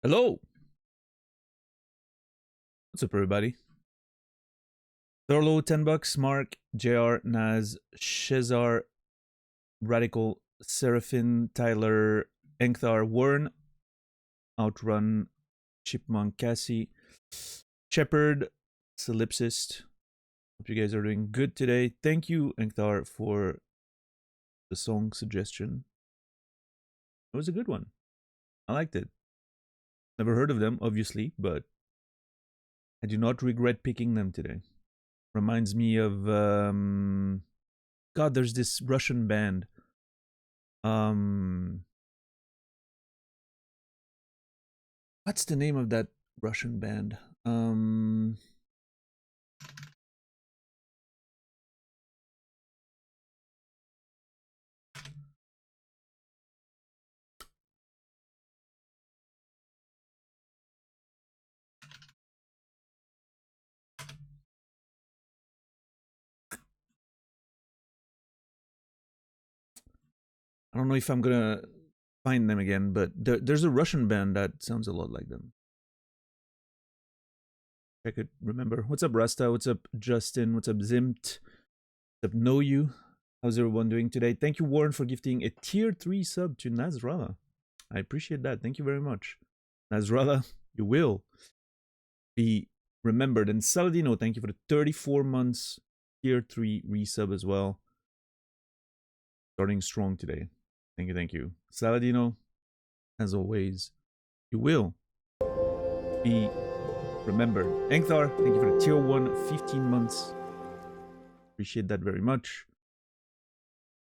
Hello. What's up, everybody? Thorlo, $10. Mark, JR, Naz, Shezar, Radical, Seraphin, Tyler, Engthar, Warren, Outrun, Chipmunk, Cassie, Shepherd, Solipsist. Hope you guys are doing good today. Thank you, Engthar, for the song suggestion. It was a good one. I liked it. Never heard of them, obviously, but I do not regret picking them today. Reminds me of God, there's this Russian band. What's the name of that Russian band? I don't know if I'm gonna find them again, but there's a Russian band that sounds a lot like them. I could remember. What's up, Rasta? What's up, Justin? What's up, Zimt? What's up, Know You? How's everyone doing today? Thank you, Warren, for gifting a tier 3 sub to Nasrallah. I appreciate that. Thank you very much. Nasrallah, you will be remembered. And Saladino, thank you for the 34 months tier 3 resub as well. Starting strong today. Thank you, thank you. Saladino, as always, you will be remembered. Engthar, thank you for the tier 1, 15 months. Appreciate that very much.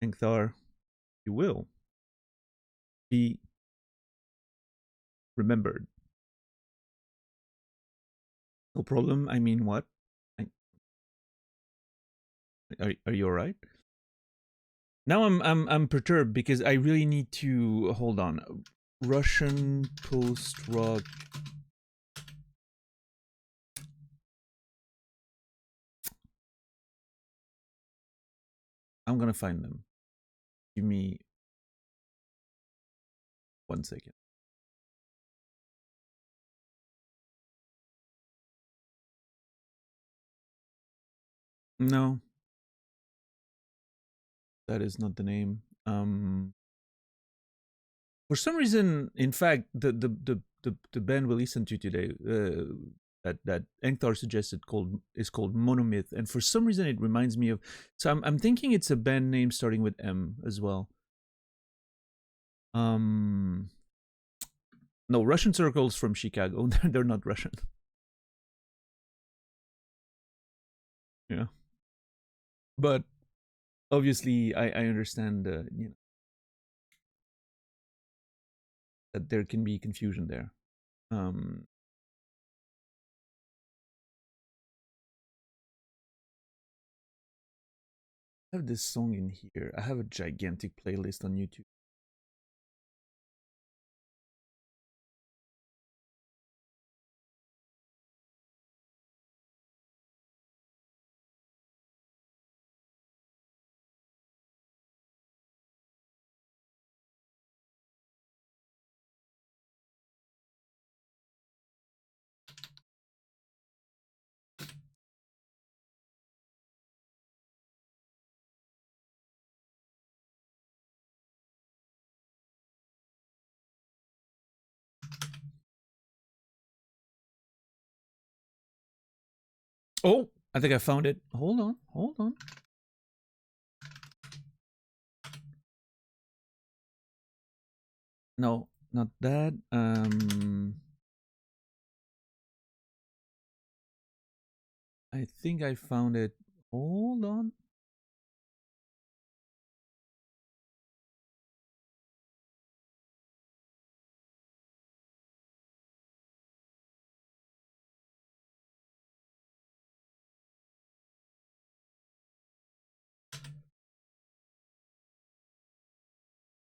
Engthar, you will be remembered. No problem. I mean, what? Are you alright? Now I'm perturbed because I really need to hold on. Russian post-rock. I'm gonna find them. Give me 1 second. No, that is not the name. For some reason, in fact, the band we listened to today, that Engthar suggested is called Monomyth, and for some reason it reminds me of. So I'm thinking it's a band name starting with M as well. No, Russian Circles from Chicago. They're not Russian. Yeah, but obviously I understand. That there can be confusion there. I have this song in here. I have a gigantic playlist on YouTube. Oh, I think I found it. Hold on, hold on. No, not that. I think I found it. Hold on.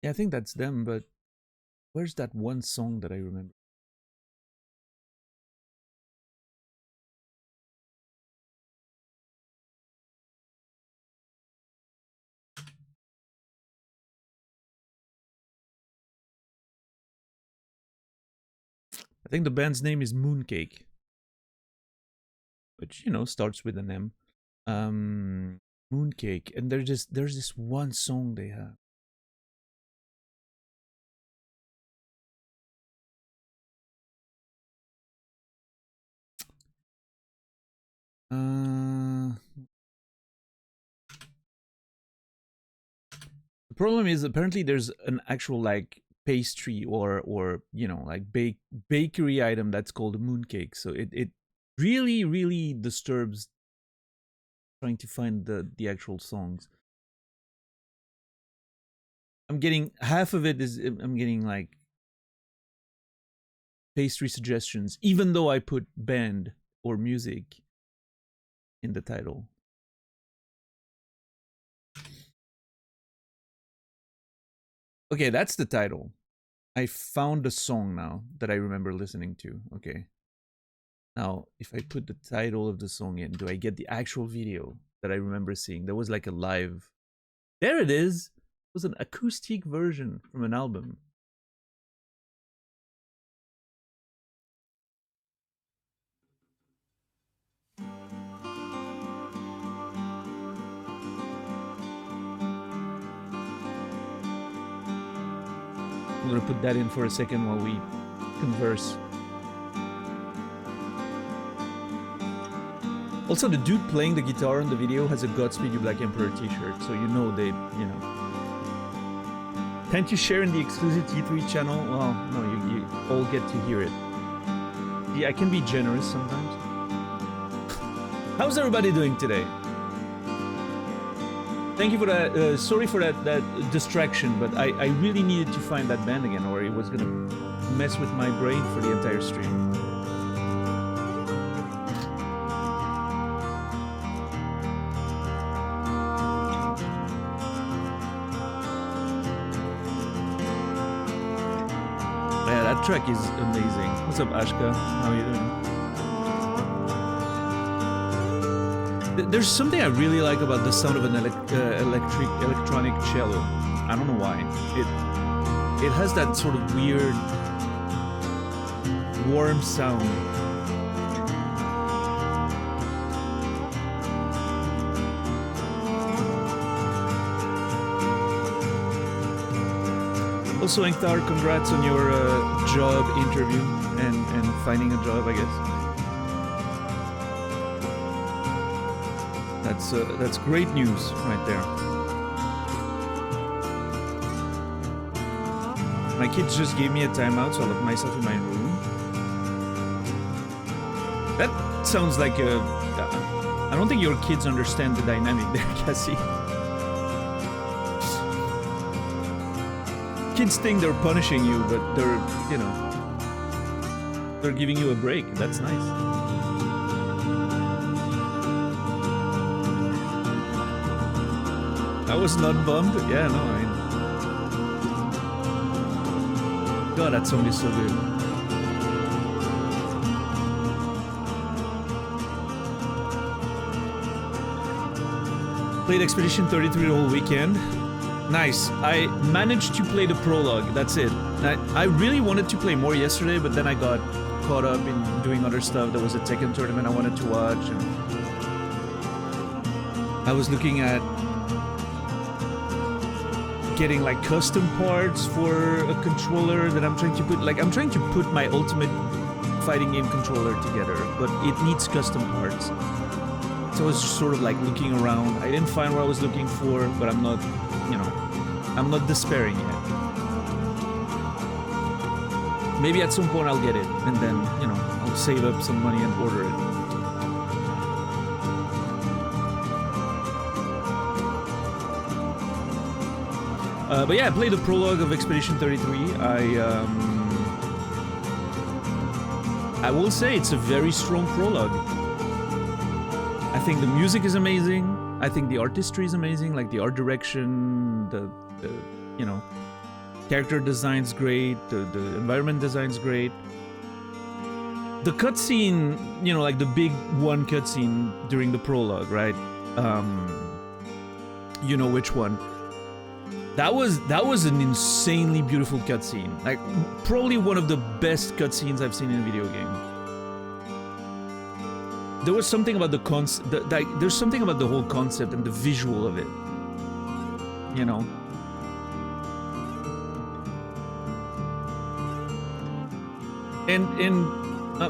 Yeah, I think that's them, but where's that one song that I remember? I think the band's name is Mooncake, which, you know, starts with an M. Mooncake, and there's this one song they have. The problem is apparently there's an actual like pastry or you know like bakery item that's called a mooncake. So it really disturbs trying to find the actual songs. I'm getting half of it is I'm getting like pastry suggestions, even though I put band or music in the title. Okay, that's the title. I found a song now that I remember listening to. Okay. Now, if I put the title of the song in, do I get the actual video that I remember seeing? There was like a live. There it is. It was an acoustic version from an album. I'm gonna put that in for a second while we converse. Also, the dude playing the guitar in the video has a Godspeed You Black Emperor t-shirt, so you know they, you know. Can't you share in the exclusive T3 channel? Well, no, you all get to hear it. Yeah, I can be generous sometimes. How's everybody doing today? Thank you for that. Sorry for that distraction, but I really needed to find that band again, or it was gonna mess with my brain for the entire stream. Yeah, that track is amazing. What's up, Ashka? How are you doing? There's something I really like about the sound of an electronic cello. I don't know why. It has that sort of weird, warm sound. Also, Enktar, congrats on your job interview and finding a job, I guess. That's great news right there. My kids just gave me a timeout, so I locked myself in my room. That sounds like a... I don't think your kids understand the dynamic there, Cassie. Kids think they're punishing you, but they're, you know, they're giving you a break. That's nice. I was not bummed. Yeah, no, I mean... God, that song is so good. Played Expedition 33 the whole weekend. Nice. I managed to play the prologue. That's it. I really wanted to play more yesterday, but then I got caught up in doing other stuff. There was a Tekken tournament I wanted to watch. And I was looking at getting like custom parts for a controller that I'm trying to put. Like, I'm trying to put my ultimate fighting game controller together, but it needs custom parts. So I was just sort of like looking around. I didn't find what I was looking for, but I'm not, you know, I'm not despairing yet. Maybe at some point I'll get it, and then, you know, I'll save up some money and order it. But yeah, I played the prologue of Expedition 33. I will say it's a very strong prologue. I think the music is amazing. I think the artistry is amazing, like the art direction, the you know, character design's great, the environment design's great. The cutscene, you know, like the big one cutscene during the prologue, right? You know which one. That was an insanely beautiful cutscene. Like, probably one of the best cutscenes I've seen in a video game. There was something about the there's something about the whole concept and the visual of it. You know? And I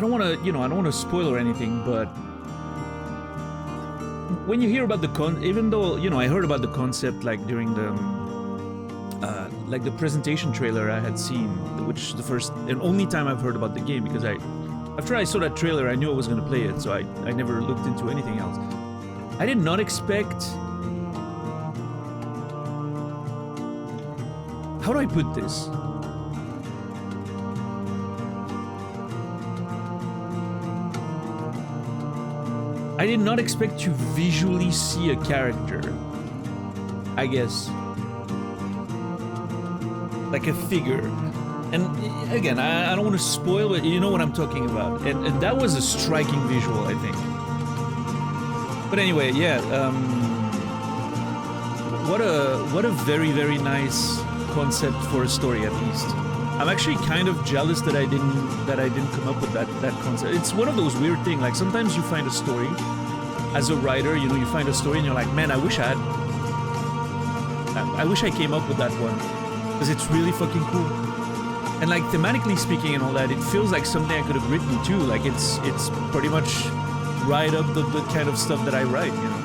don't want to, you know, I don't want to spoil or anything, but when you hear about the even though, you know, I heard about the concept like during the like the presentation trailer I had seen, which is the first and only time I've heard about the game, because after I saw that trailer, I knew I was going to play it, so I never looked into anything else. I did not expect... How do I put this? I did not expect to visually see a character, I guess. Like a figure. And again, I don't want to spoil it, you know what I'm talking about. And that was a striking visual, I think. But anyway, yeah, what a very, very nice concept for a story, at least. I'm actually kind of jealous that I didn't come up with that concept. It's one of those weird things, like sometimes you find a story, as a writer, you know, you find a story and you're like, man, I wish I came up with that one, because it's really fucking cool. And like thematically speaking and all that, it feels like something I could have written too. Like it's pretty much right up the kind of stuff that I write, you know.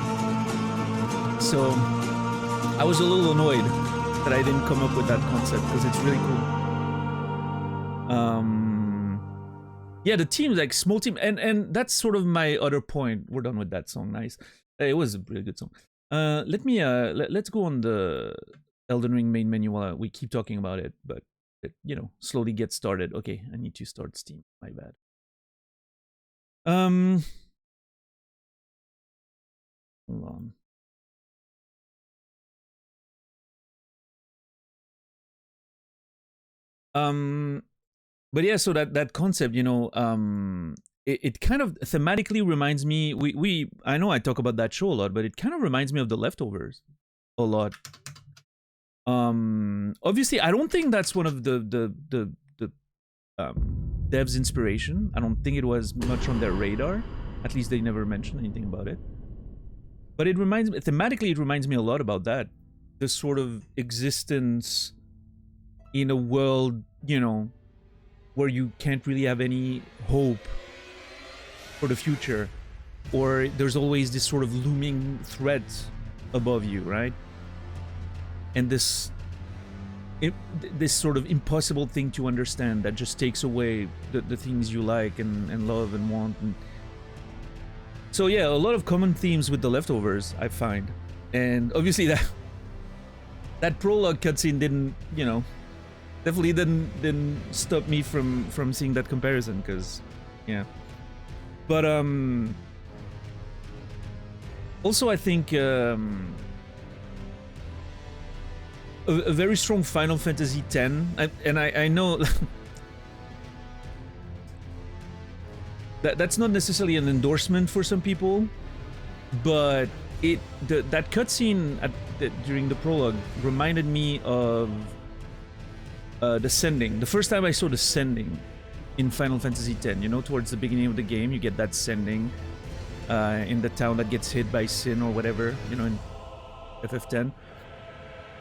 So I was a little annoyed that I didn't come up with that concept, because it's really cool. Yeah, the team, like small team, and that's sort of my other point. We're done with that song. Nice. It was a really good song. Let's go on the Elden Ring main menu while we keep talking about it, but it, you know, slowly get started. Okay, I need to start Steam. My bad. Hold on. But yeah, so that concept, you know, it kind of thematically reminds me. I know I talk about that show a lot, but it kind of reminds me of The Leftovers a lot. Obviously, I don't think that's one of the devs' inspiration. I don't think it was much on their radar. At least they never mentioned anything about it. But it reminds me, thematically, it reminds me a lot about that. This sort of existence in a world, you know, where you can't really have any hope for the future, or there's always this sort of looming threat above you, right? And this sort of impossible thing to understand that just takes away the things you like and love and want. And so yeah, a lot of common themes with The Leftovers, I find. And obviously that prologue cutscene didn't, you know, definitely didn't stop me from seeing that comparison, because yeah. But also I think a very strong Final Fantasy X, and I know that's not necessarily an endorsement for some people, but that cutscene during the prologue reminded me of the sending. The first time I saw the sending in Final Fantasy X, you know, towards the beginning of the game, you get that sending in the town that gets hit by Sin or whatever, you know, in FF10.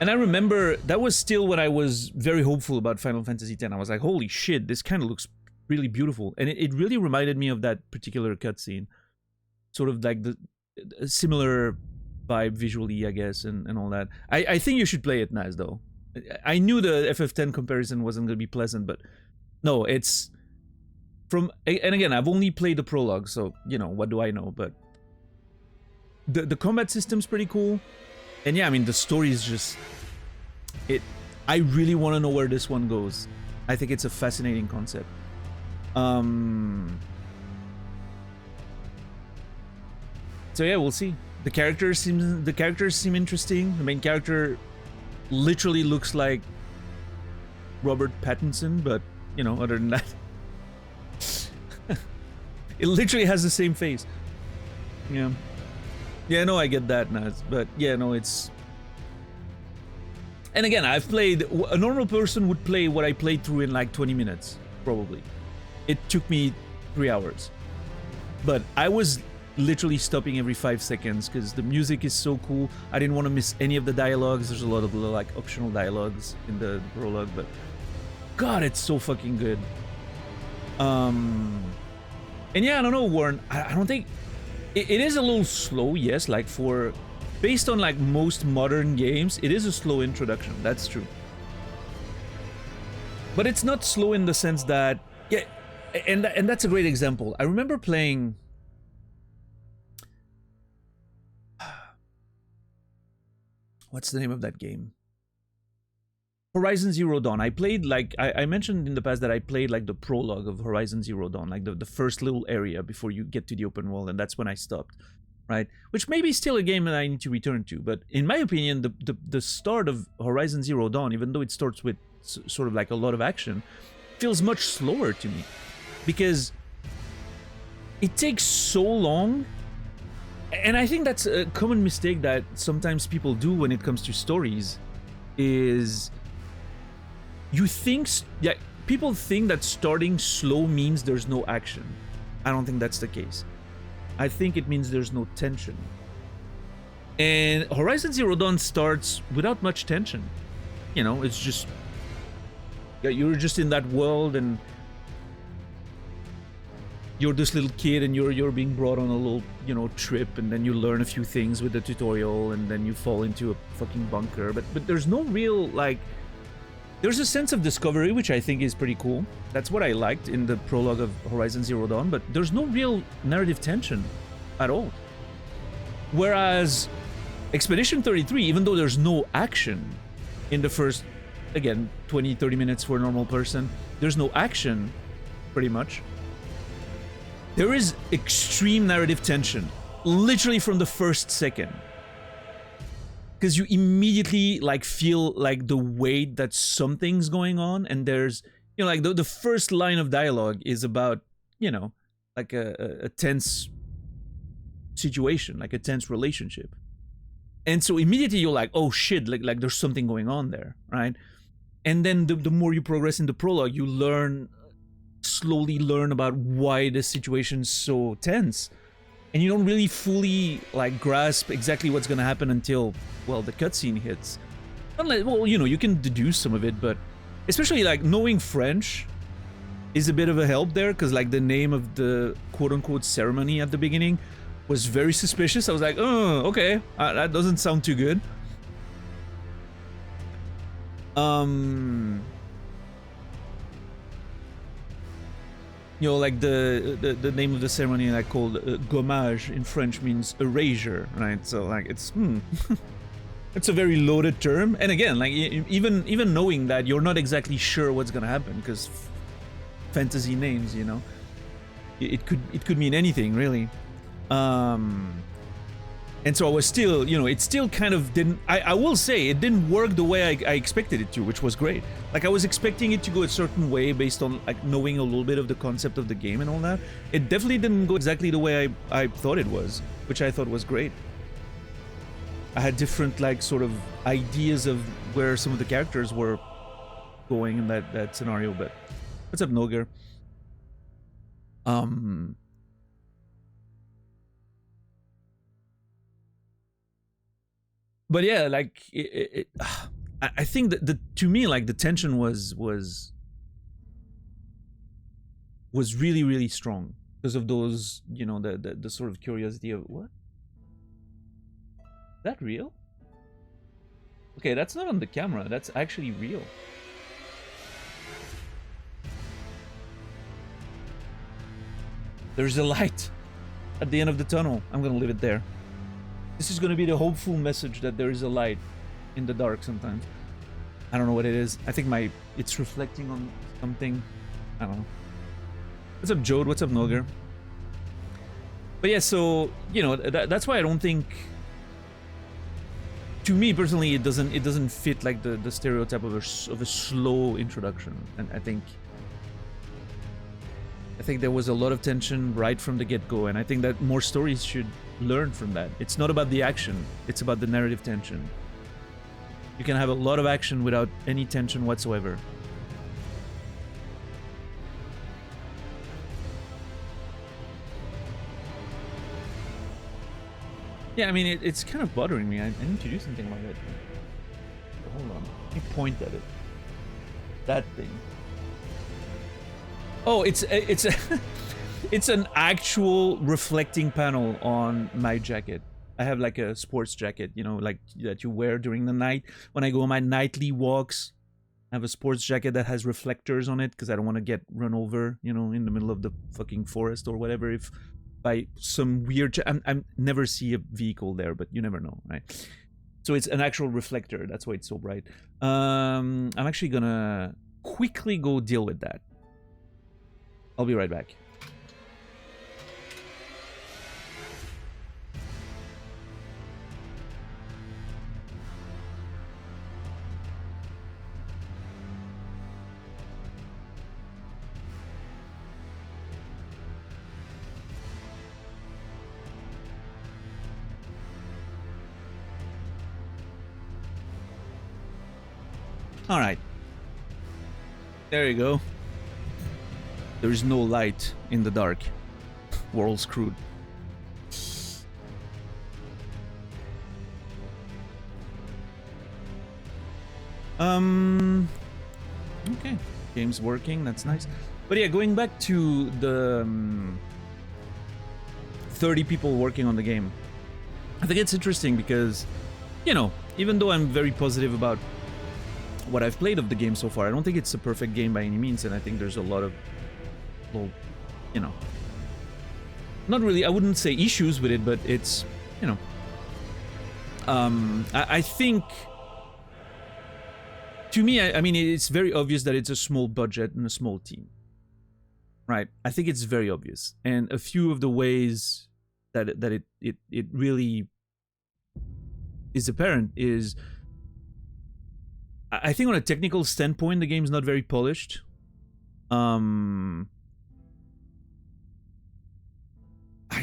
And I remember that was still when I was very hopeful about Final Fantasy X. I was like, holy shit, this kind of looks really beautiful. And it really reminded me of that particular cutscene. Sort of like the similar vibe visually, I guess, and all that. I think you should play it, Naz, though. I knew the FF10 comparison wasn't going to be pleasant, but no, it's from, and again, I've only played the prologue, so, you know, what do I know? But the combat system's pretty cool. And yeah, I mean, the story is just, I really want to know where this one goes. I think it's a fascinating concept. So yeah, we'll see. The characters seem interesting. The main character literally looks like Robert Pattinson, but you know, other than that, it literally has the same face. Yeah, no, I get that, Naz, but yeah, no, it's And again, I've played, a normal person would play what I played through in like 20 minutes, probably. It took me 3 hours. But I was literally stopping every 5 seconds because the music is so cool. I didn't want to miss any of the dialogues. There's a lot of like optional dialogues in the prologue, but God, it's so fucking good. And yeah, I don't know, Warren. I don't think it is a little slow. Yes, like for based on like most modern games, it is a slow introduction. That's true. But it's not slow in the sense that, yeah, and that's a great example. I remember playing. What's the name of that game? Horizon Zero Dawn. I played like I mentioned in the past that I played like the prologue of Horizon Zero Dawn, like the first little area before you get to the open world, and that's when I stopped, right? Which may be still a game that I need to return to, but in my opinion, the start of Horizon Zero Dawn, even though it starts with sort of like a lot of action, feels much slower to me because it takes so long. And I think that's a common mistake that sometimes people do when it comes to stories, is you think, yeah, people think that starting slow means there's no action. I don't think that's the case. I think it means there's no tension. And Horizon Zero Dawn starts without much tension. You know, it's just, yeah, you're just in that world and you're this little kid and you're being brought on a little, you know, trip, and then you learn a few things with the tutorial, and then you fall into a fucking bunker. But there's no real, like, there's a sense of discovery, which I think is pretty cool. That's what I liked in the prologue of Horizon Zero Dawn, but there's no real narrative tension at all. Whereas Expedition 33, even though there's no action in the first, again, 20-30 minutes for a normal person, there's no action, pretty much. There is extreme narrative tension, literally from the first second. Because you immediately like feel like the weight that something's going on, and there's, you know, like the first line of dialogue is about, you know, like a tense situation, like a tense relationship. And so immediately you're like, oh shit, like there's something going on there, right? And then the more you progress in the prologue, you slowly learn about why the situation's so tense, and you don't really fully like grasp exactly what's gonna happen until, well, the cutscene hits. Unless, well, you know, you can deduce some of it, but especially like knowing French is a bit of a help there, because like the name of the quote-unquote ceremony at the beginning was very suspicious. I was like, oh, okay, that doesn't sound too good. You know, like the name of the ceremony, like called gommage in French, means erasure, right? So like it's it's a very loaded term. And again, like even knowing that, you're not exactly sure what's gonna happen, because fantasy names, you know, it could mean anything really. And so I was still, you know, it still kind of didn't, I will say, it didn't work the way I expected it to, which was great. Like, I was expecting it to go a certain way based on, like, knowing a little bit of the concept of the game and all that. It definitely didn't go exactly the way I thought it was, which I thought was great. I had different, like, sort of ideas of where some of the characters were going in that scenario, but... What's up, Noger? But yeah, like I think that to me, like, the tension was really, really strong because of those, you know, the sort of curiosity of what? Is that real? Okay, that's not on the camera. That's actually real. There's a light at the end of the tunnel. I'm gonna leave it there. This is going to be the hopeful message that there is a light in the dark sometimes. I don't know what it is. I think it's reflecting on something. I don't know. What's up, Jode? What's up, Noger? But yeah, so, you know, that's why I don't think... To me, personally, it doesn't fit, like, the stereotype of a slow introduction. And I think there was a lot of tension right from the get-go, and I think that more stories should learn from that. It's not about the action, it's about the narrative tension. You can have a lot of action without any tension whatsoever. Yeah, I mean, it's kind of bothering me. I need to do something about it. Hold on. Let me point at it. That thing. Oh, it's it's an actual reflecting panel on my jacket. I have like a sports jacket, you know, like that you wear during the night. When I go on my nightly walks, I have a sports jacket that has reflectors on it because I don't want to get run over, you know, in the middle of the fucking forest or whatever. If by some weird, I'm never see a vehicle there, but you never know, right? So it's an actual reflector. That's why it's so bright. I'm actually gonna quickly go deal with that. I'll be right back. All right. There you go. There is no light in the dark. World screwed. Okay. Game's working. That's nice. But yeah, going back to the 30 people working on the game. I think it's interesting because, you know, even though I'm very positive about what I've played of the game so far, I don't think it's a perfect game by any means, and I think there's a lot of, well, you know, not really, I wouldn't say issues with it, but it's, you know, I think, to me, I mean, it's very obvious that it's a small budget and a small team, right? I think it's very obvious, and a few of the ways that it really is apparent is, I think on a technical standpoint, the game's not very polished. I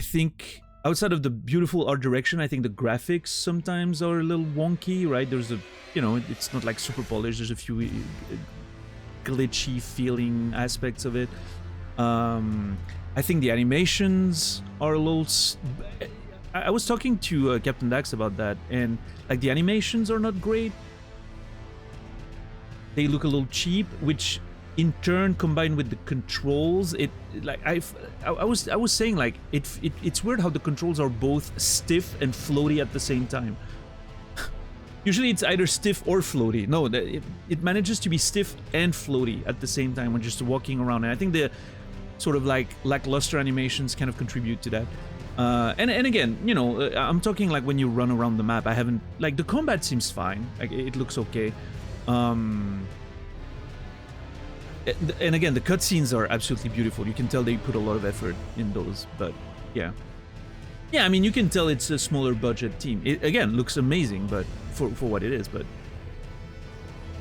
think outside of the beautiful art direction, I think the graphics sometimes are a little wonky, right? There's a, you know, it's not like super polished. There's a few glitchy feeling aspects of it. I think the animations are a little... I was talking to Captain Dax about that, and like the animations are not great. They look a little cheap, which in turn combined with the controls, it like I was saying, like it's weird how the controls are both stiff and floaty at the same time. Usually it's either stiff or floaty. No, it manages to be stiff and floaty at the same time when just walking around, and I think the sort of like lackluster animations kind of contribute to that. And again, you know, I'm talking like when you run around the map. I haven't, like, the combat seems fine. Like, it looks okay. And again, the cutscenes are absolutely beautiful. You can tell they put a lot of effort in those. But yeah, I mean, you can tell it's a smaller budget team. It again looks amazing, but for what it is. But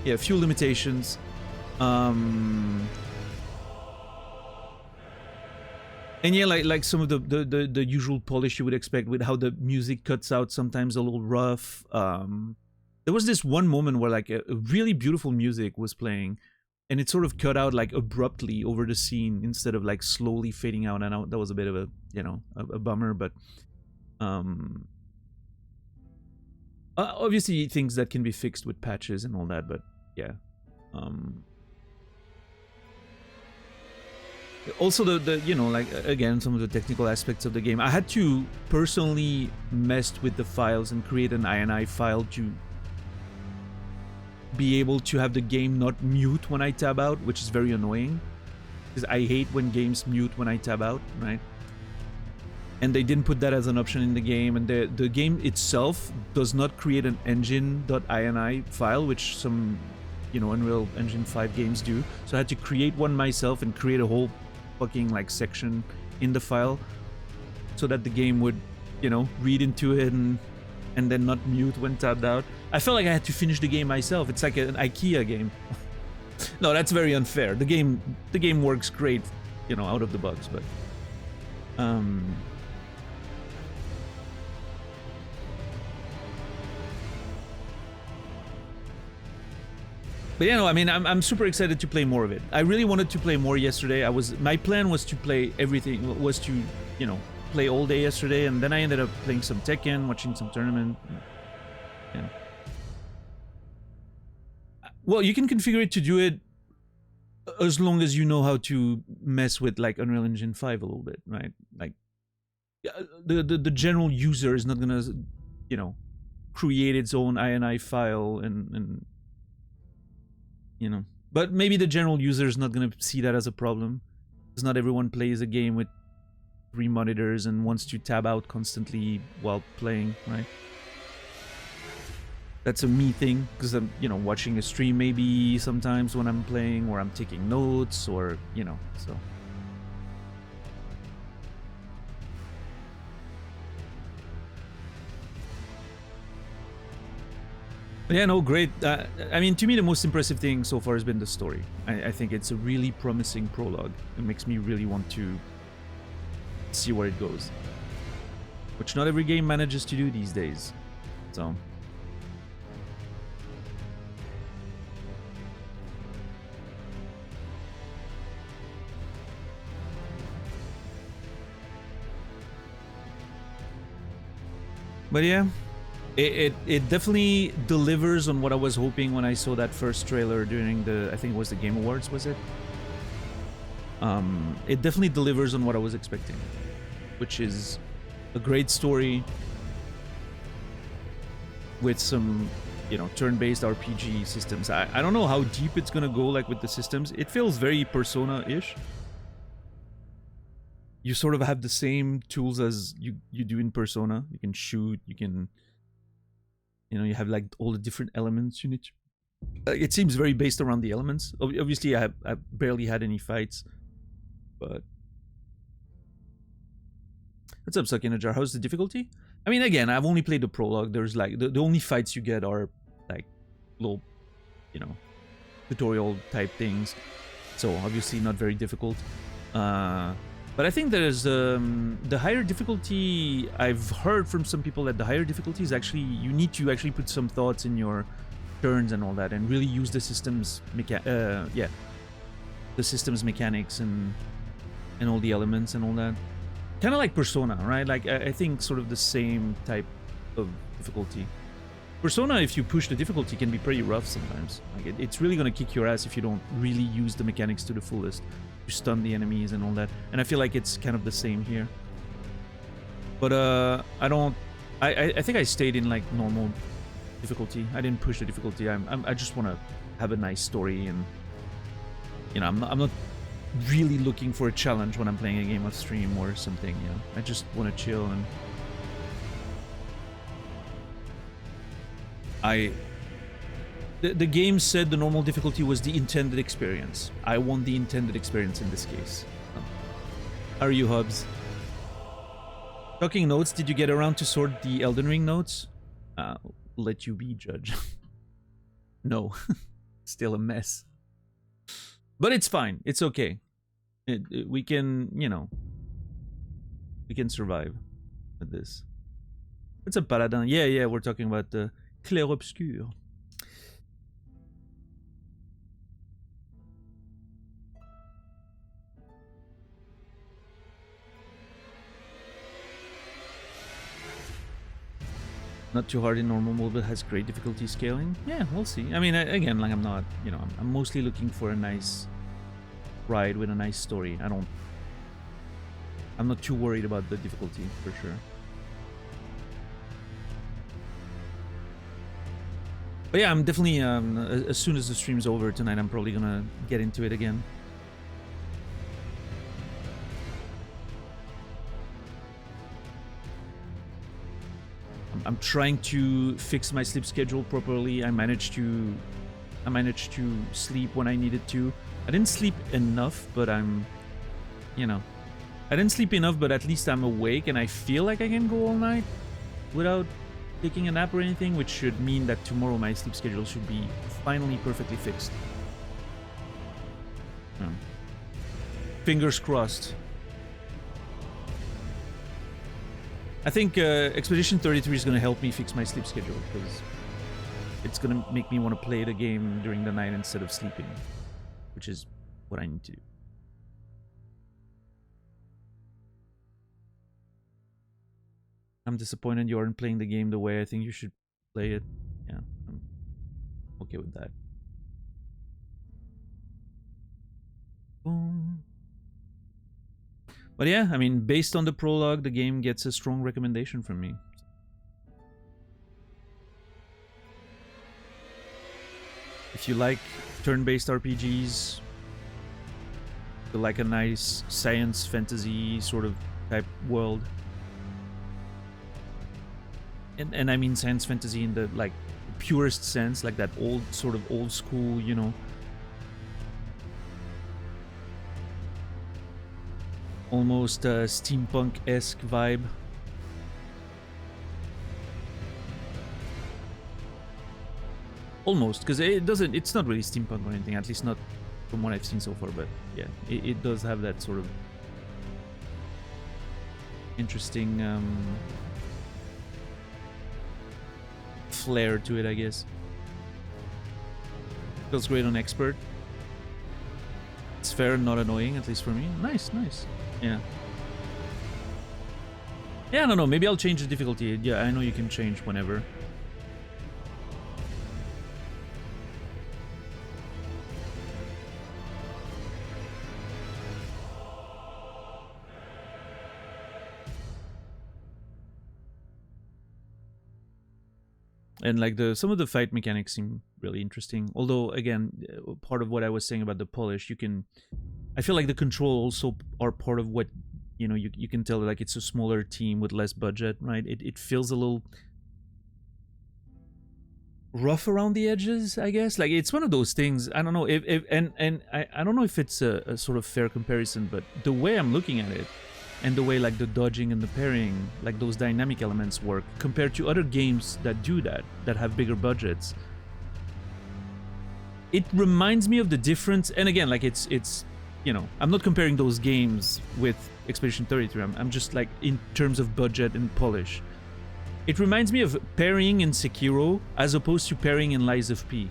yeah, a few limitations. And yeah, like some of the usual polish you would expect with how the music cuts out sometimes a little rough. There was this one moment where like a really beautiful music was playing, and it sort of cut out like abruptly over the scene instead of like slowly fading out. And that was a bit of a, you know, a bummer. But obviously things that can be fixed with patches and all that. But yeah. Also the you know, like, again, some of the technical aspects of the game. I had to personally mess with the files and create an INI file to be able to have the game not mute when I tab out, which is very annoying because I hate when games mute when I tab out, right? And they didn't put that as an option in the game, and the game itself does not create an engine.ini file, which some, you know, Unreal Engine 5 games do. So I had to create one myself and create a whole fucking like section in the file so that the game would, you know, read into it and then not mute when tabbed out. I felt like I had to finish the game myself. It's like an IKEA game. No, that's very unfair. The game works great, you know, out of the box, but But yeah, no, I mean, I'm super excited to play more of it. I really wanted to play more yesterday. My plan was to play everything, was to, you know, play all day yesterday, and then I ended up playing some Tekken, watching some tournament. Yeah. Well, you can configure it to do it as long as you know how to mess with like Unreal Engine 5 a little bit, right? Like the general user is not gonna, you know, create its own INI file and you know, but maybe the general user is not gonna see that as a problem, because not everyone plays a game with 3 monitors and wants to tab out constantly while playing, right? That's a me thing, because I'm, you know, watching a stream maybe sometimes when I'm playing, or I'm taking notes, or, you know, so. But yeah, no, great. I mean, to me, the most impressive thing so far has been the story. I think it's a really promising prologue. It makes me really want to see where it goes, which not every game manages to do these days, so. But yeah, it definitely delivers on what I was hoping when I saw that first trailer during the, I think it was the Game Awards, was it? It definitely delivers on what I was expecting, which is a great story with some, you know, turn-based RPG systems. I don't know how deep it's gonna go, like, with the systems. It feels very Persona-ish. You sort of have the same tools as you do in Persona. You can shoot, you can, you know, you have like all the different elements you need to, it seems very based around the elements. Obviously, I barely had any fights, but what's up, Suck in a Jar? How's the difficulty? I mean, again, I've only played the prologue. There's like the only fights you get are like little, you know, tutorial type things, so obviously not very difficult. But I think there's the higher difficulty. I've heard from some people that the higher difficulty is actually, you need to actually put some thoughts in your turns and all that, and really use the system's the system's mechanics and all the elements and all that. Kind of like Persona, right? Like I think sort of the same type of difficulty. Persona, if you push the difficulty, can be pretty rough sometimes. Like it's really gonna kick your ass if you don't really use the mechanics to the fullest. You stun the enemies and all that, and I feel like it's kind of the same here. But I think I stayed in like normal difficulty. I didn't push the difficulty. I just want to have a nice story, and you know, I'm not really looking for a challenge when I'm playing a game of stream or something. You know, I just want to chill. And the game said the normal difficulty was the intended experience. I want the intended experience in this case. How are you, Hubs? Talking notes, did you get around to sort the Elden Ring notes? Let you be judge. No. Still a mess. But it's fine. It's okay. We can, you know, we can survive with this. It's a paladin. Yeah, we're talking about the Clair Obscur. Not too hard in normal mode, but has great difficulty scaling. Yeah, we'll see. I mean, again, like I'm not, you know, I'm mostly looking for a nice ride with a nice story. I'm not too worried about the difficulty, for sure. But yeah, I'm definitely, as soon as the stream's over tonight, I'm probably gonna get into it again. I'm trying to fix my sleep schedule properly. I managed to sleep when I needed to. I didn't sleep enough, but I'm, you know, I didn't sleep enough, but at least I'm awake and I feel like I can go all night without taking a nap or anything, which should mean that tomorrow my sleep schedule should be finally perfectly fixed. Fingers crossed. I think Expedition 33 is going to help me fix my sleep schedule, because it's gonna make me want to play the game during the night instead of sleeping, which is what I need to do. I'm disappointed you aren't playing the game the way I think you should play it. Yeah, I'm okay with that. Boom. But yeah, I mean, based on the prologue, the game gets a strong recommendation from me. If you like turn-based RPGs, you like a nice science fantasy sort of type world, and I mean science fantasy in the like purest sense, like that old sort of old school, you know, almost steampunk-esque vibe. Almost, because it's not really steampunk or anything, at least not from what I've seen so far, but yeah, it does have that sort of interesting flair to it, I guess. Feels great on expert. It's fair and not annoying, at least for me. Nice, nice. Yeah. Yeah, I don't know, maybe I'll change the difficulty. Yeah, I know you can change whenever. And like some of the fight mechanics seem really interesting. Although again, part of what I was saying about the polish, I feel like the controls also are part of what, you know, you can tell like it's a smaller team with less budget, right? It feels a little rough around the edges, I guess. Like it's one of those things. I don't know if I don't know if it's a sort of fair comparison, but the way I'm looking at it, and the way like the dodging and the parrying, like those dynamic elements work compared to other games that do that have bigger budgets, it reminds me of the difference. And again, like it's you know, I'm not comparing those games with Expedition 33. I'm just like in terms of budget and polish. It reminds me of parrying in Sekiro as opposed to parrying in Lies of P.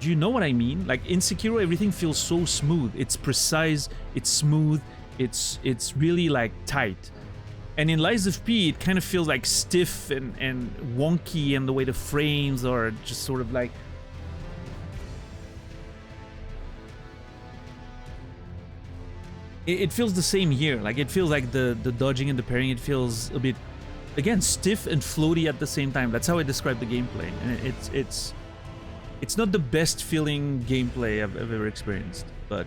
Do you know what I mean? Like in Sekiro, everything feels so smooth. It's precise, it's smooth, it's really like tight. And in Lies of P, it kind of feels like stiff and wonky, and the way the frames are just sort of like... It feels the same here. Like it feels like the dodging and the parrying, it feels a bit, again, stiff and floaty at the same time. That's how I describe the gameplay. And it's not the best feeling gameplay I've ever experienced, but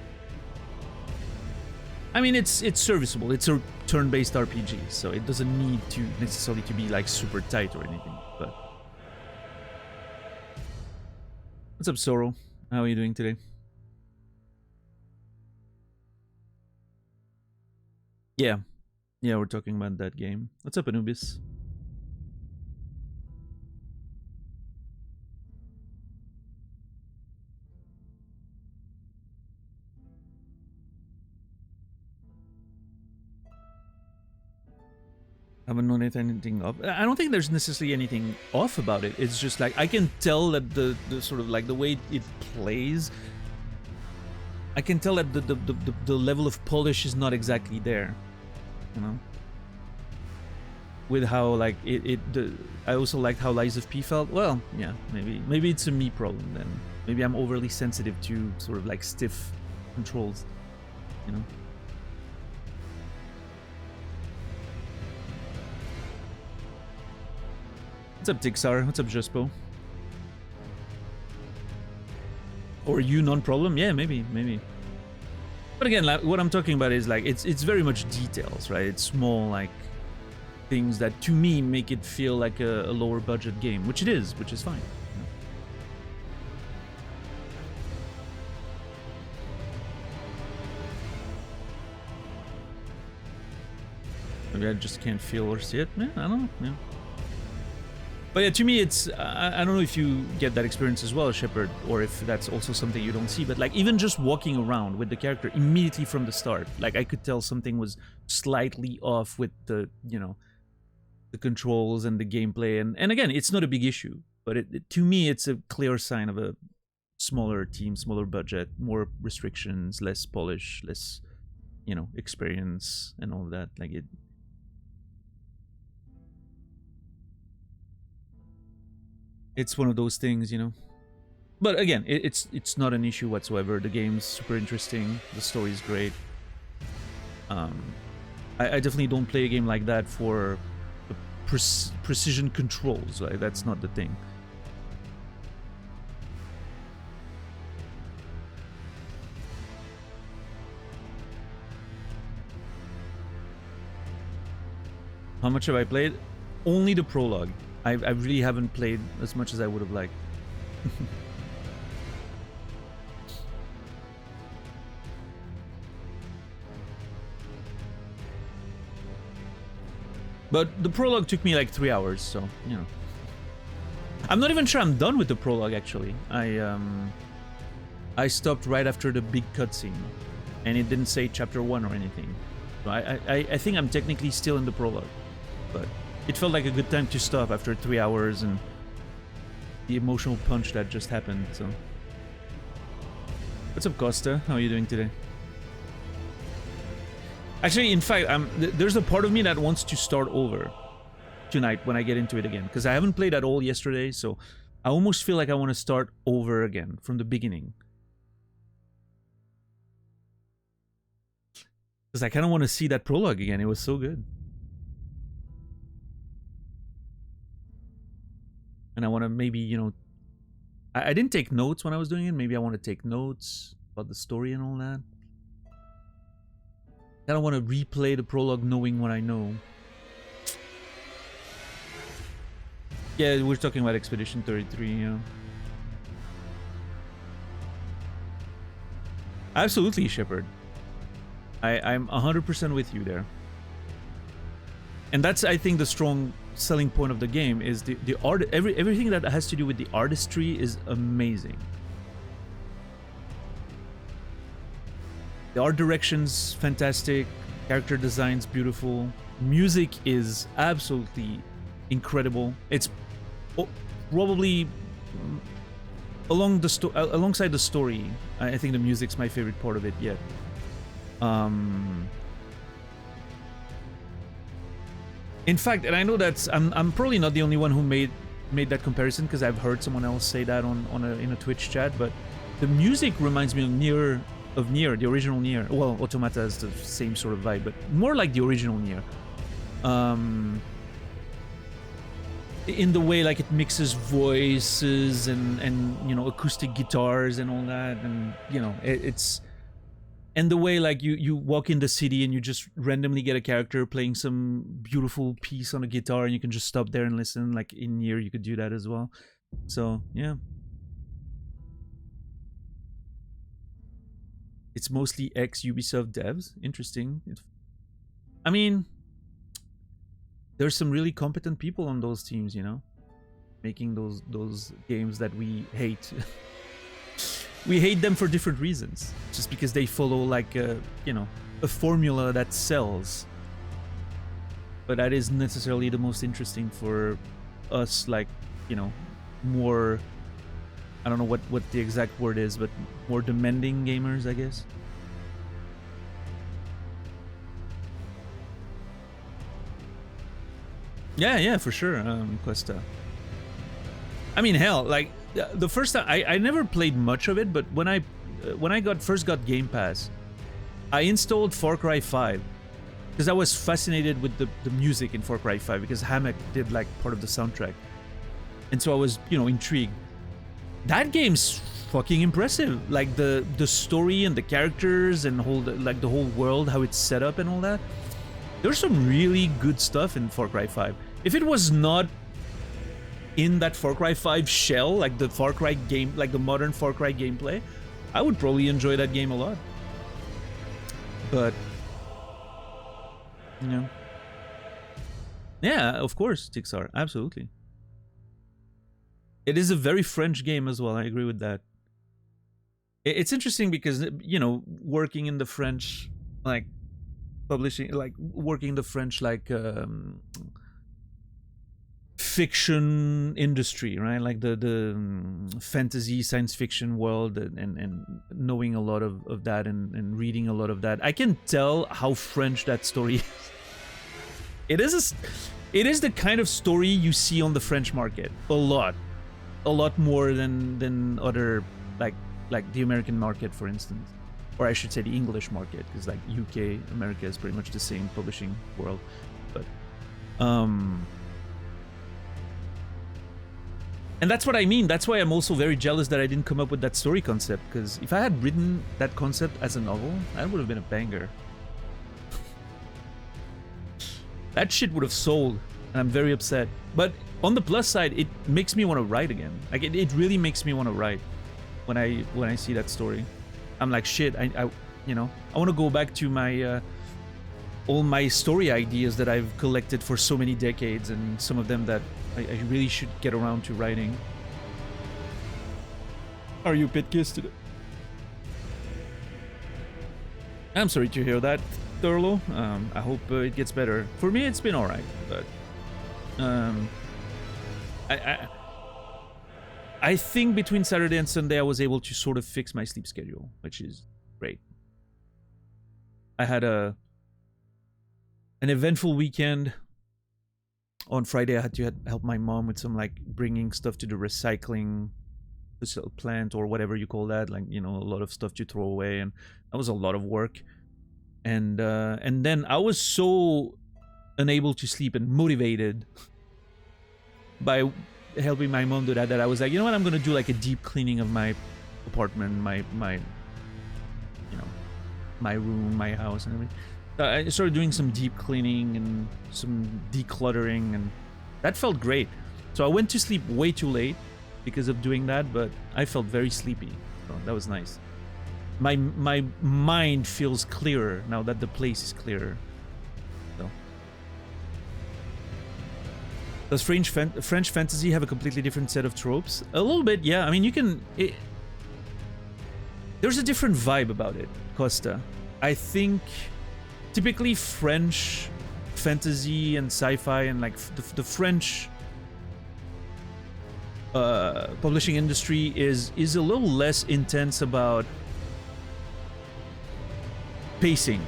I mean, it's serviceable. It's a turn-based RPG, so it doesn't need to necessarily to be like super tight or anything. But what's up, Soro? How are you doing today? Yeah, we're talking about that game. What's up, Anubis? I haven't noticed anything off. I don't think there's necessarily anything off about it. It's just like I can tell that the sort of like the way it plays, I can tell that the level of polish is not exactly there, you know. With how like I also liked how Lies of P felt. Well, yeah, maybe it's a me problem then. Maybe I'm overly sensitive to sort of like stiff controls, you know. What's up, Tixar? What's up, Juspo? Or you non-problem? Yeah, maybe. But again, like, what I'm talking about is like it's very much details, right? It's small like things that to me make it feel like a lower budget game, which it is, which is fine. You know? Maybe I just can't feel or see it. Yeah, I don't know. Yeah. But yeah, to me, it's I don't know if you get that experience as well, Shepard, or if that's also something you don't see. But like even just walking around with the character immediately from the start, like I could tell something was slightly off with the, you know, the controls and the gameplay. And again, it's not a big issue. But to me, it's a clear sign of a smaller team, smaller budget, more restrictions, less polish, less, experience and all that. Like it's one of those things. But again, it's not an issue whatsoever. The game's super interesting. The story's great. I definitely don't play a game like that for the precision controls. Right? That's not the thing. How much have I played? Only the prologue. I really haven't played as much as I would have liked. But the prologue took me like 3 hours, so, I'm not even sure I'm done with the prologue, actually. I stopped right after the big cutscene, and it didn't say chapter 1 or anything. So I think I'm technically still in the prologue, but it felt like a good time to stop after 3 hours and the emotional punch that just happened, so. What's up, Costa? How are you doing today? Actually, in fact, there's a part of me that wants to start over tonight when I get into it again, because I haven't played at all yesterday, so I almost feel like I want to start over again from the beginning. Because I kind of want to see that prologue again. It was so good. And I want to maybe, I didn't take notes when I was doing it. Maybe I want to take notes about the story and all that. I don't want to replay the prologue knowing what I know. Yeah, we're talking about Expedition 33, Absolutely, Shepard. I'm 100% with you there. And that's, I think, the strong selling point of the game is the art. Everything that has to do with the artistry is amazing. The art direction's fantastic, character design's beautiful, music is absolutely incredible. It's probably alongside the story. I think the music's my favorite part of it yet. In fact, and I know that's I'm probably not the only one who made that comparison, because I've heard someone else say that in a Twitch chat, but the music reminds me of Nier, the original Nier. Well, Automata is the same sort of vibe, but more like the original Nier. In the way like it mixes voices and acoustic guitars and all that, and it's. And the way like you walk in the city and you just randomly get a character playing some beautiful piece on a guitar and you can just stop there and listen. Like in Nier you could do that as well. So yeah. It's mostly ex-Ubisoft devs. Interesting. I mean, there's some really competent people on those teams, making those games that we hate. We hate them for different reasons, just because they follow like a formula that sells. But that isn't necessarily the most interesting for us, like, more, I don't know what the exact word is, but more demanding gamers, I guess. Yeah, for sure, Questa. I mean, hell, like, the first time, I never played much of it, but when I first got Game Pass, I installed Far Cry 5, because I was fascinated with the music in Far Cry 5, because Hamek did like part of the soundtrack. And so I was, intrigued. That game's fucking impressive. Like the story and the characters and the whole world, how it's set up and all that. There's some really good stuff in Far Cry 5. If it was not in that Far Cry 5 shell, like the Far Cry game, like the modern Far Cry gameplay, I would probably enjoy that game a lot. But, yeah, of course, Tixar, absolutely. It is a very French game as well, I agree with that. It's interesting because, working in the French, like, publishing, like, working the French, like, fiction industry, right? Like the fantasy science fiction world, and knowing a lot of that, and reading a lot of that, I can tell how French that story is. It is the kind of story you see on the French market a lot more than other, like the American market, for instance, or I should say the English market, because like UK, America is pretty much the same publishing world, but and that's what I mean. That's why I'm also very jealous that I didn't come up with that story concept, because if I had written that concept as a novel, that would have been a banger. That shit would have sold, and I'm very upset. But on the plus side, it makes me want to write again. Like it really makes me want to write when I see that story. I'm like, shit, I want to go back to my all my story ideas that I've collected for so many decades, and some of them that I really should get around to writing. Are you pit kissed today? I'm sorry to hear that, Thurlow. I hope it gets better. For me, it's been alright, but I think between Saturday and Sunday I was able to sort of fix my sleep schedule, which is great. I had an eventful weekend. On Friday I had to help my mom with some, like, bringing stuff to the recycling plant, or whatever you call that, like, a lot of stuff to throw away, and that was a lot of work. And then I was so unable to sleep and motivated by helping my mom do that I was like, you know what, I'm gonna do like a deep cleaning of my apartment, my room, my house, and everything. I started doing some deep cleaning and some decluttering, and that felt great. So I went to sleep way too late because of doing that, but I felt very sleepy. So that was nice. My mind feels clearer now that the place is clearer. So. Does French fantasy have a completely different set of tropes? A little bit, yeah. I mean, there's a different vibe about it, Costa. I think typically French fantasy and sci-fi, and like the French publishing industry is a little less intense about pacing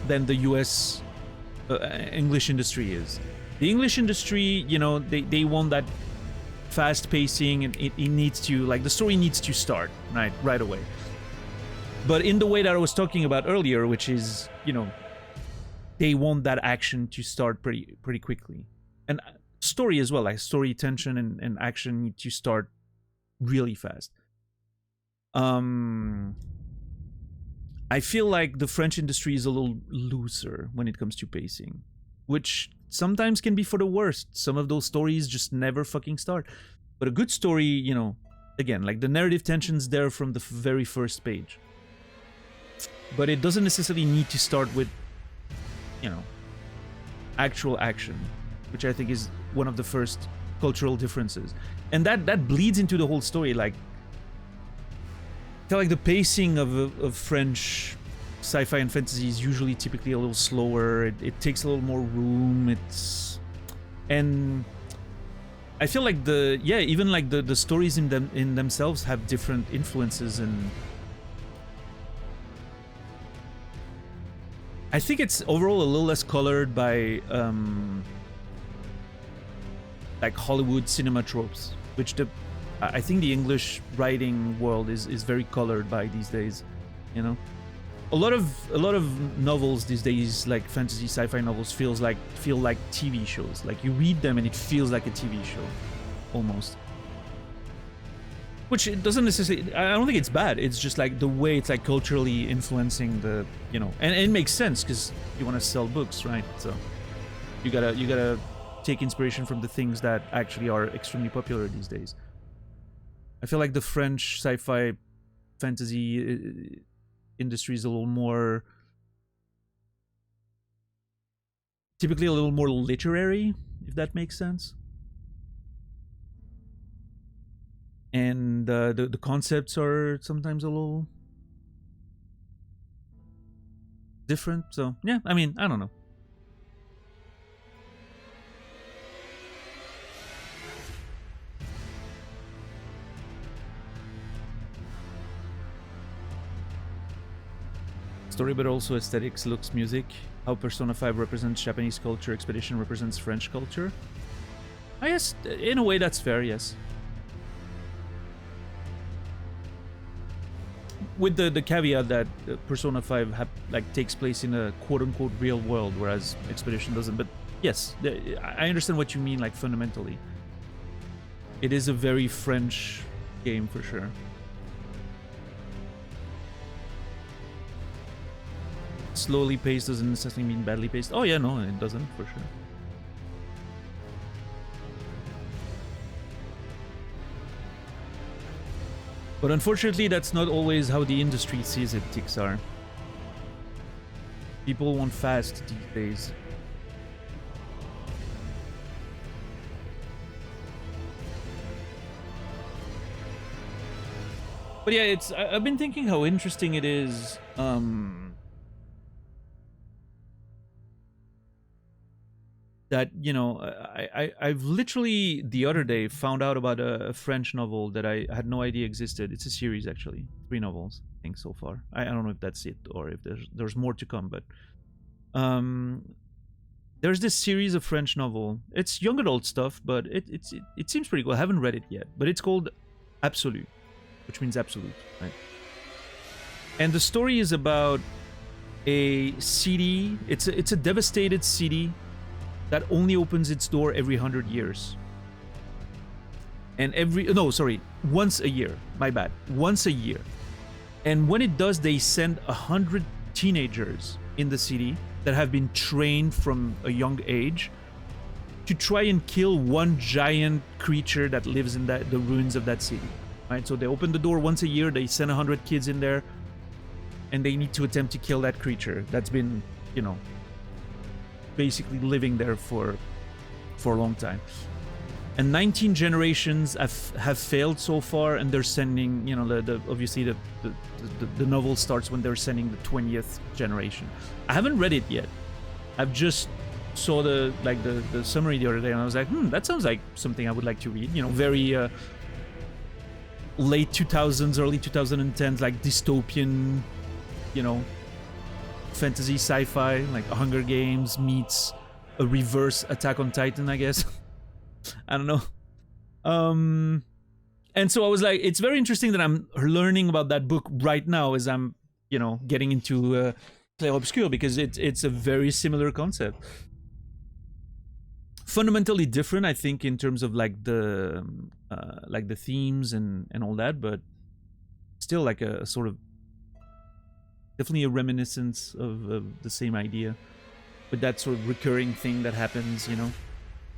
than the US English industry is. The English industry, they want that fast pacing, and it needs to, like, the story needs to start right away. But in the way that I was talking about earlier, which is, they want that action to start pretty quickly. And story as well, like story, tension, and action need to start really fast. I feel like the French industry is a little looser when it comes to pacing, which sometimes can be for the worst. Some of those stories just never fucking start. But a good story, again, like the narrative tension's there from the very first page. But it doesn't necessarily need to start with, actual action, which I think is one of the first cultural differences. And that bleeds into the whole story. Like, I feel like the pacing of French sci-fi and fantasy is usually typically a little slower. It takes a little more room. And I feel like even like the stories in themselves have different influences, and I think it's overall a little less colored by like Hollywood cinema tropes, which I think the English writing world is very colored by these days. A lot of novels these days, like fantasy sci-fi novels, feel like TV shows. Like, you read them and it feels like a TV show almost, which it doesn't necessarily, I don't think it's bad. It's just like the way it's like culturally influencing the, and it makes sense because you want to sell books, right? So you gotta take inspiration from the things that actually are extremely popular these days. I feel like the French sci-fi fantasy industry is a little more, typically a little more literary, if that makes sense. And the concepts are sometimes a little different. So yeah, I mean, I don't know. story, but also aesthetics, looks, music. How Persona 5 represents Japanese culture, Expedition represents French culture. I guess, in a way, that's fair, yes. With the caveat that Persona 5 takes place in a quote-unquote real world, whereas Expedition doesn't. But yes, I understand what you mean, like, fundamentally. It is a very French game, for sure. Slowly paced doesn't necessarily mean badly paced. Oh yeah, no, it doesn't, for sure. But unfortunately, that's not always how the industry sees it, Tixar. People want fast these days. But yeah, I've been thinking how interesting it is, that, you know, I've literally the other day found out about a French novel that I had no idea existed. It's a series, actually. 3 novels, I think, so far. I don't know if that's it or if there's more to come, but there's this series of French novel. It's young adult stuff, but it seems pretty cool. I haven't read it yet, but it's called Absolu, which means absolute, right? And the story is about a city. It's a devastated city that only opens its door every 100 years. And once a year. My bad. Once a year. And when it does, they send 100 teenagers in the city that have been trained from a young age to try and kill one giant creature that lives in the ruins of that city. Right? So they open the door once a year, they send 100 kids in there, and they need to attempt to kill that creature that's been, you know, basically living there for a long time. And 19 generations have failed so far, and they're sending, you know, obviously the novel starts when they're sending the 20th generation. I haven't read it yet. I've just saw the summary the other day, and I was like, that sounds like something I would like to read. You know, very late 2000s, early 2010s, like dystopian, you know, fantasy sci-fi, like Hunger Games meets a reverse Attack on Titan, I guess. I don't know. And so I was like, it's very interesting that I'm learning about that book right now as I'm, you know, getting into Clair Obscur, because it's a very similar concept. Fundamentally different, I think, in terms of like the themes and all that, but still like a sort of definitely a reminiscence of the same idea, with that sort of recurring thing that happens, you know,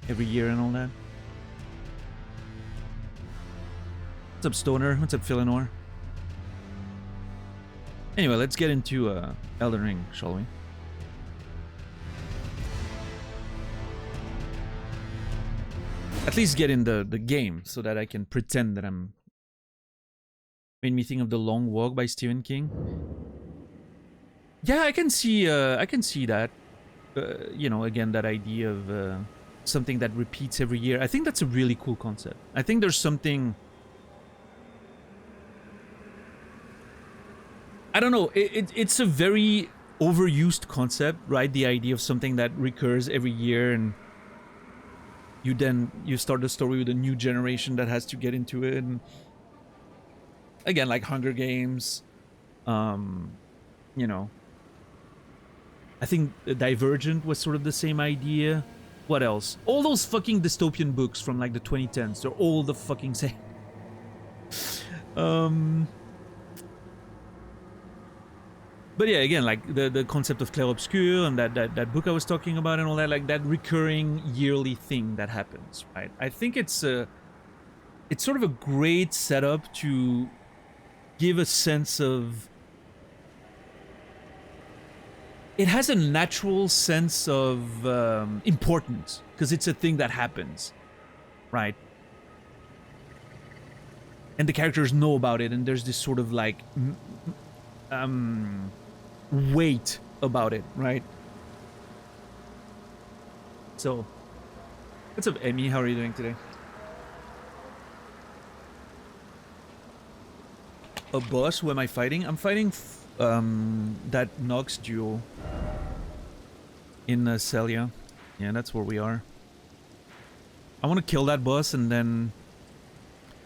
every year and all that. What's up, Stoner? What's up, Philinor? Anyway, let's get into Elden Ring, shall we? At least get in the game so that I can pretend that I'm... Made me think of The Long Walk by Stephen King. Yeah, I can see that. You know, again, that idea of something that repeats every year. I think that's a really cool concept. I think there's something... I don't know, it's a very overused concept, right? The idea of something that recurs every year, and you start the story with a new generation that has to get into it. And again, like Hunger Games, you know, I think Divergent was sort of the same idea. What else? All those fucking dystopian books from like the 2010s, they're all the fucking same. But yeah, again, like the concept of Clair Obscur and that book I was talking about and all that, like that recurring yearly thing that happens, right? I think it's sort of a great setup to give a sense of... It has a natural sense of importance, because it's a thing that happens, right? And the characters know about it, and there's this sort of like... weight about it, right? So, what's up, Emmy? How are you doing today? A boss? Who am I fighting? I'm fighting that Nox duo in Celia. Yeah, that's where we are. I want to kill that boss and then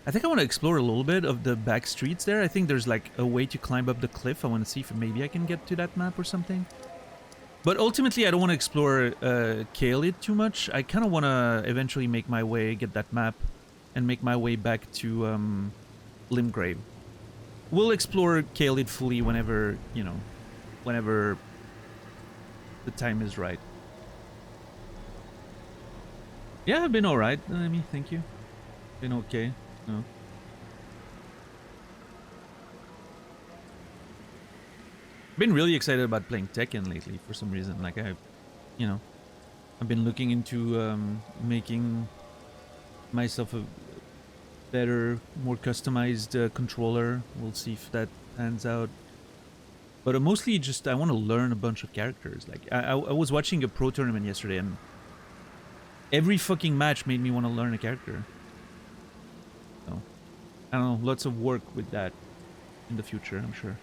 I think I want to explore a little bit of the back streets there. I think there's like a way to climb up the cliff. I want to see if maybe I can get to that map or something. But ultimately, I don't want to explore Caelid too much. I kind of want to eventually make my way, get that map, and make my way back to Limgrave. We'll explore Caelid fully whenever, you know, whenever the time is right. Yeah, I've been alright, Amy, thank you. Been okay. No. Been really excited about playing Tekken lately for some reason. Like I've been looking into making myself a better, more customized controller. We'll see if that pans out. But mostly just I want to learn a bunch of characters. Like I was watching a pro tournament yesterday and every fucking match made me want to learn a character. So I don't know, lots of work with that in the future, I'm sure.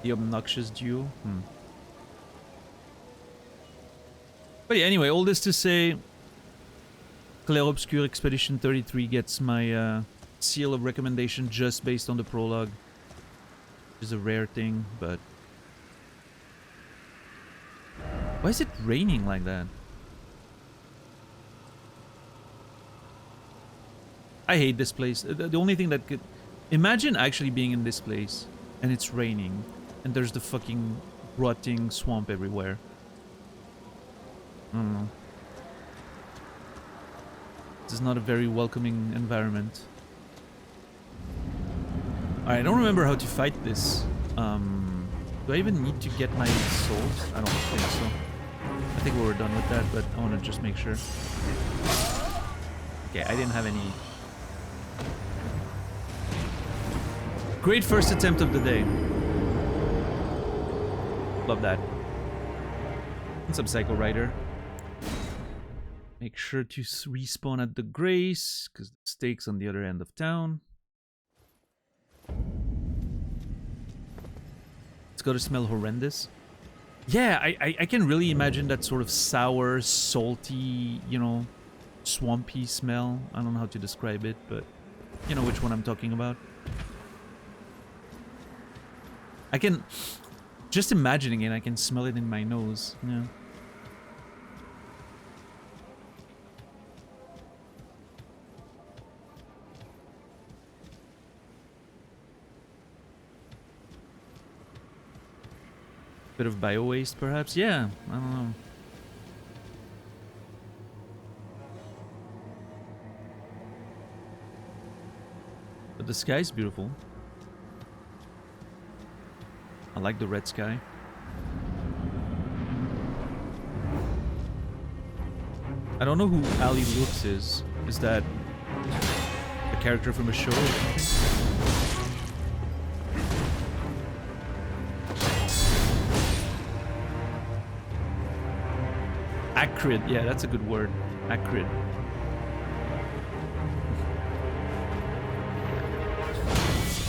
The obnoxious duo. But yeah, anyway, all this to say, Clair Obscur Expedition 33 gets my seal of recommendation just based on the prologue. Which is a rare thing, but... Why is it raining like that? I hate this place. The only thing that could... Imagine actually being in this place, and it's raining, and there's the fucking rotting swamp everywhere. I don't know. This is not a very welcoming environment. Alright, I don't remember how to fight this. Do I even need to get my souls? I don't think so. I think we were done with that, but I want to just make sure. Okay, I didn't have any... Great first attempt of the day. Love that. And some Psycho Rider. Make sure to respawn at the Grace, because the stake's on the other end of town. It's gotta smell horrendous. Yeah, I can really imagine that sort of sour, salty, you know, swampy smell. I don't know how to describe it, but you know which one I'm talking about. I can... Just imagining it, I can smell it in my nose. Yeah. Bit of bio-waste, perhaps? Yeah, I don't know. But the sky's beautiful. I like the red sky. I don't know who Ali Lux is. Is that a character from a show or something? Acrid, yeah, that's a good word. Acrid.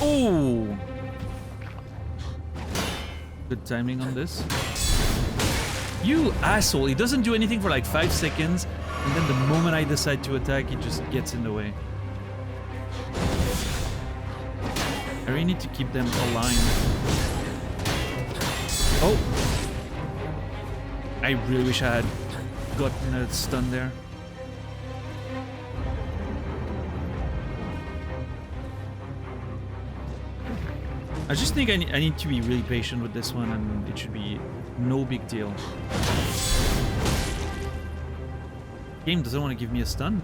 Oh! Good timing on this. You asshole! He doesn't do anything for like 5 seconds, and then the moment I decide to attack, he just gets in the way. I really need to keep them aligned. Oh! I really wish I had gotten a stun there. I just think I need to be really patient with this one, and it should be no big deal. Game doesn't want to give me a stun.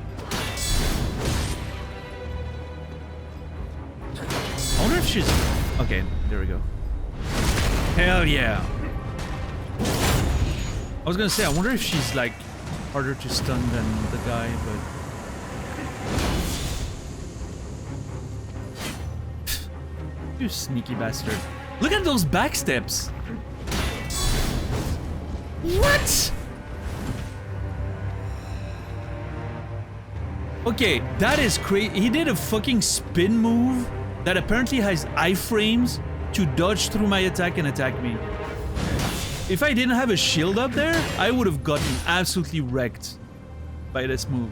I wonder if she's... Okay, there we go. Hell yeah! I was gonna say, I wonder if she's like harder to stun than the guy, but... You sneaky bastard. Look at those backsteps! What?! Okay, that is crazy. He did a fucking spin move that apparently has iframes to dodge through my attack and attack me. If I didn't have a shield up there, I would have gotten absolutely wrecked by this move.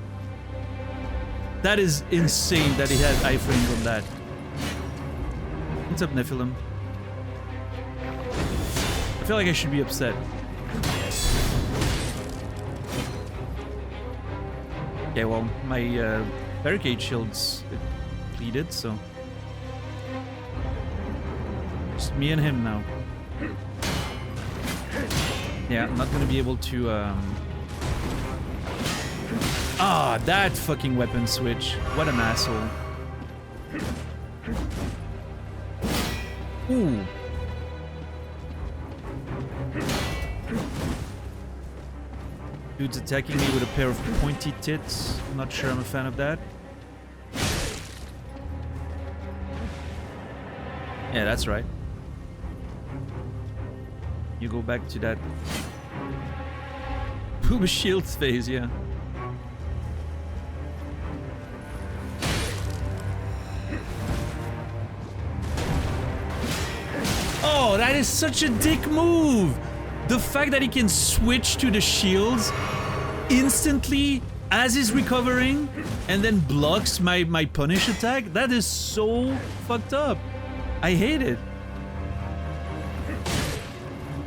That is insane that he has iframes on that. What's up, Nephilim? I feel like I should be upset. Okay, well, my barricade shield's depleted, so... Just me and him now. Yeah, I'm not gonna be able to, Ah, that fucking weapon switch. What an asshole. Ooh. Dude's attacking me with a pair of pointy tits. I'm not sure I'm a fan of that. Yeah, that's right. You go back to that Puma Shields phase, yeah. Oh, that is such a dick move! The fact that he can switch to the shields instantly as he's recovering and then blocks my punish attack, that is so fucked up. I hate it.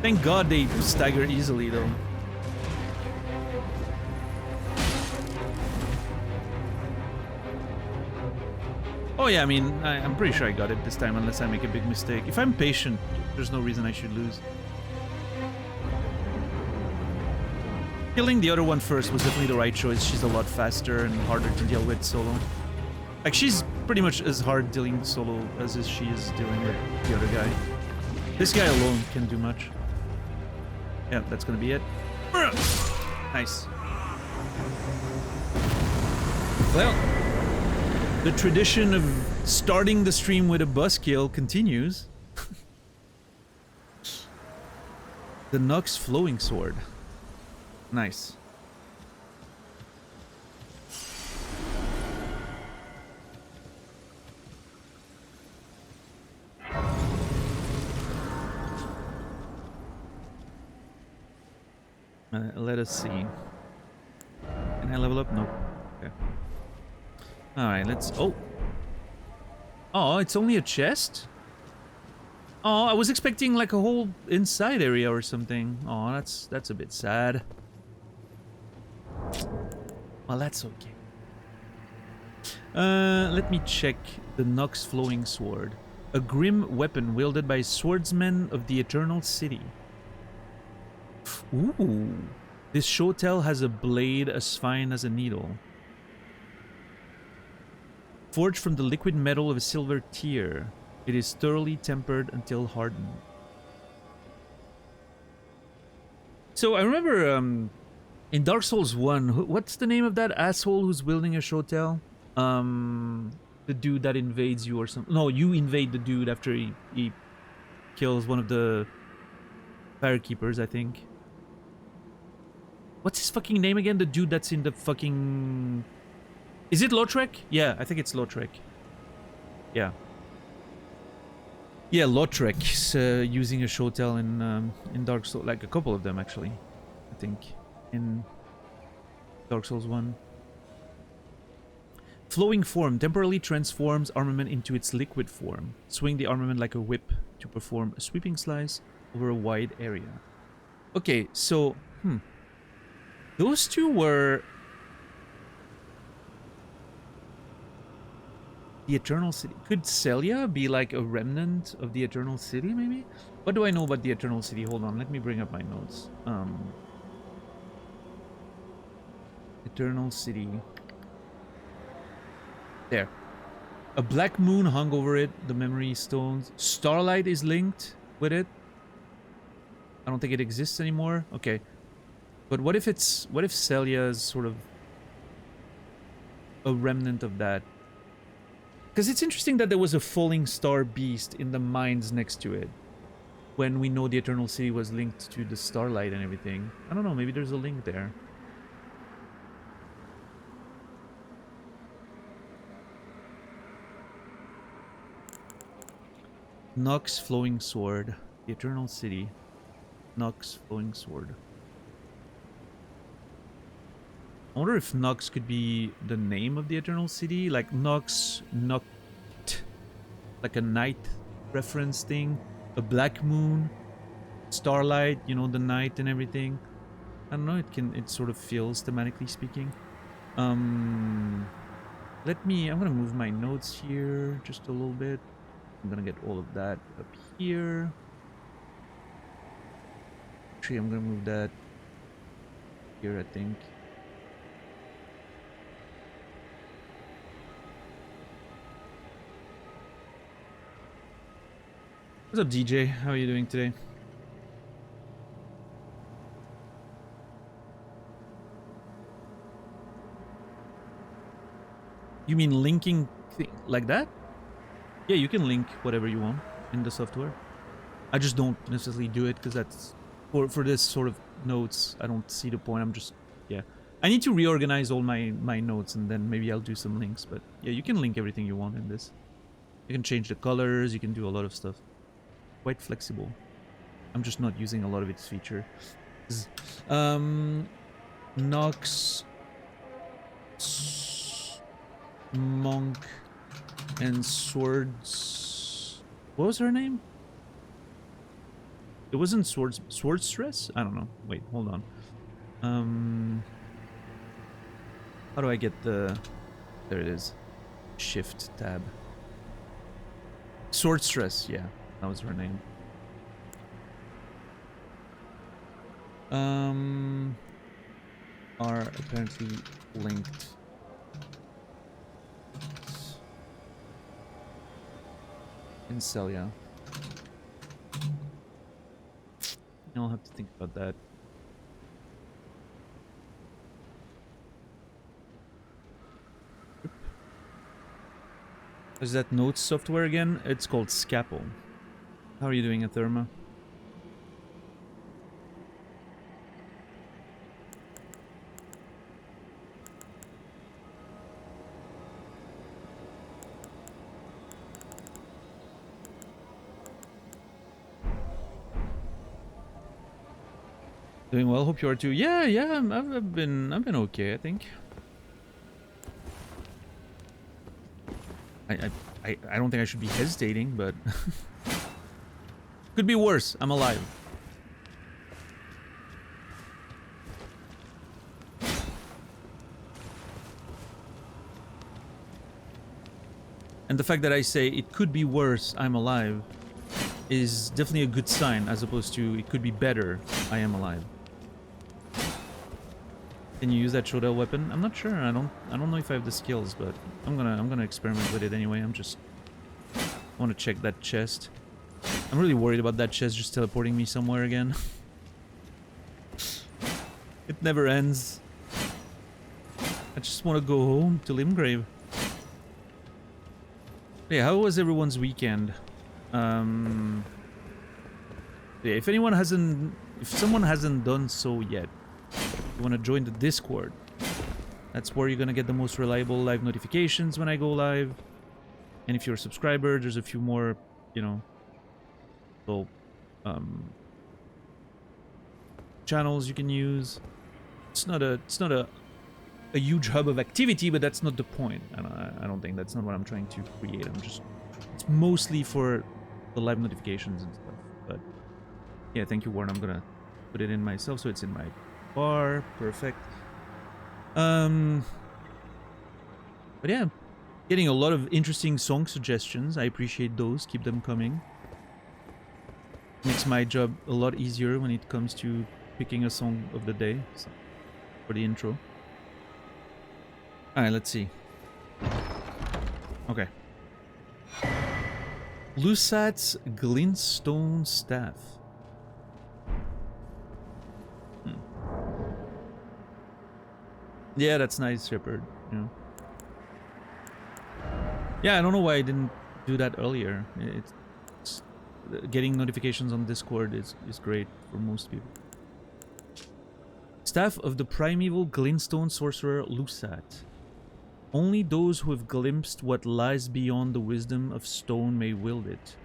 Thank God they stagger easily though. Oh yeah, I mean, I'm pretty sure I got it this time unless I make a big mistake. If I'm patient, there's no reason I should lose. Killing the other one first was definitely the right choice. She's a lot faster and harder to deal with solo. Like, she's pretty much as hard dealing solo as she is dealing with the other guy. This guy alone can do much. Yeah, that's gonna be it. Nice. Well, the tradition of starting the stream with a bus kill continues. The Nox Flowing Sword. Nice. Let us see. Can I level up? Nope. Okay. Alright, let's... Oh! Oh, it's only a chest? Oh, I was expecting like a whole inside area or something. Oh, that's a bit sad. Well, that's okay. Let me check the Nox Flowing Sword. A grim weapon wielded by swordsmen of the Eternal City. Ooh. This shotel has a blade as fine as a needle. Forged from the liquid metal of a silver tear, it is thoroughly tempered until hardened. So I remember in Dark Souls 1, what's the name of that asshole who's wielding a shotel? The dude that invades you or something. No, you invade the dude after he kills one of the firekeepers, I think. What's his fucking name again? The dude that's in the fucking... Is it Lautrec? Yeah, I think it's Lautrec. Yeah. Yeah, Lautrec's using a shotel in Dark Souls, like a couple of them actually, I think, in Dark Souls 1. Flowing form temporarily transforms armament into its liquid form. Swing the armament like a whip to perform a sweeping slice over a wide area. Okay, so, those two were... The Eternal City. Could Celia be like a remnant of the Eternal City, maybe? What do I know about the Eternal City? Hold on, let me bring up my notes. Eternal City. There. A black moon hung over it, the memory stones. Starlight is linked with it. I don't think it exists anymore. Okay. But what if Celia is sort of a remnant of that? Because it's interesting that there was a falling star beast in the mines next to it. When we know the Eternal City was linked to the starlight and everything. I don't know, maybe there's a link there. Nox Flowing Sword. The Eternal City. Nox Flowing Sword. I wonder if Nox could be the name of the Eternal City. Like Nox, Noct. Like a night reference thing. A black moon. Starlight, you know, the night and everything. I don't know, it sort of feels thematically speaking. I'm gonna move my notes here just a little bit. I'm gonna get all of that up here. Actually, I'm gonna move that here, I think. What's up, DJ? How are you doing today? You mean linking like that? Yeah, you can link whatever you want in the software. I just don't necessarily do it because that's for this sort of notes. I don't see the point. I'm just, yeah. I need to reorganize all my notes and then maybe I'll do some links. But yeah, you can link everything you want in this. You can change the colors. You can do a lot of stuff. Quite flexible. I'm just not using a lot of its feature. Nox, Monk, and Swords. What was her name? It wasn't Swordstress? I don't know. Wait, hold on. How do I get the... There it is. Shift tab. Swordstress, yeah. That was her name. Are apparently linked. In Celia. I'll have to think about that. Is that notes software again? It's called Scapel. How are you doing, Atherma? Doing well. Hope you are too. Yeah, I've been okay, I think. I don't think I should be hesitating, but could be worse. I'm alive. And the fact that I say it could be worse, I'm alive, is definitely a good sign, as opposed to it could be better, I am alive. Can you use that Shodel weapon? I'm not sure. I don't know if I have the skills, but I'm gonna experiment with it anyway. I want to check that chest. I'm really worried about that chest just teleporting me somewhere again. It never ends. I just want to go home to Limgrave. Yeah, how was everyone's weekend? Yeah, if someone hasn't done so yet, you want to join the Discord. That's where you're gonna get the most reliable live notifications when I go live. And if you're a subscriber, there's a few more, you know, little channels you can use. It's not a huge hub of activity, but that's not the point. I don't think that's not what I'm trying to create. It's mostly for the live notifications and stuff. But yeah, thank you, Warren. I'm gonna put it in myself, so it's in my bar. Perfect. But yeah, getting a lot of interesting song suggestions. I appreciate those. Keep them coming. Makes my job a lot easier when it comes to picking a song of the day for the intro. Alright, let's see. Okay. Lusat's Glintstone Staff. Yeah, that's nice, Shepard. You know. Yeah, I don't know why I didn't do that earlier. It's getting notifications on Discord is great for most people. Staff of the primeval glintstone sorcerer Lusat. Only those who have glimpsed what lies beyond the wisdom of stone may wield it.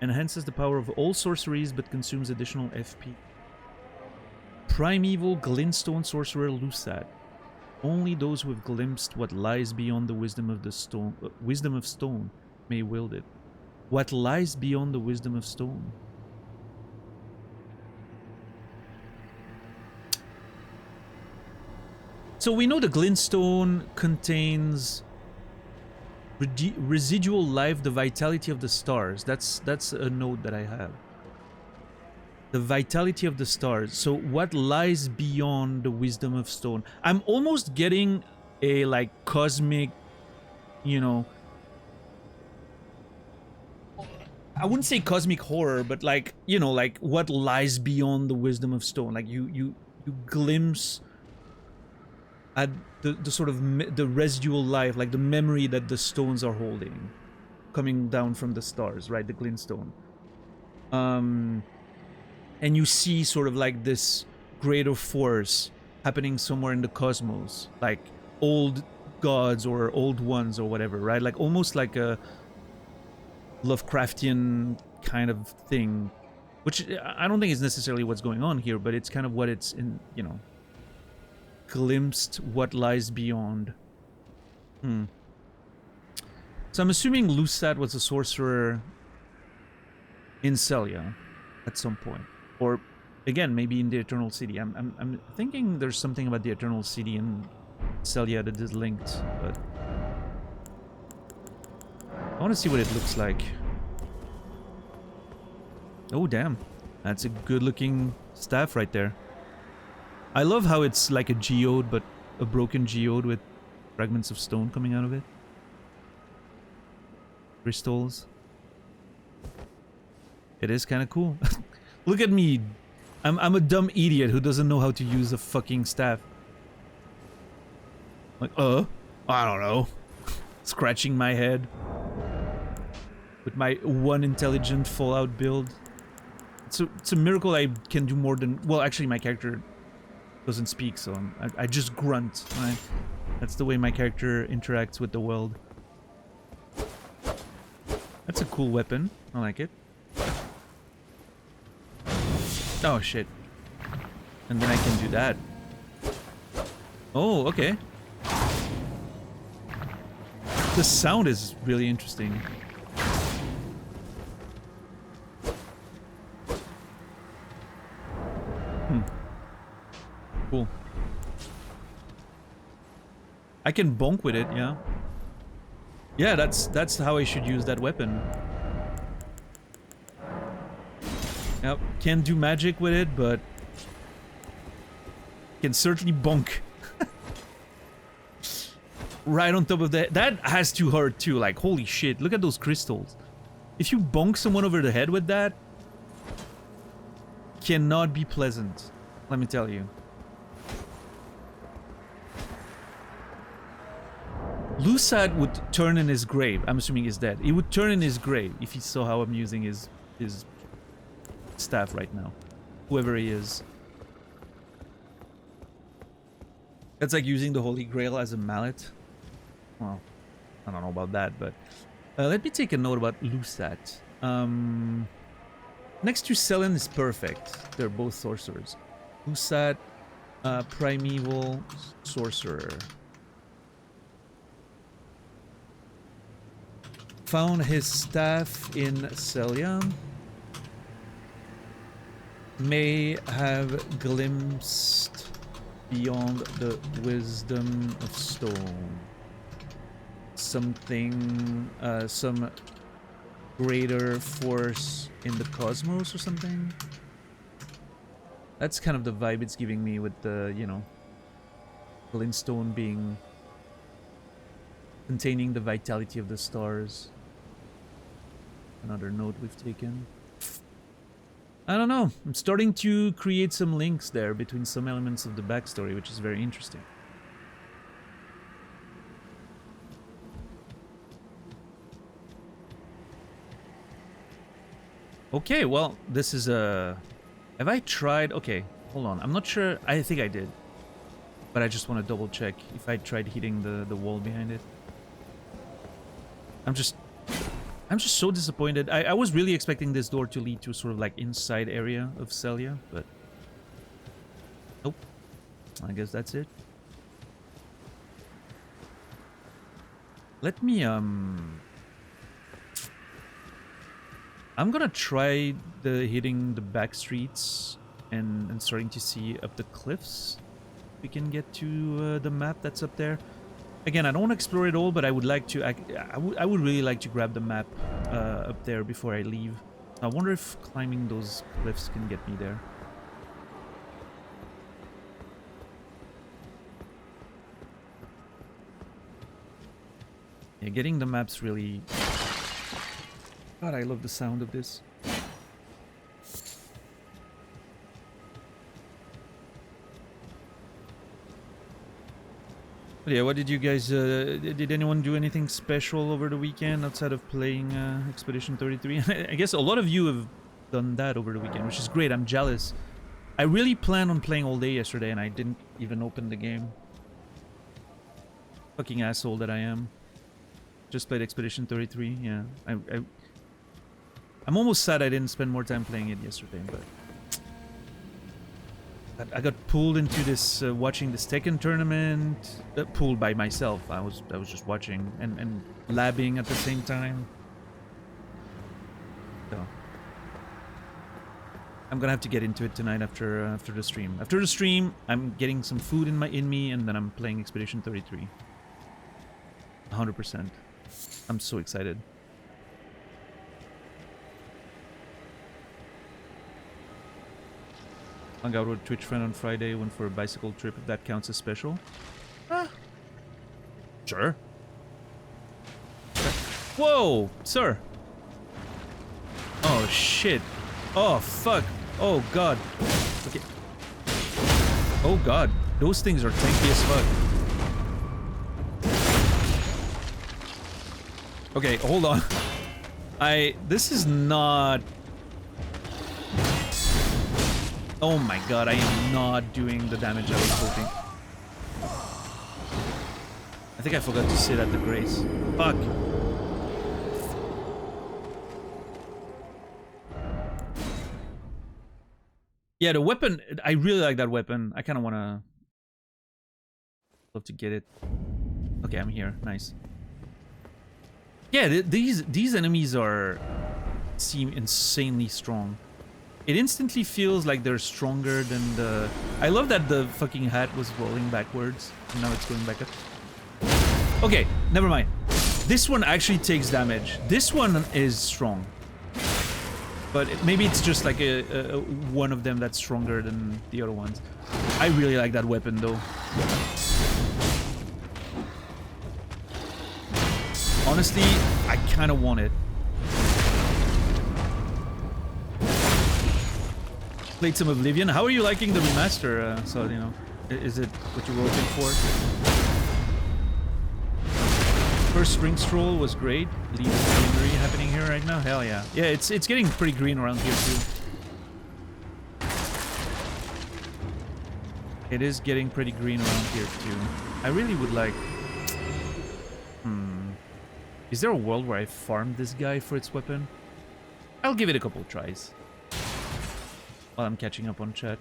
Enhances the power of all sorceries but consumes additional FP. Primeval Glintstone Sorcerer Lusat. Only those who have glimpsed what lies beyond the wisdom of the stone, wisdom of stone may wield it. What lies beyond the wisdom of stone? So we know the glintstone contains residual life, the vitality of the stars. That's a note that I have. The vitality of the stars. So what lies beyond the wisdom of stone? I'm almost getting a like cosmic, you know, I wouldn't say cosmic horror, but like, you know, like what lies beyond the wisdom of stone. Like you glimpse at the sort of the residual life, like the memory that the stones are holding, coming down from the stars, right? The glintstone. And you see sort of like this greater force happening somewhere in the cosmos, like old gods or old ones or whatever, right? Like almost like a Lovecraftian kind of thing, which I don't think is necessarily what's going on here, but it's kind of what it's in, you know, glimpsed what lies beyond. So I'm assuming Lusat was a sorcerer in Celia at some point. Or, again, maybe in the Eternal City. I'm thinking there's something about the Eternal City in Celia that is linked, but I want to see what it looks like. Oh, damn. That's a good-looking staff right there. I love how it's like a geode, but a broken geode with fragments of stone coming out of it. Crystals. It is kind of cool. Look at me. I'm a dumb idiot who doesn't know how to use a fucking staff. Like, I don't know. Scratching my head. With my one intelligent Fallout build. It's a miracle I can do more than... Well, actually, my character doesn't speak, so I just grunt, right? That's the way my character interacts with the world. That's a cool weapon. I like it. Oh, shit. And then I can do that. Oh, okay. The sound is really interesting. Cool. I can bonk with it, yeah. Yeah, that's how I should use that weapon. Yep, can't do magic with it, but can certainly bonk. Right on top of that. That has to hurt too, like holy shit, look at those crystals. If you bonk someone over the head with that, cannot be pleasant, let me tell you. Lusat would turn in his grave. I'm assuming he's dead. He would turn in his grave if he saw how I'm using his staff right now. Whoever he is. That's like using the Holy Grail as a mallet. Well, I don't know about that, but... let me take a note about Lusat. Next to Selen is perfect. They're both sorcerers. Lusat, primeval sorcerer. Found his staff in Celia. May have glimpsed beyond the wisdom of stone. Something, some greater force in the cosmos or something. That's kind of the vibe it's giving me with the, you know, glintstone being... containing the vitality of the stars. Another note we've taken. I don't know. I'm starting to create some links there between some elements of the backstory, which is very interesting. Okay, well, this is a... Have I tried... Okay, hold on. I'm not sure. I think I did. But I just want to double check if I tried hitting the wall behind it. I'm just I'm just so disappointed. I was really expecting this door to lead to sort of like inside area of Celia, but nope. I guess that's it. Let me I'm gonna try hitting the back streets and starting to see up the cliffs. We can get to the map that's up there. Again, I don't want to explore it all, but I would like to. I would really like to grab the map up there before I leave. I wonder if climbing those cliffs can get me there. Yeah, getting the maps really... God, I love the sound of this. But yeah, what did you guys... did anyone do anything special over the weekend outside of playing Expedition 33? I guess a lot of you have done that over the weekend, which is great. I'm jealous. I really planned on playing all day yesterday and I didn't even open the game. Fucking asshole that I am. Just played Expedition 33, yeah. I'm almost sad I didn't spend more time playing it yesterday, but... I got pulled into this, watching this Tekken tournament. Pulled by myself. I was just watching and labbing at the same time. So... I'm gonna have to get into it tonight after the stream. After the stream, I'm getting some food in me, and then I'm playing Expedition 33. 100%. I'm so excited. Hung out with a Twitch friend on Friday, went for a bicycle trip, if that counts as special. Sure. Whoa, sir. Oh, shit. Oh, fuck. Oh, God. Okay. Oh, God. Those things are tanky as fuck. Okay, hold on. This is not... Oh my god, I am not doing the damage I was hoping. I think I forgot to sit at the grace. Fuck. Yeah, the weapon, I really like that weapon. I kind of want to... Love to get it. Okay, I'm here. Nice. Yeah, these enemies seem insanely strong. It instantly feels like they're stronger than the... I love that the fucking hat was rolling backwards, and now it's going back up. Okay, never mind. This one actually takes damage. This one is strong. But maybe it's just like one of them that's stronger than the other ones. I really like that weapon, though. Honestly, I kind of want it. Played some Oblivion. How are you liking the remaster? So, you know, is it what you were hoping for? First ring stroll was great. Leave greenery happening here right now. Hell yeah. Yeah, it's getting pretty green around here too. It is getting pretty green around here too. I really would like... Is there a world where I farmed this guy for its weapon? I'll give it a couple tries. While I'm catching up on chat.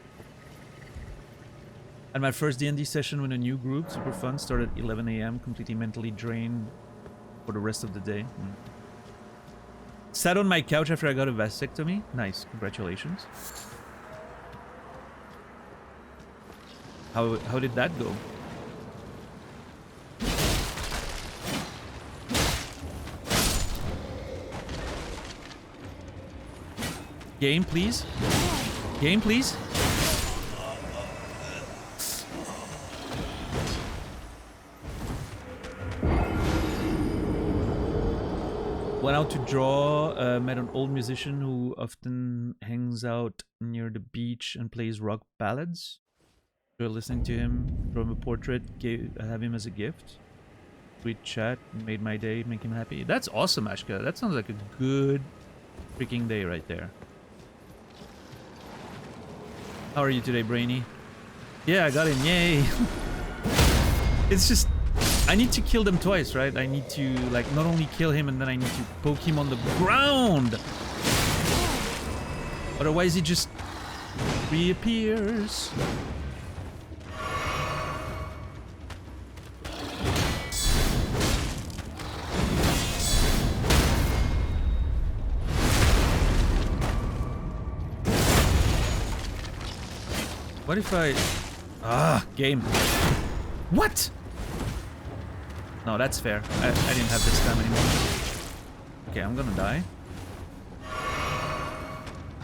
At my first D&D session with a new group, super fun, started at 11 AM, completely mentally drained for the rest of the day. Sat on my couch after I got a vasectomy. Nice, congratulations. How did that go? Game, please. Game, please. Went out to draw, met an old musician who often hangs out near the beach and plays rock ballads. Enjoyed listening to him, drew him a portrait, have him as a gift. Sweet chat, made my day, make him happy. That's awesome, Ashka. That sounds like a good freaking day right there. How are you today, Brainy? Yeah, I got in. Yay! It's just... I need to kill them twice, right? I need to, like, not only kill him and then I need to poke him on the ground. Otherwise he just reappears. What if I... game. What? No, that's fair. I didn't have this time anymore. Okay, I'm gonna die.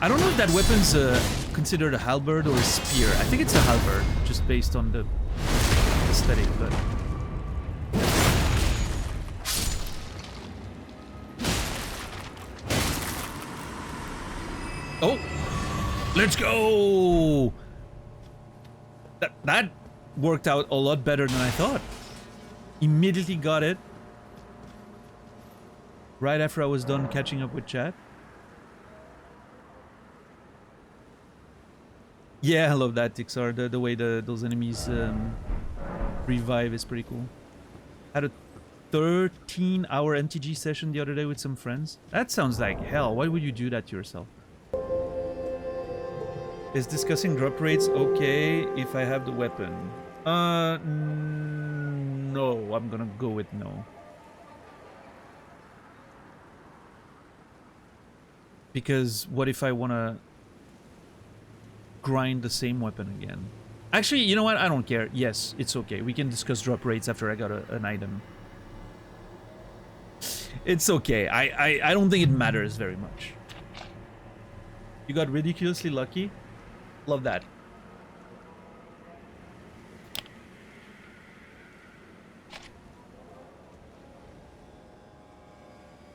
I don't know if that weapon's considered a halberd or a spear. I think it's a halberd, just based on the aesthetic, but... Oh! Let's go! That worked out a lot better than I thought. Immediately got it. Right after I was done catching up with chat. Yeah, I love that, Tixar. The way those enemies revive is pretty cool. Had a 13-hour MTG session the other day with some friends. That sounds like hell. Why would you do that to yourself? Is discussing drop rates okay if I have the weapon? No, I'm gonna go with no. Because what if I wanna grind the same weapon again? Actually, you know what? I don't care. Yes, it's okay. We can discuss drop rates after I got an item. It's okay. I don't think it matters very much. You got ridiculously lucky. Love that.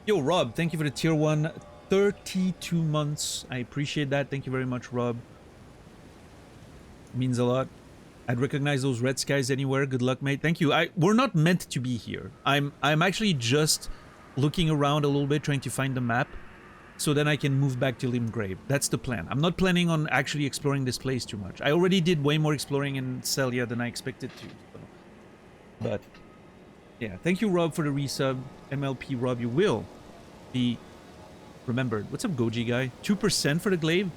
Yo, Rob, thank you for the tier 1. 32 months. I appreciate that. Thank you very much, Rob. Means a lot. I'd recognize those red skies anywhere. Good luck, mate. Thank you. We're not meant to be here. I'm actually just looking around a little bit, trying to find the map. So then I can move back to Limgrave. That's the plan. I'm not planning on actually exploring this place too much. I already did way more exploring in Celia than I expected to. So. But, yeah. Thank you, Rob, for the resub. MLP Rob, you will be remembered. What's up, Goji guy? 2% for the glaive?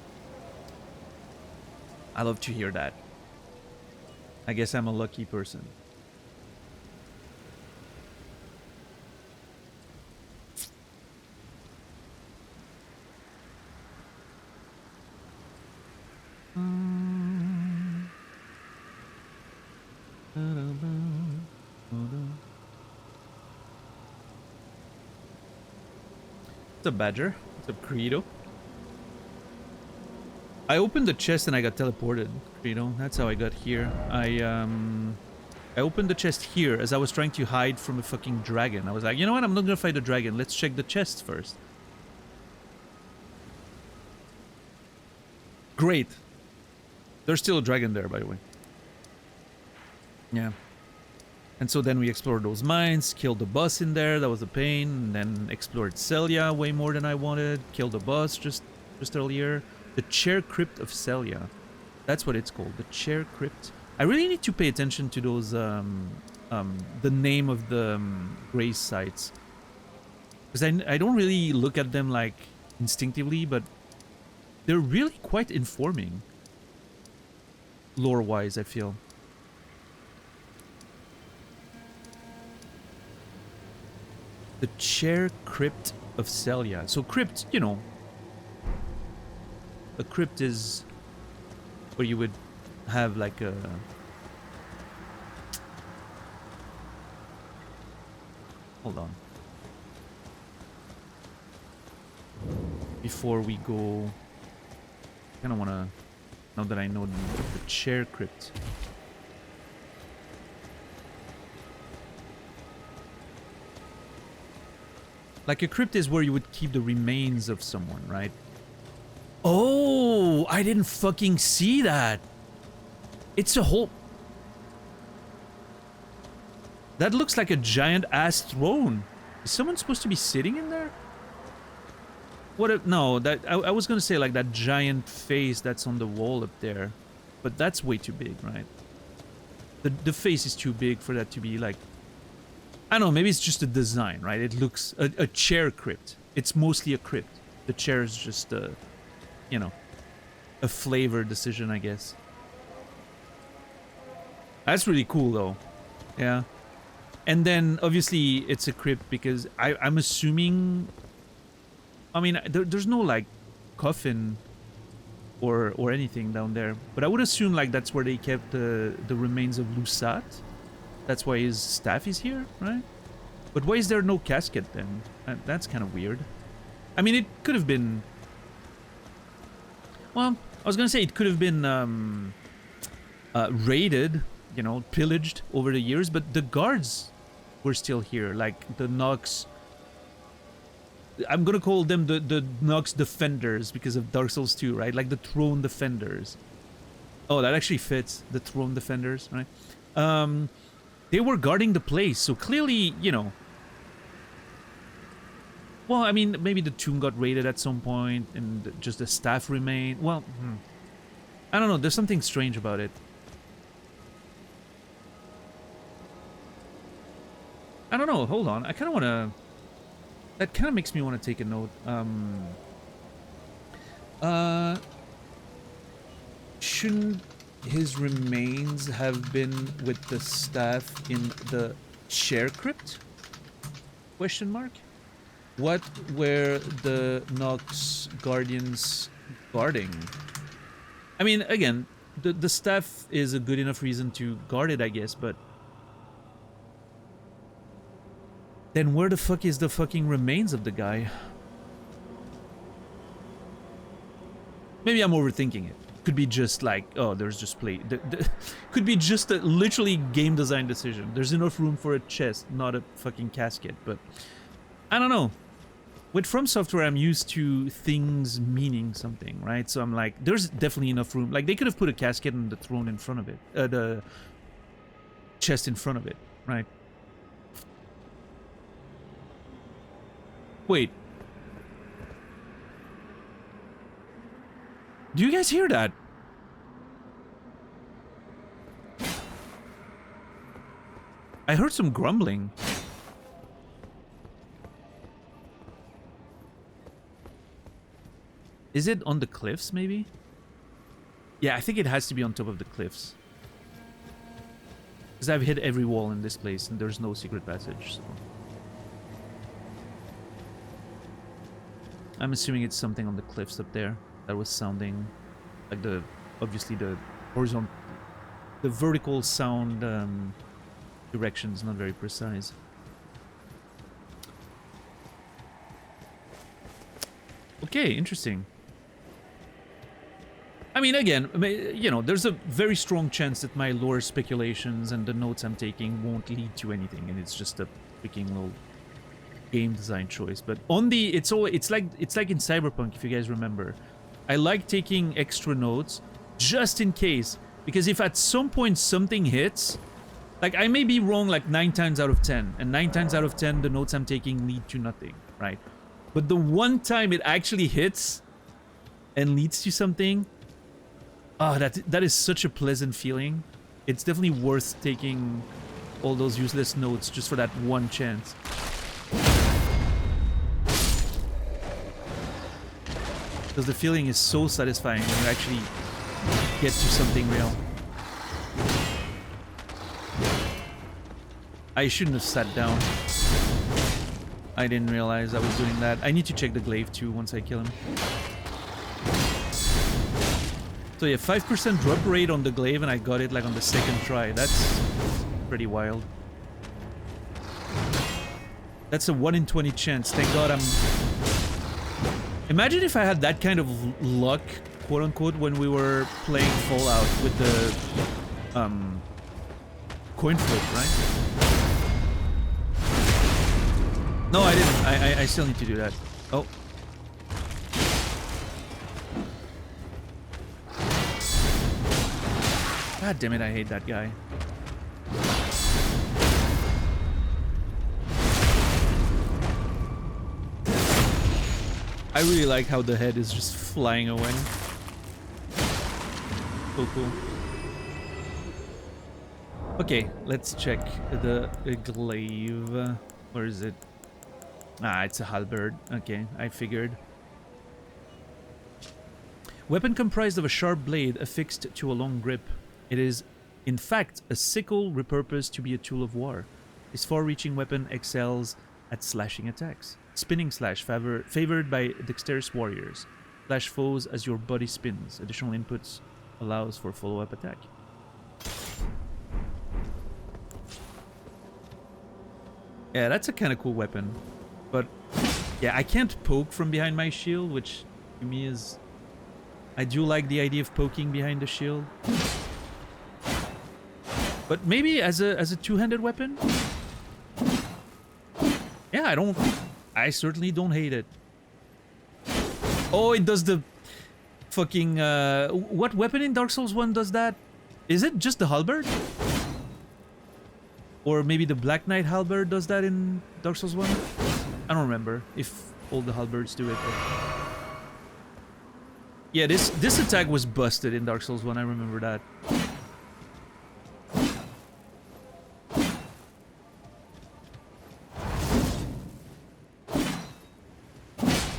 I love to hear that. I guess I'm a lucky person. What's up, Badger? What's up, Credo? I opened the chest and I got teleported, Credo. That's how I got here. I opened the chest here as I was trying to hide from a fucking dragon. I was like, you know what? I'm not gonna fight the dragon. Let's check the chest first. Great. There's still a dragon there, by the way. Yeah. And so then we explored those mines, killed the boss in there, that was a pain, and then explored Celia way more than I wanted, killed the boss just earlier. The Chair Crypt of Celia. That's what it's called, the Chair Crypt. I really need to pay attention to those, the name of the grace sites. Because I don't really look at them, like, instinctively, but they're really quite informing. Lore-wise, I feel. The Chair Crypt of Celia. So crypt, you know. A crypt is where you would have like a... Hold on. Before we go... I kind of want to... Now that I know the Chair Crypt. Like a crypt is where you would keep the remains of someone, right? Oh, I didn't fucking see that. It's a whole... That looks like a giant ass throne. Is someone supposed to be sitting in there? What if... No, that I was gonna say like that giant face that's on the wall up there. But that's way too big, right? The face is too big for that to be like I don't know, maybe it's just a design, right? It looks a chair crypt. It's mostly a crypt. The chair is just a, you know, a flavor decision, I guess. That's really cool, though. Yeah. And then, obviously, it's a crypt because I'm assuming... I mean, there's no, like, coffin or anything down there. But I would assume, like, that's where they kept the remains of Lusat. That's why his staff is here, right? But why is there no casket, then? That's kind of weird. I mean, it could have been... Well, I was gonna say it could have been raided, you know, pillaged over the years, but the guards were still here, like the Nox. I'm gonna call them the Nox defenders because of Dark Souls 2, right? Like the throne defenders. Oh, that actually fits, the throne defenders, right? They were guarding the place, so clearly, you know. Well, I mean, maybe the tomb got raided at some point and just the staff remained. Well, I don't know, there's something strange about it. I don't know, hold on. I kind of want to... That kind of makes me want to take a note. Shouldn't his remains have been with the staff in the chair crypt? Question mark? What were the Nox guardians guarding? I mean, again, the staff is a good enough reason to guard it, I guess, but... Then where the fuck is the fucking remains of the guy? Maybe I'm overthinking it. Could be just like, oh, there's just could be just a literally game design decision. There's enough room for a chest, not a fucking casket, but... I don't know. With From Software, I'm used to things meaning something, right? So I'm like, there's definitely enough room. Like, they could have put a casket on the throne in front of it. The chest in front of it, right? Wait. Do you guys hear that? I heard some grumbling. Is it on the cliffs, maybe? Yeah, I think it has to be on top of the cliffs. Because I've hit every wall in this place and there's no secret passage, so... I'm assuming it's something on the cliffs up there that was sounding like obviously the horizontal, the vertical sound direction is not very precise. Okay, interesting. I mean, again, you know, there's a very strong chance that my lore speculations and the notes I'm taking won't lead to anything, and it's just a freaking little game design choice. But on the it's like in Cyberpunk, if you guys remember, I like taking extra notes just in case, because if at some point something hits, like I may be wrong like 9 times out of 10, and 9 times out of 10 the notes I'm taking lead to nothing, right? But the one time it actually hits and leads to something, oh, that is such a pleasant feeling. It's definitely worth taking all those useless notes just for that one chance. Because the feeling is so satisfying when you actually get to something real. I shouldn't have sat down. I didn't realize I was doing that. I need to check the glaive too once I kill him. So yeah, 5% drop rate on the glaive and I got it like on the second try. That's pretty wild. That's a 1 in 20 chance. Thank God I'm... Imagine if I had that kind of luck, quote-unquote, when we were playing Fallout with the coin flip, right? No, I didn't. I still need to do that. Oh. God damn it, I hate that guy. I really like how the head is just flying away. So cool. Okay, let's check the glaive. Where is it? Ah, it's a halberd. Okay, I figured. Weapon comprised of a sharp blade affixed to a long grip. It is, in fact, a sickle repurposed to be a tool of war. This far-reaching weapon excels at slashing attacks. Spinning slash, favored by dexterous warriors. Slash foes as your body spins. Additional inputs allows for follow-up attack. Yeah, that's a kind of cool weapon. But, yeah, I can't poke from behind my shield, which to me is... I do like the idea of poking behind the shield. But maybe as a two-handed weapon? Yeah, I certainly don't hate it. Oh, it does the fucking... what weapon in Dark Souls 1 does that? Is it just the halberd? Or maybe the Black Knight halberd does that in Dark Souls 1? I don't remember if all the halberds do it. Yeah, this attack was busted in Dark Souls 1, I remember that.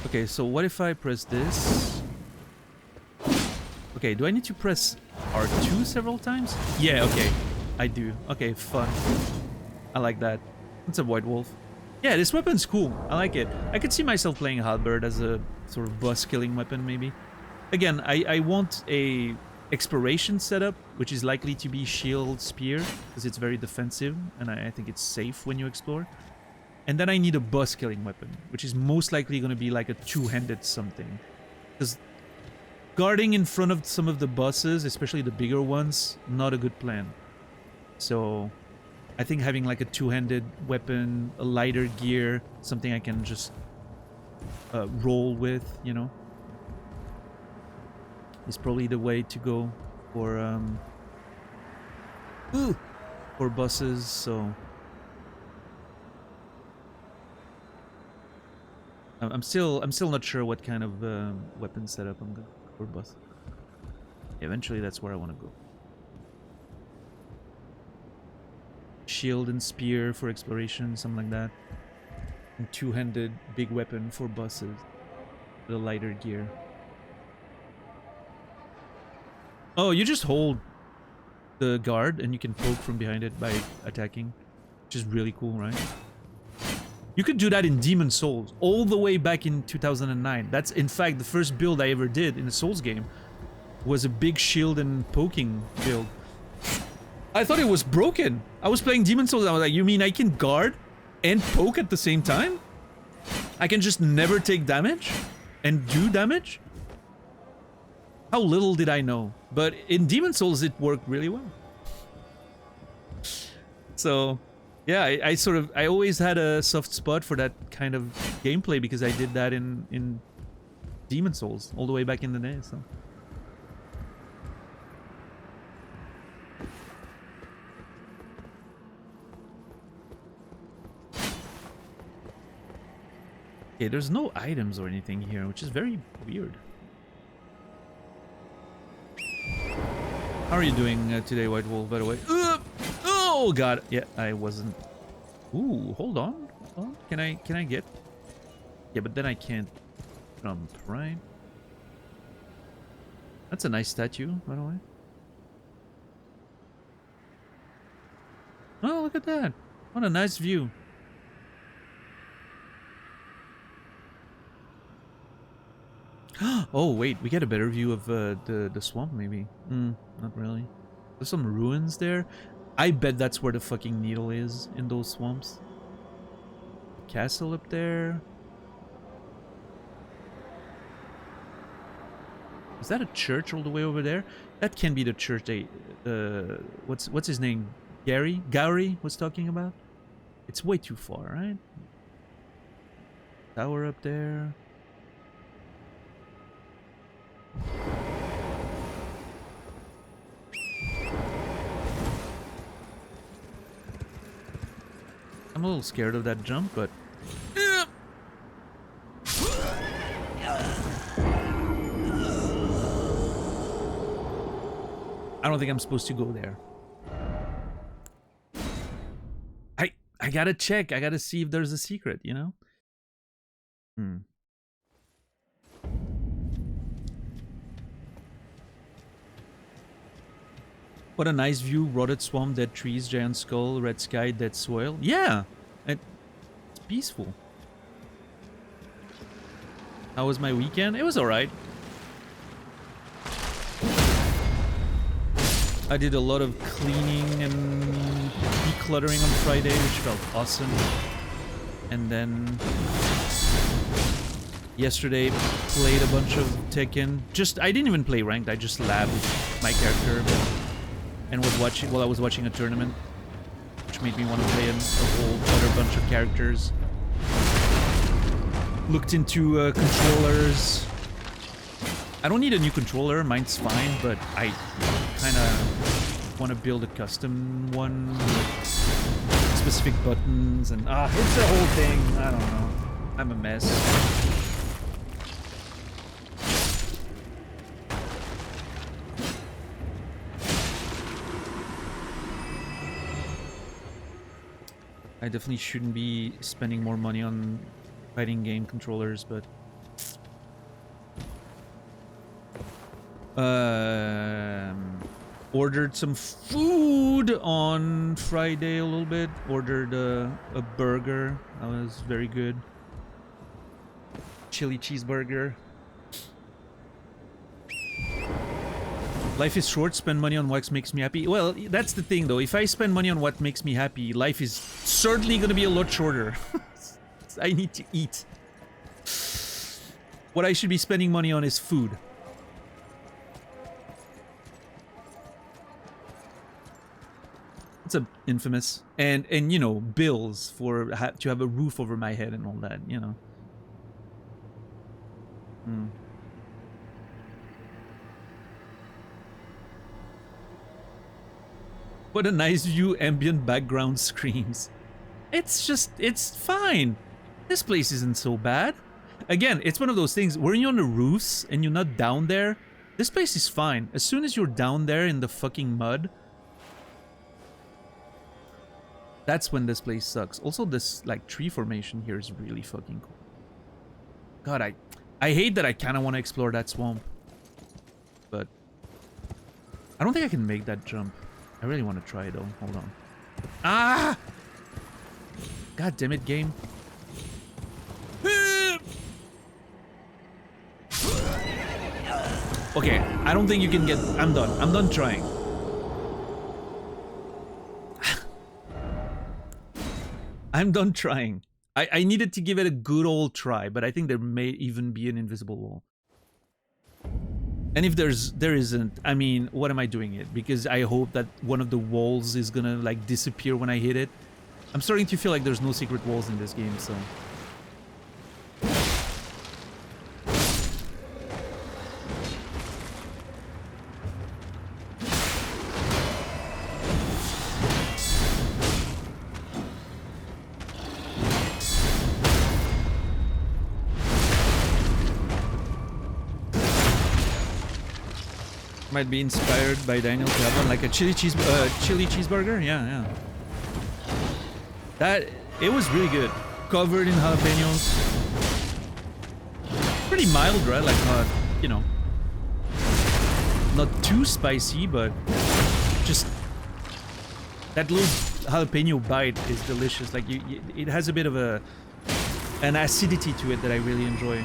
Okay, so what if I press this? Okay, do I need to press R2 several times? Yeah, okay. I do. Okay, fun. I like that. It's a White Wolf. Yeah, this weapon's cool. I like it. I could see myself playing halberd as a sort of boss-killing weapon, maybe. Again, I want a exploration setup, which is likely to be shield spear, because it's very defensive, and I think it's safe when you explore. And then I need a boss-killing weapon, which is most likely going to be like a two-handed something. Because guarding in front of some of the bosses, especially the bigger ones, not a good plan. So I think having like a two-handed weapon, a lighter gear, something I can just roll with, you know, is probably the way to go for bosses. So I'm still not sure what kind of weapon setup I'm going for boss. Eventually, that's where I want to go. Shield and spear for exploration, something like that. And two-handed big weapon for bosses. The lighter gear. Oh, you just hold the guard and you can poke from behind it by attacking. Which is really cool, right? You could do that in Demon Souls all the way back in 2009. That's, in fact, the first build I ever did in a Souls game. Was a big shield and poking build. I thought it was broken. I was playing Demon Souls and I was like, you mean I can guard and poke at the same time? I can just never take damage and do damage? How little did I know? But in Demon Souls, it worked really well. So, yeah, I always had a soft spot for that kind of gameplay because I did that in Demon Souls all the way back in the day, so. Okay, there's no items or anything here, which is very weird. How are you doing today, White Wolf, by the way? Oh, God. Yeah, I wasn't... Ooh, hold on. Hold on. Can I get... Yeah, but then I can't jump, right? That's a nice statue, by the way. Oh, look at that. What a nice view. Oh, wait, we get a better view of the swamp, maybe. Not really. There's some ruins there. I bet that's where the fucking needle is, in those swamps. Castle up there. Is that a church all the way over there? That can be the church they... what's his name? Gary was talking about? It's way too far, right? Tower up there. I'm a little scared of that jump, but... I don't think I'm supposed to go there. I gotta check. I gotta see if there's a secret, you know? Hmm. What a nice view. Rotted swamp, dead trees, giant skull, red sky, dead soil. Yeah! It's peaceful. How was my weekend? It was alright. I did a lot of cleaning and decluttering on Friday, which felt awesome. And then yesterday played a bunch of Tekken. I didn't even play ranked, I just labbed my character a bit. And was watching, while I was watching a tournament, which made me want to play a whole other bunch of characters. Looked into controllers. I don't need a new controller, mine's fine, but I kind of want to build a custom one with specific buttons and it's the whole thing. I don't know. I'm a mess. I definitely shouldn't be spending more money on fighting game controllers, but ordered some food on Friday a little bit. Ordered a burger. That was very good. Chili cheeseburger. Life is short, spend money on what makes me happy. Well, that's the thing though. If I spend money on what makes me happy, life is certainly gonna be a lot shorter. I need to eat. What I should be spending money on is food. It's infamous. And you know, bills for to have a roof over my head and all that, you know. Hmm. What a nice view, ambient background screams. It's fine. This place isn't so bad. Again, it's one of those things, when you're on the roofs and you're not down there, this place is fine. As soon as you're down there in the fucking mud, that's when this place sucks. Also, this, like, tree formation here is really fucking cool. God, I hate that I kind of want to explore that swamp. But I don't think I can make that jump. I really want to try though. Hold on. Ah! God damn it, game. Okay, I don't think you can get... I'm done. I'm done trying. I'm done trying. I needed to give it a good old try, but I think there may even be an invisible wall. And if there isn't, I mean, what am I doing it? Because I hope that one of the walls is gonna, like, disappear when I hit it. I'm starting to feel like there's no secret walls in this game, so... Might be inspired by Daniel to have one, like a chili cheeseburger. Yeah. It was really good. Covered in jalapenos. Pretty mild, right? Like not, you know, not too spicy, but just that little jalapeno bite is delicious. Like it has a bit of an acidity to it that I really enjoy.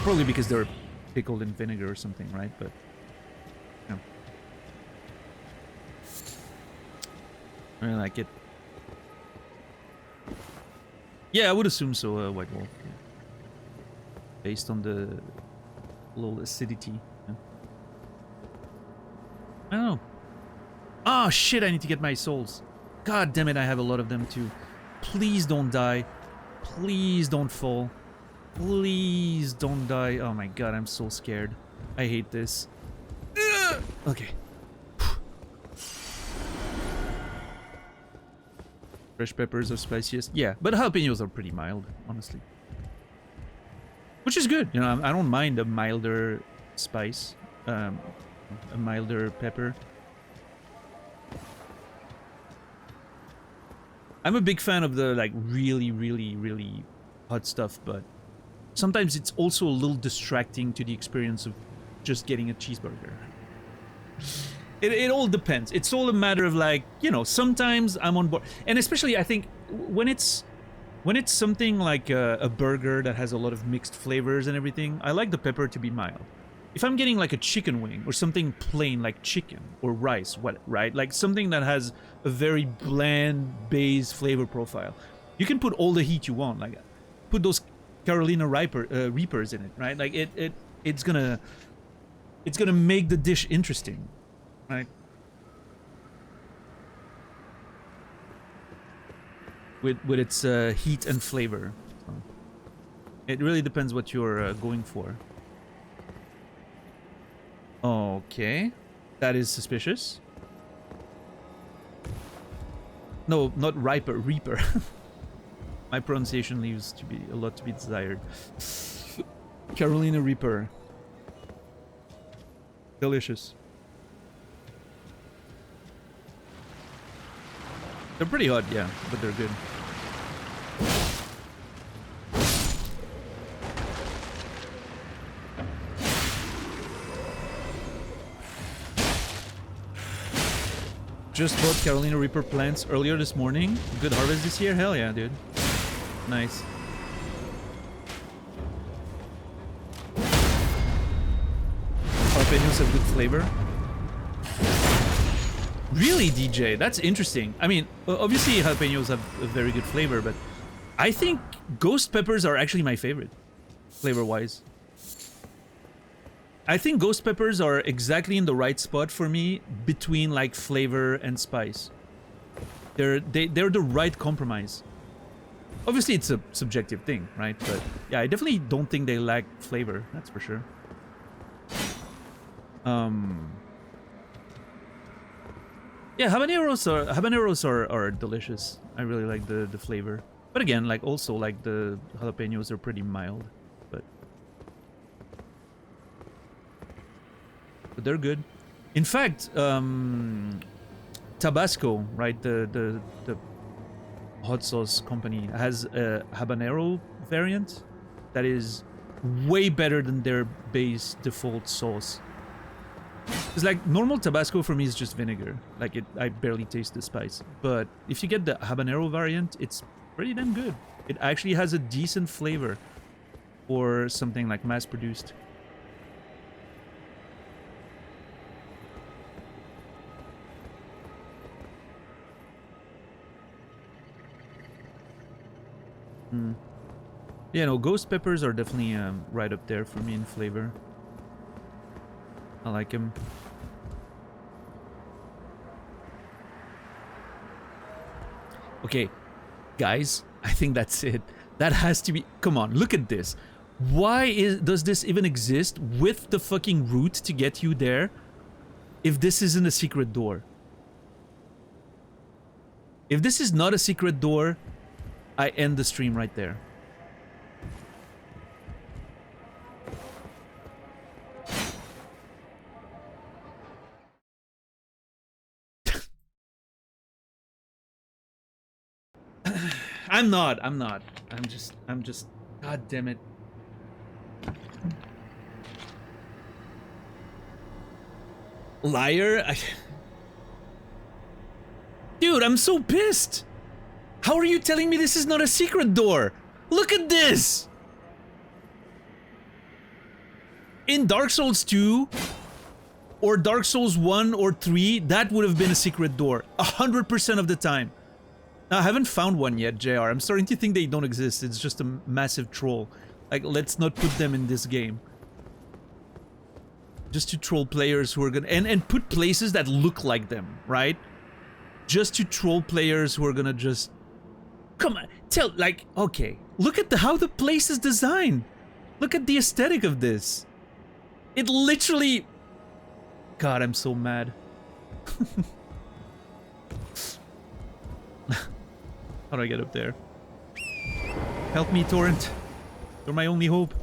Probably because they're pickled in vinegar or something, right? But I really like it. Yeah, I would assume so, White Wolf. Yeah. Based on the little acidity. Yeah. I don't know. Oh shit, I need to get my souls. God damn it, I have a lot of them too. Please don't die. Please don't fall. Please don't die. Oh my god, I'm so scared. I hate this. Okay. Fresh peppers are spiciest. Yeah, but jalapenos are pretty mild, honestly. Which is good, you know, I don't mind a milder spice. A milder pepper. I'm a big fan of the like really, really, really hot stuff, but sometimes it's also a little distracting to the experience of just getting a cheeseburger. It all depends. It's all a matter of like, you know, sometimes I'm on board. And especially I think when it's something like a burger that has a lot of mixed flavors and everything, I like the pepper to be mild. If I'm getting like a chicken wing or something plain like chicken or rice, right? Like something that has a very bland base flavor profile, you can put all the heat you want. Like put those Carolina Reapers in it, right? Like it's gonna make the dish interesting, right? With its heat and flavor. So it really depends what you're going for. Okay, that is suspicious. No, not Reaper. My pronunciation leaves to be a lot to be desired. Carolina Reaper. Delicious. They're pretty hot, yeah, but they're good. Just bought Carolina Reaper plants earlier this morning. Good harvest this year? Hell yeah, dude. Nice. Jalapenos have good flavor. Really, DJ? That's interesting. I mean, obviously jalapenos have a very good flavor, but I think ghost peppers are actually my favorite, flavor-wise. I think ghost peppers are exactly in the right spot for me between like flavor and spice. They're the right compromise. Obviously, it's a subjective thing, right? But yeah, I definitely don't think they lack flavor. That's for sure. Yeah, habaneros are delicious. I really like the flavor. But again, like also like the jalapenos are pretty mild, but they're good. In fact, Tabasco, right? The hot sauce company has a habanero variant that is way better than their base default sauce. It's like normal Tabasco for me is just vinegar. Like I barely taste the spice. But if you get the habanero variant, it's pretty damn good. It actually has a decent flavor for something like mass-produced. Yeah, no, ghost peppers are definitely right up there for me in flavor. I like them. Okay, guys, I think that's it. That has to be... Come on, look at this. Why does this even exist with the fucking route to get you there if this isn't a secret door? If this is not a secret door, I end the stream right there. I'm not. I'm just, god damn it. Liar? Dude, I'm so pissed. How are you telling me this is not a secret door? Look at this. In Dark Souls 2 or Dark Souls 1 or 3, that would have been a secret door 100% of the time. Now, I haven't found one yet, JR. I'm starting to think they don't exist. It's just a massive troll. Like, let's not put them in this game. Just to troll players who are gonna... And put places that look like them, right? Just to troll players who are gonna just... Come on, like, okay. Look at how the place is designed. Look at the aesthetic of this. It literally... God, I'm so mad. How do I get up there? Help me, Torrent. You're my only hope.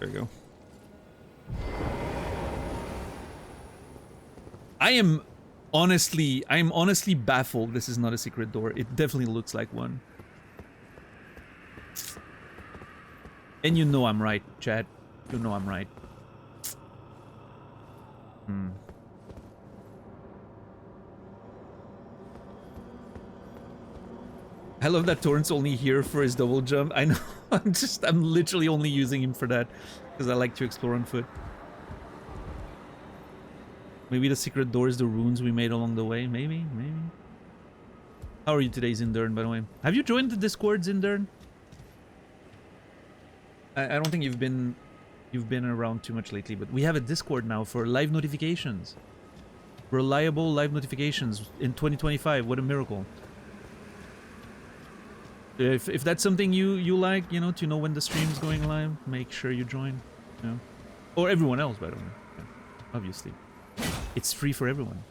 There we go. Honestly, I'm honestly baffled this is not a secret door. It definitely looks like one. And you know I'm right, chat. You know I'm right. Hmm. I love that Torrent's only here for his double jump. I know. I'm literally only using him for that because I like to explore on foot. Maybe the secret door is the runes we made along the way. Maybe. How are you today, Zindern, by the way? Have you joined the Discord, Zindern? I don't think you've been around too much lately, but we have a Discord now for live notifications. Reliable live notifications in 2025. What a miracle. If that's something you like, you know, to know when the stream's going live, make sure you join. You know? Or everyone else, by the way. Yeah, obviously. It's free for everyone.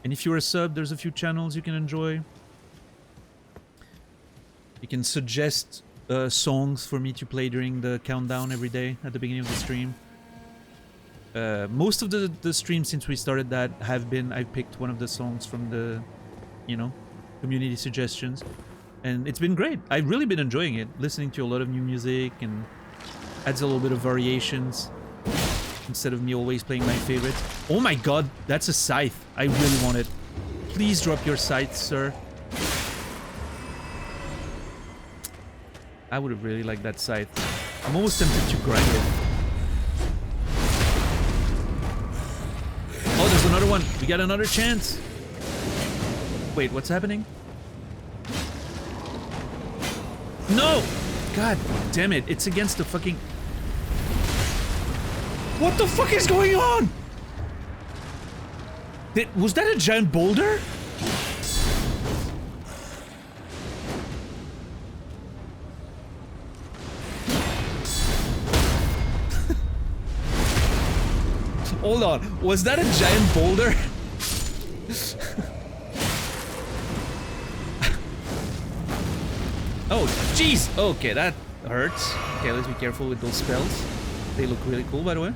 And if you're a sub, there's a few channels you can enjoy. You can suggest songs for me to play during the countdown every day at the beginning of the stream. Most of the streams since we started that have been, I picked one of the songs from the, you know, community suggestions. And it's been great. I've really been enjoying it, listening to a lot of new music, and adds a little bit of variations instead of me always playing my favorites. Oh my god, that's a scythe. I really want it. Please drop your scythe, sir. I would have really liked that scythe. I'm almost tempted to grind it. Oh, there's another one. We got another chance. Wait, what's happening? No! God damn it. It's against the fucking... What the fuck is going on? Was that a giant boulder? Hold on. Was that a giant boulder? Oh, jeez! Okay, that hurts. Okay, let's be careful with those spells. They look really cool, by the way.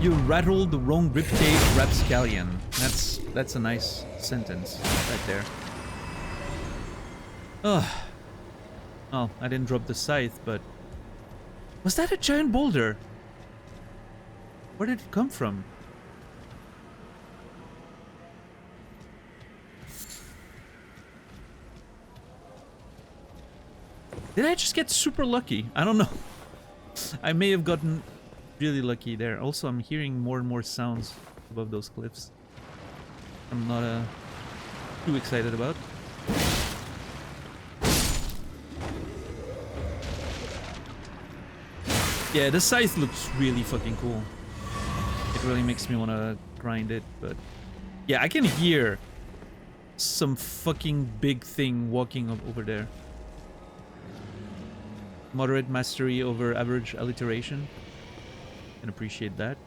You rattled the wrong ribcage rapscallion. That's a nice sentence right there. Ugh. Oh, I didn't drop the scythe, but... Was that a giant boulder? Where did it come from? Did I just get super lucky? I don't know. I may have gotten really lucky there. Also, I'm hearing more and more sounds above those cliffs. I'm not too excited about. Yeah, the scythe looks really fucking cool. It really makes me want to grind it, but... Yeah, I can hear some fucking big thing walking up over there. Moderate mastery over average alliteration. Can appreciate that.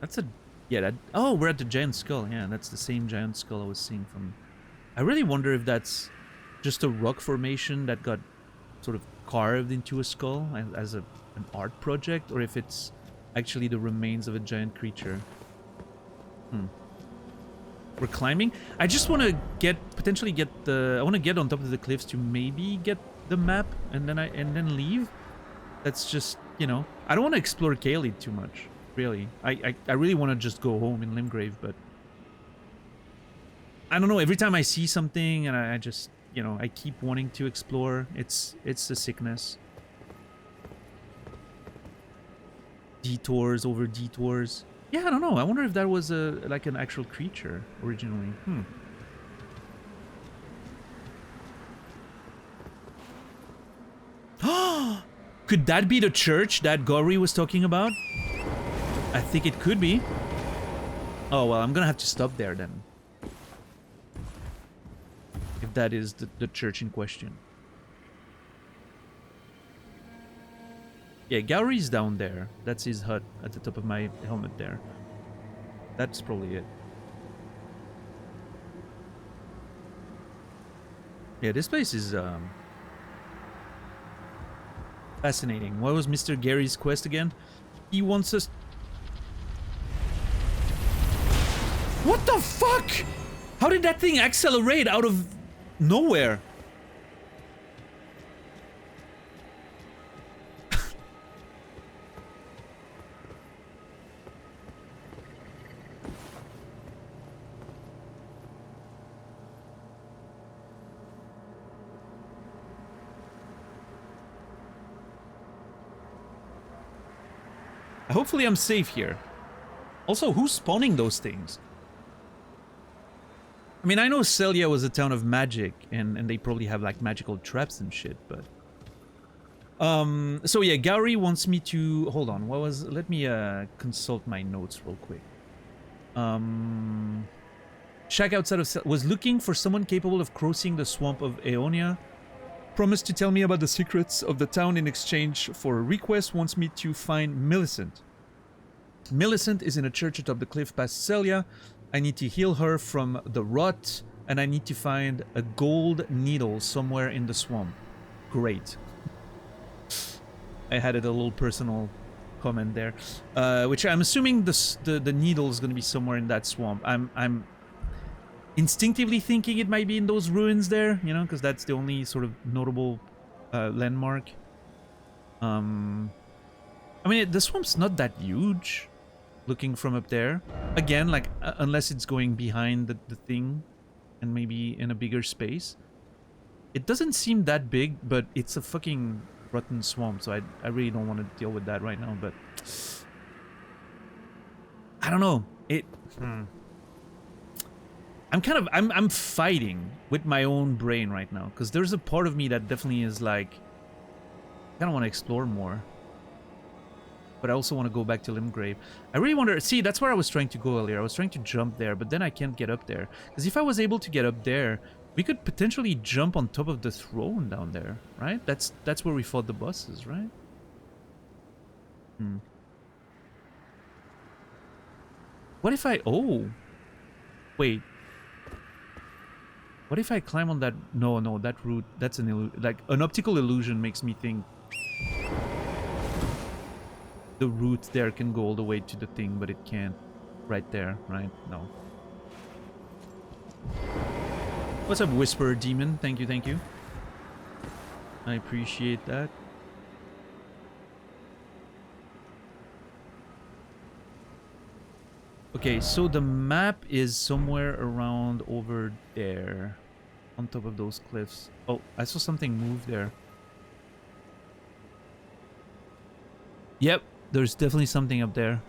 That's a... Yeah, that... Oh, we're at the giant skull. Yeah, that's the same giant skull I was seeing from... I really wonder if that's just a rock formation that got sort of carved into a skull as an art project, or if it's actually the remains of a giant creature. We're climbing. I just want to potentially get the... I want to get on top of the cliffs to maybe get the map and then leave. That's just, you know... I don't want to explore Caelid too much. Really. I really want to just go home in Limgrave, but... I don't know, every time I see something and I just, you know, I keep wanting to explore, it's a sickness. Detours over detours. Yeah, I don't know. I wonder if that was like an actual creature originally. Could that be the church that Gori was talking about? I think it could be. Oh, well, I'm gonna have to stop there then. If that is the church in question. Yeah, Gauri's down there. That's his hut at the top of my helmet there. That's probably it. Yeah, this place is fascinating. What was Mr. Gary's quest again? He wants us... What the fuck? How did that thing accelerate out of nowhere? Hopefully I'm safe here. Also, who's spawning those things? I mean, I know Celia was a town of magic, and they probably have, like, magical traps and shit, but... So yeah, Gary wants me to... Hold on, what was... Let me, consult my notes real quick. Shack outside of... Was looking for someone capable of crossing the swamp of Aeonia. Promised to tell me about the secrets of the town in exchange for a request. Wants me to find Millicent. Millicent is in a church atop the cliff past Celia. I need to heal her from the rot, and I need to find a gold needle somewhere in the swamp. Great. I had a little personal comment there, which I'm assuming the needle is going to be somewhere in that swamp. I'm instinctively thinking it might be in those ruins there, you know, because that's the only sort of notable landmark. I mean, the swamp's not that huge. Looking from up there, again, like unless it's going behind the thing and maybe in a bigger space. It doesn't seem that big, but it's a fucking rotten swamp, so I really don't want to deal with that right now, but I don't know. I'm fighting with my own brain right now, because there's a part of me that definitely is like, I kind of want to explore more. But I also want to go back to Limgrave. I really wonder... See, that's where I was trying to go earlier. I was trying to jump there, but then I can't get up there. Because if I was able to get up there, we could potentially jump on top of the throne down there, right? That's where we fought the bosses, right? What if I... Oh! Wait. What if I climb on that... No, that route... That's an illusion. Like, an optical illusion makes me think... The route there can go all the way to the thing, but it can't. Right there, right? No. What's up, Whisperer Demon? Thank you, thank you. I appreciate that. Okay, so the map is somewhere around over there. On top of those cliffs. Oh, I saw something move there. Yep. There's definitely something up there.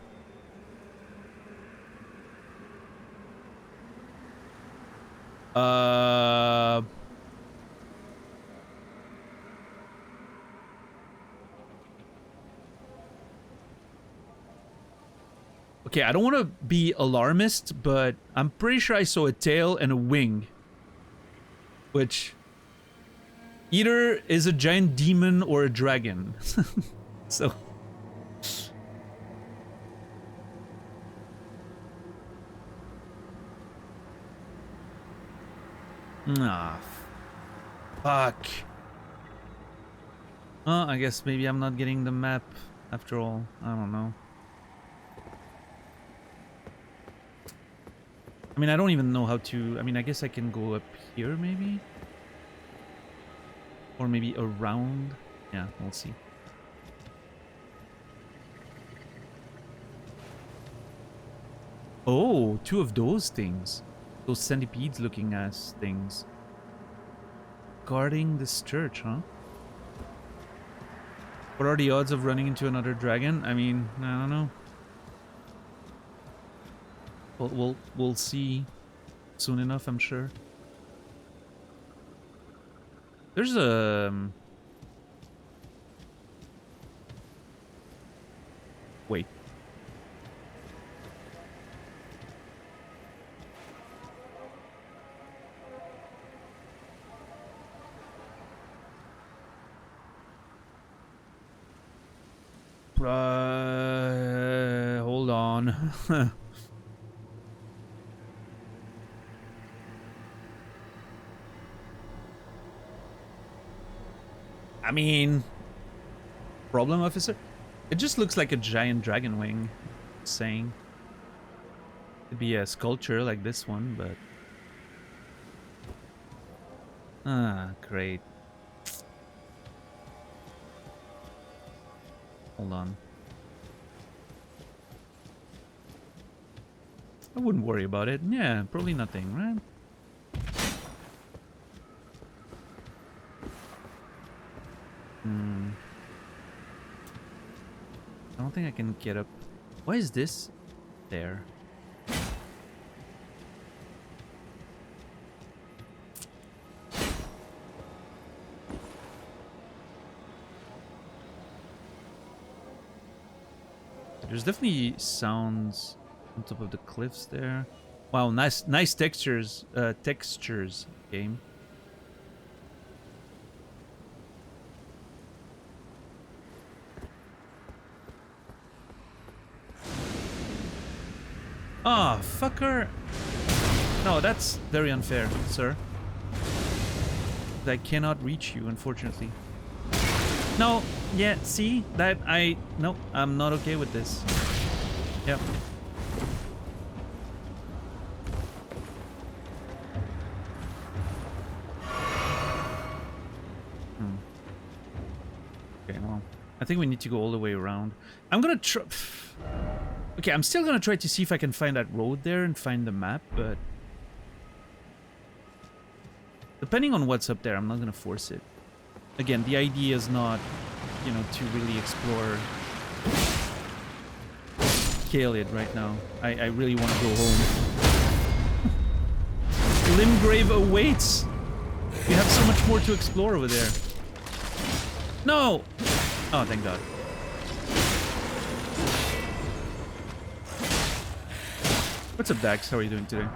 Okay, I don't want to be alarmist, but I'm pretty sure I saw a tail and a wing. Which either is a giant demon or a dragon. So... Ah, fuck. I guess maybe I'm not getting the map after all. I don't know. I mean, I don't even know how to... I mean, I guess I can go up here, maybe? Or maybe around? Yeah, we'll see. Oh, two of those things. Those centipedes-looking ass things. Guarding this church, huh? What are the odds of running into another dragon? I mean, I don't know. We'll see soon enough, I'm sure. There's a... Wait. Hold on. I mean, problem, officer? It just looks like a giant dragon wing. Saying. It'd be a sculpture like this one, but... Ah, great. Hold on. I wouldn't worry about it. Yeah, probably nothing, right? I don't think I can get up. Why is this there? There's definitely sounds on top of the cliffs there. Wow, nice textures, game. Ah, oh, fucker. No, that's very unfair, sir. I cannot reach you, unfortunately. No, yeah, see? That no, I'm not okay with this. Yep. Okay, well, I think we need to go all the way around. I'm gonna try... Okay, I'm still gonna try to see if I can find that road there and find the map, but... Depending on what's up there, I'm not gonna force it. Again, the idea is not, you know, to really explore Caelid right now. I really want to go home. Limgrave awaits! We have so much more to explore over there. No! Oh, thank God. What's up, Dax? How are you doing today?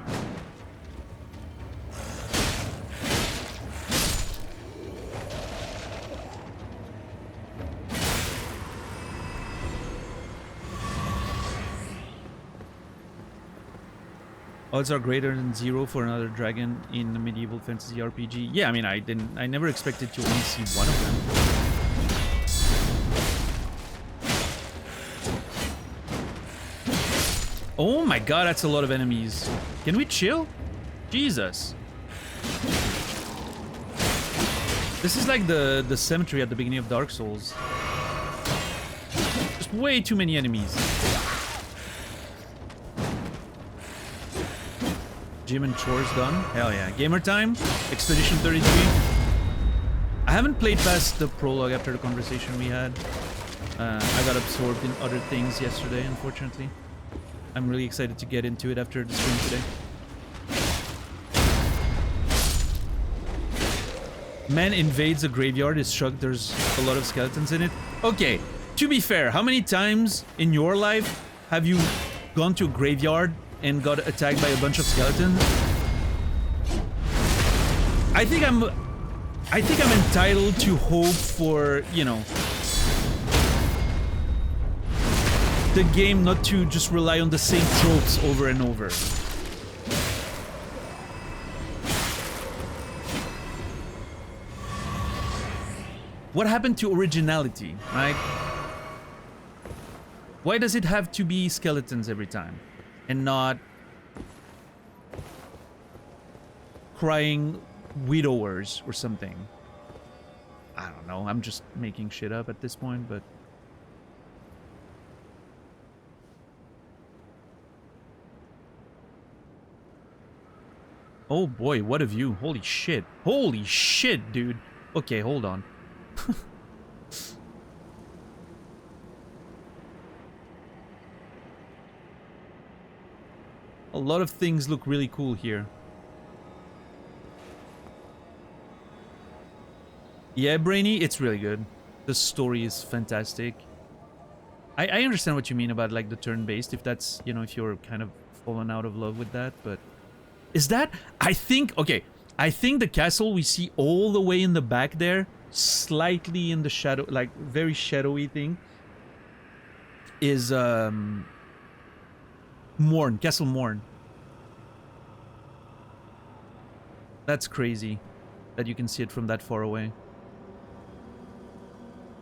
Odds are greater than 0 for another dragon in a medieval fantasy RPG. Yeah, I mean, I never expected to only see one of them. Oh my God, that's a lot of enemies. Can we chill? Jesus. This is like the cemetery at the beginning of Dark Souls. Just way too many enemies. Gym and chores done. Hell yeah. Gamer time. Expedition 33. I haven't played past the prologue after the conversation we had. I got absorbed in other things yesterday, unfortunately. I'm really excited to get into it after the stream today. Man invades a graveyard is shocked there's a lot of skeletons in it. Okay, to be fair, how many times in your life have you gone to a graveyard and got attacked by a bunch of skeletons? I think I'm entitled to hope for, you know, the game not to just rely on the same tropes over and over. What happened to originality, right? Why does it have to be skeletons every time? And not crying widowers or something. I don't know. I'm just making shit up at this point, but... Oh boy, what a view. Holy shit. Holy shit, dude. Okay, hold on. A lot of things look really cool here. Yeah, Brainy, it's really good. The story is fantastic. I understand what you mean about like the turn-based, if that's, you know, if you're kind of fallen out of love with that, but... Is that... I think... Okay, I think the castle we see all the way in the back there, slightly in the shadow, like very shadowy thing, is Morn, Castle Morn. That's crazy that you can see it from that far away.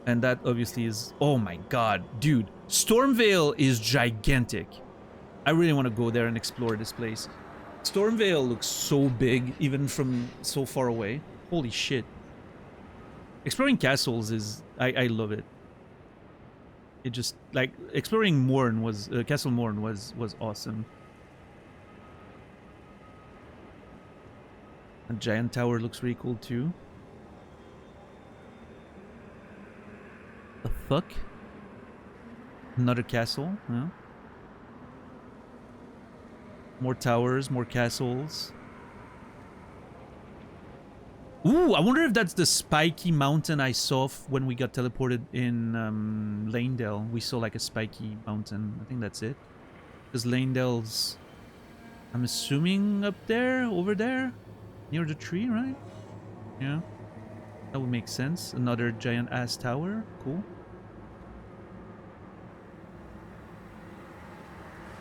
And that obviously is... Oh my god, dude. Stormvale is gigantic. I really want to go there and explore this place. Stormvale looks so big, even from so far away. Holy shit. Exploring castles is... I love it. It just... Like, exploring Morn was... Castle Morn was awesome. A giant tower looks really cool too. The fuck? Another castle, yeah. More towers, more castles. Ooh, I wonder if that's the spiky mountain I saw when we got teleported in Lanedale. We saw like a spiky mountain. I think that's it. Because Lanedale's... I'm assuming up there, over there? Near the tree, right? Yeah. That would make sense. Another giant ass tower. Cool.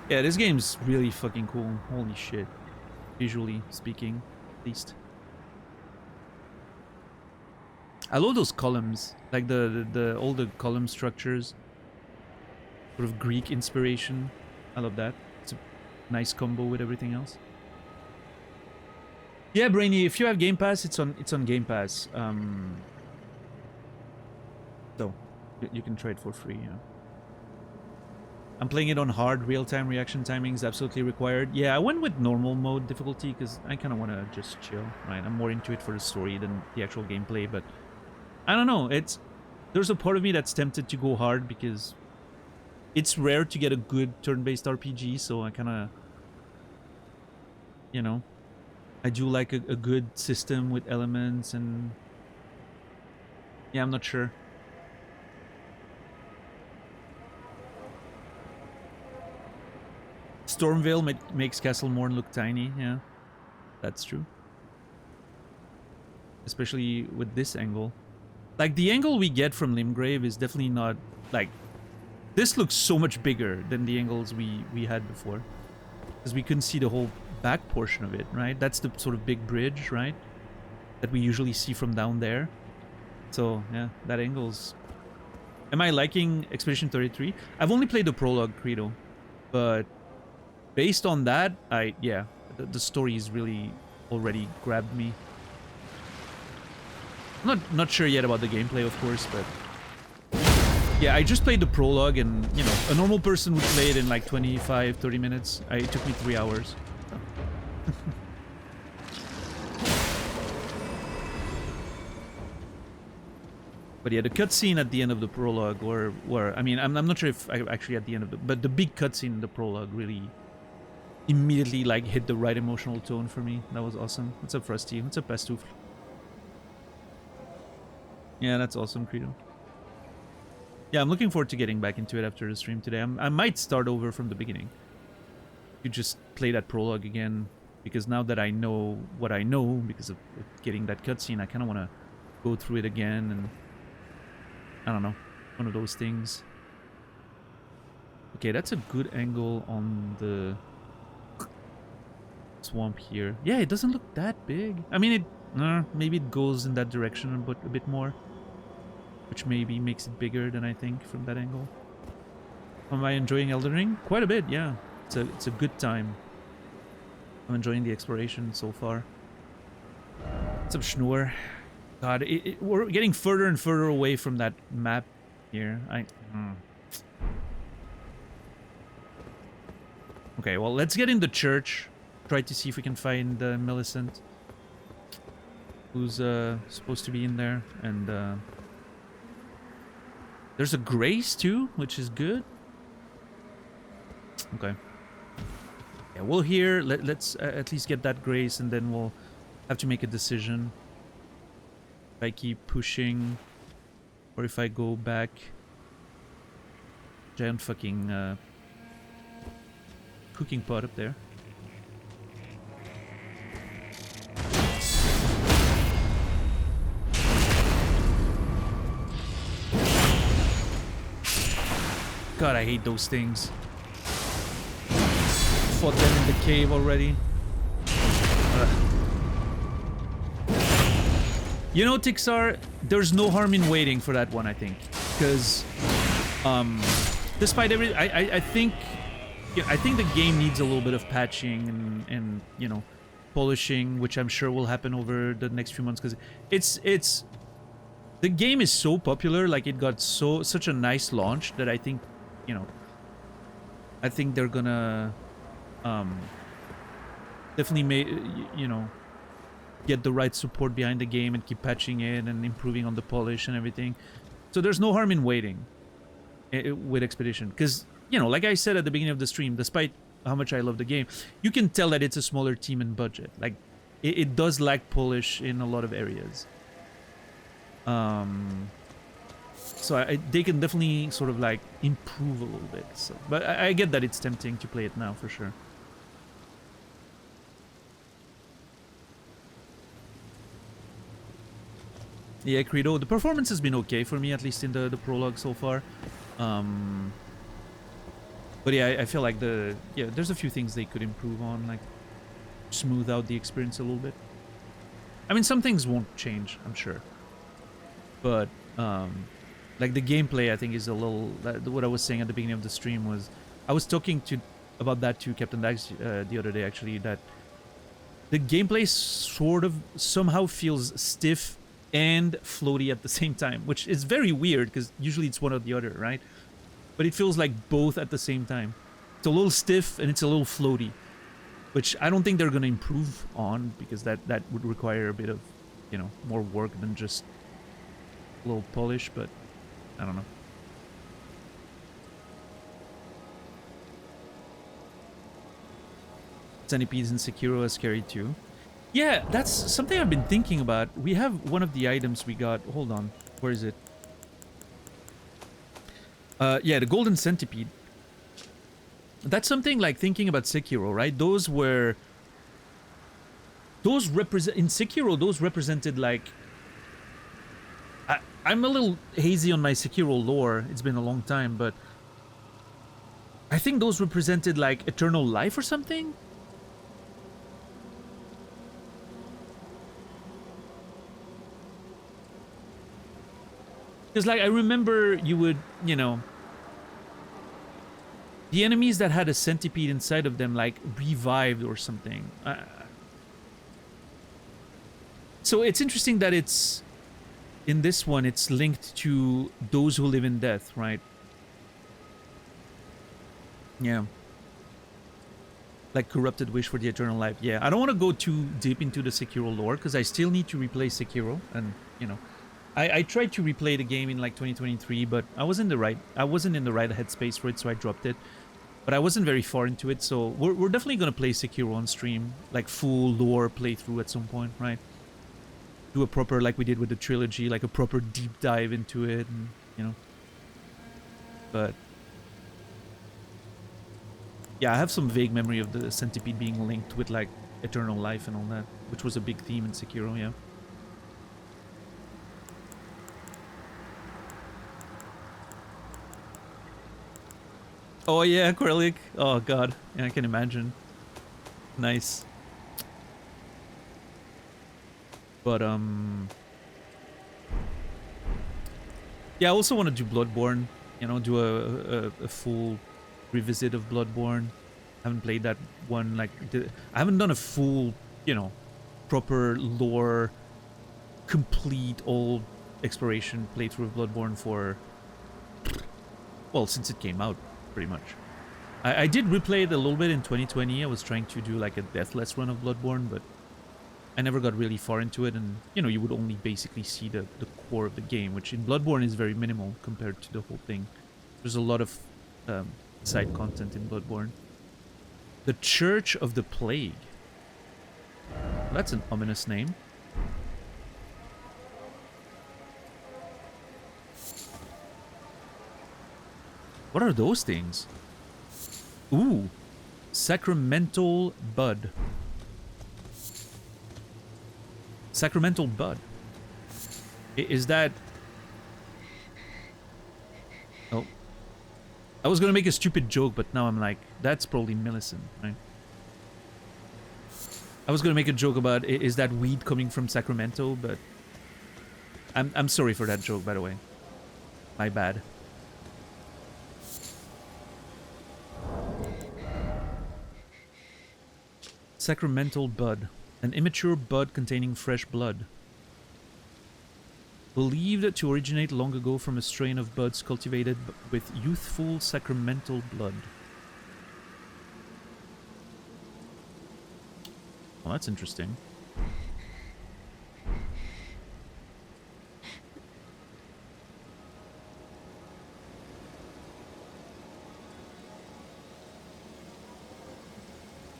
Yeah, this game's really fucking cool. Holy shit. Visually speaking, at least. I love those columns. Like all the column structures. Sort of Greek inspiration. I love that. It's a nice combo with everything else. Yeah, Brainy, if you have Game Pass, it's on Game Pass. So you can try it for free, yeah. I'm playing it on hard. Real-time reaction timing is absolutely required. Yeah, I went with normal mode difficulty because I kind of want to just chill, right? I'm more into it for the story than the actual gameplay, but I don't know. There's a part of me that's tempted to go hard because it's rare to get a good turn-based RPG, so I kind of, you know, I do like a good system with elements and... Yeah, I'm not sure. Stormvale makes Castle Morn look tiny, yeah. That's true. Especially with this angle. Like, the angle we get from Limgrave is definitely not... Like, this looks so much bigger than the angles we had before. Because we couldn't see the whole back portion of it, right? That's the sort of big bridge, right? That we usually see from down there. So, yeah, that angle's... Am I liking Expedition 33? I've only played the prologue, Credo. But... Based on that, yeah, the story's really already grabbed me. I'm not sure yet about the gameplay, of course, but yeah, I just played the prologue, and you know, a normal person would play it in like 25-30 minutes. It took me 3 hours. But yeah, the cutscene at the end of the prologue, or I mean, I'm not sure if I actually at the end of the, but the big cutscene in the prologue really immediately like hit the right emotional tone for me. That was awesome. What's up, Frosty? What's up, Pastouf? Yeah, that's awesome, Credo. Yeah, I'm looking forward to getting back into it after the stream today. I might start over from the beginning. You just play that prologue again, because now that I know what I know, because of getting that cutscene, I kind of want to go through it again, and I don't know, one of those things. Okay, that's a good angle on the swamp here. Yeah, it doesn't look that big. I mean, maybe it goes in that direction but a bit more, which maybe makes it bigger than I think from that angle. Am I enjoying Elden Ring? Quite a bit, yeah. It's a good time. I'm enjoying the exploration so far. What's up, Schnur? God, we're getting further and further away from that map here. Okay, well, let's get in the church. Try to see if we can find Millicent, who's supposed to be in there. And there's a Grace too, which is good. Okay. Yeah, we'll hear. Let's at least get that Grace, and then we'll have to make a decision. If I keep pushing, or if I go back. Giant fucking cooking pot up there. God, I hate those things. Fought them in the cave already. You know, Tixar, there's no harm in waiting for that one, I think. because despite every, I think, yeah, I think the game needs a little bit of patching and you know, polishing, which I'm sure will happen over the next few months, because it's the game is so popular, like it got such a nice launch that I think, you know, I think they're gonna definitely you know, get the right support behind the game and keep patching it and improving on the polish and everything. So there's no harm in waiting with Expedition, because, you know, like I said at the beginning of the stream, despite how much I love the game, you can tell that it's a smaller team and budget. Like it does lack polish in a lot of areas. So they can definitely sort of like improve a little bit. So, but I get that it's tempting to play it now for sure. Yeah, Credo. The performance has been okay for me, at least in the prologue so far. But yeah, I feel like there's a few things they could improve on, like smooth out the experience a little bit. I mean, some things won't change, I'm sure. But like the gameplay, I think, is a little. What I was saying at the beginning of the stream was, I was talking about that to Captain Dax the other day, actually, that the gameplay sort of somehow feels stiff and floaty at the same time, which is very weird because usually it's one or the other, right? But it feels like both at the same time. It's a little stiff and it's a little floaty, which I don't think they're going to improve on, because that would require a bit of, you know, more work than just a little polish, but I don't know. Centipedes in Sekiro are scary too. Yeah, that's something I've been thinking about. We have one of the items we got. Hold on. Where is it? Yeah, the golden centipede. That's something like thinking about Sekiro, right? Those represent in Sekiro, those represented like I'm a little hazy on my Sekiro lore. It's been a long time, but I think those represented like eternal life or something. Because, like, I remember you would, you know, the enemies that had a centipede inside of them, like, revived or something. So it's interesting that it's, in this one, it's linked to those who live in death, right? Yeah. Like, corrupted wish for the eternal life. Yeah, I don't want to go too deep into the Sekiro lore, because I still need to replay Sekiro, and, you know, I tried to replay the game in like 2023, but I wasn't in the right headspace for it, so I dropped it. But I wasn't very far into it, so we're definitely gonna play Sekiro on stream, like full lore playthrough at some point, right? Do a proper, like we did with the trilogy, like a proper deep dive into it, and, you know. But yeah, I have some vague memory of the centipede being linked with like eternal life and all that, which was a big theme in Sekiro, yeah. Oh yeah, acrylic. Oh god, yeah, I can imagine. Nice. But yeah, I also want to do Bloodborne. You know, do a full revisit of Bloodborne. I haven't played that one. Like, I haven't done a full, you know, proper lore, complete old exploration playthrough of Bloodborne for, well, since it came out. Pretty much. I did replay it a little bit in 2020. I was trying to do like a deathless run of Bloodborne, but I never got really far into it, and, you know, you would only basically see the core of the game, which in Bloodborne is very minimal compared to the whole thing. There's a lot of side content in Bloodborne. The Church of the Plague. That's an ominous name. What are those things? Ooh. Sacramental Bud. Sacramental Bud. Is that... Oh. I was gonna make a stupid joke, but now I'm like, that's probably Millicent, right? I was gonna make a joke about, is that weed coming from Sacramento, but... I'm sorry for that joke, by the way. My bad. Sacramental bud. An immature bud containing fresh blood. Believed to originate long ago from a strain of buds cultivated with youthful sacramental blood. Well, that's interesting.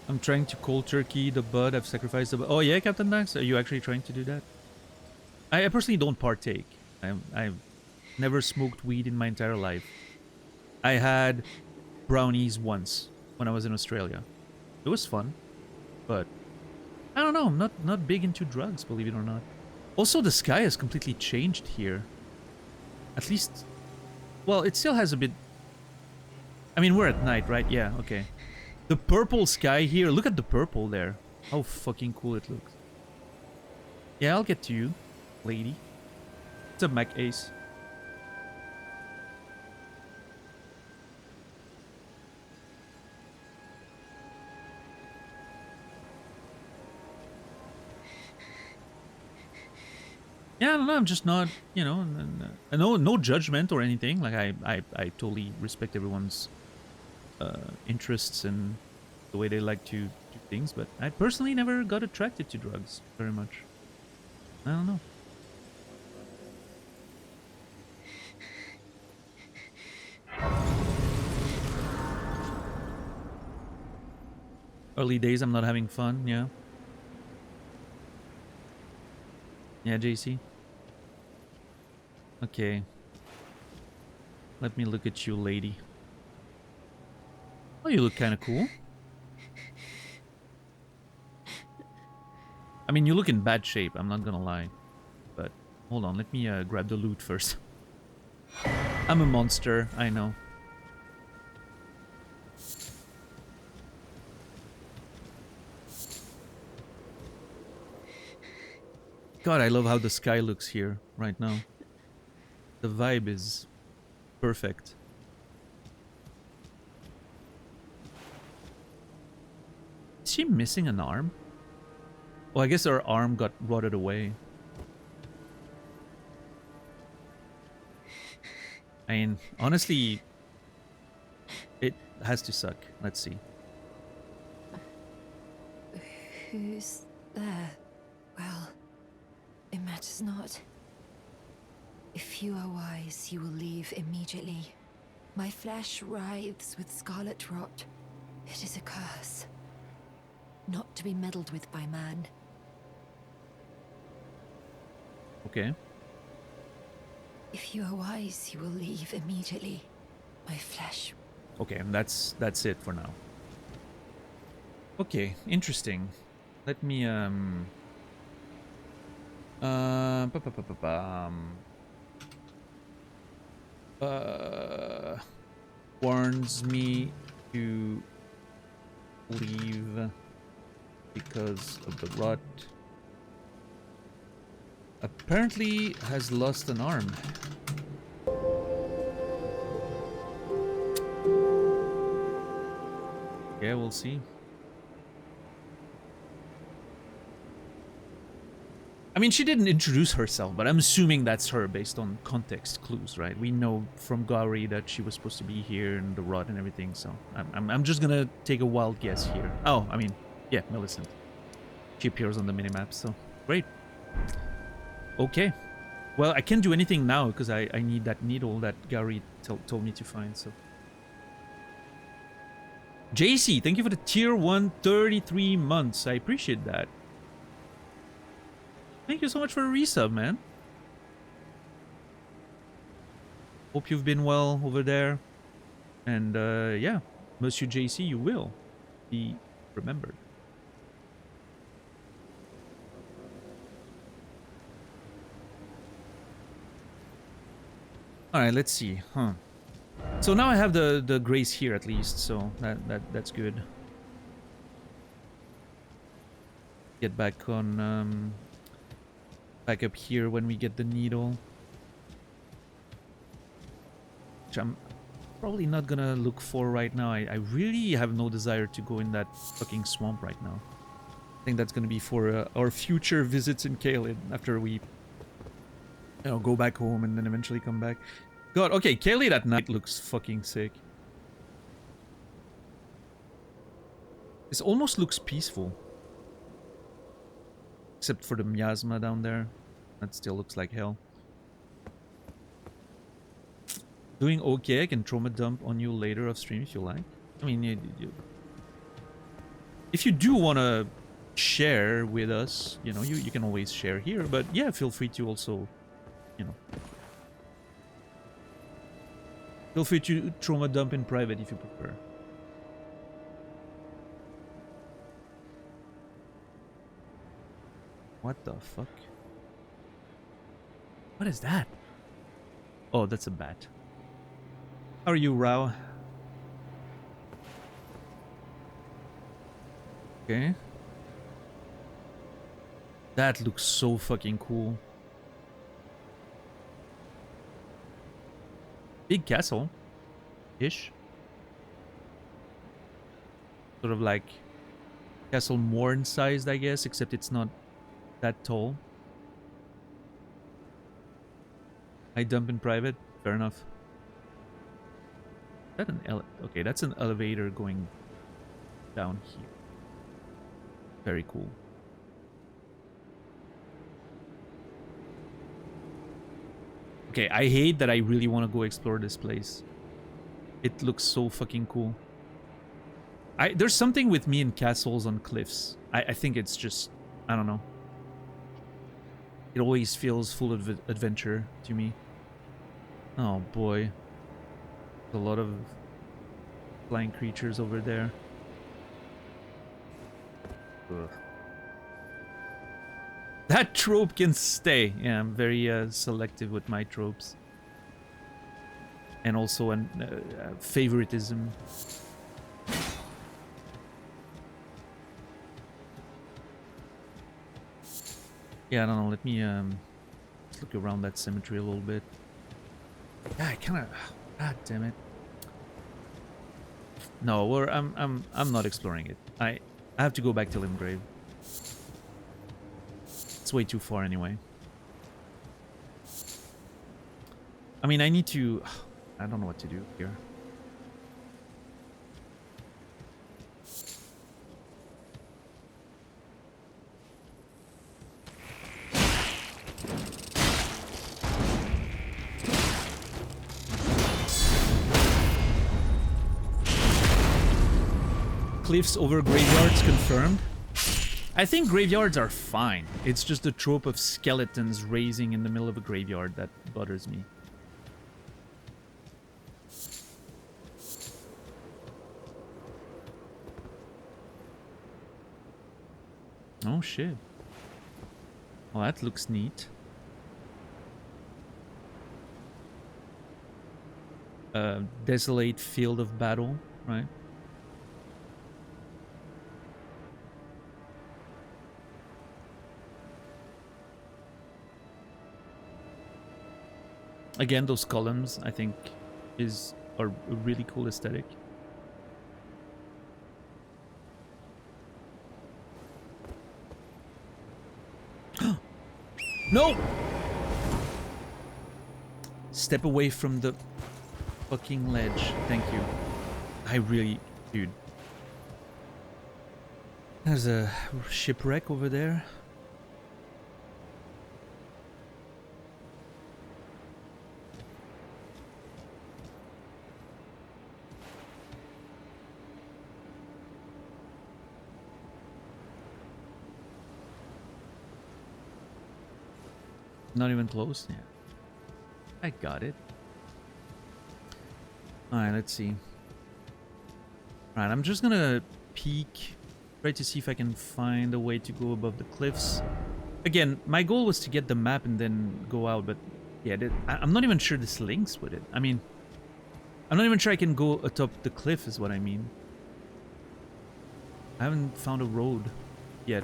I'm trying to cold turkey the bud. I've sacrificed the bud. Oh yeah, Captain Dax? Are you actually trying to do that? I personally don't partake. I've never smoked weed in my entire life. I had brownies once when I was in Australia. It was fun, but I don't know. I'm not big into drugs, believe it or not. Also, the sky has completely changed here. At least, well, it still has a bit. I mean, we're at night, right? Yeah, okay. The purple sky here. Look at the purple there. How fucking cool it looks. Yeah, I'll get to you, lady. What's up, Mac Ace? Yeah, I don't know. I'm just not, you know, no judgment or anything. Like I totally respect everyone's interests and the way they like to do things, but I personally never got attracted to drugs very much. I don't know. Early days, I'm not having fun. Yeah, yeah, JC. Okay, let me look at you, lady. Oh, you look kind of cool. I mean, you look in bad shape. I'm not gonna lie, but hold on. Let me grab the loot first. I'm a monster. I know. God, I love how the sky looks here right now. The vibe is perfect. Is she missing an arm? Well, I guess her arm got rotted away. I mean, honestly, it has to suck. Let's see. Who's there? Well, it matters not. If you are wise, you will leave immediately. My flesh writhes with scarlet rot. It is a curse, not to be meddled with by man. Okay. If you are wise, you will leave immediately. My flesh. Okay, and that's it for now. Okay, interesting. Let me ba, ba, ba, ba, warns me to leave because of the rot. Apparently has lost an arm. Yeah, we'll see. I mean, she didn't introduce herself, but I'm assuming that's her based on context clues, right? We know from Gauri that she was supposed to be here and the rot and everything, so I'm just gonna take a wild guess here. Oh, I mean, yeah, Millicent. She appears on the minimap, so great. Okay. Well, I can't do anything now because I need that needle that Gauri told me to find, so. JC, thank you for the tier 1 33 months. I appreciate that. Thank you so much for a resub, man. Hope you've been well over there. And yeah, Monsieur JC, you will be remembered. Alright, let's see. Huh. So now I have the grace here at least, so that's good. Get back on back up here when we get the needle. which I'm probably not gonna look for right now. I really have no desire to go in that fucking swamp right now. I think that's gonna be for our future visits in Caelid after we, go back home and then eventually come back. God, okay, Caelid at night looks fucking sick. This almost looks peaceful. Except for the miasma down there. That still looks like hell. Doing okay, I can trauma dump on you later off stream if you like. I mean, if you do want to share with us, you can always share here. But yeah, feel free to also, feel free to trauma dump in private if you prefer. What the fuck? What is that? Oh, that's a bat. How are you, Rao? Okay. That looks so fucking cool. Big castle-ish. Sort of like Castle Morn sized, I guess, except it's not that tall. I dump in private. Fair enough. Is that an okay, that's an elevator going down here. Very cool. Okay, I hate that I really want to go explore this place. It looks so fucking cool. There's something with me in castles on cliffs. I think it's just, I don't know. It always feels full of adventure to me. Oh boy. A lot of flying creatures over there. Ugh. That trope can stay. Yeah, I'm very selective with my tropes. And also an favoritism. Yeah, I don't know. Let me let's look around that cemetery a little bit. Yeah, I kind of. God damn it. No, I'm not exploring it. I have to go back to Limgrave. It's way too far anyway. I mean, I need to. I don't know what to do here. Cliffs over graveyards confirmed. I think graveyards are fine. It's just the trope of skeletons raising in the middle of a graveyard that bothers me. Oh shit. Well, that looks neat. Desolate field of battle, right? Again, those columns, I think, are a really cool aesthetic. No! Step away from the fucking ledge. Thank you. I really... Dude. There's a shipwreck over there. Not even close? Yeah. I got it. Alright, let's see. Alright, I'm just gonna peek. Try to see if I can find a way to go above the cliffs. Again, my goal was to get the map and then go out, but yeah, I'm not even sure this links with it. I mean, I'm not even sure I can go atop the cliff is what I mean. I haven't found a road yet.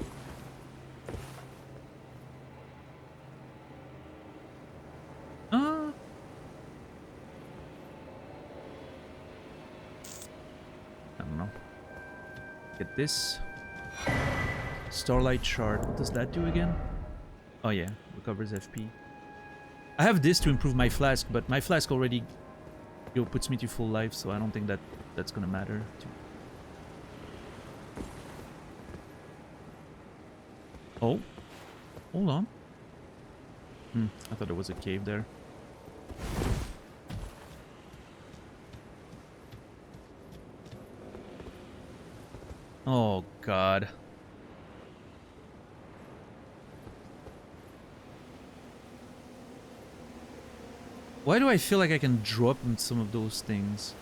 Get this. Starlight Shard. What does that do again? Oh yeah, recovers FP. I have this to improve my flask, but my flask already puts me to full life, so I don't think that's gonna matter. Oh, hold on. I thought there was a cave there. Oh God. Why do I feel like I can drop in some of those things?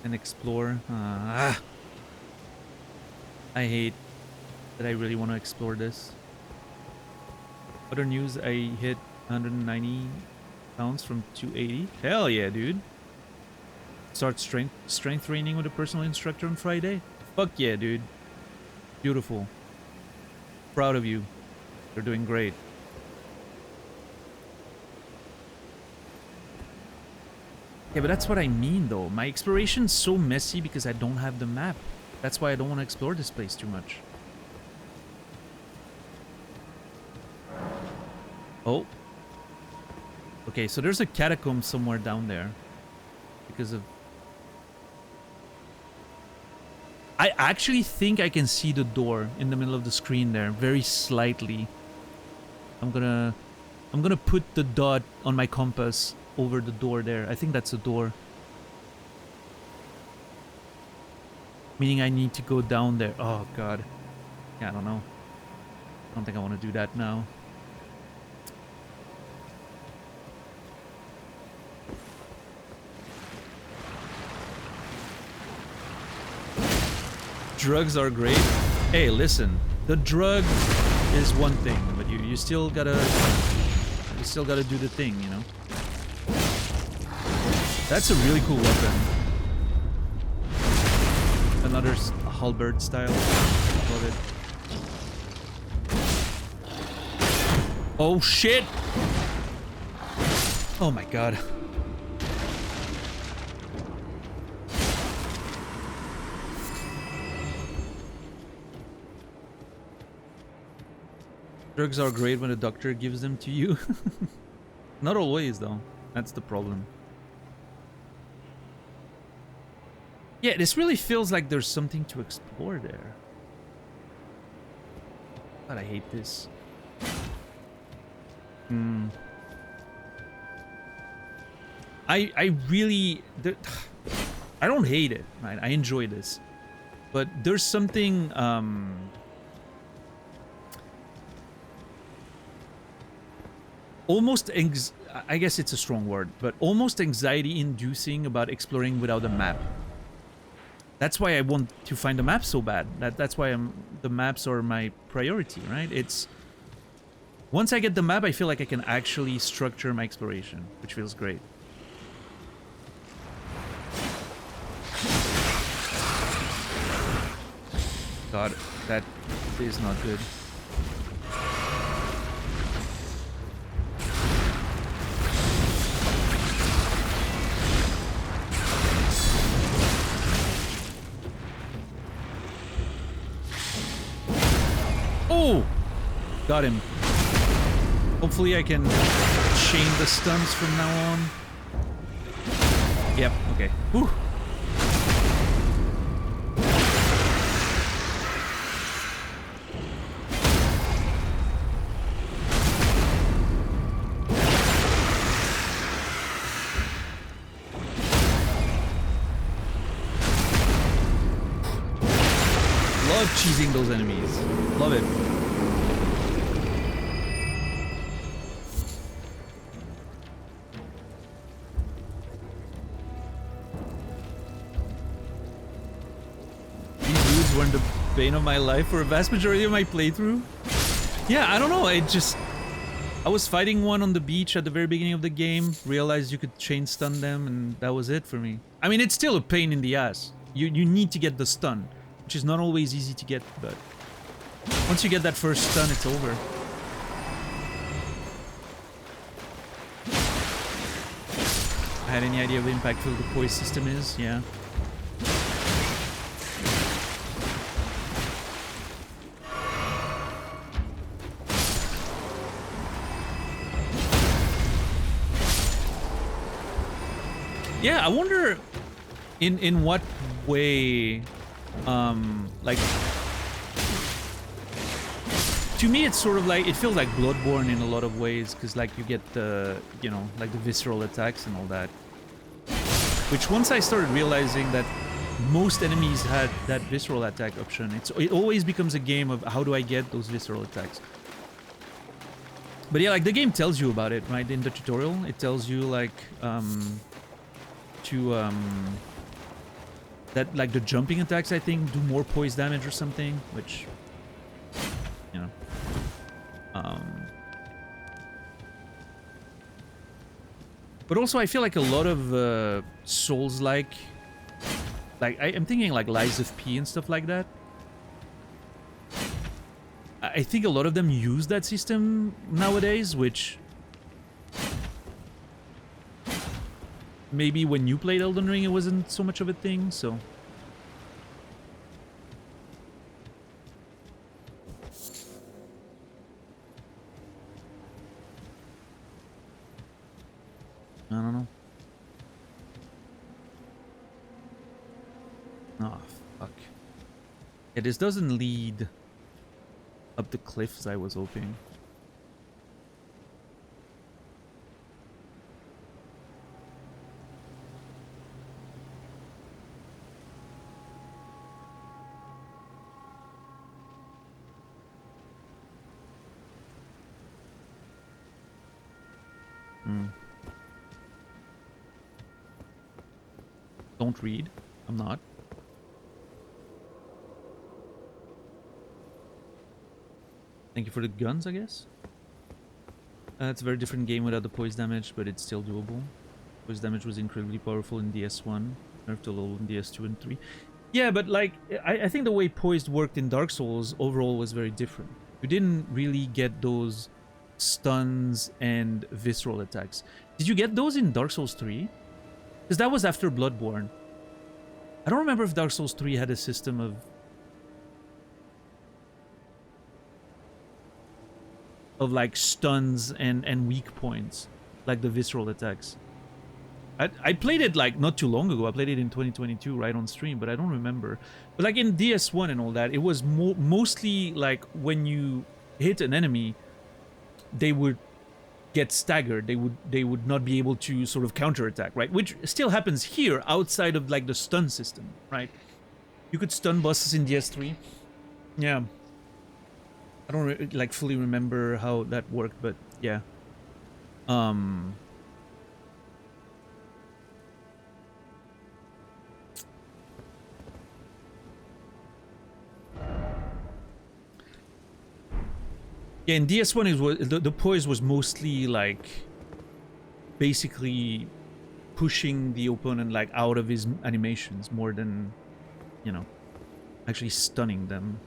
And explore. I hate that I really want to explore this. Other news, I hit 190 pounds from 280. Hell yeah, dude. Start strength training with a personal instructor on Friday. Fuck yeah, dude. Beautiful. Proud of you. You're doing great. Yeah, but that's what I mean, though. My exploration's so messy because I don't have the map. That's why I don't want to explore this place too much. Oh. Okay, so there's a catacomb somewhere down there. Because of... I actually think I can see the door in the middle of the screen there, very slightly. I'm gonna put the dot on my compass over the door there. I think that's a door. Meaning I need to go down there. Oh God. Yeah, I don't know. I don't think I want to do that now. Drugs are great. Hey, listen. The drug is one thing, but you still gotta do the thing, you know. That's a really cool weapon. Another halberd style. Love it. Oh shit! Oh my God. Drugs are great when a doctor gives them to you. Not always, though. That's the problem. Yeah, this really feels like there's something to explore there. God, I hate this. I really... I don't hate it, right? I enjoy this. But there's something... almost I guess it's a strong word, but almost anxiety-inducing about exploring without a map. That's why I want to find a map so bad. That's why the maps are my priority, right? It's once I get the map, I feel like I can actually structure my exploration, which feels great. God, that is not good. Oh! Got him. Hopefully I can chain the stuns from now on. Yep, okay. Whew. Love cheesing those enemies. Love it. These dudes were the bane of my life for a vast majority of my playthrough. Yeah, I don't know. I was fighting one on the beach at the very beginning of the game, realized you could chain stun them, and that was it for me. I mean, it's still a pain in the ass. You need to get the stun, which is not always easy to get, but once you get that first stun, it's over. I had any idea how impactful the poise system is. Yeah. Yeah, I wonder in what way, like, to me it's sort of like, it feels like Bloodborne in a lot of ways, because like you get the, you know, like the visceral attacks and all that, which once I started realizing that most enemies had that visceral attack option, it always becomes a game of how do I get those visceral attacks. But yeah, like the game tells you about it, right? In the tutorial, it tells you like that like the jumping attacks, I think, do more poise damage or something, which, you know, but also I feel like a lot of Souls-like, I'm thinking like Lies of P and stuff like that. I think a lot of them use that system nowadays, which maybe when you played Elden Ring, it wasn't so much of a thing, so. I don't know. Oh, fuck. Yeah, this doesn't lead up the cliffs I was hoping. Don't read. I'm not. Thank you for the guns, I guess. It's a very different game without the poise damage, but it's still doable. Poise damage was incredibly powerful in DS1, nerfed a little in DS2 and 3. Yeah, but like, I think the way poised worked in Dark Souls overall was very different. You didn't really get those stuns and visceral attacks. Did you get those in Dark Souls 3? Because that was after Bloodborne. I don't remember if Dark Souls 3 had a system of like stuns and weak points, like the visceral attacks. I played it like not too long ago. I played it in 2022 right on stream, but I don't remember. But like in DS1 and all that, it was mostly like when you hit an enemy, they would get staggered. They would not be able to sort of counterattack, right? Which still happens here outside of like the stun system, right? You could stun bosses in DS3. Yeah. I don't like fully remember how that worked, but yeah. Yeah, in DS1 it was the poise was mostly like basically pushing the opponent like out of his animations more than, you know, actually stunning them.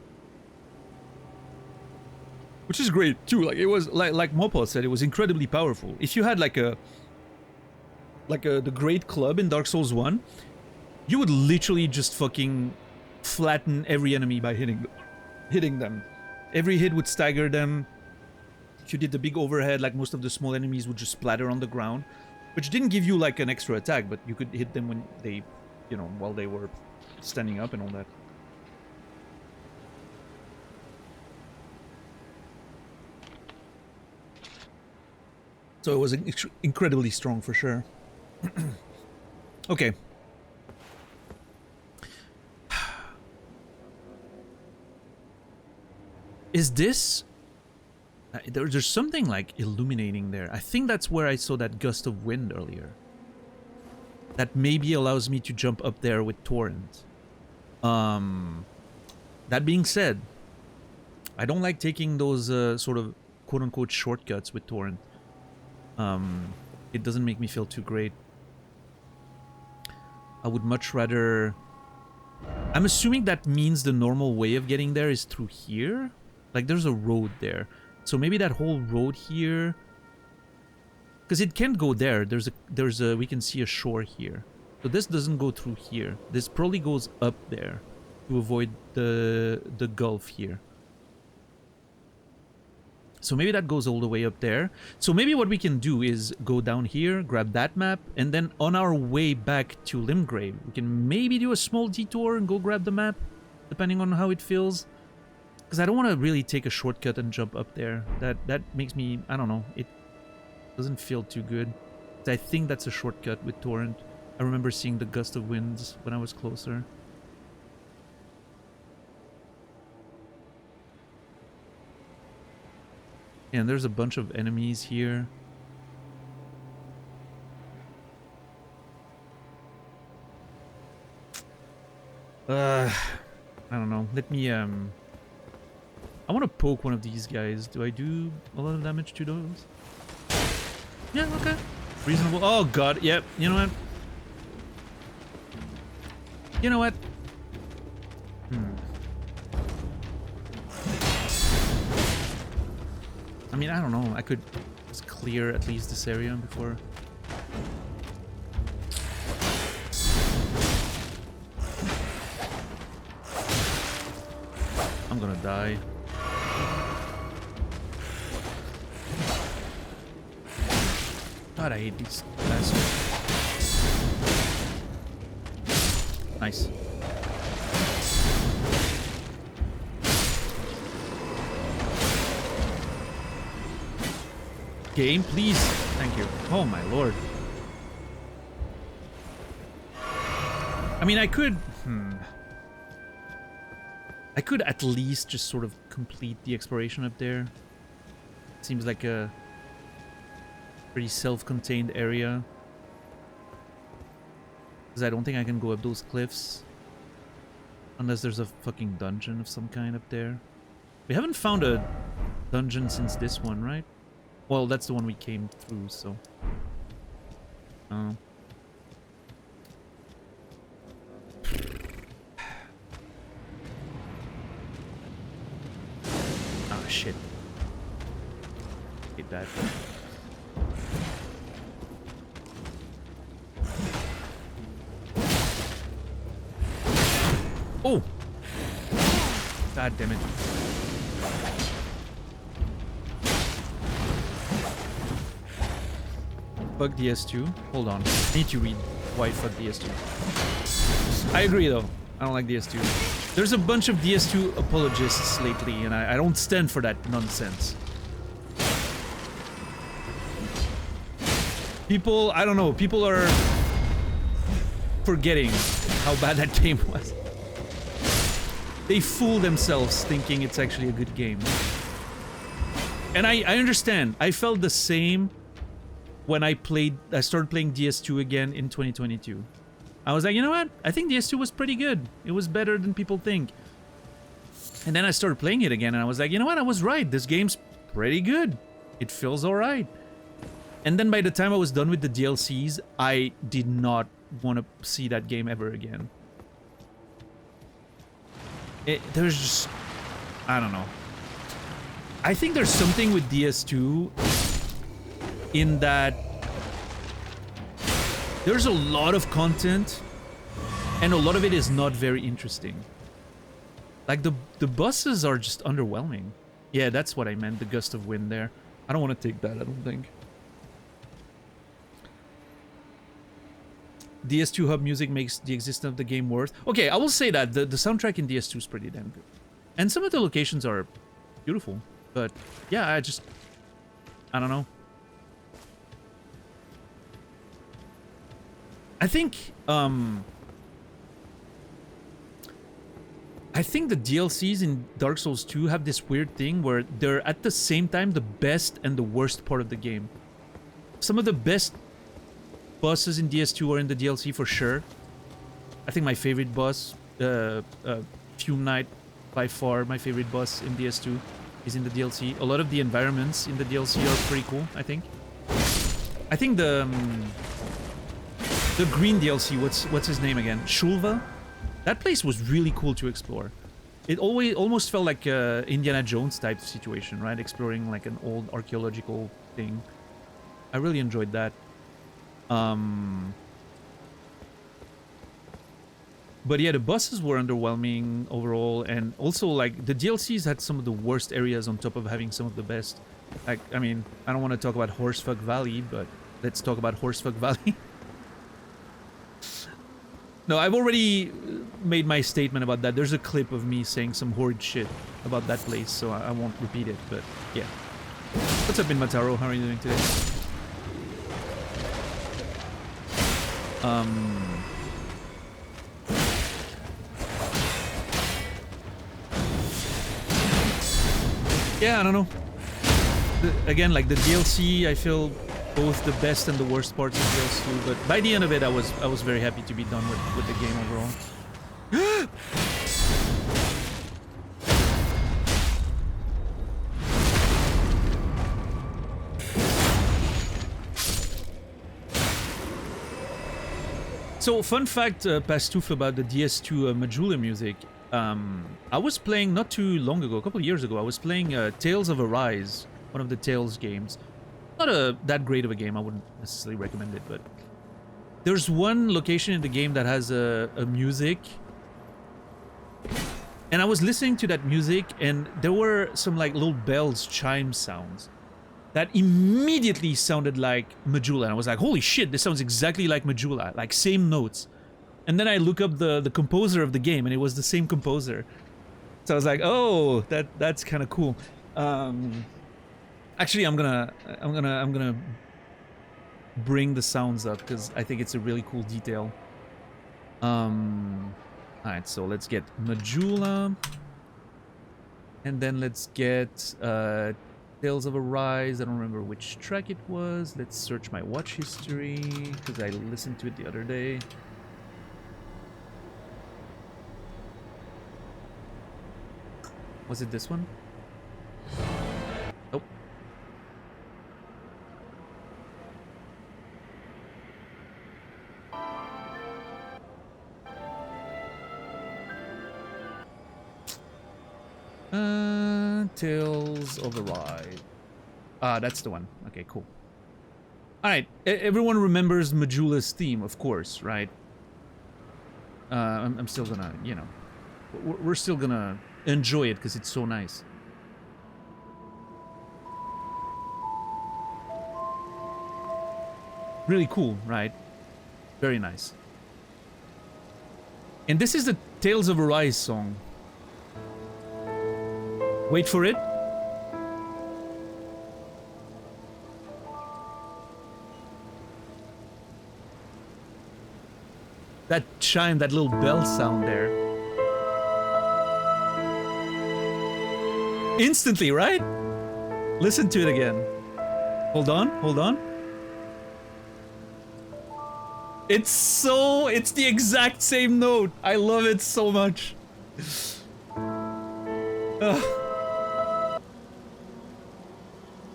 Which is great too. Like it was like Mopal said, it was incredibly powerful. If you had like the Great Club in Dark Souls 1, you would literally just fucking flatten every enemy by hitting them. Every hit would stagger them. If you did the big overhead, like most of the small enemies would just splatter on the ground, which didn't give you like an extra attack, but you could hit them when they, you know, while they were standing up and all that. So it was incredibly strong for sure. Okay. Is this... there's something like illuminating there. I think that's where I saw that gust of wind earlier. That maybe allows me to jump up there with Torrent. That being said, I don't like taking those sort of quote-unquote shortcuts with Torrent. It doesn't make me feel too great. I would much rather... I'm assuming that means the normal way of getting there is through here? Like, there's a road there. So maybe that whole road here Because it can't go there. We can see a shore here. So this doesn't go through here. This probably goes up there to avoid the gulf here. So maybe that goes all the way up there. So maybe what we can do is go down here, grab that map, and then on our way back to Limgrave, we can maybe do a small detour and go grab the map, depending on how it feels. Because I don't want to really take a shortcut and jump up there. That makes me, I don't know, it doesn't feel too good. I think that's a shortcut with Torrent. I remember seeing the gust of winds when I was closer. And there's a bunch of enemies here. I don't know. Let me, I want to poke one of these guys. Do I do a lot of damage to those? Yeah, okay. Reasonable. Oh, God. Yep. You know what? You know what? I mean, I don't know. I could just clear at least this area before. I'm gonna die. God, I hate these bastards. Nice. Game, please. Thank you. Oh my lord. I mean, I could at least just sort of complete the exploration up there. Seems like a pretty self-contained area. Because I don't think I can go up those cliffs. Unless there's a fucking dungeon of some kind up there. We haven't found a dungeon since this one, right? Well, that's the one we came through, so... Oh, shit. Hate that. Oh! God damn it. Fuck DS2. Hold on. I need to read why fuck DS2. I agree though. I don't like DS2. There's a bunch of DS2 apologists lately, and I don't stand for that nonsense. People, I don't know, people are forgetting how bad that game was. They fool themselves thinking it's actually a good game. And I understand. I felt the same when I started playing DS2 again in 2022. I was like, you know what? I think DS2 was pretty good. It was better than people think. And then I started playing it again, and I was like, you know what? I was right. This game's pretty good. It feels alright. And then by the time I was done with the DLCs, I did not want to see that game ever again. There's just... I don't know. I think there's something with DS2 in that there's a lot of content and a lot of it is not very interesting. Like the bosses are just underwhelming. Yeah, that's what I meant, the gust of wind there. I don't want to take that, I don't think. DS2 hub music makes the existence of the game worth. Okay, I will say that the soundtrack in DS2 is pretty damn good. And some of the locations are beautiful. But yeah, I don't know. I think the DLCs in Dark Souls 2 have this weird thing where they're at the same time the best and the worst part of the game. Some of the best bosses in DS2 are in the DLC for sure. I think my favorite boss, Fume Knight, by far my favorite boss in DS2 is in the DLC. A lot of the environments in the DLC are pretty cool, I think. I think the green DLC, what's his name again? Shulva? That place was really cool to explore. It almost felt like a Indiana Jones type situation, right? Exploring like an old archaeological thing. I really enjoyed that. But yeah, the bosses were underwhelming overall, and also like the DLCs had some of the worst areas on top of having some of the best. Like, I mean, I don't want to talk about Horsefuck Valley, but let's talk about Horsefuck Valley. No, I've already made my statement about that. There's a clip of me saying some horrid shit about that place, so I won't repeat it, but yeah. What's up, Mataro? How are you doing today? Yeah, I don't know. Again, like the DLC, I feel both the best and the worst parts of DLC, but by the end of it, I was very happy to be done with the game overall. So, fun fact, Pastouf, about the DS2 Majula music. I was playing not too long ago, a couple of years ago, I was playing Tales of Arise, one of the Tales games. Not that great of a game, I wouldn't necessarily recommend it, but there's one location in the game that has a music, and I was listening to that music, and there were some like little bells, chime sounds that immediately sounded like Majula, and I was like, holy shit, this sounds exactly like Majula, like same notes. And then I look up the composer of the game, and it was the same composer. So I was like, oh, that's kind of cool. Actually, I'm gonna bring the sounds up because I think it's a really cool detail. Alright, so let's get Majula, and then let's get Tales of Arise. I don't remember which track it was. Let's search my watch history because I listened to it the other day. Was it this one? Oh. Tales of Arise. Ah, that's the one. Okay, cool. Alright, everyone remembers Majula's theme, of course, right? I'm still gonna, you know, we're still gonna enjoy it because it's so nice. Really cool, right? Very nice. And this is the Tales of Arise song. Wait for it. That chime, that little bell sound there. Instantly, right? Listen to it again. Hold on, hold on. It's the exact same note. I love it so much.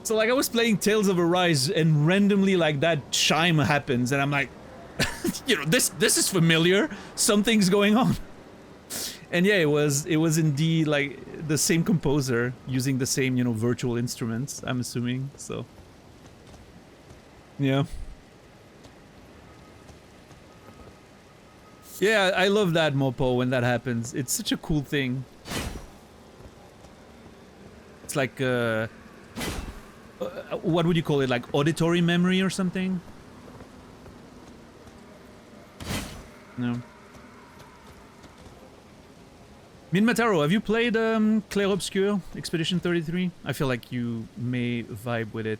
So like I was playing Tales of Arise and randomly like that chime happens and I'm like, you know, this is familiar. Something's going on. And yeah, it was indeed like the same composer using the same, you know, virtual instruments, I'm assuming. So yeah. Yeah, I love that, Mopo, when that happens. It's such a cool thing. It's like what would you call it? Like auditory memory or something? No. Minmataro, have you played Clair Obscur Expedition 33? I feel like you may vibe with it.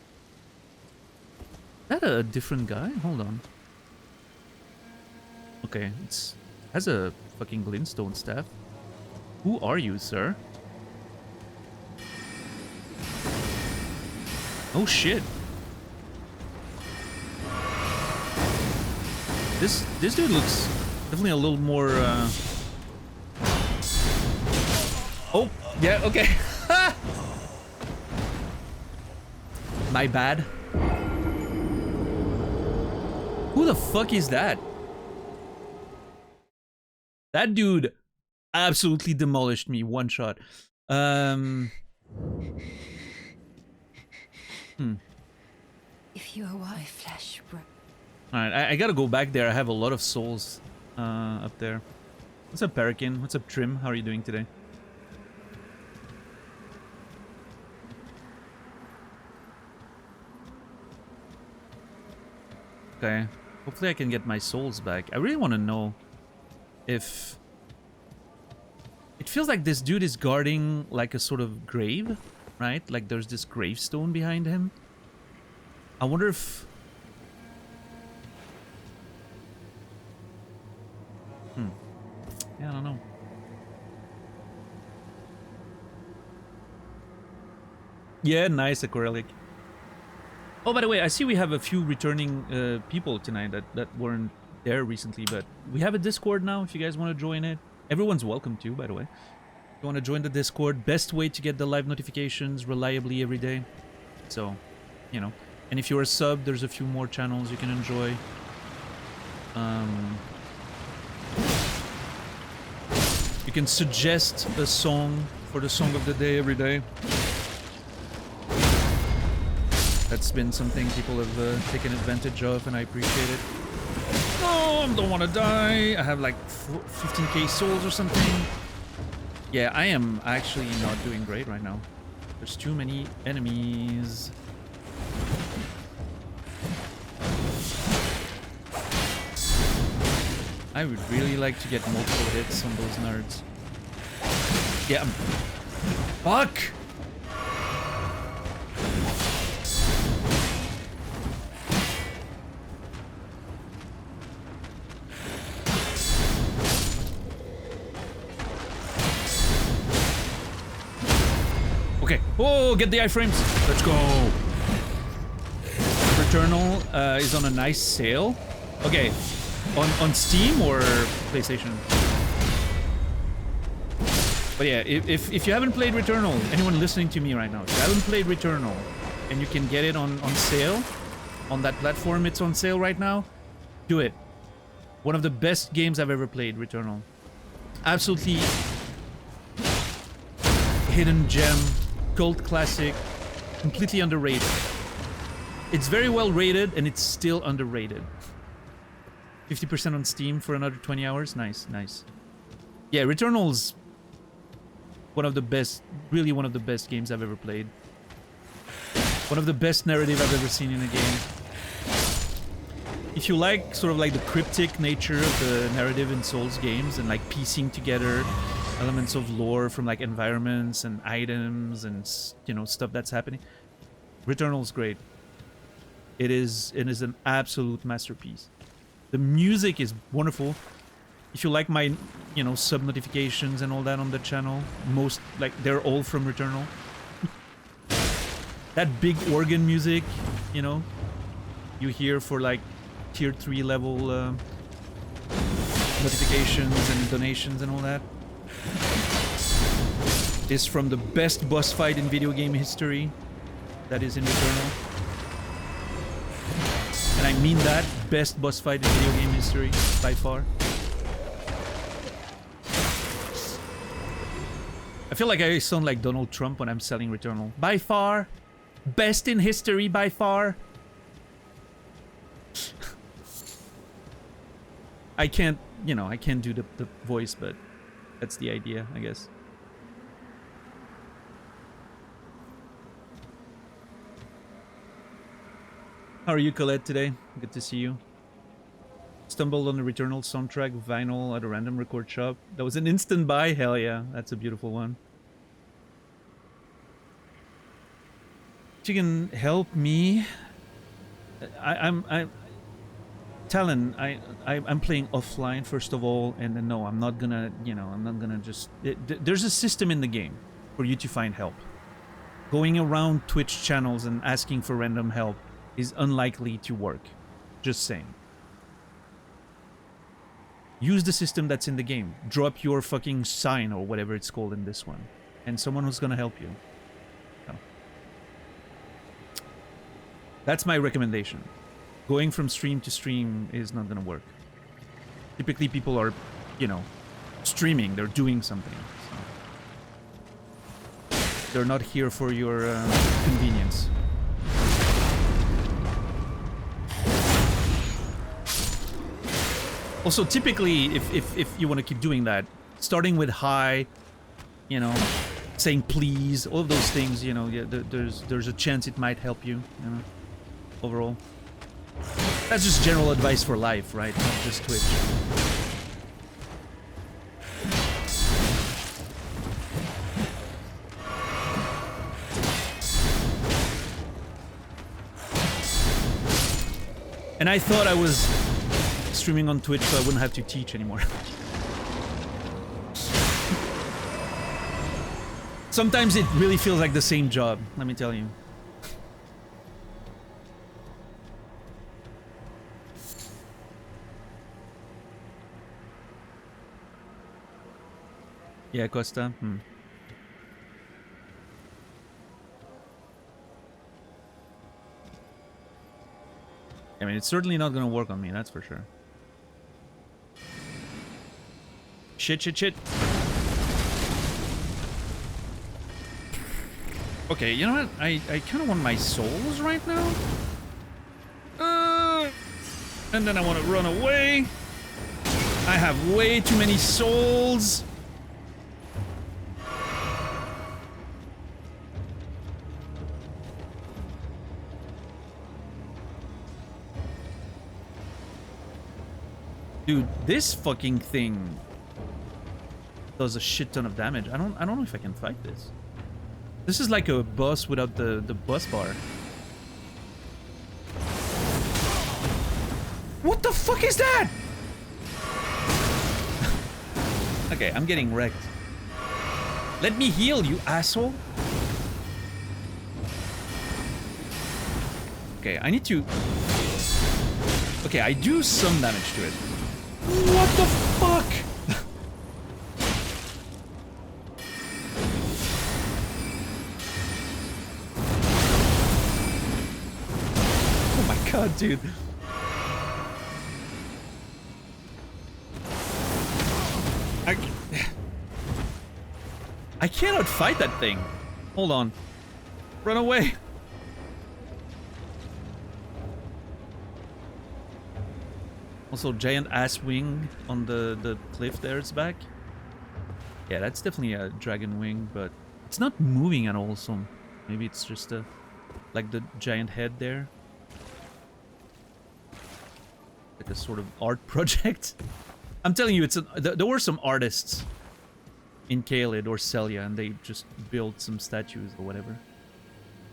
Is that a different guy? Hold on. Okay, it has a fucking glintstone staff. Who are you, sir? Oh shit. This dude looks definitely a little more Oh, yeah, okay. My bad. Who the fuck is that? That dude absolutely demolished me one shot. If you are my flesh, Alright, I gotta go back there. I have a lot of souls up there. What's up, Parakin? What's up, Trim? How are you doing today? Okay. Hopefully I can get my souls back. I really want to know if... It feels like this dude is guarding like a sort of grave, right? Like there's this gravestone behind him. I wonder if... Yeah, I don't know. Yeah, nice, Aquarelic. Oh, by the way, I see we have a few returning people tonight that weren't there recently, but we have a Discord now if you guys want to join it. Everyone's welcome to, by the way. If you want to join the Discord, best way to get the live notifications reliably every day. So, you know. And if you're a sub, there's a few more channels you can enjoy. You can suggest a song for the song of the day every day. That's been something people have taken advantage of, and I appreciate it. Oh, I don't want to die. I have like 15k souls or something. Yeah, I am actually not doing great right now. There's too many enemies. I would really like to get multiple hits on those nerds. Yeah. Fuck! Okay. Oh, get the iframes. Let's go. Returnal is on a nice sale. Okay. On Steam or PlayStation? But yeah, if you haven't played Returnal, anyone listening to me right now, if you haven't played Returnal and you can get it on sale, on that platform it's on sale right now, do it. One of the best games I've ever played, Returnal. Absolutely hidden gem, cult classic, completely underrated. It's very well rated and it's still underrated. 50% on Steam for another 20 hours. Nice, nice. Yeah, Returnal's one of the best, really one of the best games I've ever played. One of the best narrative I've ever seen in a game. If you like sort of like the cryptic nature of the narrative in Souls games and like piecing together elements of lore from like environments and items and, you know, stuff that's happening, Returnal's great. It is an absolute masterpiece. The music is wonderful. If you like my, you know, sub notifications and all that on the channel, most, like, they're all from Returnal. That big organ music, you know, you hear for like tier 3 level notifications and donations and all that, is from the best boss fight in video game history. That is in Returnal. And I mean that, best boss fight in video game history, by far. I feel like I sound like Donald Trump when I'm selling Returnal. By far, best in history, by far. I can't, you know, I can't do the voice, but that's the idea, I guess. How are you, Colette, today? Good to see you. Stumbled on the Returnal soundtrack vinyl at a random record shop. That was an instant buy? Hell yeah, that's a beautiful one. If you can help me... I'm Talon, I'm playing offline, first of all, and then no, I'm not gonna, you know, I'm not gonna just... there's a system in the game for you to find help. Going around Twitch channels and asking for random help is unlikely to work. Just saying. Use the system that's in the game. Drop your fucking sign or whatever it's called in this one. And someone who's gonna help you. No. That's my recommendation. Going from stream to stream is not gonna work. Typically people are, you know, streaming. They're doing something. So. They're not here for your convenience. Also, typically, if you want to keep doing that, starting with high, you know, saying please, all of those things, you know, yeah, there's a chance it might help you, you know, overall. That's just general advice for life, right? Not just Twitch. And I thought I was streaming on Twitch so I wouldn't have to teach anymore. Sometimes it really feels like the same job, let me tell you. Yeah, Costa. I mean, it's certainly not gonna work on me, that's for sure. Shit. Okay, you know what? I kind of want my souls right now. And then I want to run away. I have way too many souls. Dude, this fucking thing does a shit ton of damage. I don't know if I can fight this. This is like a boss without the bus bar. What the fuck is that? Okay, I'm getting wrecked. Let me heal, you asshole. Okay, I need to... Okay, I do some damage to it. What the fuck? Oh my god, dude. I cannot fight that thing. Hold on. Run away. Also, giant ass wing on the cliff there, it's back. Yeah, that's definitely a dragon wing, but it's not moving at all, so maybe it's just a, like the giant head there. Like a sort of art project. I'm telling you, there were some artists in Caelid or Celia, and they just built some statues or whatever.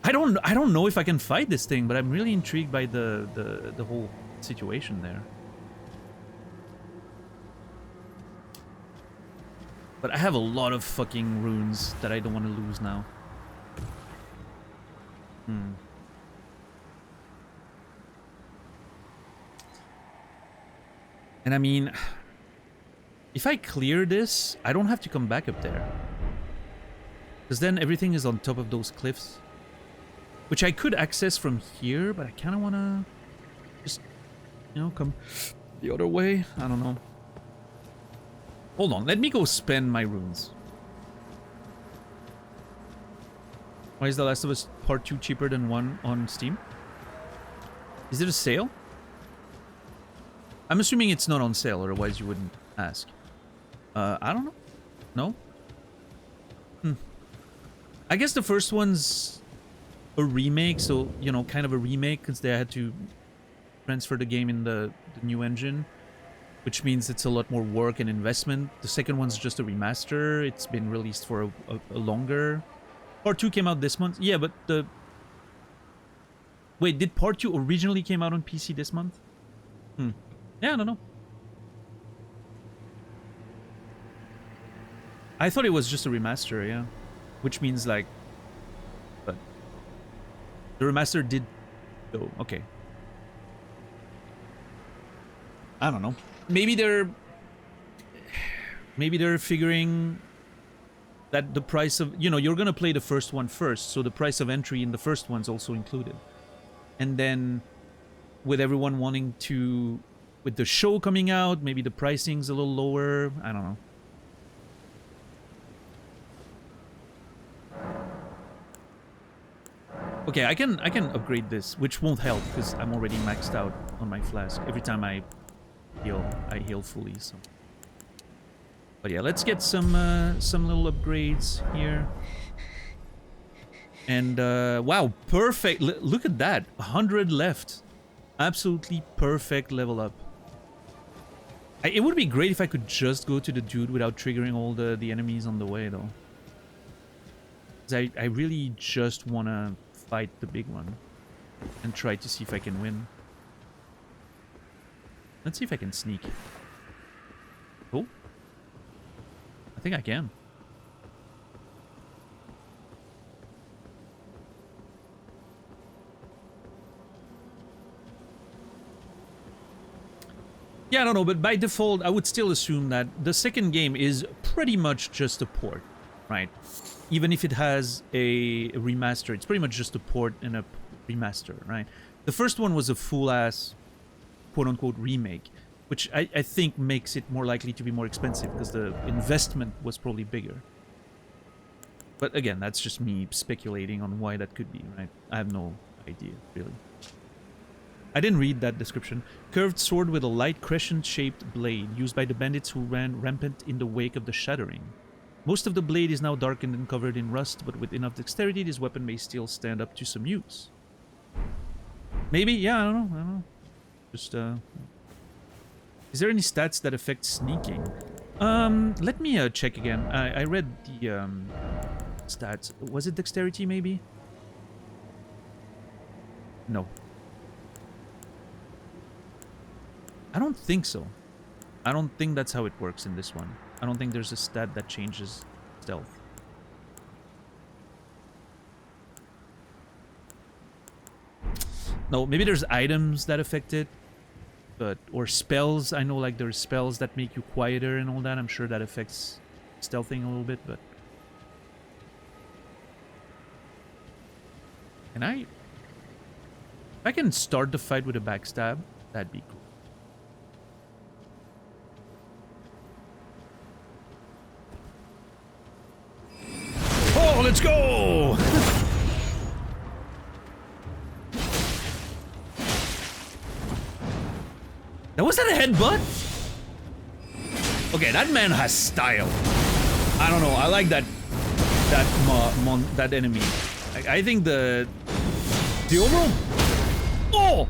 I don't know if I can fight this thing, but I'm really intrigued by the whole situation there. But I have a lot of fucking runes that I don't want to lose now. And I mean, if I clear this, I don't have to come back up there. Because then everything is on top of those cliffs. Which I could access from here, but I kind of want to just, you know, come the other way. I don't know. Hold on, let me go spend my runes. Why is The Last of Us Part 2 cheaper than 1 on Steam? Is it a sale? I'm assuming it's not on sale, otherwise you wouldn't ask. I don't know. No? I guess the first one's a remake, so, you know, kind of a remake, because they had to transfer the game in the new engine. Which means it's a lot more work and investment. The second one's just a remaster. It's been released for a longer... Part 2 came out this month. Yeah, but the... Wait, did Part 2 originally came out on PC this month? Yeah, I don't know. I thought it was just a remaster, yeah. Which means, like... But... The remaster did... Oh, okay. I don't know. Maybe they're figuring that the price of, you know, you're gonna play the first one first, so the price of entry in the first one's also included. And then with everyone wanting to, with the show coming out, maybe the pricing's a little lower. I don't know. Okay, I can upgrade this, which won't help because I'm already maxed out on my flask. Every time I I heal fully. So, but yeah, let's get some little upgrades here. And wow, perfect! Look at that, 100 left. Absolutely perfect level up. It would be great if I could just go to the dude without triggering all the enemies on the way, though. I really just want to fight the big one and try to see if I can win. Let's see if I can sneak. Oh. I think I can. Yeah, I don't know, but by default, I would still assume that the second game is pretty much just a port, right? Even if it has a remaster, it's pretty much just a port and a remaster, right? The first one was a full-ass, quote-unquote, remake, which I think makes it more likely to be more expensive because the investment was probably bigger. But again, that's just me speculating on why that could be, right? I have no idea, really. I didn't read that description. Curved sword with a light crescent-shaped blade, used by the bandits who ran rampant in the wake of the Shattering. Most of the blade is now darkened and covered in rust, but with enough dexterity, this weapon may still stand up to some use. Maybe? Yeah, I don't know. Just, is there any stats that affect sneaking? Let me check again. I read the stats. Was it dexterity, maybe? No. I don't think so. I don't think that's how it works in this one. I don't think there's a stat that changes stealth. No, maybe there's items that affect it. But, or spells. I know like there's spells that make you quieter and all that. I'm sure that affects stealthing a little bit, but... Can I... If I can start the fight with a backstab, that'd be cool. Oh, let's go! Now, was that a headbutt? Okay, that man has style. I don't know. I like that enemy. I think the overall. Oh!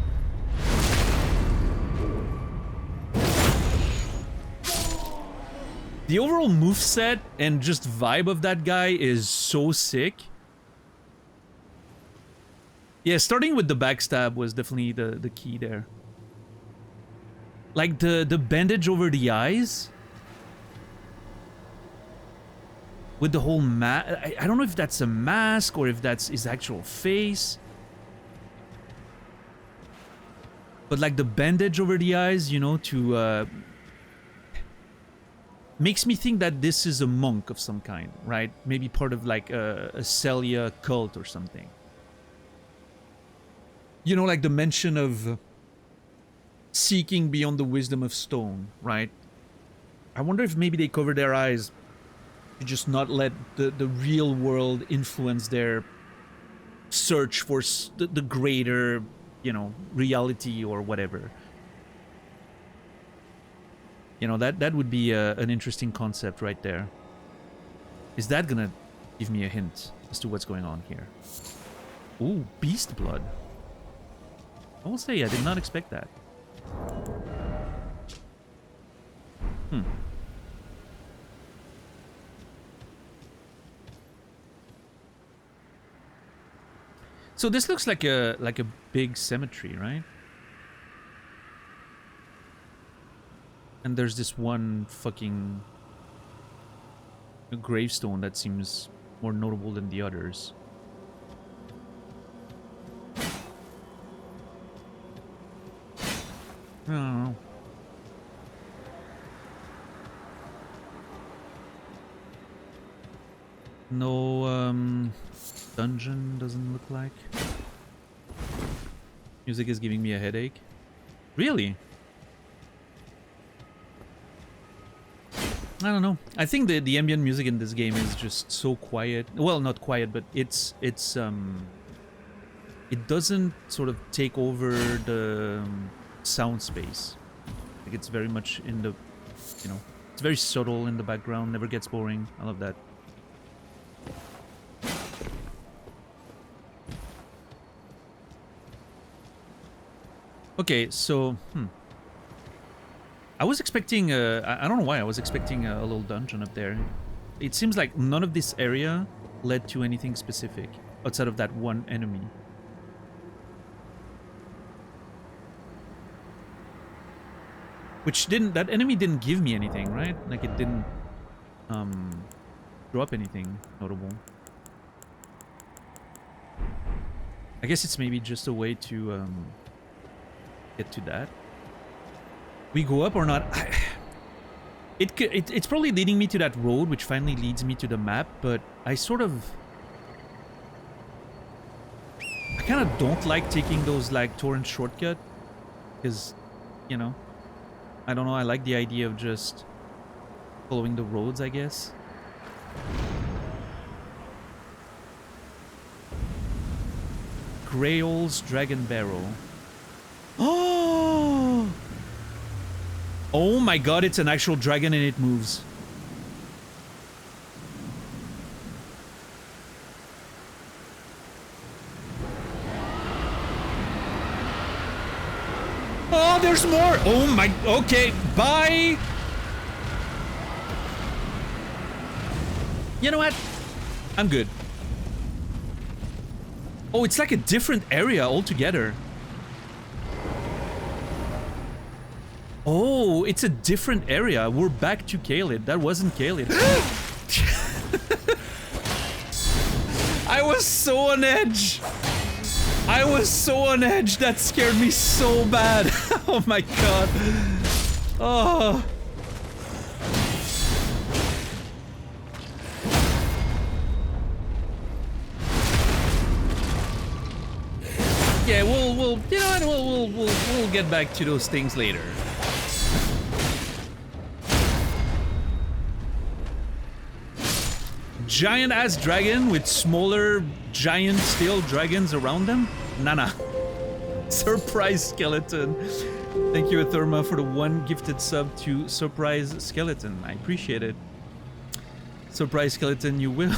The overall moveset and just vibe of that guy is so sick. Yeah, starting with the backstab was definitely the key there. Like the bandage over the eyes. With the whole I don't know if that's a mask or if that's his actual face. But like the bandage over the eyes, you know, to... makes me think that this is a monk of some kind, right? Maybe part of like a Celia cult or something. You know, like the mention of seeking beyond the wisdom of stone, right? I wonder if maybe they cover their eyes to just not let the real world influence their search for the greater, you know, reality or whatever. You know, that would be an interesting concept right there. Is that gonna give me a hint as to what's going on here? Ooh, beast blood. I will say I did not expect that. Hmm. So this looks like a big cemetery, right? And there's this one fucking gravestone that seems more notable than the others. I don't know. No, dungeon doesn't look like. Music is giving me a headache. Really? I don't know. I think the ambient music in this game is just so quiet. Well, not quiet, but it doesn't sort of take over the sound space. Like it's very much in the, you know, it's very subtle in the background, never gets boring. I love that. Okay, so, I was expecting, I don't know why, I was expecting a little dungeon up there. It seems like none of this area led to anything specific outside of that one enemy. Which didn't, that enemy didn't give me anything, right? Like it didn't, drop anything notable. I guess it's maybe just a way to, get to that. We go up or not? It's probably leading me to that road, which finally leads me to the map, but I sort of... I kind of don't like taking those, like, torrent shortcut, because, you know, I don't know, I like the idea of just following the roads, I guess. Grail's Dragon Barrel. Oh! Oh my god, it's an actual dragon and it moves. Oh, there's more! Oh my... Okay, bye! You know what? I'm good. Oh, it's like a different area altogether. Oh, it's a different area. We're back to Caelid. That wasn't Caelid. I was so on edge. I was so on edge. That scared me so bad. Oh my god. Oh. Yeah, we'll you know what, we'll get back to those things later. Giant ass dragon with smaller giant steel dragons around them? Nana. Surprise skeleton. Thank you, Atherma, for the one gifted sub to Surprise Skeleton. I appreciate it. Surprise Skeleton, you will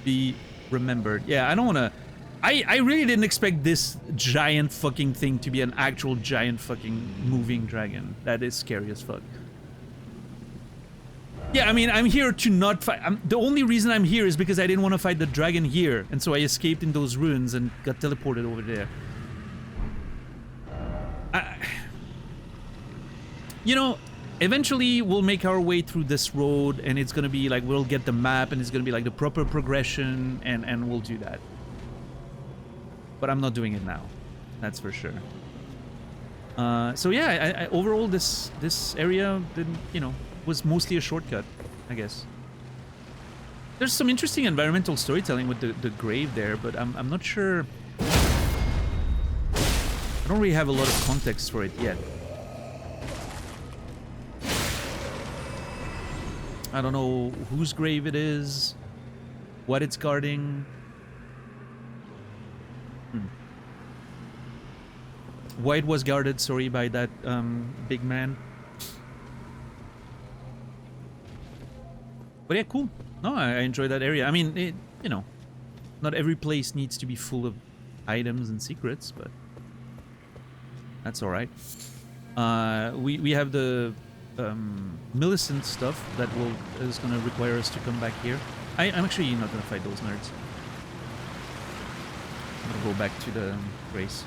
be remembered. Yeah, I don't wanna... I really didn't expect this giant fucking thing to be an actual giant fucking moving dragon. That is scary as fuck. Yeah, I mean, I'm here to not fight. The only reason I'm here is because I didn't want to fight the dragon here. And so I escaped in those ruins and got teleported over there. You know, eventually we'll make our way through this road and it's gonna be like, we'll get the map and it's gonna be like the proper progression and we'll do that. But I'm not doing it now. That's for sure. So yeah, overall this area didn't, you know, was mostly a shortcut, I guess. There's some interesting environmental storytelling with the grave there, but I'm not sure. I don't really have a lot of context for it yet. I don't know whose grave it is, what it's guarding. Why it was guarded, sorry, by that big man. But yeah, cool. No, I enjoy that area. I mean, you know, not every place needs to be full of items and secrets, but that's all right. We have the Millicent stuff that is gonna require us to come back here. I'm actually not gonna fight those nerds. I'm gonna go back to the race.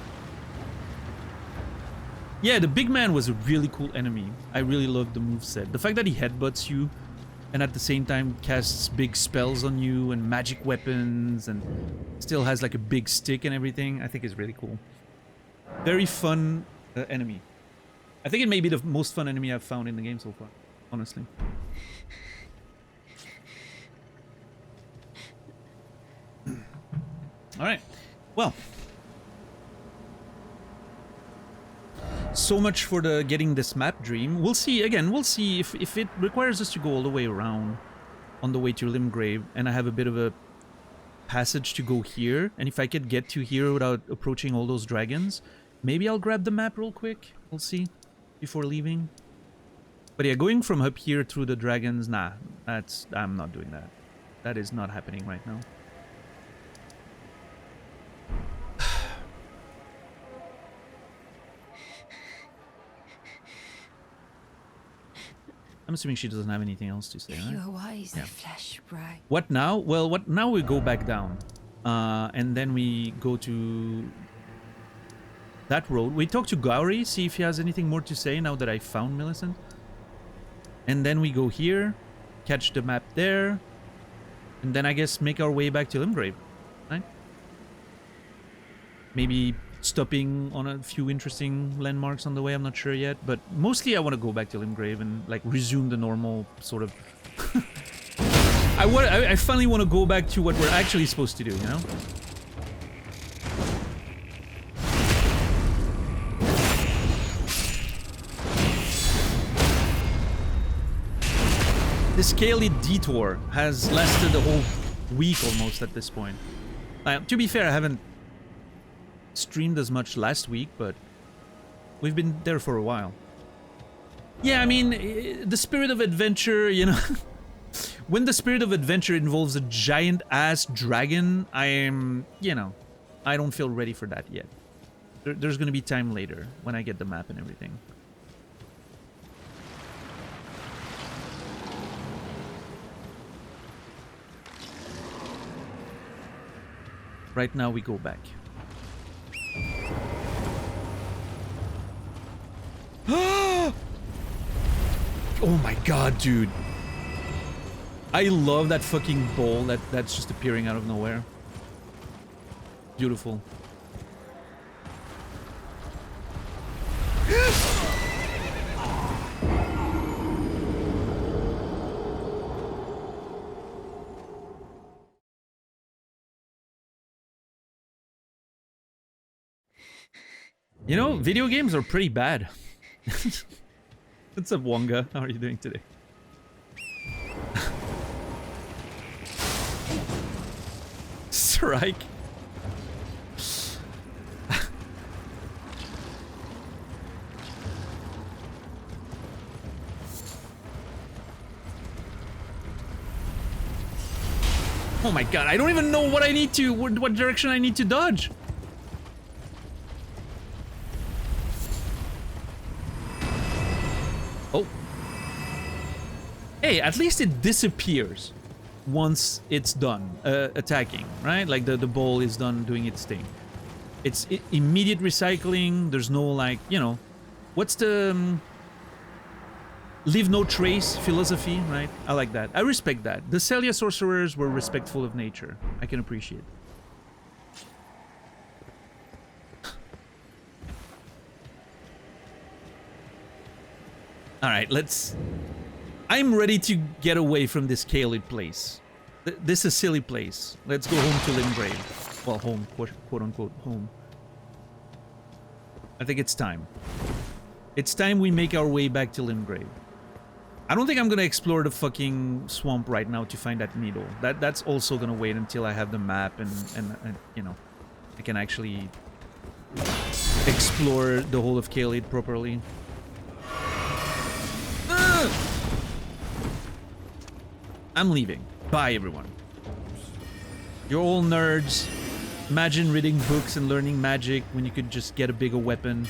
Yeah, the big man was a really cool enemy. I really loved the moveset. The fact that he headbutts you and at the same time casts big spells on you and magic weapons and still has like a big stick and everything, I think is really cool. Very fun enemy. I think it may be the most fun enemy I've found in the game so far, honestly. Alright, well. So much for the getting this map dream. We'll see, again, we'll see if it requires us to go all the way around on the way to Limgrave, and I have a bit of a passage to go here, and if I could get to here without approaching all those dragons, maybe I'll grab the map real quick. We'll see before leaving. But yeah, going from up here through the dragons, nah, I'm not doing that. That is not happening right now. I'm assuming she doesn't have anything else to say, If right? you are wise, Yeah. the flesh bright. What now? Well, what now? We go back down, and then we go to that road. We talk to Gowry, see if he has anything more to say now that I found Millicent. And then we go here, catch the map there, and then I guess make our way back to Limgrave, right? Maybe stopping on a few interesting landmarks on the way, I'm not sure yet, but mostly I want to go back to Limgrave and like resume the normal sort of... I finally want to go back to what we're actually supposed to do, you know? This Kaelid detour has lasted a whole week almost at this point. To be fair, I haven't streamed as much last week, but we've been there for a while. Yeah, I mean, the spirit of adventure, you know... When the spirit of adventure involves a giant-ass dragon, you know, I don't feel ready for that yet. There's gonna be time later, when I get the map and everything. Right now, we go back. Oh my god, dude. I love that fucking bowl that's just appearing out of nowhere. Beautiful. You know, video games are pretty bad. What's up, Wonga? How are you doing today? Strike. Oh my god, I don't even know what I need to, what direction I need to dodge. Oh. Hey, at least it disappears once it's done attacking, right? Like the ball is done doing its thing. It's immediate recycling. There's no like, you know, what's the leave no trace philosophy, right? I like that. I respect that. The Celia sorcerers were respectful of nature. I can appreciate. All right, let's... I'm ready to get away from this Kaelid place. This is a silly place. Let's go home to Limgrave. Well, home, quote-unquote home. I think it's time. It's time we make our way back to Limgrave. I don't think I'm gonna explore the fucking swamp right now to find that needle. That's also gonna wait until I have the map and you know, I can actually explore the whole of Kaelid properly. I'm leaving. Bye, everyone. You're all nerds. Imagine reading books and learning magic when you could just get a bigger weapon.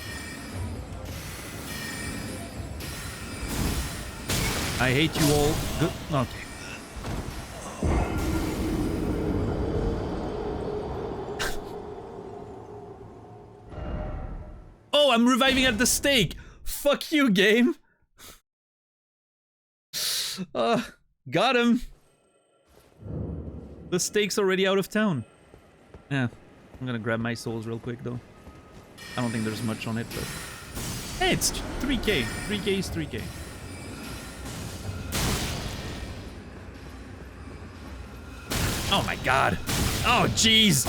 I hate you all. Good. Okay. Oh, I'm reviving at the stake. Fuck you, game. Got him. The stake's already out of town. Yeah, I'm gonna grab my souls real quick though. I don't think there's much on it, but hey, it's 3k. 3k is 3k. Oh my god. Oh jeez.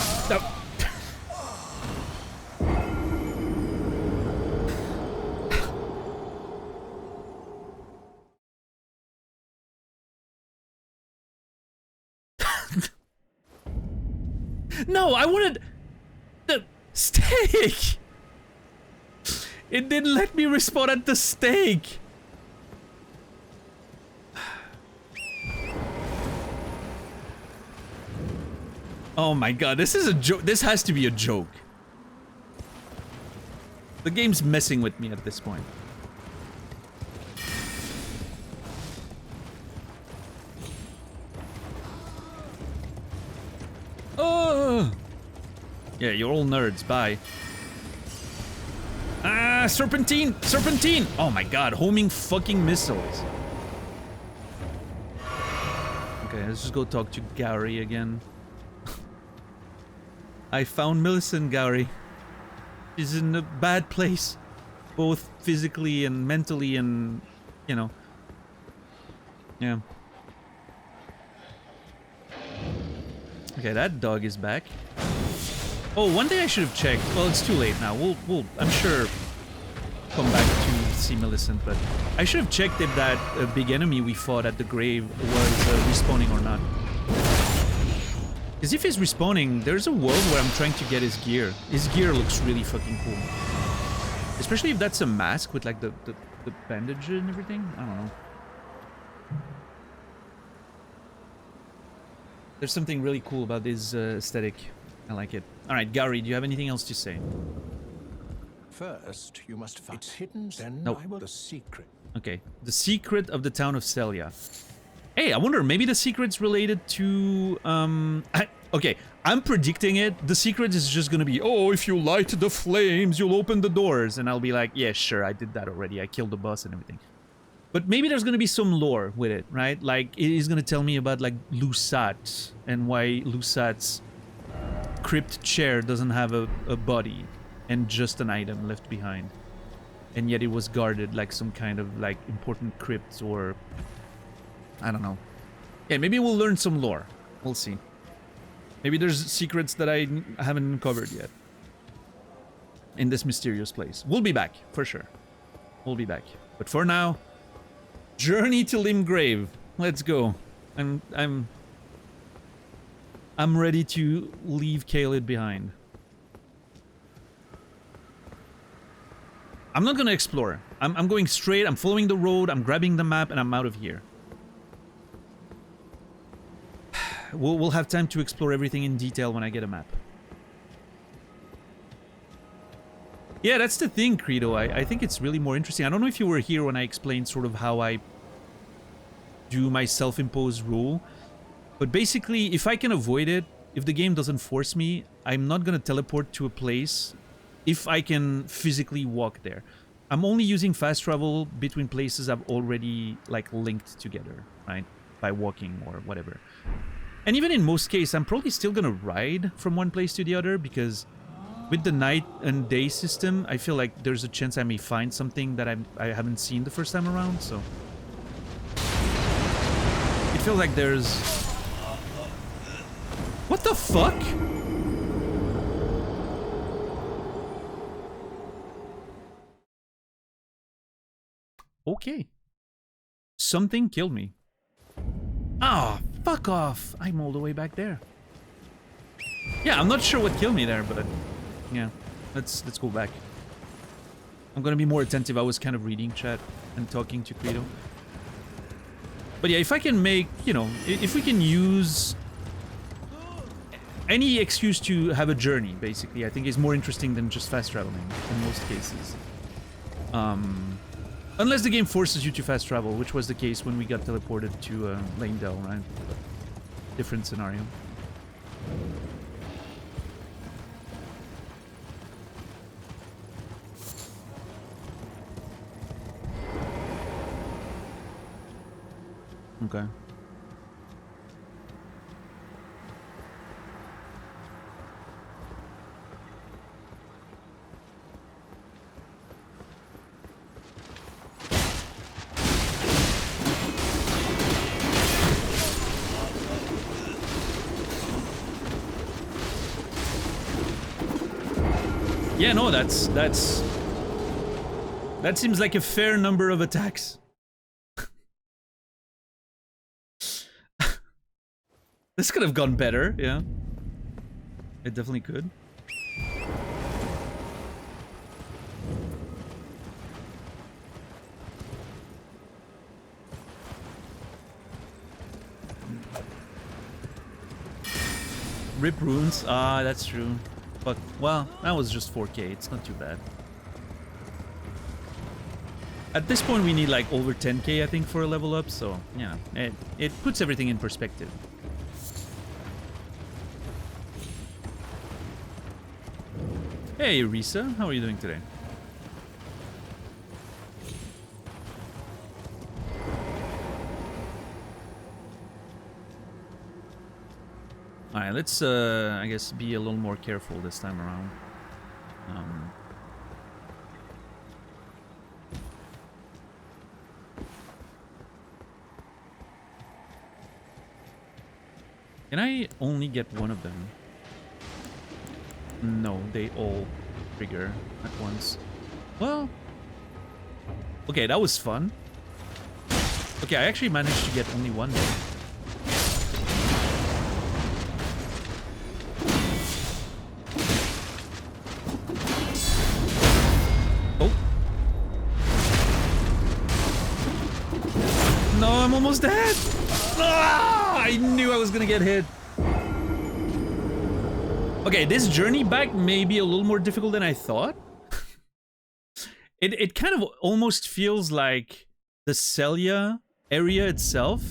No, I wanted the stake. It didn't let me respawn at the stake. Oh my god, this is a joke. This has to be a joke. The game's messing with me at this point. Oh! Yeah, you're all nerds. Bye. Ah, serpentine! Serpentine! Oh my god, homing fucking missiles. Okay, let's just go talk to Gary again. I found Millicent, Gary. She's in a bad place. Both physically and mentally and, you know. Yeah. Okay, that dog is back. Oh, one day I should have checked. Well, it's too late now. We'll I'm sure, come back to see Millicent, but I should have checked if that big enemy we fought at the grave was respawning or not. Because if he's respawning, there's a world where I'm trying to get his gear. His gear looks really fucking cool. Especially if that's a mask with like the bandage and everything. I don't know. There's something really cool about this aesthetic. I like it. Alright, Gary, do you have anything else to say? First, you must find it's hidden, then Nope. I will the secret. Okay. The secret of the town of Celia. Hey, I wonder, maybe the secret's related to, okay, I'm predicting it. The secret is just gonna be, oh, if you light the flames, you'll open the doors. And I'll be like, yeah, sure, I did that already. I killed the boss and everything. But maybe there's gonna be some lore with it, right? Like, it is gonna tell me about, like, Lusat and why Lusat's crypt chair doesn't have a body and just an item left behind. And yet it was guarded like some kind of, like, important crypt or... I don't know. Yeah, maybe we'll learn some lore. We'll see. Maybe there's secrets that I haven't uncovered yet. In this mysterious place. We'll be back, for sure. We'll be back. But for now... Journey to Limgrave. Let's go. I'm ready to leave Caelid behind. I'm not gonna explore. I'm going straight, I'm following the road, I'm grabbing the map, and I'm out of here. We'll have time to explore everything in detail when I get a map. Yeah, that's the thing, Credo. I think it's really more interesting. I don't know if you were here when I explained sort of how I do my self-imposed rule. But basically, if I can avoid it, if the game doesn't force me, I'm not gonna teleport to a place if I can physically walk there. I'm only using fast travel between places I've already, like, linked together, right? By walking or whatever. And even in most cases, I'm probably still gonna ride from one place to the other because with the night and day system, I feel like there's a chance I may find something that I haven't seen the first time around, so... It feels like there's... What the fuck? Okay. Something killed me. Ah, fuck off. I'm all the way back there. Yeah, I'm not sure what killed me there, but yeah, let's go back. I'm gonna be more attentive. I was kind of reading chat and talking to Credo. But yeah, if I can make, you know, if we can use any excuse to have a journey, basically, I think is more interesting than just fast traveling in most cases. Unless the game forces you to fast travel, which was the case when we got teleported to Lanedale, right? Different scenario. Okay. Yeah, no, that seems like a fair number of attacks. This could have gone better, yeah. It definitely could. Rip runes. Ah, that's true. But, well, that was just 4K. It's not too bad. At this point, we need like over 10K, I think, for a level up. So, yeah, it puts everything in perspective. Hey, Risa. How are you doing today? Alright, let's, I guess, be a little more careful this time around. Can I only get one of them? No, they all trigger at once. Well... Okay, that was fun. Okay, I actually managed to get only one there. No, I'm almost dead! Ah, I knew I was gonna get hit. Okay, this journey back may be a little more difficult than I thought. It kind of almost feels like the Celia area itself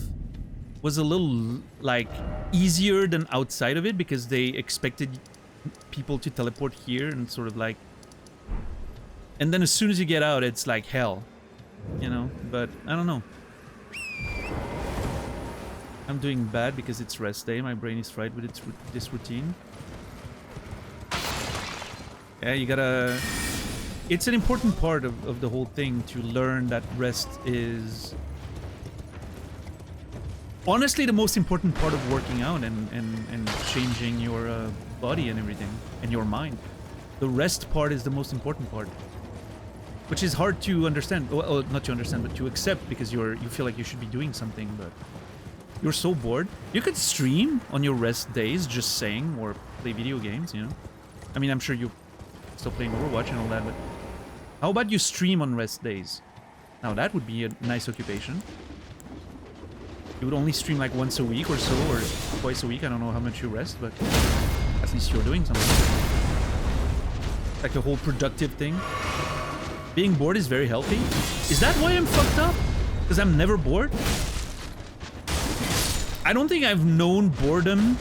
was a little, like, easier than outside of it because they expected people to teleport here and sort of like... And then as soon as you get out, it's like hell. You know? But, I don't know. I'm doing bad because it's rest day. My brain is fried with this routine. Yeah, you gotta... It's an important part of the whole thing to learn that rest is... honestly the most important part of working out and changing your body and everything. And your mind. The rest part is the most important part. Which is hard to understand. Well, not to understand, but to accept because you feel like you should be doing something, but... You're so bored. You could stream on your rest days, just saying, or play video games, you know? I mean, I'm sure you're still playing Overwatch and all that, but... How about you stream on rest days? Now, that would be a nice occupation. You would only stream like once a week or so, or twice a week. I don't know how much you rest, but at least you're doing something. Like a whole productive thing. Being bored is very healthy. Is that why I'm fucked up? Because I'm never bored? I don't think I've known boredom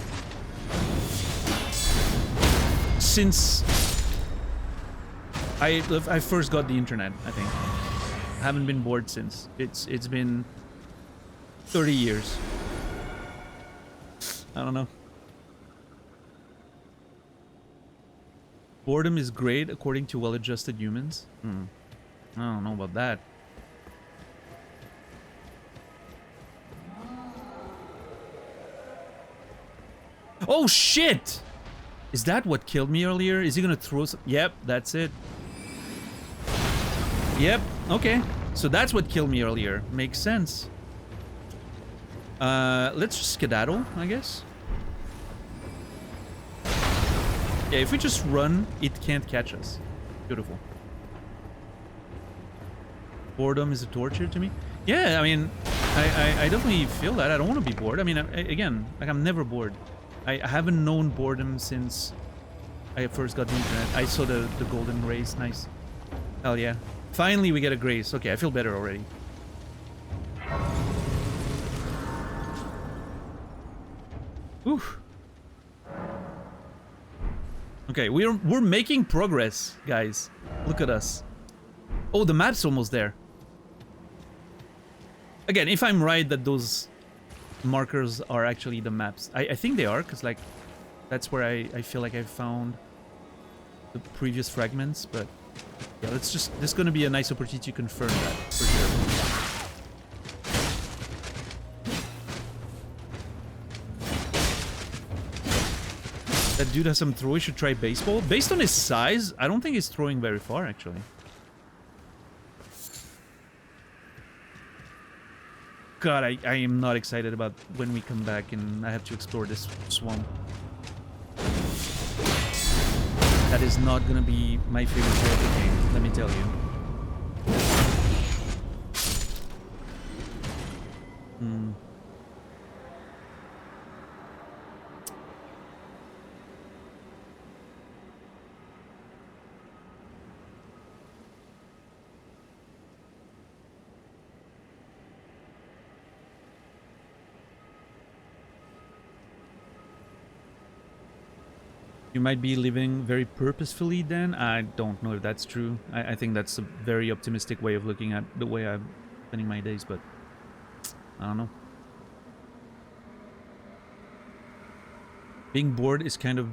since I first got the internet, I think. I haven't been bored since. It's been 30 years. I don't know. Boredom is great according to well-adjusted humans. I don't know about that. Oh shit! Is that what killed me earlier? Is he gonna throw some... Yep, that's it. Yep, okay. So that's what killed me earlier. Makes sense. Let's just skedaddle, I guess. Yeah, if we just run, it can't catch us. Beautiful. Boredom is a torture to me. Yeah, I mean, I definitely feel that. I don't want to be bored. I mean, again, like I'm never bored. I haven't known boredom since I first got the internet. I saw the golden rays. Nice. Hell yeah. Finally, we get a grace. Okay, I feel better already. Oof. Okay, we're making progress, guys. Look at us. Oh, the map's almost there. Again, if I'm right that those markers are actually the maps. I think they are, because like that's where I feel like I found the previous fragments, but yeah, let's just... This is gonna be a nice opportunity to confirm that, for sure. That dude has some throw. He should try baseball. Based on his size, I don't think he's throwing very far, actually. God, I am not excited about when we come back and I have to explore this swamp. That is not gonna be my favorite part of the game, let me tell you. You might be living very purposefully then. I don't know if that's true. I think that's a very optimistic way of looking at the way I'm spending my days, but I don't know. Being bored is kind of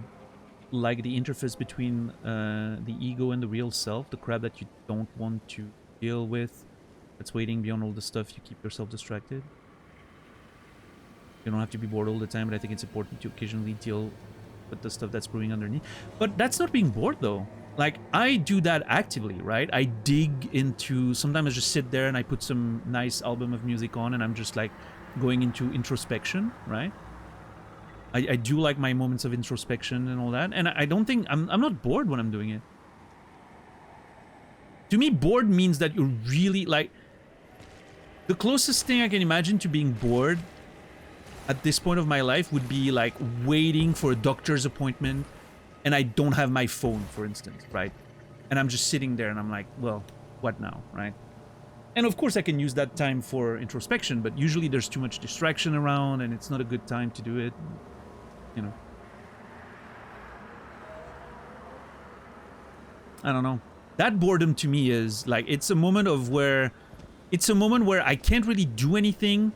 like the interface between the ego and the real self, the crap that you don't want to deal with, that's waiting beyond all the stuff you keep yourself distracted. You don't have to be bored all the time, but I think it's important to occasionally deal with the stuff that's brewing underneath. But that's not being bored though. Like, I do that actively, right? I dig into, sometimes I just sit there and I put some nice album of music on and I'm just like going into introspection, right? I do like my moments of introspection and all that, and I don't think I'm not bored when I'm doing it. To me, bored means that you're really like, the closest thing I can imagine to being bored at this point of my life would be like waiting for a doctor's appointment and I don't have my phone, for instance, right? And I'm just sitting there and I'm like, well, what now, right? And of course I can use that time for introspection, but usually there's too much distraction around and it's not a good time to do it. You know, I don't know. That boredom to me is like, it's a moment where I can't really do anything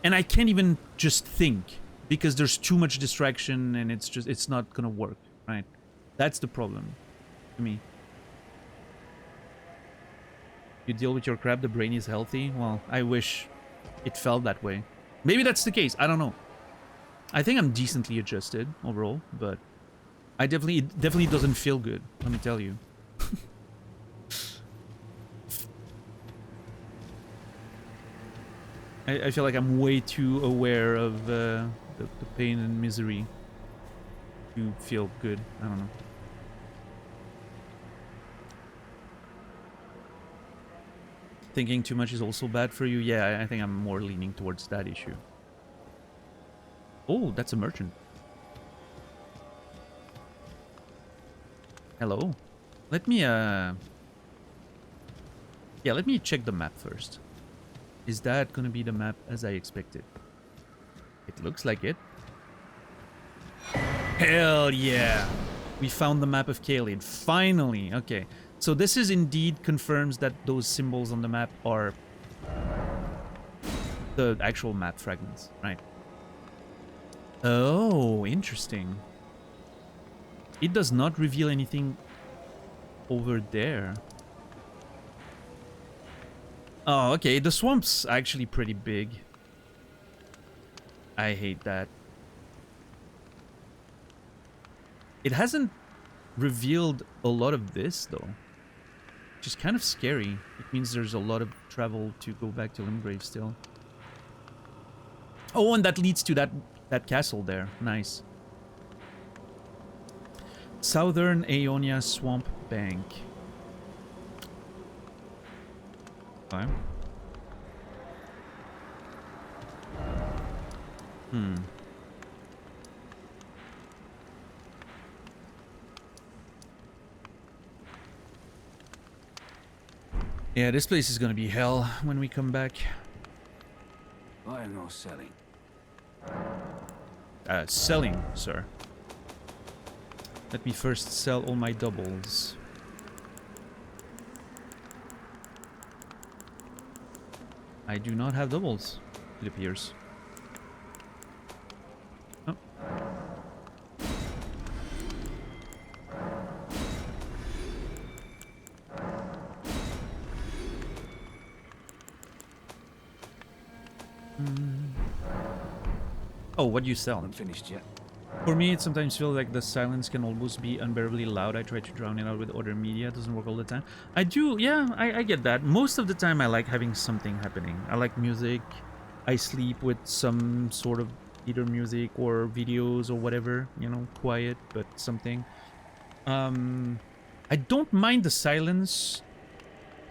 and I can't even just think because there's too much distraction and it's not gonna work, right? That's the problem to me. You deal with your crap, the brain is healthy. Well, I wish it felt that way. Maybe that's the case, I don't know. I think I'm decently adjusted overall, but it definitely doesn't feel good, let me tell you. I feel like I'm way too aware of the pain and misery to feel good. I don't know. Thinking too much is also bad for you. Yeah, I think I'm more leaning towards that issue. Oh, that's a merchant. Hello. Let me let me check the map first. Is that gonna be the map as I expected? It looks like it. Hell yeah! We found the map of Caelid. Finally! Okay. So this is indeed confirms that those symbols on the map are the actual map fragments, right? Oh, interesting. It does not reveal anything over there. Oh, okay. The swamp's actually pretty big. I hate that. It hasn't revealed a lot of this, though. Which is kind of scary. It means there's a lot of travel to go back to Limgrave still. Oh, and that leads to that castle there. Nice. Southern Aeonia Swamp Bank. Okay. Yeah, this place is gonna be hell when we come back. Buying or selling? Selling, sir. Let me first sell all my doubles. I do not have doubles, it appears. Oh. Oh, what do you sell? Haven't finished yet. For me, it sometimes feels like the silence can almost be unbearably loud. I try to drown it out with other media. It doesn't work all the time. I do, yeah, I get that. Most of the time, I like having something happening. I like music. I sleep with some sort of either music or videos or whatever, you know, quiet, but something. I don't mind the silence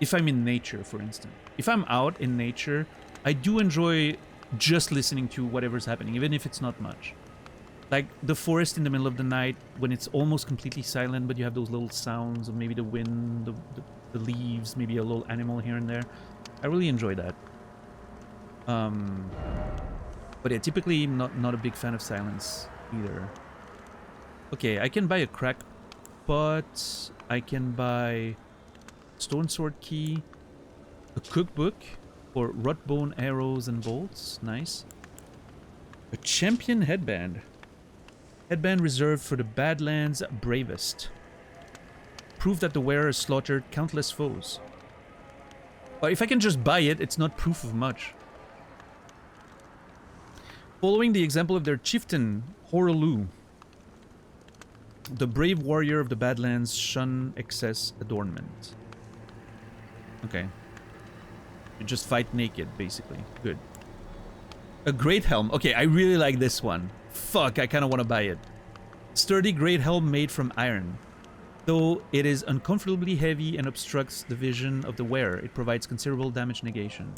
if I'm in nature, for instance. If I'm out in nature, I do enjoy just listening to whatever's happening, even if it's not much. Like the forest in the middle of the night when it's almost completely silent, but you have those little sounds of maybe the wind, the leaves, maybe a little animal here and there. I really enjoy that. But yeah, typically not a big fan of silence either. Okay, I can buy a crack pot. I can buy stone sword key, a cookbook for rot bone arrows and bolts. Nice. A champion headband. Headband reserved for the Badlands bravest. Proof that the wearer slaughtered countless foes. But if I can just buy it, it's not proof of much. Following the example of their chieftain, Horaloo, the brave warrior of the Badlands shun excess adornment. Okay. You just fight naked, basically. Good. A great helm. Okay, I really like this one. Fuck, I kind of want to buy it. Sturdy great helm made from iron. Though it is uncomfortably heavy and obstructs the vision of the wearer, it provides considerable damage negation.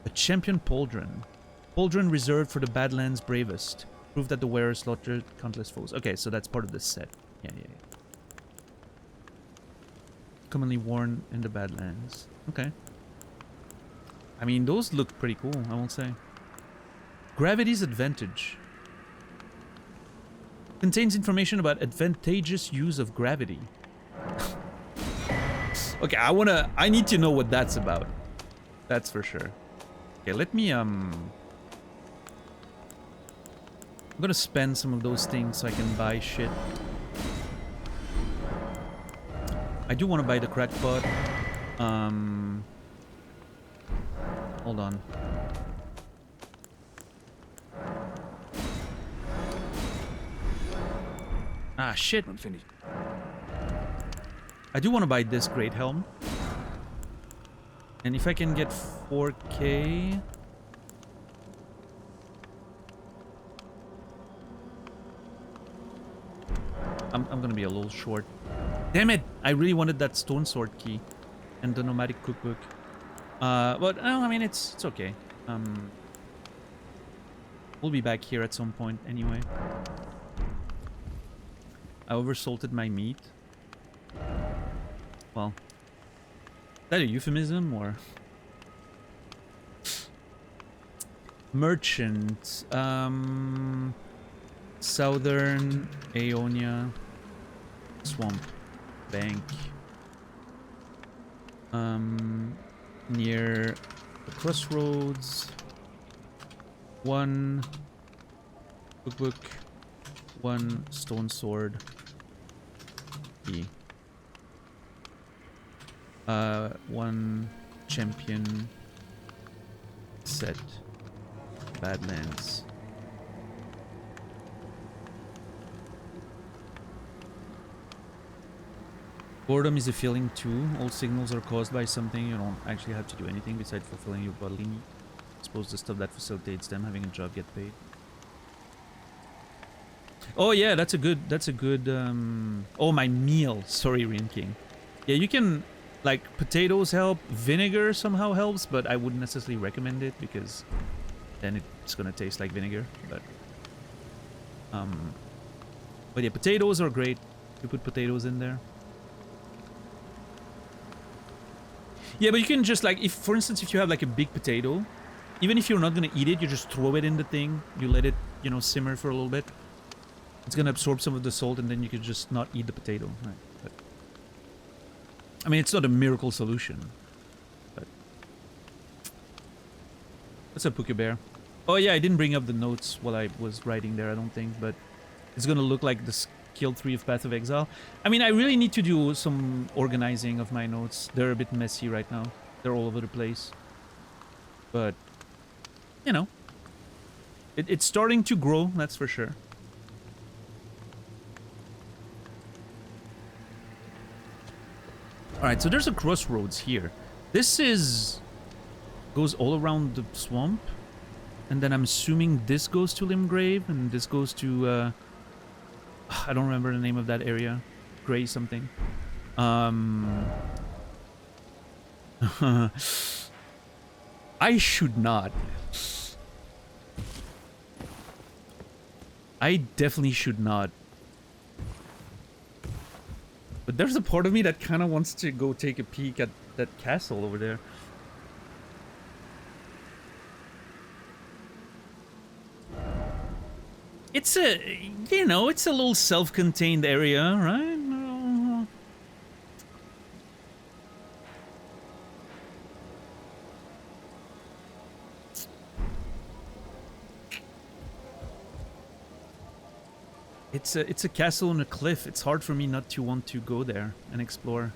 A champion pauldron. Pauldron reserved for the Badlands bravest. Proof that the wearer slaughtered countless foes. Okay, so that's part of this set. Yeah. Commonly worn in the Badlands. Okay. I mean, those look pretty cool, I won't say. Gravity's advantage. Contains information about advantageous use of gravity. Okay, I need to know what that's about. That's for sure. Okay, let me, I'm gonna spend some of those things so I can buy shit. I do want to buy the crackpot. Hold on. Ah, shit. I'm finished. I do want to buy this great helm. And if I can get 4K... I'm gonna be a little short. Damn it! I really wanted that stone sword key. And the nomadic cookbook. But, no, I mean, it's okay. We'll be back here at some point anyway. I oversalted my meat. Well, is that a euphemism or? Merchant. Southern Aeonia. Swamp. Bank. Near the crossroads. One cookbook. One stone sword. Key. One champion set. Badlands. Boredom is a feeling too. All signals are caused by something. You don't actually have to do anything besides fulfilling your bodily need. Suppose the stuff that facilitates them having a job get paid. Oh yeah, that's a good oh, my meal. Sorry, Rin King. Yeah, you can, like, potatoes help, vinegar somehow helps, but I wouldn't necessarily recommend it because then it's gonna taste like vinegar. But yeah, potatoes are great. You put potatoes in there. Yeah, but you can just, like, if, for instance, if you have like a big potato, even if you're not gonna eat it, you just throw it in the thing. You let it, you know, simmer for a little bit. It's gonna absorb some of the salt, and then you could just not eat the potato. Right? But, I mean, it's not a miracle solution. But what's up, Pookie Bear? Oh yeah, I didn't bring up the notes while I was writing there, I don't think, but it's gonna look like the skill 3 of Path of Exile. I mean, I really need to do some organizing of my notes. They're a bit messy right now. They're all over the place. But, you know, it's starting to grow, that's for sure. Alright, so there's a crossroads here. This goes all around the swamp. And then I'm assuming this goes to Limgrave, and this goes to, I don't remember the name of that area. Grey something. I should not. I definitely should not. But there's a part of me that kind of wants to go take a peek at that castle over there. It's a, you know, it's a little self-contained area, right? It's a castle on a cliff. It's hard for me not to want to go there and explore.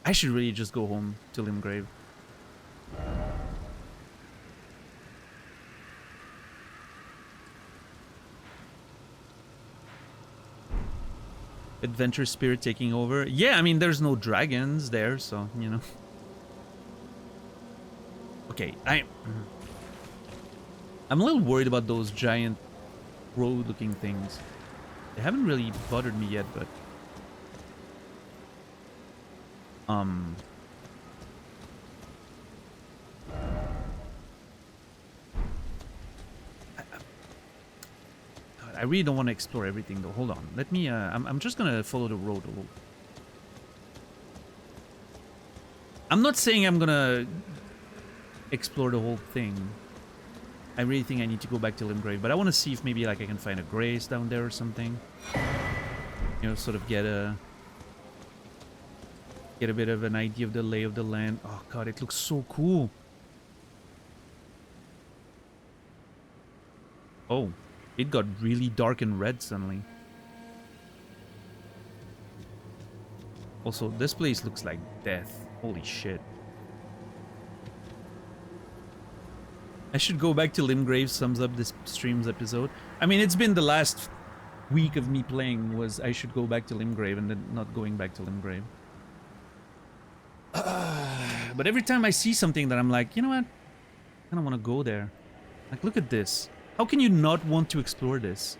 I should really just go home to Limgrave. Adventure spirit taking over. Yeah, I mean, there's no dragons there, so, you know. Okay, I'm a little worried about those giant road-looking things. They haven't really bothered me yet, but... I really don't want to explore everything, though. Hold on. Let me, I'm just gonna follow the road a little. I'm not saying I'm gonna explore the whole thing. I really think I need to go back to Limgrave, but I want to see if maybe like I can find a grace down there or something. You know, sort of get a bit of an idea of the lay of the land. Oh god, it looks so cool. Oh, it got really dark and red suddenly. Also, this place looks like death. Holy shit. I should go back to Limgrave, sums up this stream's episode. I mean, it's been the last week of me playing was I should go back to Limgrave and then not going back to Limgrave. But every time I see something that I'm like, you know what? I don't want to go there. Like, look at this. How can you not want to explore this?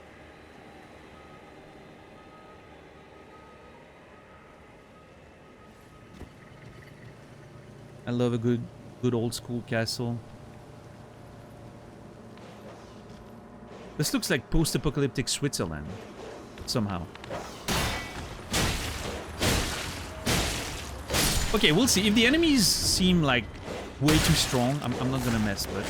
I love a good old school castle. This looks like post-apocalyptic Switzerland, somehow. Okay, we'll see. If the enemies seem like way too strong, I'm not gonna mess with.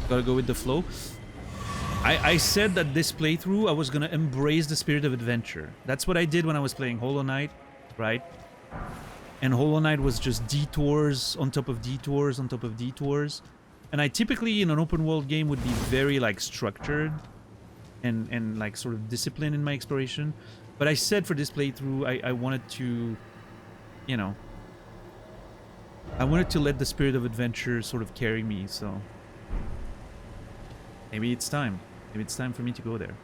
Gotta go with the flow. I said that this playthrough I was gonna embrace the spirit of adventure. That's what I did when I was playing Hollow Knight, right? And Hollow Knight was just detours on top of detours on top of detours. And I typically in an open world game would be very like structured and like sort of disciplined in my exploration. But I said for this playthrough I wanted to, you know, I wanted to let the spirit of adventure sort of carry me, so maybe it's time. Maybe it's time for me to go there.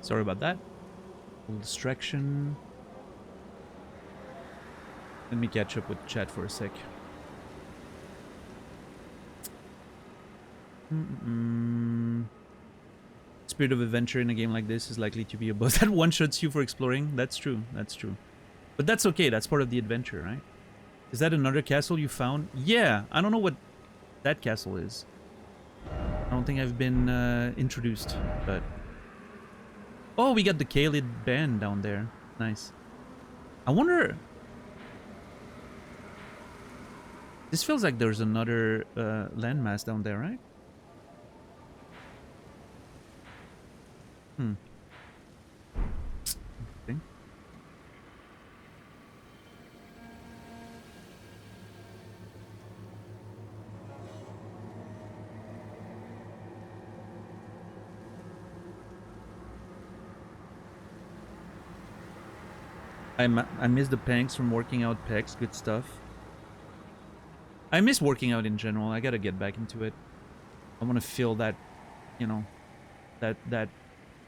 Sorry about that. A little distraction. Let me catch up with chat for a sec. Spirit of adventure in a game like this is likely to be a boss that one-shots you for exploring. That's true. That's true. But that's okay. That's part of the adventure, right? Is that another castle you found? Yeah. I don't know what that castle is. I don't think I've been introduced, but... Oh, we got the Kaled band down there. Nice. I wonder... This feels like there's another landmass down there, right? Hmm. Okay. I miss the panks from working out pecs. Good stuff. I miss working out in general. I gotta get back into it. I want to feel that, you know, that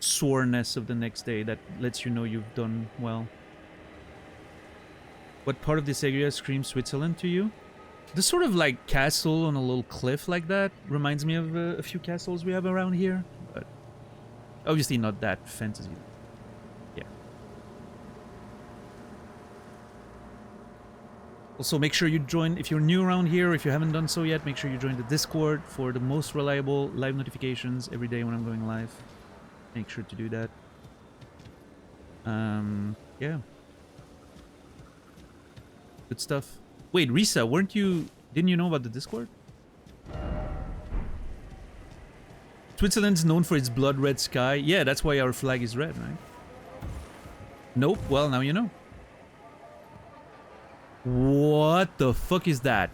soreness of the next day that lets you know you've done well. What part of this area screams Switzerland to you? The sort of like castle on a little cliff like that reminds me of a few castles we have around here, but obviously not that fantasy. Yeah. Also, make sure you join, if you're new around here, if you haven't done so yet, make sure you join the Discord for the most reliable live notifications every day when I'm going live. Make sure to do that. Yeah. Good stuff. Wait, Risa, didn't you know about the Discord? Switzerland's known for its blood red sky. Yeah, that's why our flag is red, right? Nope, well, now you know. What the fuck is that?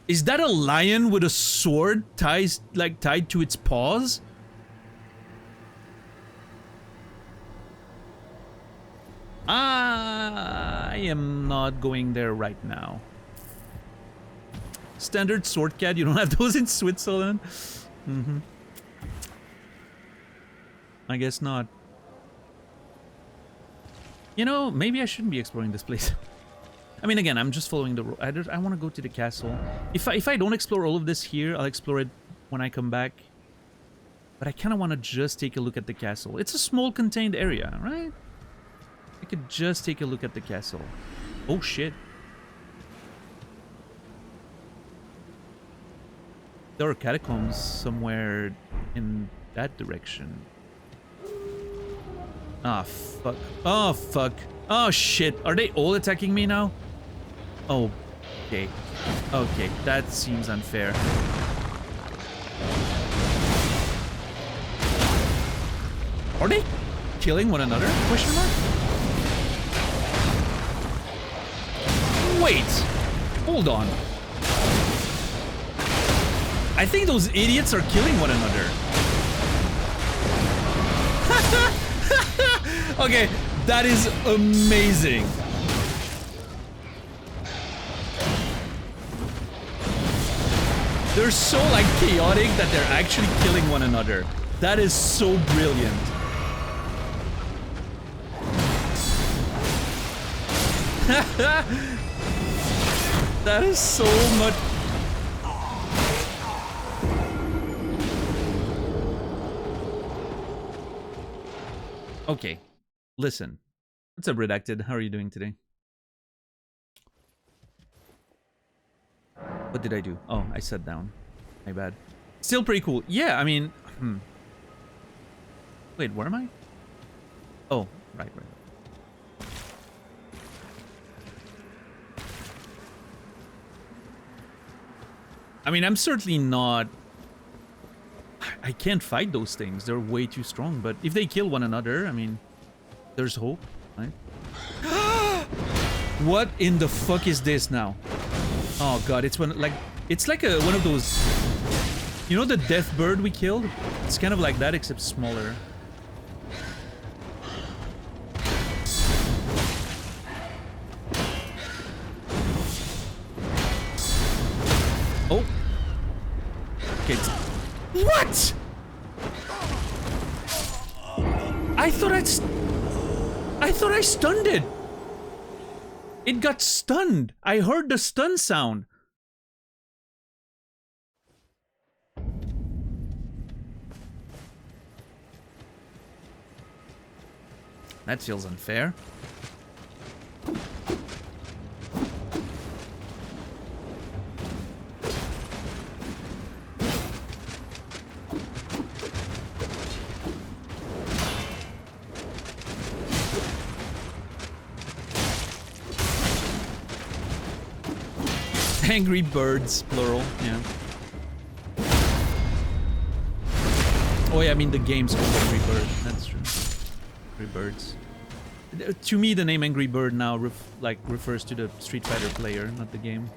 Is that a lion with a sword tied to its paws? I am not going there right now. Standard sword cat, you don't have those in Switzerland? Mm-hmm. I guess not. You know, maybe I shouldn't be exploring this place. I mean, again, I'm just following the road. I want to go to the castle. If I don't explore all of this here, I'll explore it when I come back. But I kind of want to just take a look at the castle. It's a small contained area, right? I could just take a look at the castle. Oh, shit. There are catacombs somewhere in that direction. Ah, fuck. Oh, fuck. Oh, shit. Are they all attacking me now? Oh, okay. Okay, that seems unfair. Are they killing one another? Question mark? Wait. Hold on. I think those idiots are killing one another. Okay, that is amazing. They're so like chaotic that they're actually killing one another. That is so brilliant. That is so much. Okay, listen. What's up, Redacted? How are you doing today? What did I do? Oh, I sat down. My bad. Still pretty cool. Yeah, I mean... Wait, where am I? Oh, right. I mean, I'm certainly not... I can't fight those things. They're way too strong. But if they kill one another, I mean, there's hope, right? What in the fuck is this now? Oh god, it's one like one of those. You know the death bird we killed? It's kind of like that except smaller. Oh. Okay. What? I thought I stunned it. It got stunned. I heard the stun sound. That feels unfair. Angry birds, plural, yeah. Oh yeah, I mean the game's called Angry Bird, that's true. Angry Birds. To me, the name Angry Bird now refers to the Street Fighter player, not the game.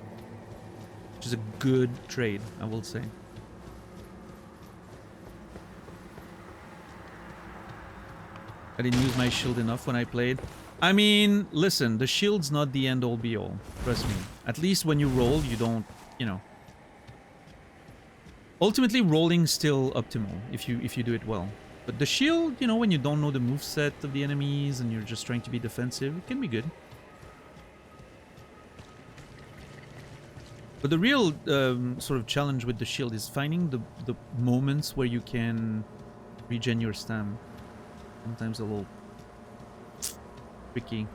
Which is a good trade, I will say. I didn't use my shield enough when I played. I mean, listen, the shield's not the end all be all. Trust me. At least when you roll, you don't, you know. Ultimately, rolling's still optimal if you do it well. But the shield, you know, when you don't know the moveset of the enemies and you're just trying to be defensive, it can be good. But the real sort of challenge with the shield is finding the moments where you can regen your stam. Sometimes a little tricky.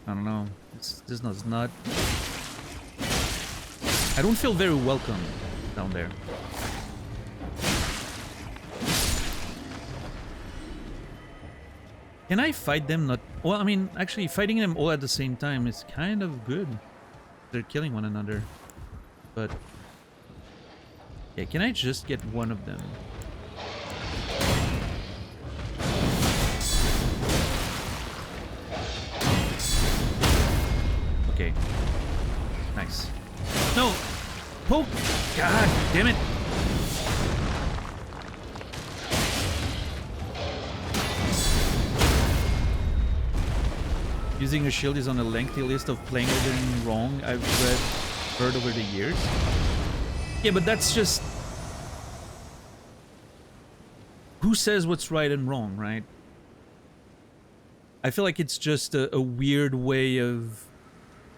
I don't know. This is not. I don't feel very welcome down there. Can I fight them? Not. Well, I mean, actually, fighting them all at the same time is kind of good. They're killing one another. But yeah, can I just get one of them? Okay. Nice. No! Poke! God damn it! Using a shield is on a lengthy list of playing Elden Ring wrong I've heard over the years. Yeah, but that's just... Who says what's right and wrong, right? I feel like it's just a weird way of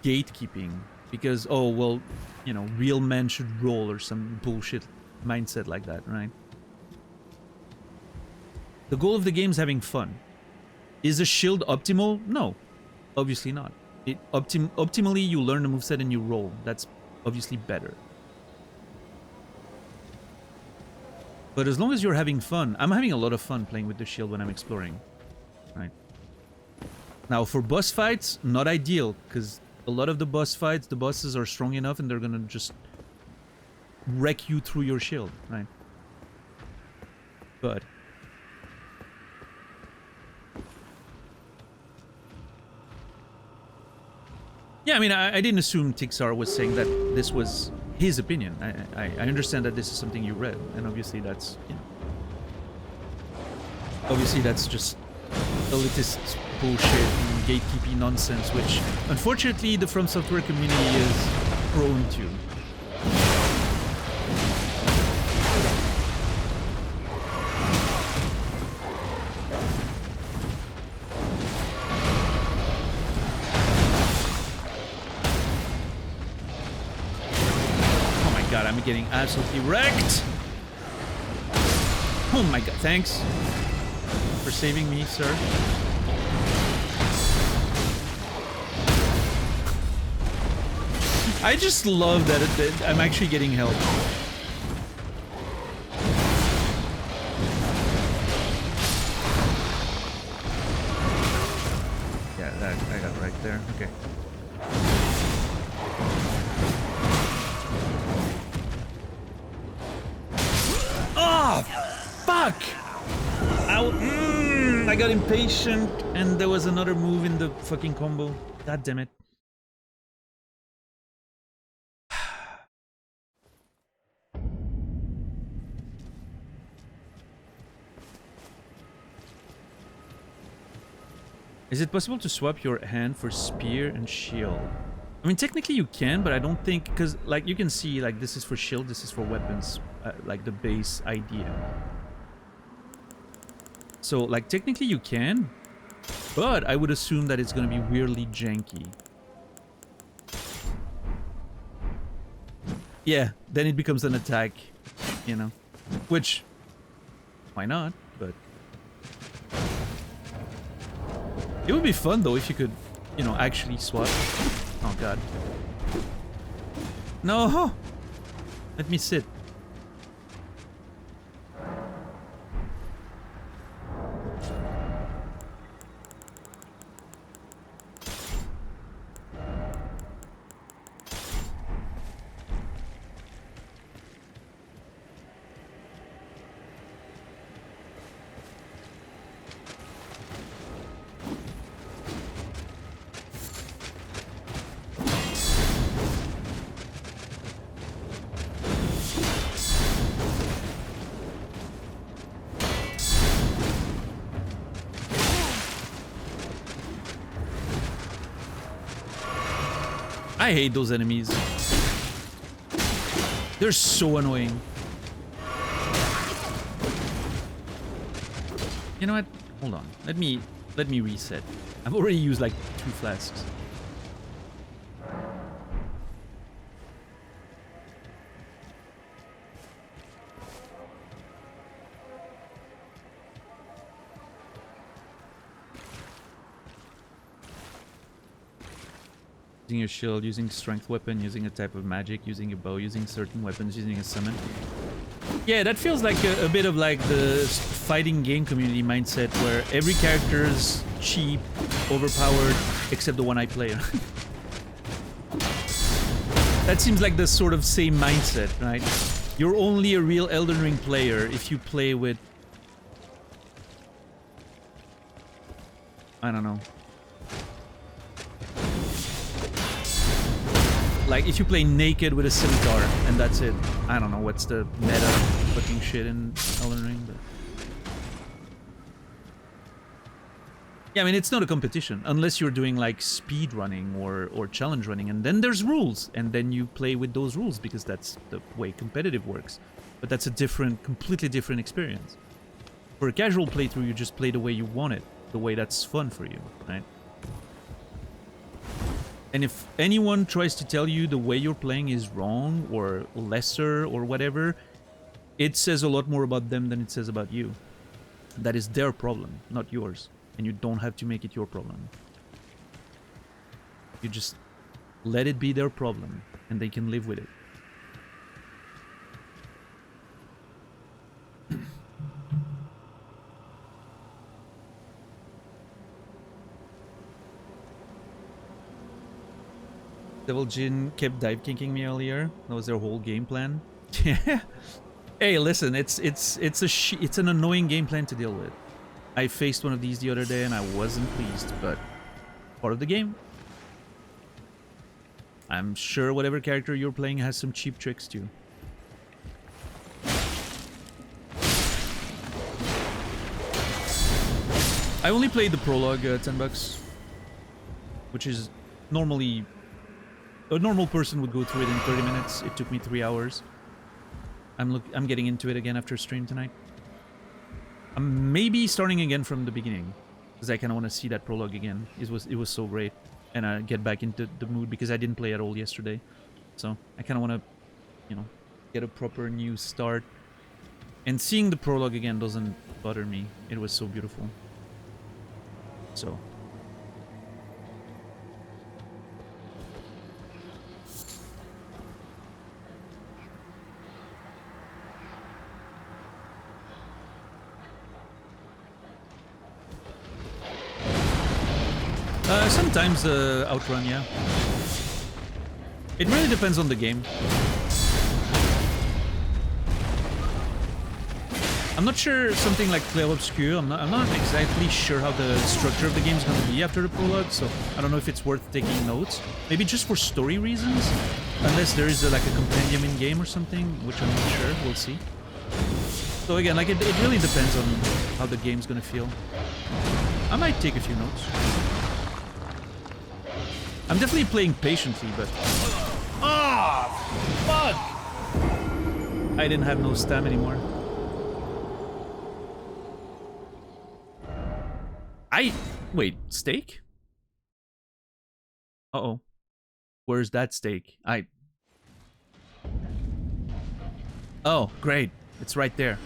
gatekeeping. Because, oh, well, you know, real men should roll or some bullshit mindset like that, right? The goal of the game is having fun. Is a shield optimal? No. Obviously not. Optimally, you learn the moveset and you roll. That's obviously better. But as long as you're having fun, I'm having a lot of fun playing with the shield when I'm exploring. Right. Now, for boss fights, not ideal, because a lot of the boss fights, the bosses are strong enough and they're gonna just wreck you through your shield, right? But yeah, I mean, I didn't assume Tixar was saying that this was his opinion. I understand that this is something you read, and obviously that's, you know, obviously that's just elitist bullshit and gatekeeping nonsense, which unfortunately the From Software community is prone to. I'm getting absolutely wrecked. Oh my god, thanks for saving me, sir. I just love that I'm actually getting help. Yeah, that I got right there. Okay. Fuck! I got impatient and there was another move in the fucking combo. God damn it. Is it possible to swap your hand for spear and shield? I mean, technically you can, but I don't think, because like you can see, like this is for shield, this is for weapons, like the base idea. So, like, technically you can, but I would assume that it's going to be weirdly janky. Yeah, then it becomes an attack, you know, which, why not, but... It would be fun, though, if you could, you know, actually swap. Oh, God. No! Let me sit. I hate those enemies. They're so annoying. You know what? Hold on. Let me reset. I've already used like 2 flasks. Using your shield, using strength weapon, using a type of magic, using a bow, using certain weapons, using a summon. Yeah, that feels like a bit of like the fighting game community mindset where every character is cheap, overpowered, except the one I play. That seems like the sort of same mindset, right? You're only a real Elden Ring player if you play with... I don't know. Like, if you play naked with a scimitar, and that's it. I don't know what's the meta fucking shit in Elden Ring, but... Yeah, I mean, it's not a competition, unless you're doing, like, speed running or challenge running, and then there's rules, and then you play with those rules, because that's the way competitive works. But that's a different, completely different experience. For a casual playthrough, you just play the way you want it, the way that's fun for you, right? And if anyone tries to tell you the way you're playing is wrong or lesser or whatever, it says a lot more about them than it says about you. That is their problem, not yours. And you don't have to make it your problem. You just let it be their problem and they can live with it. Devil Jin kept dive kicking me earlier. That was their whole game plan. Yeah. Hey, listen, it's an annoying game plan to deal with. I faced one of these the other day and I wasn't pleased, but part of the game. I'm sure whatever character you're playing has some cheap tricks too. I only played the prologue, $10, which is normally... A normal person would go through it in 30 minutes. It took me 3 hours. I'm getting into it again after stream tonight. I'm maybe starting again from the beginning, because I kind of want to see that prologue again. It was so great, and I get back into the mood because I didn't play at all yesterday. So I kind of want to, you know, get a proper new start. And seeing the prologue again doesn't bother me. It was so beautiful. So. Sometimes outrun, yeah. It really depends on the game. I'm not sure something like Clair Obscur. I'm not exactly sure how the structure of the game is going to be after the prologue, so I don't know if it's worth taking notes. Maybe just for story reasons, unless there is like a compendium in game or something, which I'm not sure. We'll see. So again, like it really depends on how the game's going to feel. I might take a few notes. I'm definitely playing patiently, but... Ah! Fuck! I didn't have no stam anymore. Wait, steak? Uh-oh. Where's that steak? Oh, great. It's right there.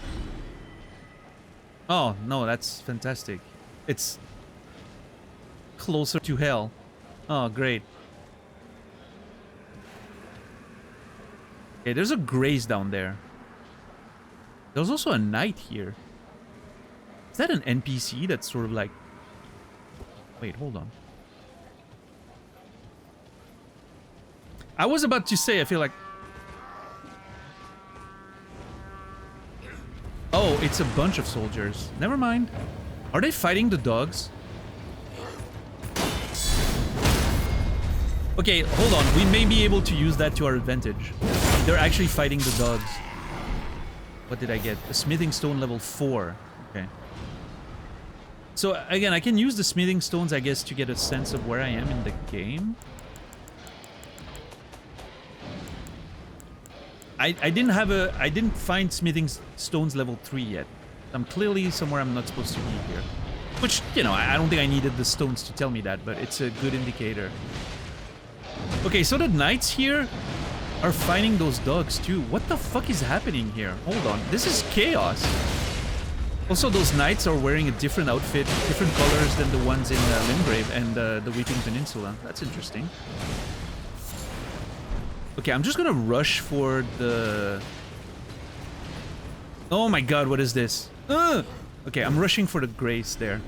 Oh, no, that's fantastic. It's... closer to hell. Oh, great. Okay, there's a graze down there. There's also a knight here. Is that an NPC that's sort of like... Wait, hold on. I was about to say, I feel like... Oh, it's a bunch of soldiers. Never mind. Are they fighting the dogs? Okay, hold on. We may be able to use that to our advantage. They're actually fighting the dogs. What did I get? A smithing stone level 4. Okay. So, again, I can use the smithing stones, I guess, to get a sense of where I am in the game. I didn't find smithing stones level 3 yet. I'm clearly somewhere I'm not supposed to be here. Which, you know, I don't think I needed the stones to tell me that, but it's a good indicator. Okay, so the knights here are fighting those dogs too. What the fuck is happening here? Hold on, this is chaos. Also, those knights are wearing a different outfit, different colors than the ones in Limgrave and the Weeping Peninsula. That's interesting. Okay, I'm just gonna rush for the... Oh my god, what is this? Okay, I'm rushing for the grace there.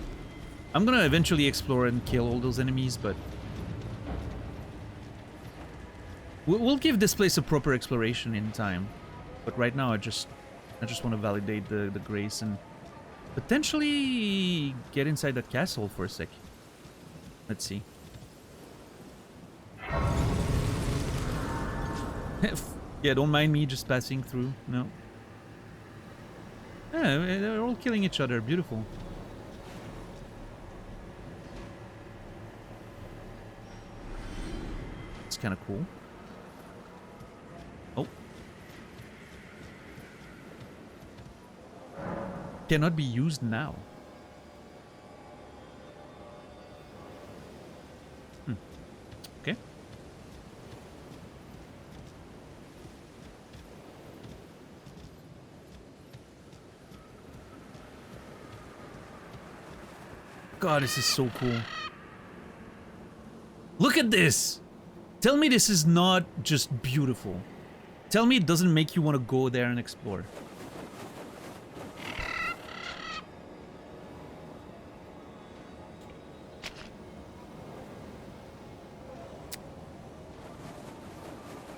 I'm gonna eventually explore and kill all those enemies, but... We'll give this place a proper exploration in time. But right now, I just want to validate the grace and potentially get inside that castle for a sec. Let's see. Yeah, don't mind me just passing through. No. Yeah, they're all killing each other. Beautiful. It's kind of cool. Oh. Cannot be used now. Okay. God, this is so cool. Look at this! Tell me this is not just beautiful. Tell me it doesn't make you want to go there and explore.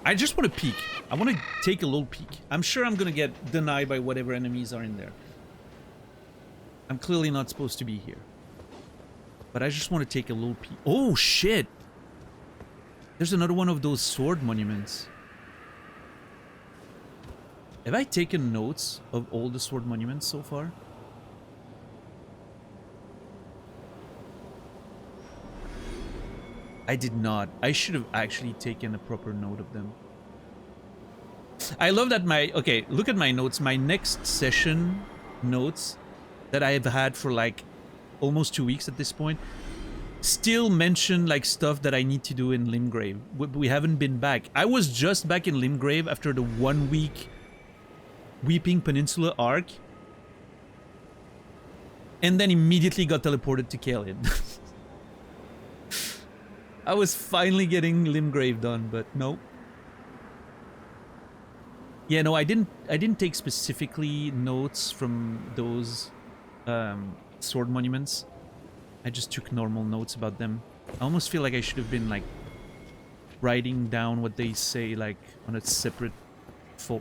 I just want to peek. I want to take a little peek. I'm sure I'm gonna get denied by whatever enemies are in there. I'm clearly not supposed to be here. But I just want to take a little peek. Oh, shit! There's another one of those sword monuments. Have I taken notes of all the sword monuments so far? I did not. I should have actually taken a proper note of them. I love that my... Okay, look at my notes. My next session notes that I have had for like almost 2 weeks at this point still mention like stuff that I need to do in Limgrave. We haven't been back. I was just back in Limgrave after the 1 week Weeping Peninsula arc. And then immediately got teleported to Caelid. I was finally getting Limgrave done, but no. Yeah, no, I didn't take specifically notes from those sword monuments. I just took normal notes about them. I almost feel like I should have been like writing down what they say like on a separate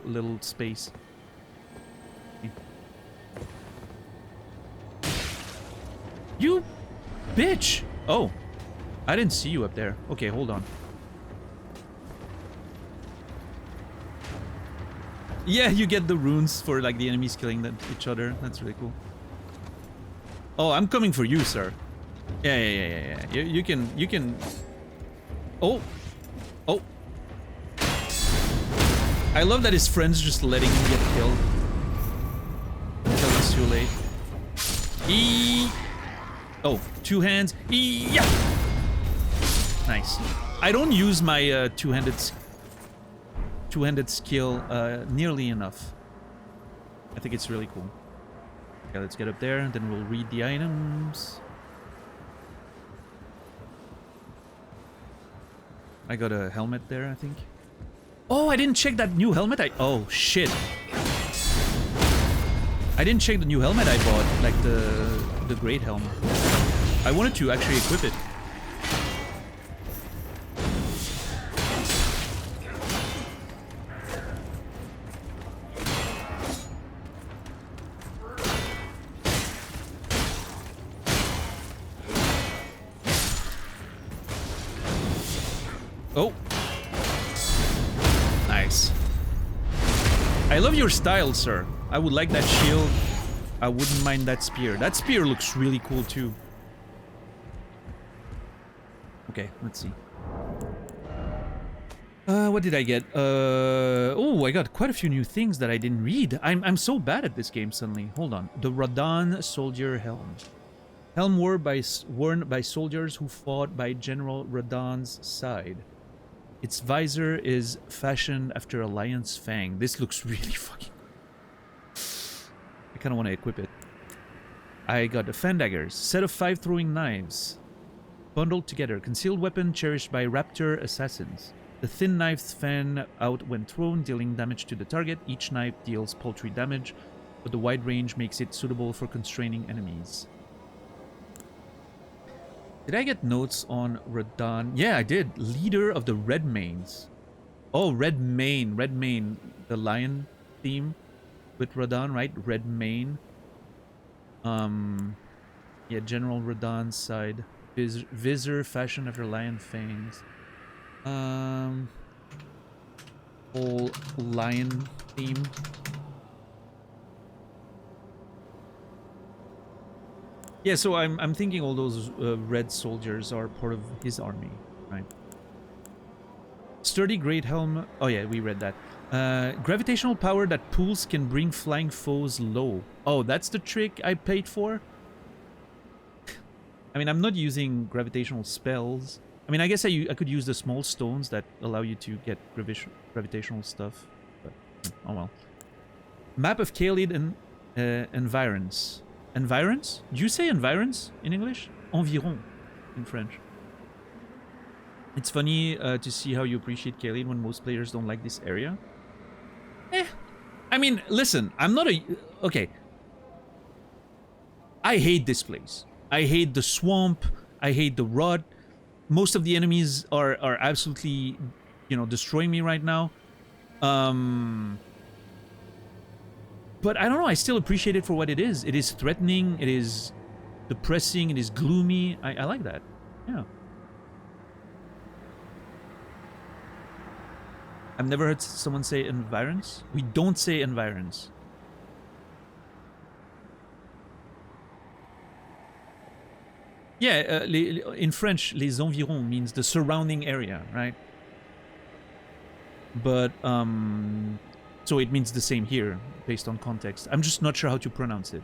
little space. Okay. You bitch! Oh. I didn't see you up there. Okay, hold on. Yeah, you get the runes for like the enemies killing each other. That's really cool. Oh, I'm coming for you, sir. Yeah. You can. Oh. Oh. I love that his friend's just letting him get killed until it's too late. Oh, 2 hands. Yeah. Nice. I don't use my two-handed skill nearly enough. I think it's really cool. Okay, let's get up there, and then we'll read the items. I got a helmet there, I think. Oh, I didn't check that new helmet. Oh shit! I didn't check the new helmet I bought, like the great helmet. I wanted to actually equip it. Oh. Nice. I love your style, sir. I would like that shield. I wouldn't mind that spear. That spear looks really cool, too. Okay, let's see. What did I get? Oh, I got quite a few new things that I didn't read. I'm so bad at this game suddenly. Hold on. The Radahn Soldier Helm. Helm worn by soldiers who fought by General Radahn's side. Its visor is fashioned after a lion's fang. This looks really fucking... I kind of want to equip it. I got the fan daggers. Set of 5 throwing knives. Bundled together. Concealed weapon cherished by raptor assassins. The thin knives fan out when thrown, dealing damage to the target. Each knife deals paltry damage, but the wide range makes it suitable for constraining enemies. Did I get notes on Radahn? Yeah, I did. Leader of the Redmanes. Oh, Redmane. Redmane, the lion theme with Radahn, right? Redmane. Yeah, General Radahn's side. Visor fashioned after lion fangs. Whole lion theme. Yeah, so I'm thinking all those red soldiers are part of his army, right? Sturdy great helm. Oh yeah, we read that. Gravitational power that pulls can bring flying foes low. Oh, that's the trick I paid for? I mean, I'm not using gravitational spells. I mean, I guess I could use the small stones that allow you to get gravitational stuff. But, oh well. Map of Kaled and environs. Environs? Do you say environs in English? Environ in French. It's funny to see how you appreciate Kaled when most players don't like this area. I mean, listen, I'm not a... Okay. I hate this place. I hate the swamp. I hate the rot. Most of the enemies are absolutely, you know, destroying me right now. But I don't know, I still appreciate it for what it is. It is threatening, it is depressing, it is gloomy. I like that. Yeah. I've never heard someone say environs. We don't say environs. Yeah, in French, les environs means the surrounding area, right? But, so it means the same here, based on context. I'm just not sure how to pronounce it.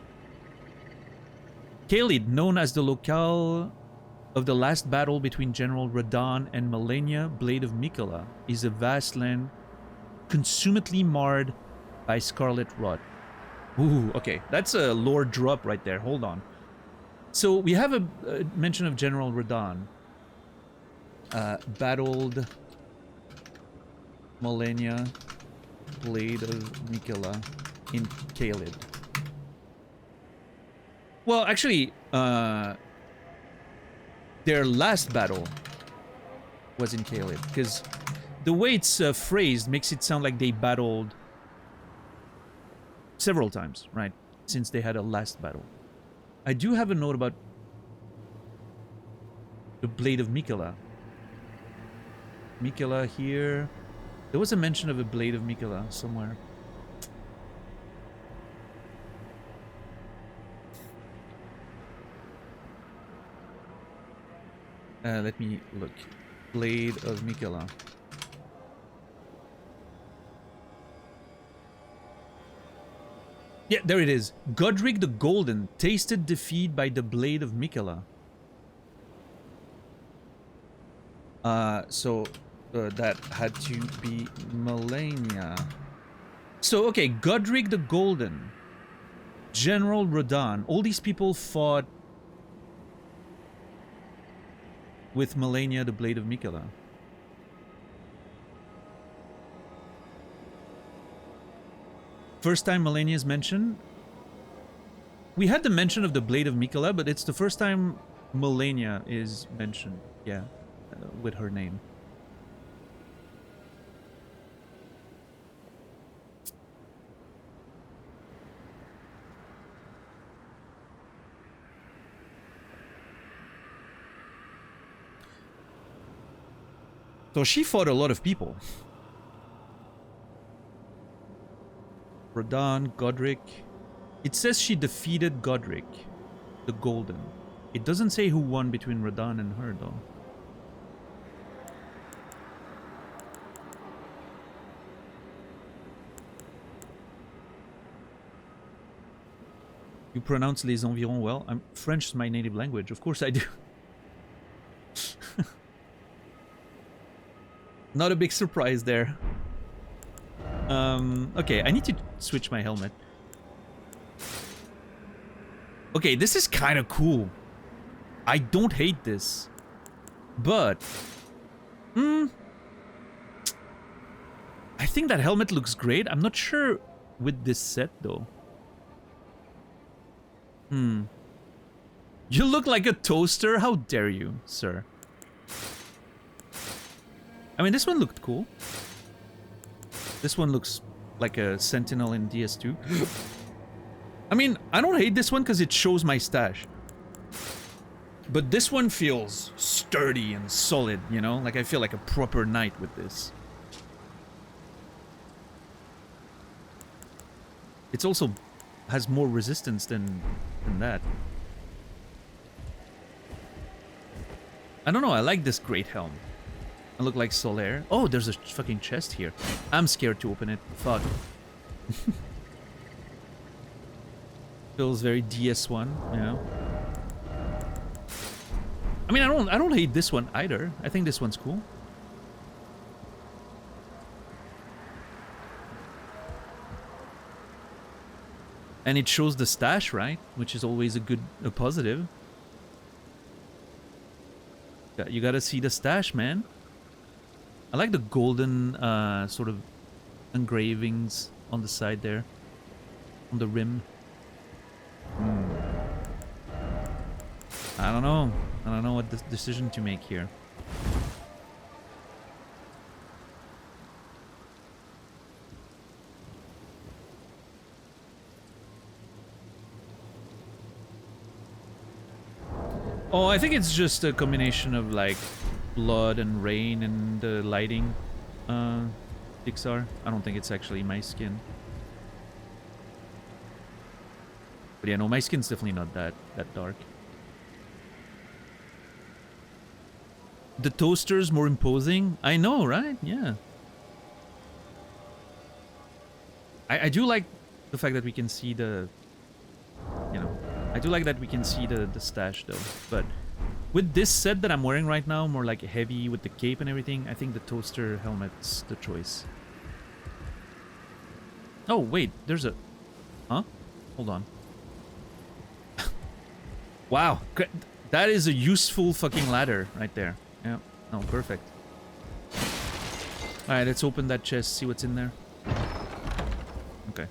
Kaled, known as the locale of the last battle between General Radahn and Malenia, Blade of Mikola, is a vast land consumately marred by scarlet rot. Ooh, okay. That's a lore drop right there. Hold on. So we have a mention of General Radahn. Battled Malenia, Blade of Mikola in Kaled. Well, actually, their last battle was in Kaled, because the way it's phrased makes it sound like they battled several times, right? Since they had a last battle. I do have a note about the Blade of Mikola. Mikola here. There was a mention of a Blade of Mikola somewhere. Let me look. Blade of Mikola. Yeah, there it is. Godric the Golden tasted defeat by the Blade of Mikola. So that had to be Malenia. So, okay, Godric the Golden, General Radahn, all these people fought with Malenia, the Blade of Mikola. First time Malenia is mentioned. We had the mention of the Blade of Mikola, but it's the first time Malenia is mentioned. Yeah, with her name. So she fought a lot of people. Radahn, Godric. It says she defeated Godric, the Golden. It doesn't say who won between Radahn and her, though. You pronounce les environs well. French is my native language. Of course I do. Not a big surprise there. Okay, I need to switch my helmet. Okay, this is kind of cool. I don't hate this. But... I think that helmet looks great. I'm not sure with this set, though. You look like a toaster? How dare you, sir? I mean, this one looked cool. This one looks like a Sentinel in DS2. I mean, I don't hate this one because it shows my stash. But this one feels sturdy and solid, you know? Like, I feel like a proper knight with this. It's also has more resistance than that. I don't know, I like this great helm. I look like Solaire. Oh, there's a fucking chest here. I'm scared to open it. Fuck. Feels very DS1, you know? I mean, I don't hate this one either. I think this one's cool. And it shows the stash, right? Which is always a positive. You gotta see the stash, man. I like the golden sort of engravings on the side there. On the rim. I don't know. I don't know what decision to make here. Oh, I think it's just a combination of like blood and rain and the lighting Pixar. I don't think it's actually my skin. But yeah, no, my skin's definitely not that dark. The toaster's more imposing. I know, right? Yeah. I do like the fact that we can see the, you know, I do like that we can see the stash though. But with this set that I'm wearing right now, more like heavy with the cape and everything, I think the toaster helmet's the choice. Oh, wait, there's a... Huh? Hold on. Wow, that is a useful fucking ladder right there. Yeah, no, perfect. Alright, let's open that chest, see what's in there. Okay.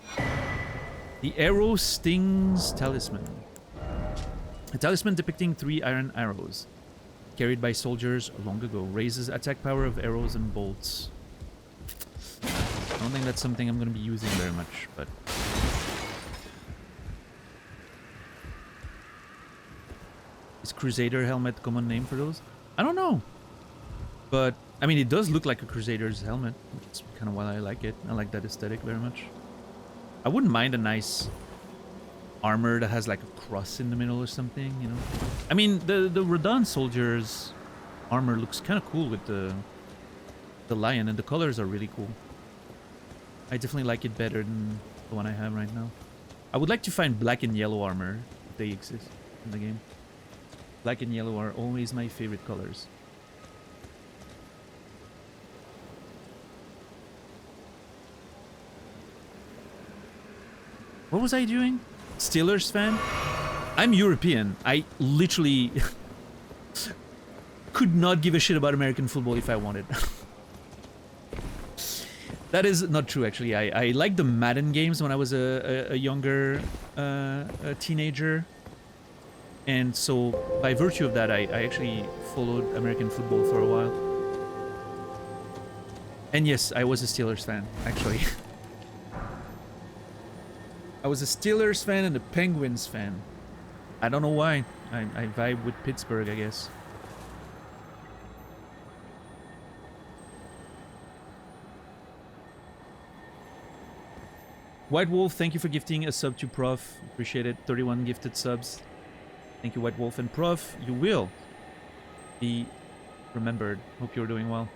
The Arrow Stings Talisman. A talisman depicting 3 iron arrows, carried by soldiers long ago, raises attack power of arrows and bolts. I don't think that's something I'm going to be using very much, but... Is Crusader helmet common name for those? I don't know. But, I mean, it does look like a Crusader's helmet. That's kind of why I like it. I like that aesthetic very much. I wouldn't mind a nice armor that has like a cross in the middle or something, you know? I mean, the Radahn soldier's armor looks kind of cool with the lion, and the colors are really cool. I definitely like it better than the one I have right now. I would like to find black and yellow armor, if they exist in the game. Black and yellow are always my favorite colors. What was I doing? Steelers fan? I'm European. I literally could not give a shit about American football if I wanted. That is not true, actually. I liked the Madden games when I was a younger a teenager. And so, by virtue of that, I actually followed American football for a while. And yes, I was a Steelers fan, actually. I was a Steelers fan and a Penguins fan. I don't know why. I vibe with Pittsburgh, I guess. White Wolf, thank you for gifting a sub to Prof. Appreciate it. 31 gifted subs. Thank you, White Wolf. And Prof, you will be remembered. Hope you're doing well.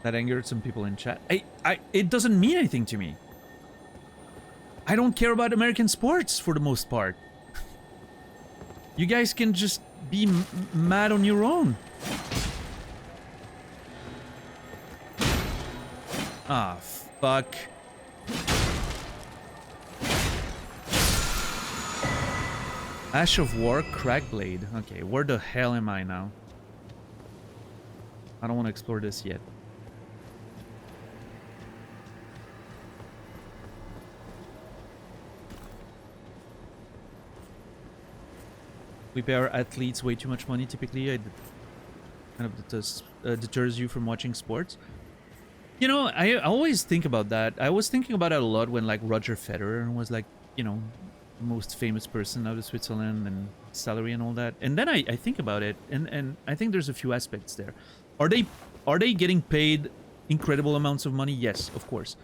That angered some people in chat. It doesn't mean anything to me. I don't care about American sports for the most part. You guys can just be mad on your own. Ah, fuck. Ash of War, Crackblade. Okay, where the hell am I now? I don't want to explore this yet. We pay our athletes way too much money typically. It kind of deters you from watching sports. You know, I always think about that. I was thinking about it a lot when like Roger Federer was like, you know, the most famous person out of Switzerland and salary and all that. And then I think about it and I think there's a few aspects there. Are they getting paid incredible amounts of money? Yes, of course.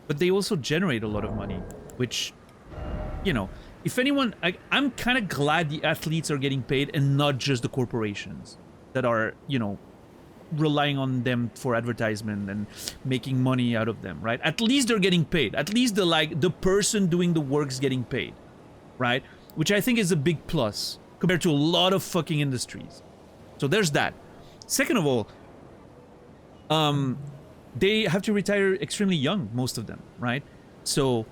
But they also generate a lot of money, which, you know, if anyone, I'm kind of glad the athletes are getting paid and not just the corporations that are, you know, relying on them for advertisement and making money out of them, right? At least they're getting paid. At least the person doing the work's getting paid, right? Which I think is a big plus compared to a lot of fucking industries. So there's that. Second of all, they have to retire extremely young, most of them, right? So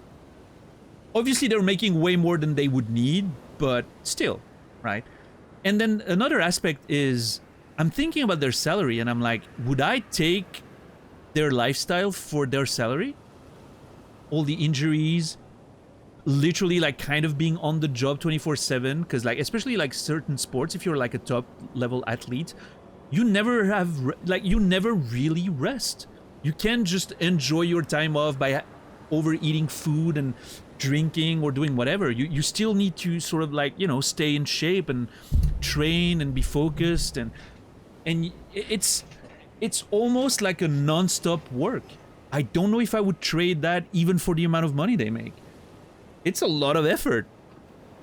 obviously they're making way more than they would need, but still, right? And then another aspect is I'm thinking about their salary and I'm like, would I take their lifestyle for their salary? All the injuries, literally like kind of being on the job 24/7, because like especially like certain sports, if you're like a top level athlete, you never have you never really rest. You can't just enjoy your time off by overeating food and drinking or doing whatever. You still need to sort of like, you know, stay in shape and train and be focused, and it's almost like a non-stop work. I don't know if I would trade that even for the amount of money they make. It's a lot of effort.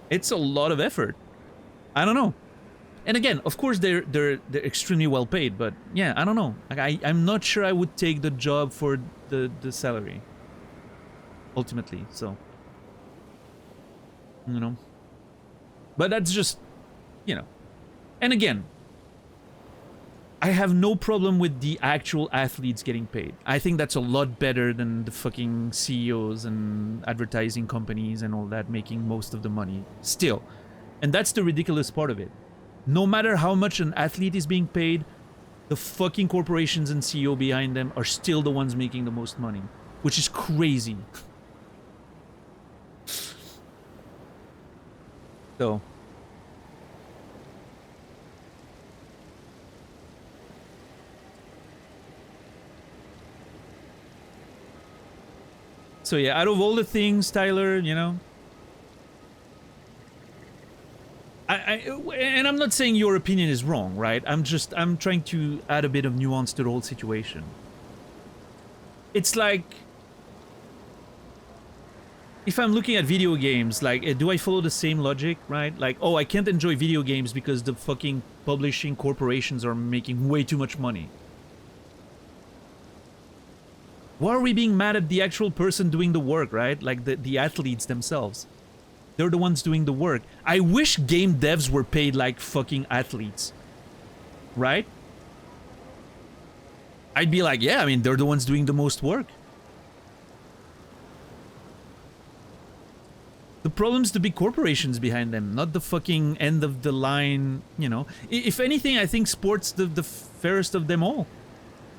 It's a lot of effort. I don't know. And again, of course they're extremely well paid, but yeah, I don't know. Like I'm not sure I would take the job for the salary ultimately. So, you know. But that's just, you know. And again, I have no problem with the actual athletes getting paid. I think that's a lot better than the fucking CEOs and advertising companies and all that making most of the money still. And that's the ridiculous part of it. No matter how much an athlete is being paid, the fucking corporations and CEO behind them are still the ones making the most money, which is crazy. So, yeah, out of all the things, Tyler, you know, and I'm not saying your opinion is wrong, right? I'm trying to add a bit of nuance to the whole situation. It's like, if I'm looking at video games, like, do I follow the same logic, right? Like, oh, I can't enjoy video games because the fucking publishing corporations are making way too much money. Why are we being mad at the actual person doing the work, right? Like the athletes themselves. They're the ones doing the work. I wish game devs were paid like fucking athletes. Right? I'd be like, yeah, I mean, they're the ones doing the most work. The problem's the big corporations behind them, not the fucking end of the line, you know. If anything, I think sports the fairest of them all.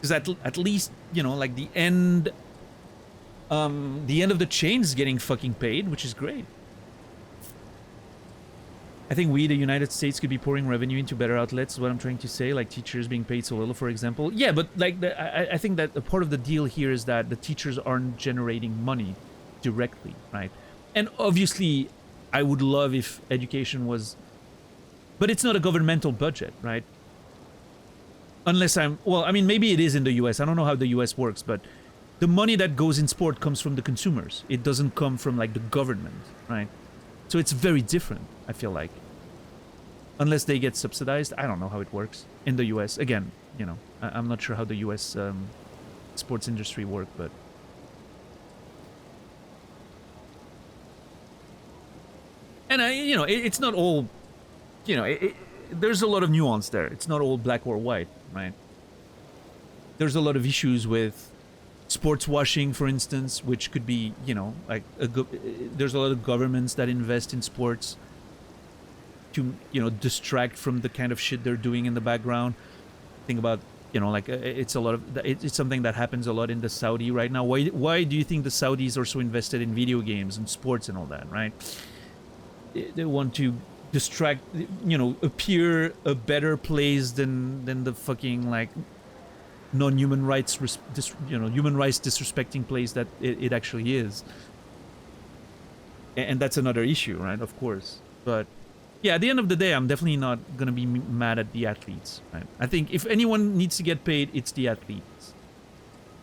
Because at least, you know, like the end of the chain is getting fucking paid, which is great. I think we, the United States, could be pouring revenue into better outlets, is what I'm trying to say, like teachers being paid so little, for example. Yeah, but like I think that a part of the deal here is that the teachers aren't generating money directly, right? And obviously, I would love if education was... But it's not a governmental budget, right? Unless well, I mean, maybe it is in the US. I don't know how the US works, but the money that goes in sport comes from the consumers. It doesn't come from, like, the government, right? So it's very different, I feel like. Unless they get subsidized. I don't know how it works in the US. Again, you know, I'm not sure how the US sports industry work, but and you know, it's not all, you know, there's a lot of nuance there. It's not all black or white, right? There's a lot of issues with sports washing, for instance, which could be, you know, like there's a lot of governments that invest in sports to, you know, distract from the kind of shit they're doing in the background. Think about, you know, like it's a lot of it's something that happens a lot in the Saudi right now. Why do you think the Saudis are so invested in video games and sports and all that, right? They want to distract, you know, appear a better place than the fucking like non-human rights, you know, human rights disrespecting place that it actually is. And that's another issue, right? Of course. But yeah, at the end of the day, I'm definitely not gonna be mad at the athletes, right? I think if anyone needs to get paid, it's the athletes.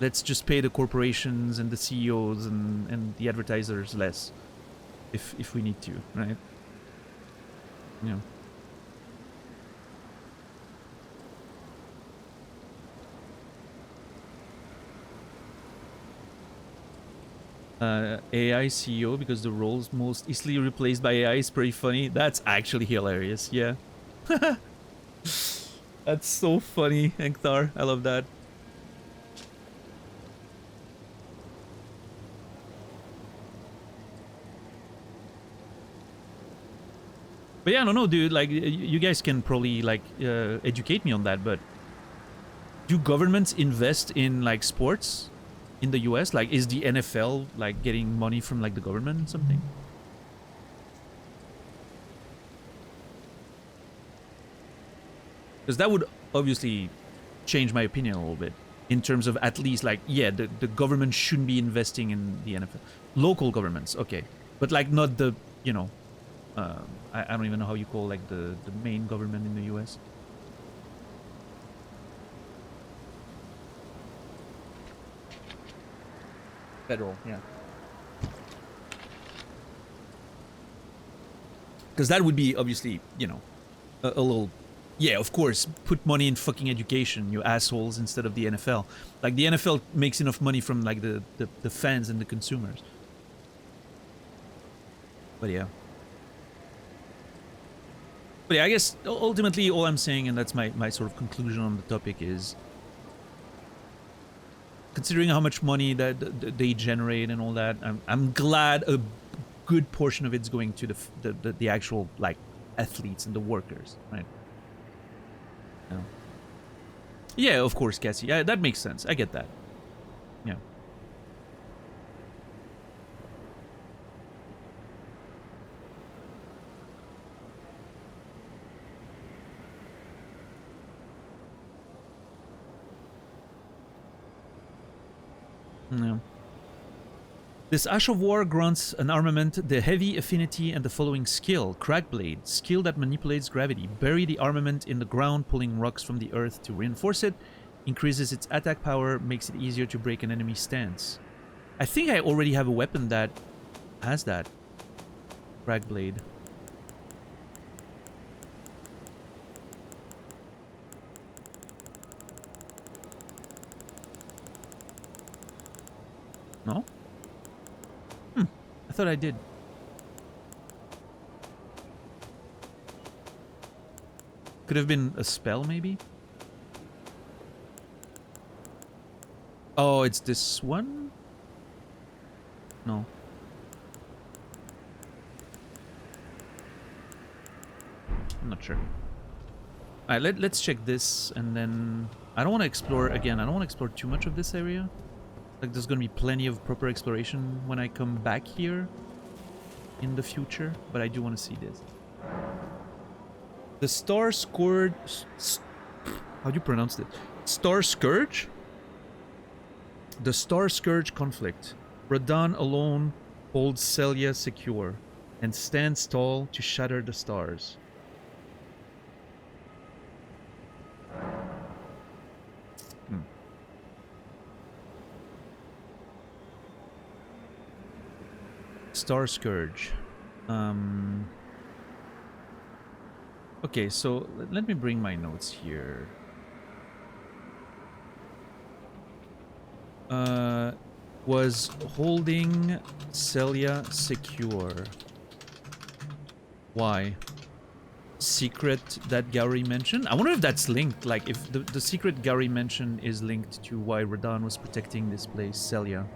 Let's just pay the corporations and the CEOs and the advertisers less, if we need to, right? Yeah. AI CEO because the role's most easily replaced by AI is pretty funny. That's actually hilarious, yeah. That's so funny, Enktar. I love that. But yeah, I don't know, dude. Like, you guys can probably, like, educate me on that, but do governments invest in, like, sports in the US? Like, is the NFL, like, getting money from, like, the government or something? Because that would obviously change my opinion a little bit in terms of at least, like, yeah, the government shouldn't be investing in the NFL. Local governments, okay. But, like, not the, you know, I don't even know how you call, like, the main government in the US. Federal, yeah. Because that would be, obviously, you know, a little... Yeah, of course, put money in fucking education, you assholes, instead of the NFL. Like, the NFL makes enough money from, like, the fans and the consumers. But yeah. But yeah, I guess ultimately all I'm saying, and that's my sort of conclusion on the topic, is considering how much money that they generate and all that, I'm glad a good portion of it's going to the actual, like, athletes and the workers, right? Yeah. Yeah, of course, Cassie. Yeah, that makes sense. I get that. Yeah. Yeah. This Ash of War grants an armament the heavy affinity and the following skill: Crackblade, skill that manipulates gravity. Bury the armament in the ground, pulling rocks from the earth to reinforce it. Increases its attack power, makes it easier to break an enemy's stance. I think I already have a weapon that has that. Crackblade. No? I thought I did. Could have been a spell, maybe? Oh, it's this one? No. I'm not sure. Alright, let's check this, and then... I don't want to explore, again, I don't want to explore too much of this area. Like, there's gonna be plenty of proper exploration when I come back here in the future, but I do want to see this. The Star Scourge... How do you pronounce it? Star Scourge? The Star Scourge conflict. Radahn alone holds Celia secure and stands tall to shatter the stars. Star Scourge. Okay, so let me bring my notes here. Uh, was holding Celia secure. Why? Secret that Gary mentioned? I wonder if that's linked, like if the secret Gary mentioned is linked to why Radahn was protecting this place, Celia.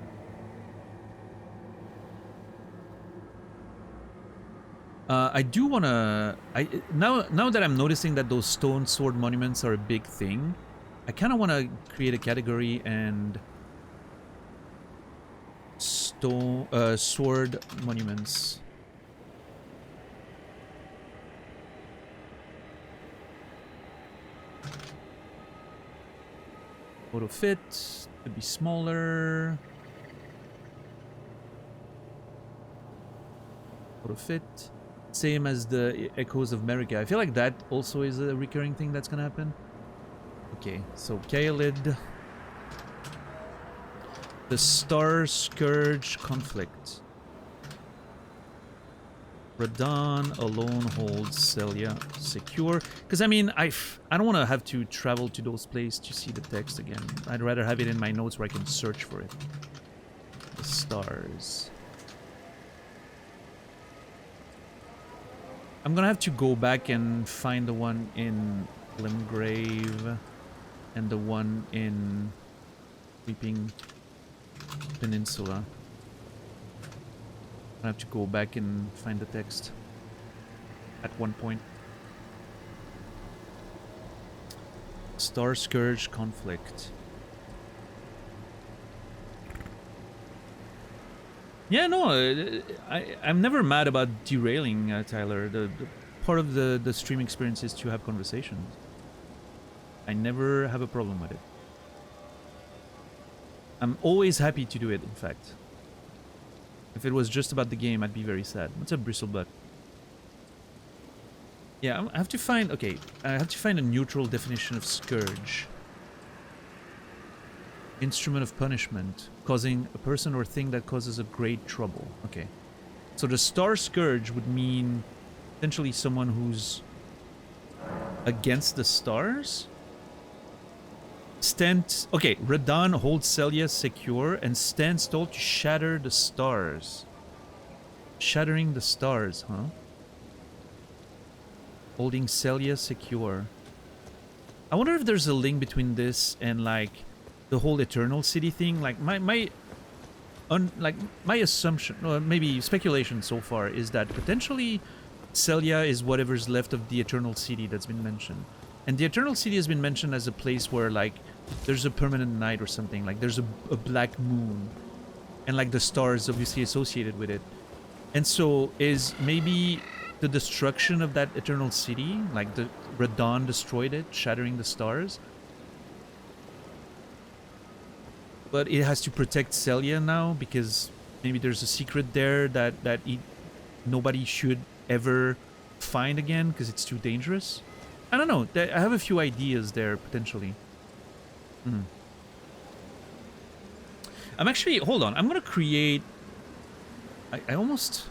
I do wanna... now that I'm noticing that those stone sword monuments are a big thing, I kinda wanna create a category and... sword monuments. Auto fit could be smaller. Auto fit, same as the Echoes of America. I feel like that also is a recurring thing that's gonna happen. Okay, so Kaelid, the Star Scourge conflict. Radahn alone holds Celia secure. Because, I mean, I don't want to have to travel to those places to see the text again. I'd rather have it in my notes where I can search for it. The stars. I'm gonna have to go back and find the one in Limgrave and the one in Weeping Peninsula. I have to go back and find the text at one point. Star Scourge conflict. Yeah, no, I'm never mad about derailing, Tyler. The part of the stream experience is to have conversations. I never have a problem with it. I'm always happy to do it, in fact. If it was just about the game, I'd be very sad. What's up, Bristlebutt? Yeah, I have to find... Okay, I have to find a neutral definition of Scourge. Instrument of punishment. Causing a person or thing that causes a great trouble. Okay. So the Star Scourge would mean... essentially someone who's... against the stars? Okay, Radahn holds Celia secure and stands tall to shatter the stars. Shattering the stars, huh? Holding Celia secure. I wonder if there's a link between this and like the whole Eternal City thing. Like my assumption, or maybe speculation so far, is that potentially Celia is whatever's left of the Eternal City that's been mentioned. And the Eternal City has been mentioned as a place where, like, there's a permanent night or something. Like, there's a black moon. And, like, the stars obviously associated with it. And so, is maybe the destruction of that Eternal City, like, the Radahn destroyed it, shattering the stars. But it has to protect Celia now, because maybe there's a secret there that nobody should ever find again, because it's too dangerous. I don't know. I have a few ideas there, potentially. I'm actually... Hold on. I'm going to create... I almost...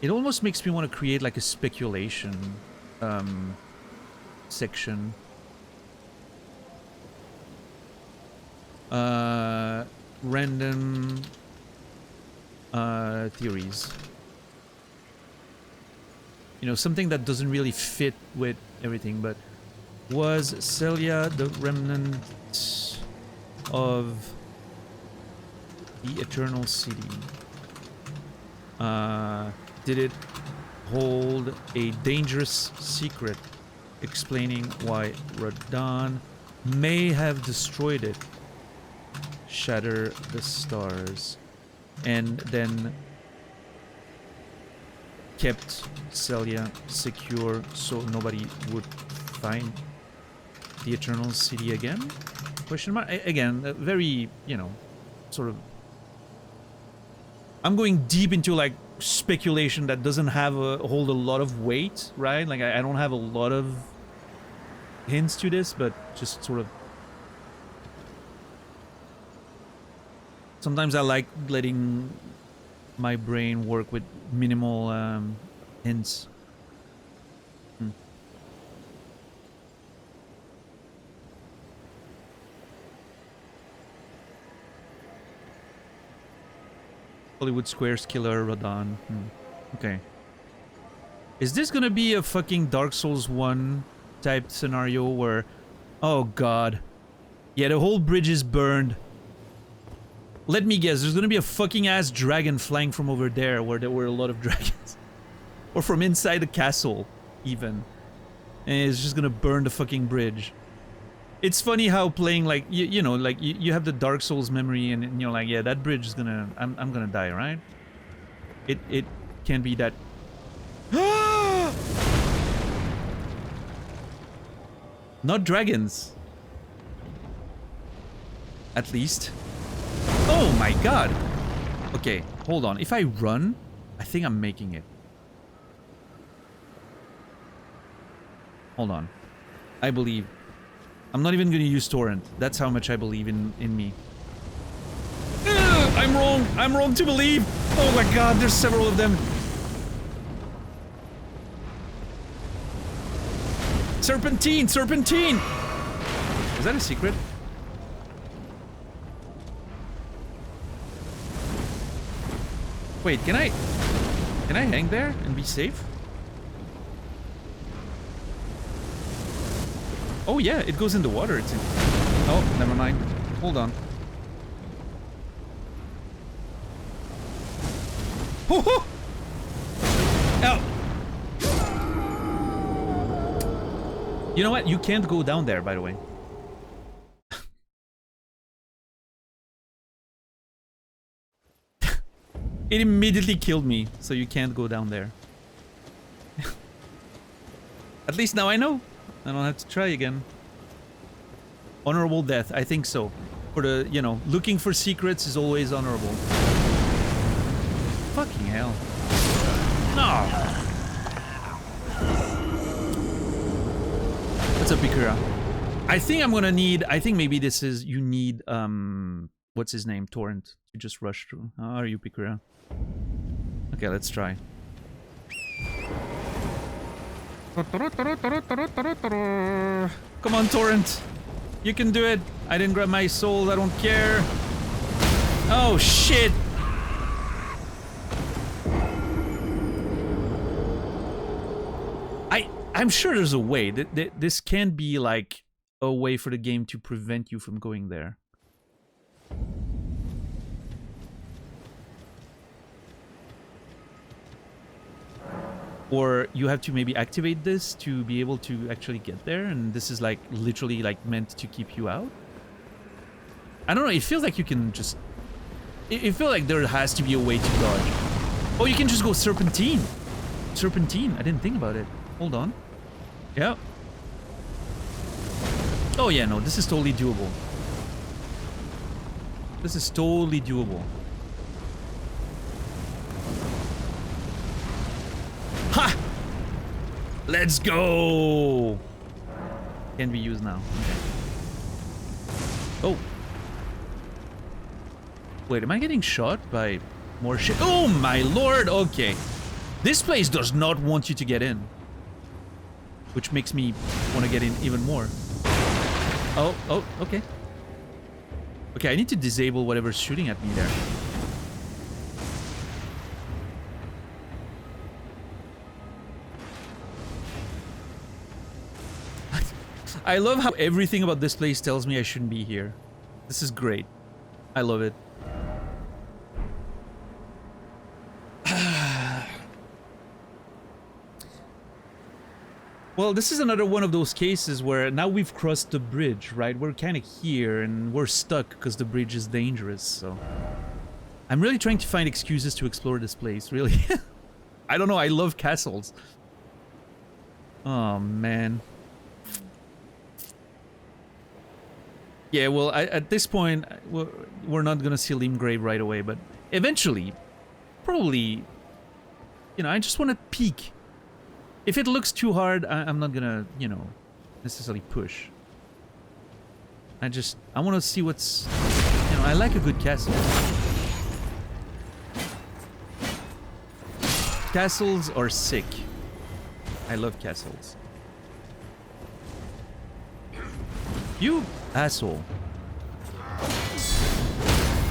It almost makes me want to create, like, a speculation section. Random theories. You know, something that doesn't really fit with everything, but was Celia the remnant of the Eternal City? Did it hold a dangerous secret explaining why Radahn may have destroyed it? Shatter the stars. And then kept Celia secure so nobody would find the Eternal City again? Question mark? Again, very, you know, sort of... I'm going deep into, like, speculation that doesn't have hold a lot of weight, right? Like, I don't have a lot of hints to this, but just sort of... Sometimes I like letting my brain work with minimal hints. Hollywood Squares killer, Radon. Okay. Is this gonna be a fucking Dark Souls 1 type scenario where... Oh god. Yeah, the whole bridge is burned. Let me guess, there's gonna be a fucking ass dragon flying from over there where there were a lot of dragons. Or from inside the castle, even. And it's just gonna burn the fucking bridge. It's funny how playing like, you know, like you have the Dark Souls memory and you're like, yeah, that bridge is gonna... I'm gonna die, right? It can't be that... Not dragons. At least. Oh my god. Okay, hold on. If I run, I think I'm making it. Hold on. I believe. I'm not even gonna use torrent. That's how much I believe in me. I'm wrong. I'm wrong to believe. Oh my god, there's several of them. Serpentine! Serpentine! Is that a secret? Wait, can I hang there and be safe? Oh yeah, it goes in the water, it's in... Oh, never mind. Hold on. Oh! Ow! You know what? You can't go down there, by the way. It immediately killed me, so you can't go down there. At least now I know. I don't have to try again. Honorable death, I think so. For the, you know, looking for secrets is always honorable. Fucking hell. No! What's up, Bikura? I think I'm gonna need... I think maybe this is... You need, what's his name? Torrent. To just rush through. How are you, Bikura? Okay, let's try. Come on, Torrent. You can do it. I didn't grab my soul. I don't care. Oh, shit. I'm sure there's a way. This can be like a way for the game to prevent you from going there. Or you have to maybe activate this to be able to actually get there, and this is like literally like meant to keep you out. I don't know, it feels like you can just... It feels like there has to be a way to dodge. Oh, you can just go serpentine. Serpentine, I didn't think about it. Hold on. Yeah. Oh yeah, no, this is totally doable. This is totally doable. Ha! Let's go! Can be used now. Okay. Oh. Wait, am I getting shot by more shit? Oh my lord! Okay. This place does not want you to get in. Which makes me want to get in even more. Oh, okay. Okay, I need to disable whatever's shooting at me there. I love how everything about this place tells me I shouldn't be here. This is great. I love it. Well, this is another one of those cases where now we've crossed the bridge, right? We're kind of here and we're stuck because the bridge is dangerous, so... I'm really trying to find excuses to explore this place, really. I don't know, I love castles. Oh, man. Yeah, well, at this point, we're not gonna see Limgrave right away, but eventually, probably, you know, I just want to peek. If it looks too hard, I'm not gonna, you know, necessarily push. I want to see what's, you know, I like a good castle. Castles are sick. I love castles. You asshole.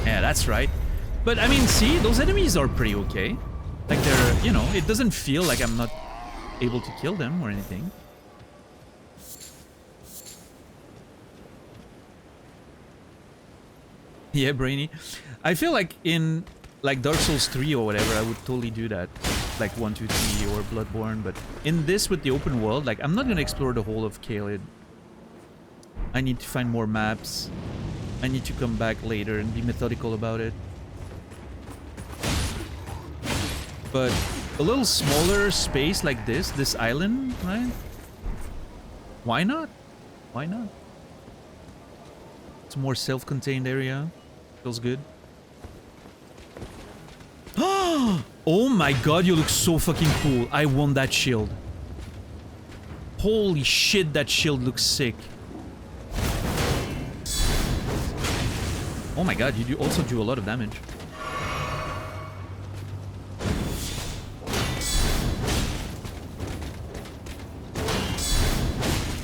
Yeah, that's right. But I mean, see, those enemies are pretty okay. Like they're, you know, it doesn't feel like I'm not able to kill them or anything. Yeah, Brainy. I feel like in like Dark Souls 3 or whatever, I would totally do that. Like 1, 2, 3 or Bloodborne, but in this with the open world, like I'm not gonna explore the whole of Caelid. I need to find more maps. I need to come back later and be methodical about it. But a little smaller space like this island, right? Why not? Why not? It's a more self-contained area. Feels good. Oh my god, you look so fucking cool. I want that shield. Holy shit, that shield looks sick. Oh my god, you also do a lot of damage.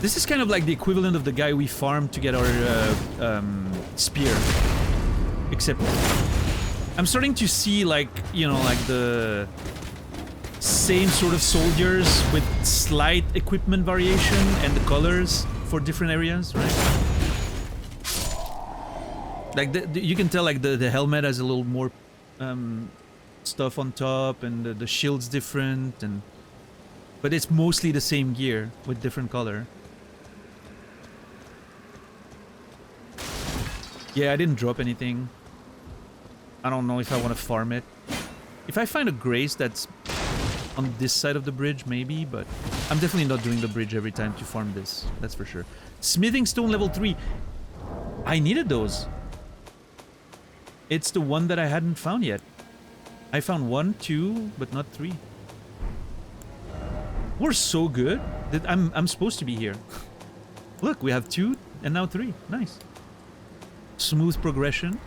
This is kind of like the equivalent of the guy we farmed to get our spear. Except I'm starting to see like, you know, like the same sort of soldiers with slight equipment variation and the colors for different areas, right? Like you can tell like the helmet has a little more stuff on top and the shield's different, and but it's mostly the same gear with different color. Yeah, I didn't drop anything. I don't know if I want to farm it. If I find a grace that's on this side of the bridge, maybe, but I'm definitely not doing the bridge every time to farm this. That's for sure. Smithing stone level 3. I needed those. It's the one that I hadn't found yet. I found 1, 2, but not 3. We're so good that I'm supposed to be here. Look, we have 2 and now 3. Nice. Smooth progression.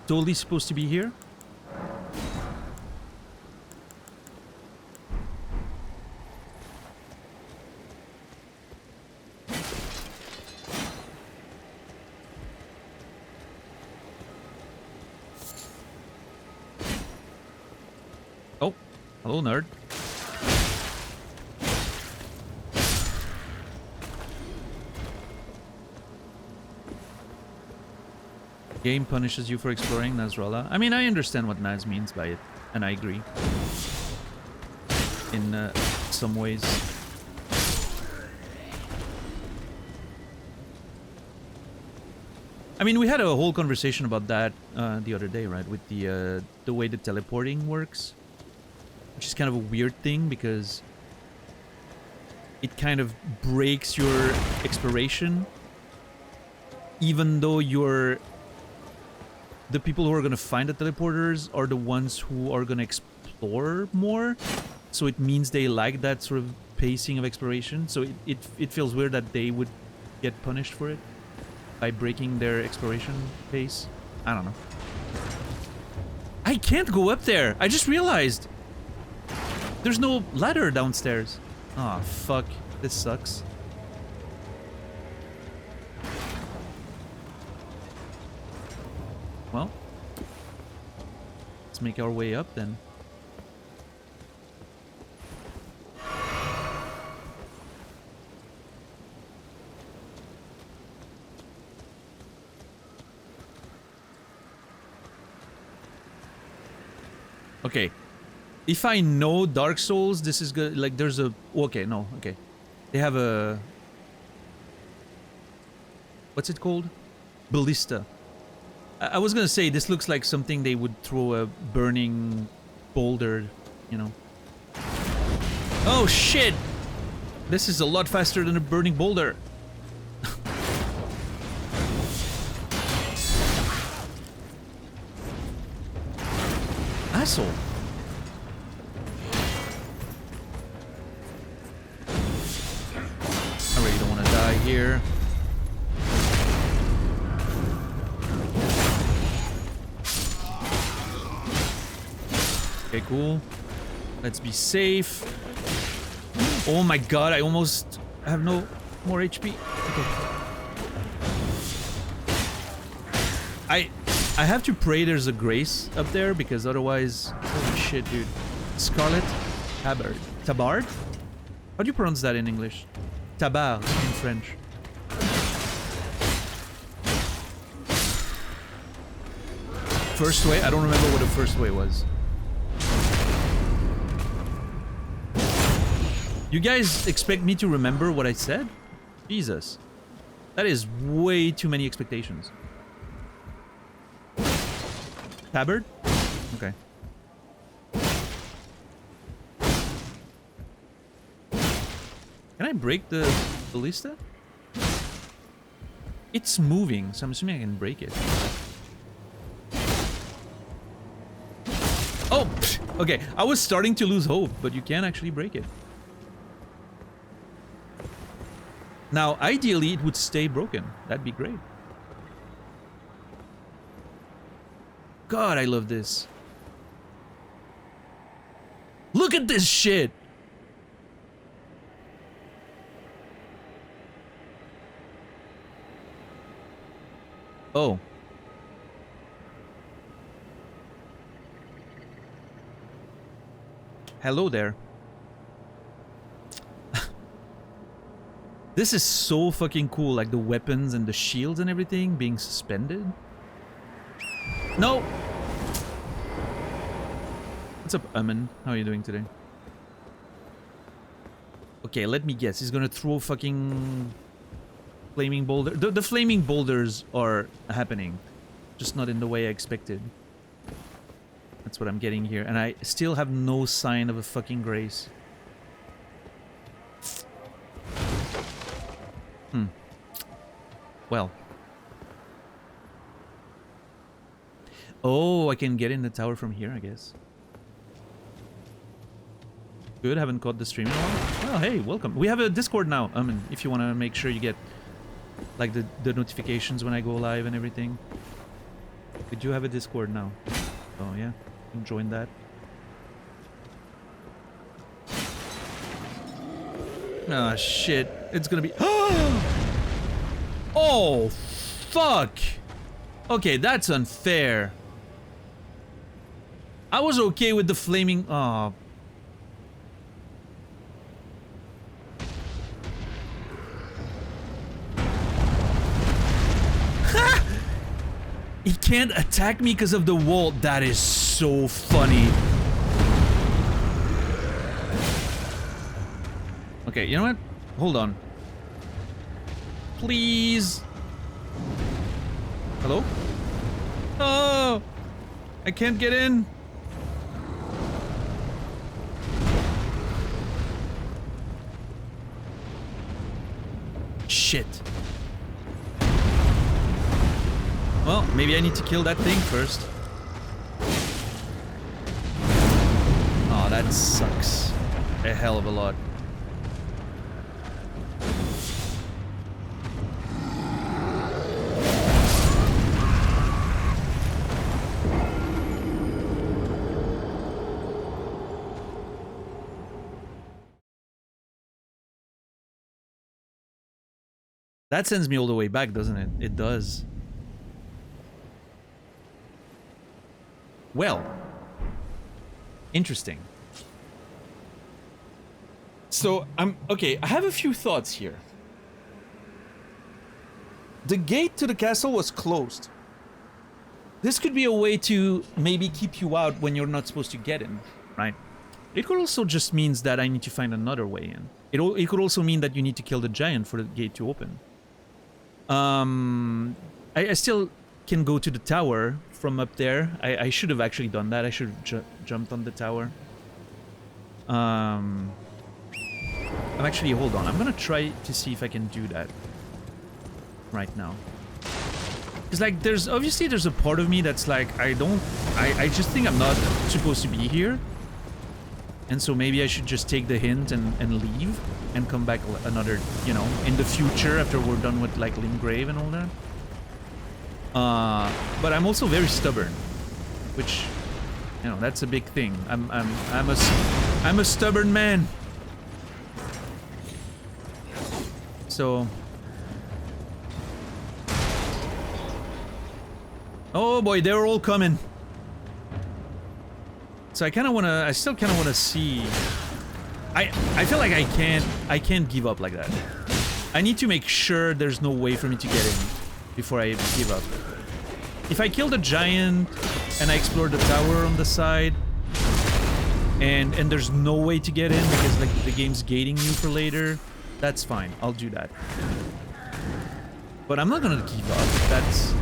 Totally supposed to be here. Oh, hello, nerd. Game punishes you for exploring, Nasrallah. I mean, I understand what Naz means by it, and I agree. In some ways. I mean, we had a whole conversation about that the other day, right? With the way the teleporting works. Which is kind of a weird thing, because it kind of breaks your exploration. Even though you're... The people who are going to find the teleporters are the ones who are going to explore more. So it means they like that sort of pacing of exploration. So it feels weird that they would get punished for it by breaking their exploration pace. I don't know. I can't go up there. I just realized. There's no ladder downstairs. Aw, fuck. This sucks. Well, let's make our way up then. Okay. If I know Dark Souls, this is good. Like, there's a... Okay, no, okay. They have a... What's it called? Ballista. I was gonna say, this looks like something they would throw a burning boulder, you know. Oh, shit! This is a lot faster than a burning boulder. Asshole. I really don't want to die here. Okay, cool. Let's be safe. Oh my god, I almost have no more HP. Okay. I have to pray there's a grace up there because otherwise, holy shit, dude. Scarlet Tabard. Tabard? How do you pronounce that in English? Tabard in French. First way? I don't remember what the first way was. You guys expect me to remember what I said? Jesus. That is way too many expectations. Tabard? Okay. Can I break the ballista? It's moving, so I'm assuming I can break it. Oh! Okay, I was starting to lose hope, but you can actually break it. Now, ideally, it would stay broken. That'd be great. God, I love this. Look at this shit! Oh. Hello there. This is so fucking cool, like the weapons and the shields and everything being suspended. No! What's up, Amen? How are you doing today? Okay, let me guess. He's gonna throw fucking flaming boulder. The flaming boulders are happening, just not in the way I expected. That's what I'm getting here, and I still have no sign of a fucking grace. Well. Oh, I can get in the tower from here, I guess. Good, haven't caught the stream in a while. Well, hey, welcome. We have a Discord now, if you want to make sure you get like the notifications when I go live and everything. We do have a Discord now. Oh yeah, you can join that. Ah, shit. It's gonna be... Oh, fuck! Okay, that's unfair. I was okay with the flaming... Oh. He can't attack me because of the wall. That is so funny. Okay, you know what? Hold on. Please. Hello? Oh! I can't get in. Shit. Well, maybe I need to kill that thing first. Oh, that sucks. A hell of a lot. That sends me all the way back, doesn't it? It does. Well. Interesting. So, okay, I have a few thoughts here. The gate to the castle was closed. This could be a way to maybe keep you out when you're not supposed to get in, right? It could also just means that I need to find another way in. It could also mean that you need to kill the giant for the gate to open. I still can go to the tower from up there. I should have actually done that. I should have jumped on the tower. I'm actually, hold on. I'm gonna try to see if I can do that right now. Because, like, there's a part of me that's like, I just think I'm not supposed to be here. And so maybe I should just take the hint and leave and come back another, you know, in the future after we're done with, like, Limgrave and all that. But I'm also very stubborn, which, you know, that's a big thing. I'm a stubborn man. So Oh boy, they're all coming. So I kind of want to, I still kind of want to see. I feel like I can't give up like that. I need to make sure there's no way for me to get in before I give up. If I kill the giant and I explore the tower on the side and there's no way to get in because like the game's gating you for later, that's fine. I'll do that. But I'm not gonna give up. That's...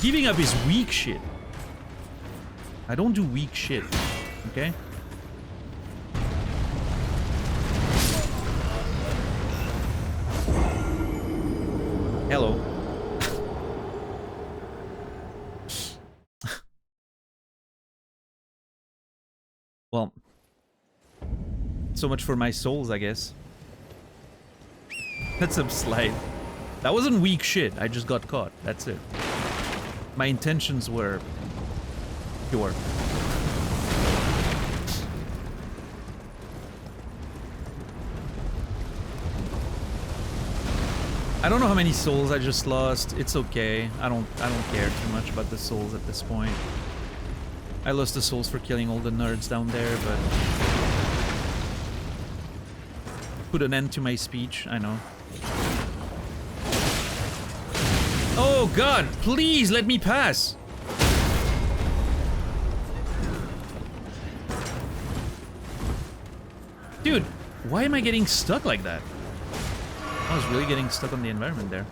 Giving up is weak shit. I don't do weak shit. Okay? Hello. Well, so much for my souls, I guess. That's a slide. That wasn't weak shit. I just got caught. That's it. My intentions were pure. I don't know how many souls I just lost. It's okay. I don't care too much about the souls at this point. I lost the souls for killing all the nerds down there, but put an end to my speech, I know. Oh god, please let me pass. Dude, why am I getting stuck like that? I was really getting stuck on the environment there.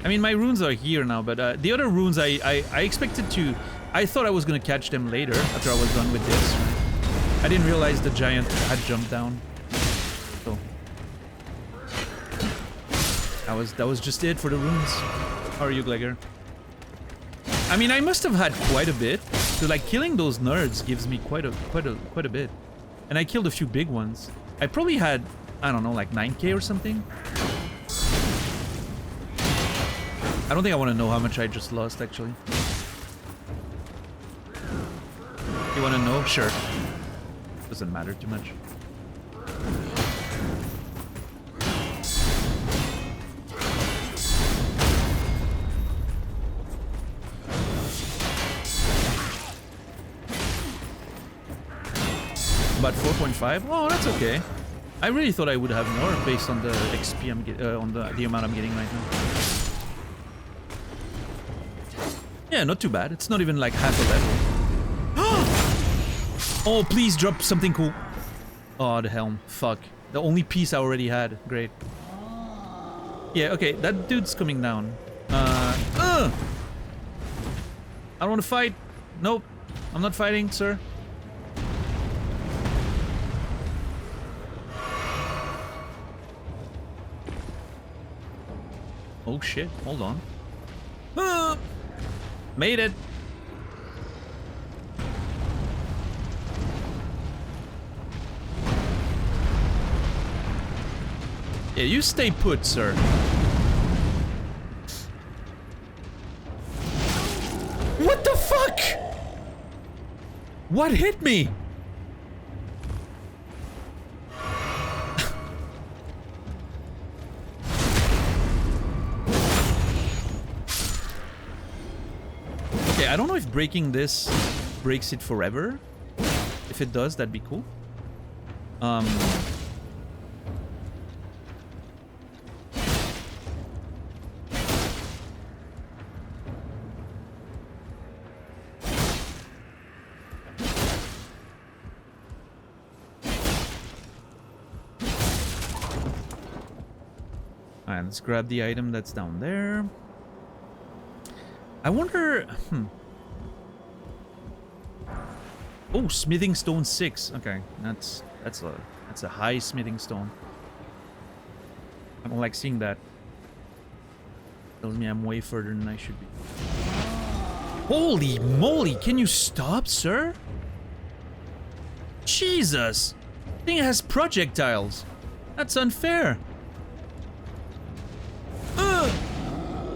I mean, my runes are here now, but the other runes I expected to... I thought I was gonna catch them later, after I was done with this. I didn't realize the giant had jumped down. So... That was just it for the runes. How are you, Glegor? I mean, I must have had quite a bit. So, like, killing those nerds gives me quite a bit. And I killed a few big ones. I probably had, I don't know, like 9k or something. I don't think I want to know how much I just lost, actually. You want to know? Sure. Doesn't matter too much. About 4.5? Oh, that's okay. I really thought I would have more based on the XP I'm on the amount I'm getting right now. Yeah, not too bad. It's not even like half a level. Oh, please drop something cool. Oh, the helm. Fuck. The only piece I already had. Great. Yeah, okay. That dude's coming down. I don't want to fight. Nope. I'm not fighting, sir. Oh shit, hold on. Made it! Yeah, you stay put, sir. What the fuck? What hit me? I don't know if breaking this breaks it forever. If it does, that'd be cool. Alright, let's grab the item that's down there. I wonder... Oh, smithing stone 6. Okay, that's a high smithing stone. I don't like seeing that. Tells me I'm way further than I should be. Holy moly! Can you stop, sir? Jesus! Thing has projectiles. That's unfair.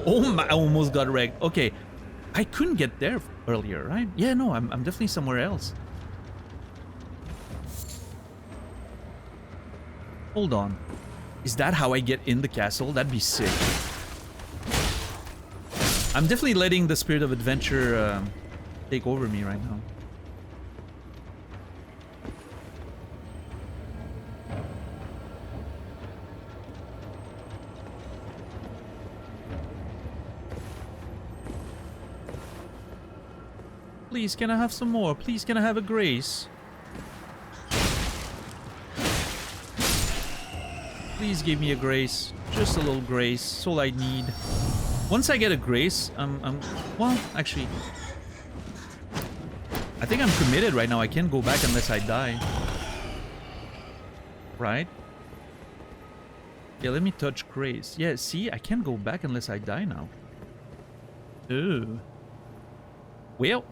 Oh my! I almost got wrecked. Okay, I couldn't get there earlier, right? Yeah, no, I'm definitely somewhere else. Hold on. Is that how I get in the castle? That'd be sick. I'm definitely letting the spirit of adventure take over me right now. Please, can I have some more? Please, can I have a grace? Please give me a grace. Just a little grace. That's all I need. Once I get a grace, well, actually, I think I'm committed right now. I can't go back unless I die. Right? Yeah, let me touch grace. Yeah, see? I can't go back unless I die now. Ooh. Well,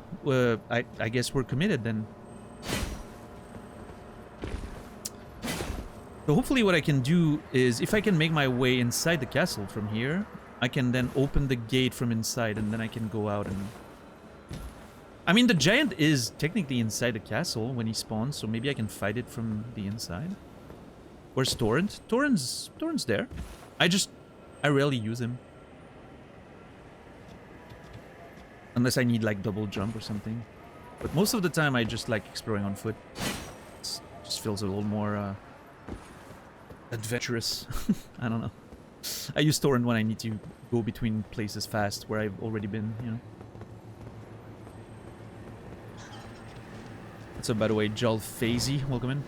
I guess we're committed then. So hopefully what I can do is, if I can make my way inside the castle from here, I can then open the gate from inside and then I can go out and... I mean, the giant is technically inside the castle when he spawns, so maybe I can fight it from the inside. Where's Torrent? Torrent's there. I rarely use him. Unless I need like double jump or something. But most of the time I just like exploring on foot. It just feels a little more adventurous. I don't know. I use Torrent when I need to go between places fast where I've already been, you know. What's up, by the way, Jal Fazy? Welcome in.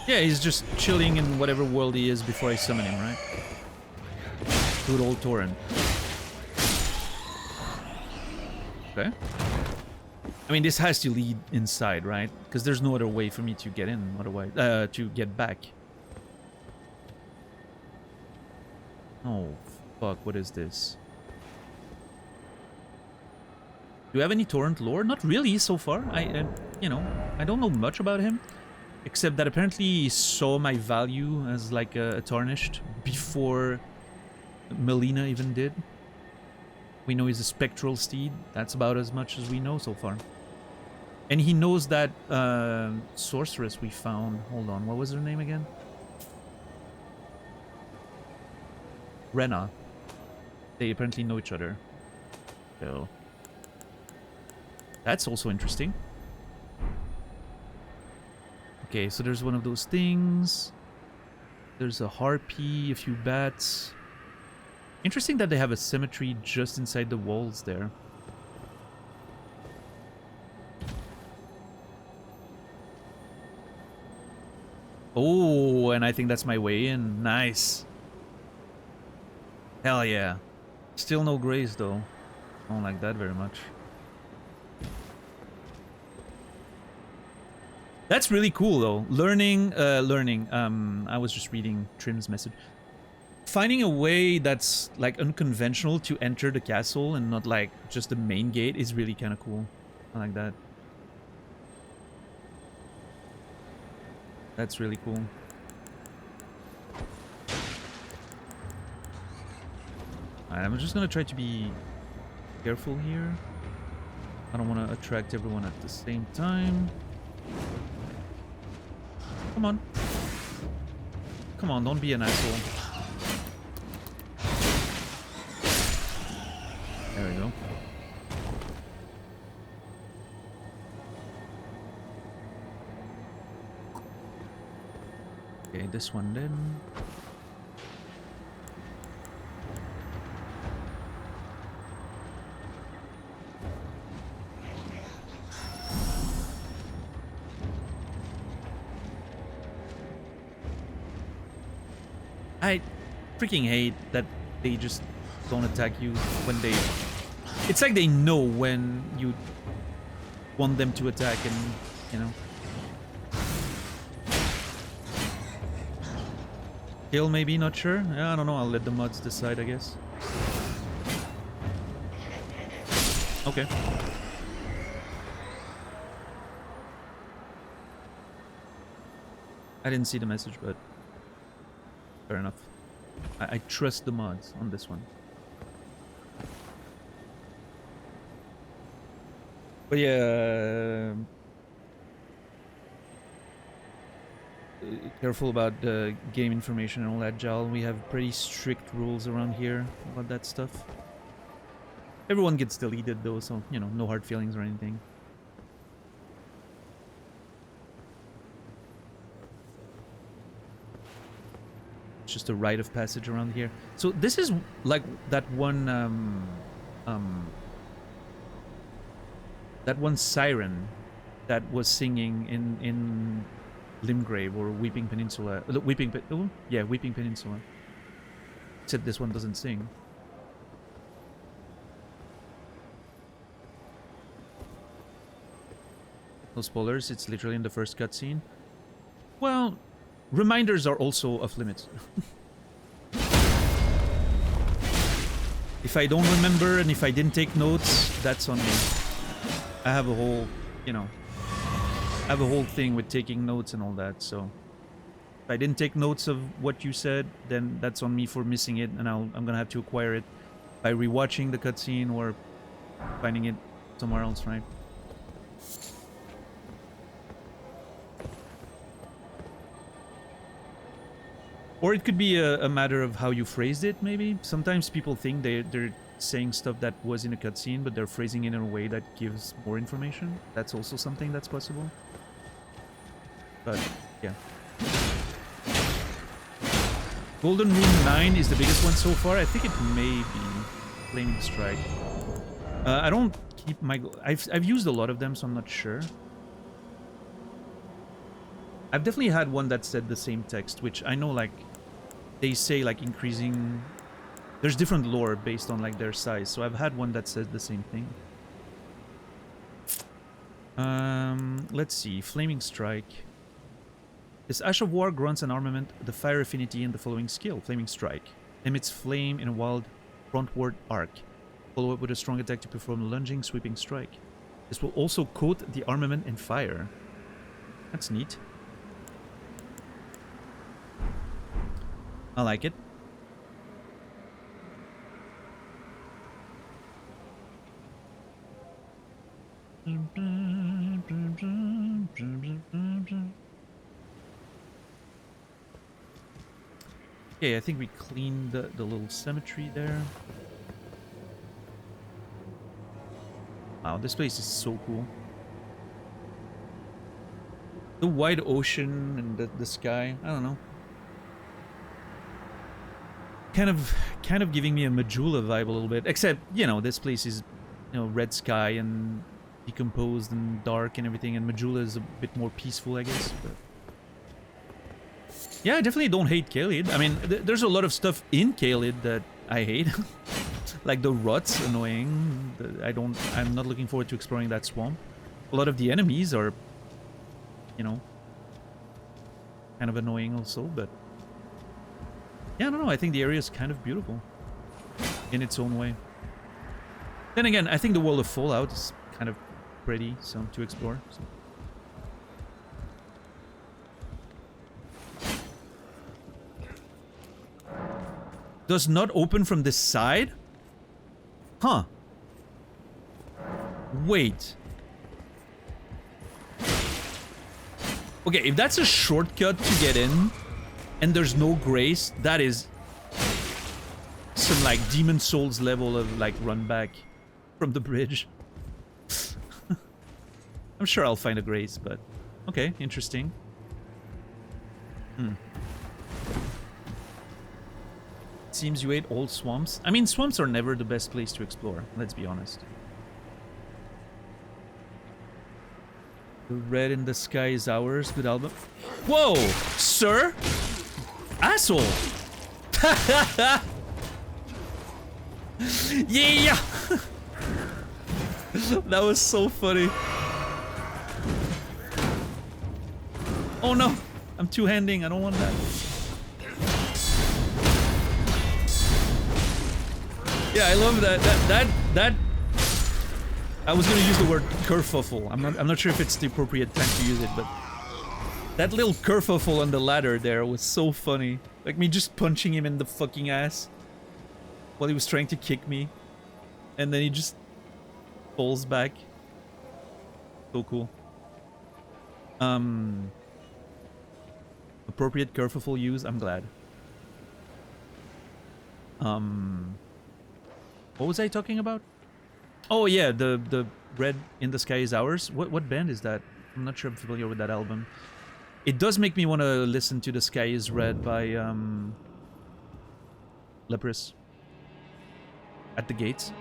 Yeah, he's just chilling in whatever world he is before I summon him, right? Good old Torrent. Okay. I mean, this has to lead inside, right? Because there's no other way for me to get in, otherwise, to get back. Oh, fuck, what is this? Do you have any Torrent lore? Not really, so far. You know, I don't know much about him. Except that apparently he saw my value as like a tarnished before Melina even did. We know he's a spectral steed. That's about as much as we know so far. And he knows that sorceress we found. Hold on, what was her name again? Rena. They apparently know each other. So that's also interesting. Okay, so there's one of those things. There's a harpy, a few bats. Interesting that they have a cemetery just inside the walls there. Oh, and I think that's my way in. Nice. Hell yeah. Still no grace though. I don't like that very much. That's really cool though. Learning. I was just reading Trim's message. Finding a way that's like unconventional to enter the castle and not like just the main gate is really kind of cool. I like that. That's really cool. Alright, I'm just gonna try to be careful here. I don't want to attract everyone at the same time. Come on. Come on, don't be an asshole. There we go. Okay, this one then. I freaking hate that they just don't attack you when they... It's like they know when you want them to attack and, you know... Kill maybe, not sure? Yeah, I don't know, I'll let the mods decide, I guess. Okay. I didn't see the message, but... Fair enough. I trust the mods on this one. But yeah... careful about the game information and all that, Jal. We have pretty strict rules around here about that stuff. Everyone gets deleted though, so, you know, no hard feelings or anything. It's just a rite of passage around here. So this is like that one, that one siren that was singing in Limgrave or Weeping Peninsula. Weeping Peninsula. Except this one doesn't sing. No spoilers, it's literally in the first cutscene. Well, reminders are also off limits. If I don't remember and if I didn't take notes, that's on me. I have a whole, you know, I have a whole thing with taking notes and all that, so if I didn't take notes of what you said, then that's on me for missing it, and I'm gonna have to acquire it by rewatching the cutscene or finding it somewhere else, right? Or it could be a matter of how you phrased it, maybe. Sometimes people think they're saying stuff that was in a cutscene, but they're phrasing it in a way that gives more information. That's also something that's possible. But, yeah. Golden Rune 9 is the biggest one so far. I think it may be Flaming Strike. I don't keep my... I've used a lot of them, so I'm not sure. I've definitely had one that said the same text, which I know, like, they say, like, increasing... There's different lore based on, like, their size, so I've had one that says the same thing. Let's see. Flaming Strike. This Ash of War grants an armament, the fire affinity, and the following skill. Flaming Strike. Emits flame in a wild frontward arc. Follow up with a strong attack to perform a lunging, sweeping strike. This will also coat the armament in fire. That's neat. I like it. Okay, I think we cleaned the little cemetery there. Wow, this place is so cool. The wide ocean and the sky, I don't know. Kind of giving me a Majula vibe a little bit. Except, you know, this place is, you know, red sky and decomposed and dark and everything, and Majula is a bit more peaceful, I guess. But yeah, I definitely don't hate Caelid. I mean, there's a lot of stuff in Caelid that I hate. Like the ruts, annoying. I'm not looking forward to exploring that swamp. A lot of the enemies are, you know, kind of annoying also, but yeah, I don't know, I think the area is kind of beautiful in its own way. Then again, I think the world of Fallout is kind of pretty, so to explore. So. Does not open from this side? Huh. Wait. Okay, if that's a shortcut to get in, and there's no grace, that is some, like, Demon Souls level of, like, run back from the bridge. I'm sure I'll find a grace, but... Okay, interesting. Seems you ate all swamps. I mean, swamps are never the best place to explore, let's be honest. The red in the sky is ours. Good album. Whoa! Sir? Asshole! Yeah! That was so funny. Oh no! I'm two-handing. I don't want that. Yeah, I love that. That. I was gonna use the word kerfuffle. I'm not sure if it's the appropriate time to use it, but that little kerfuffle on the ladder there was so funny. Like me just punching him in the fucking ass while he was trying to kick me, and then he just falls back. So cool. appropriate, careful use. I'm glad. What was I talking about? Oh yeah, the Red in the Sky is Ours. What band is that? I'm not sure I'm familiar with that album. It does make me want to listen to The Sky is Red by Leprous. At the Gates.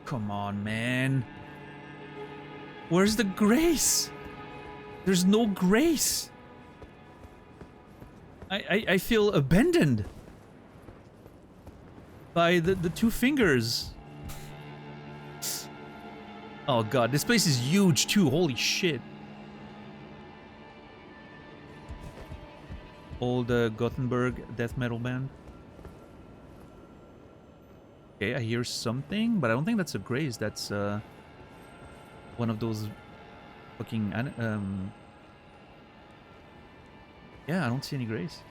Come on, man. Where's the grace? There's no grace. I feel abandoned by the two fingers. Oh god, this place is huge too. Holy shit. Old Gothenburg death metal band. Okay, I hear something, but I don't think that's a grace. That's one of those fucking yeah, I don't see any grace.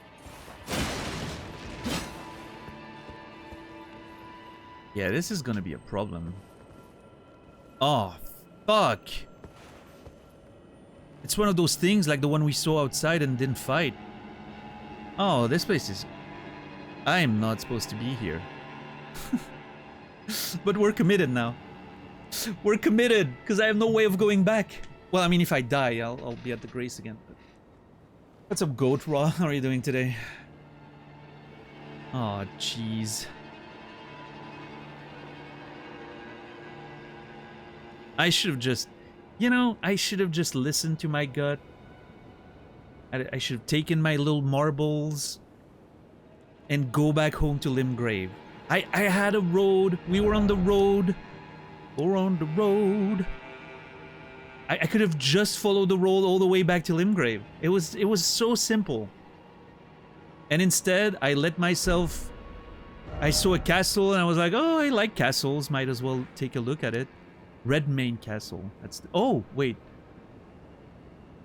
Yeah, this is gonna be a problem. Oh, fuck. It's one of those things like the one we saw outside and didn't fight. Oh, this place is... I'm not supposed to be here. But we're committed now. We're committed, because I have no way of going back. Well, I mean, if I die, I'll be at the grace again. What's up, Goat Raw? How are you doing today? Oh, jeez. I should have just... You know, I should have just listened to my gut. I should have taken my little marbles and go back home to Limgrave. I had a road. We were on the road. We're on the road. I could have just followed the road all the way back to Limgrave. It was so simple. And instead, I let myself... I saw a castle and I was like, oh, I like castles. Might as well take a look at it. Redmane Castle. That's... Oh, wait.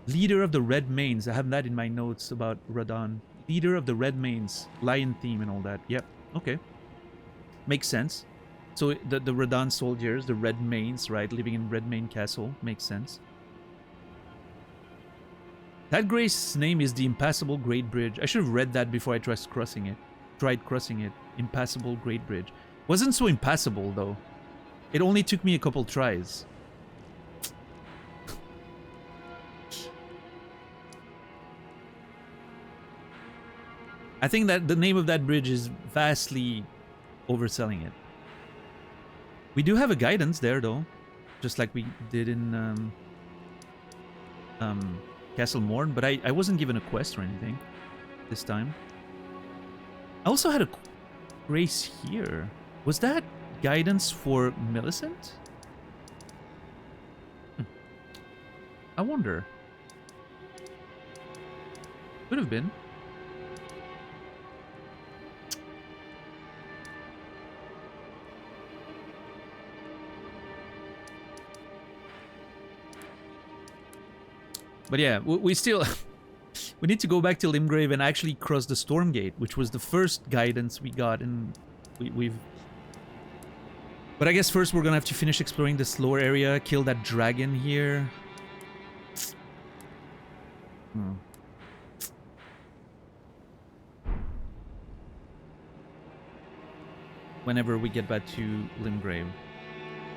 Leader of the Redmanes. I have that in my notes about Radon. Leader of the Redmanes. Lion theme and all that. Yep. Okay. Makes sense. So the Radon soldiers, the Redmanes, right, living in Redmane Castle, makes sense. That grace's name is the Impassable Great Bridge. I should have read that before I tried crossing it. Impassable Great Bridge. Wasn't so impassable though. It only took me a couple tries. I think that the name of that bridge is vastly overselling it. We do have a guidance there, though. Just like we did in Castle Morn, but I wasn't given a quest or anything this time. I also had a grace here. Was that guidance for Millicent? I wonder. Could have been. But yeah, we still... we need to go back to Limgrave and actually cross the Storm Gate, which was the first guidance we got, and we've... But I guess first we're gonna have to finish exploring this lower area, kill that dragon here. Whenever we get back to Limgrave.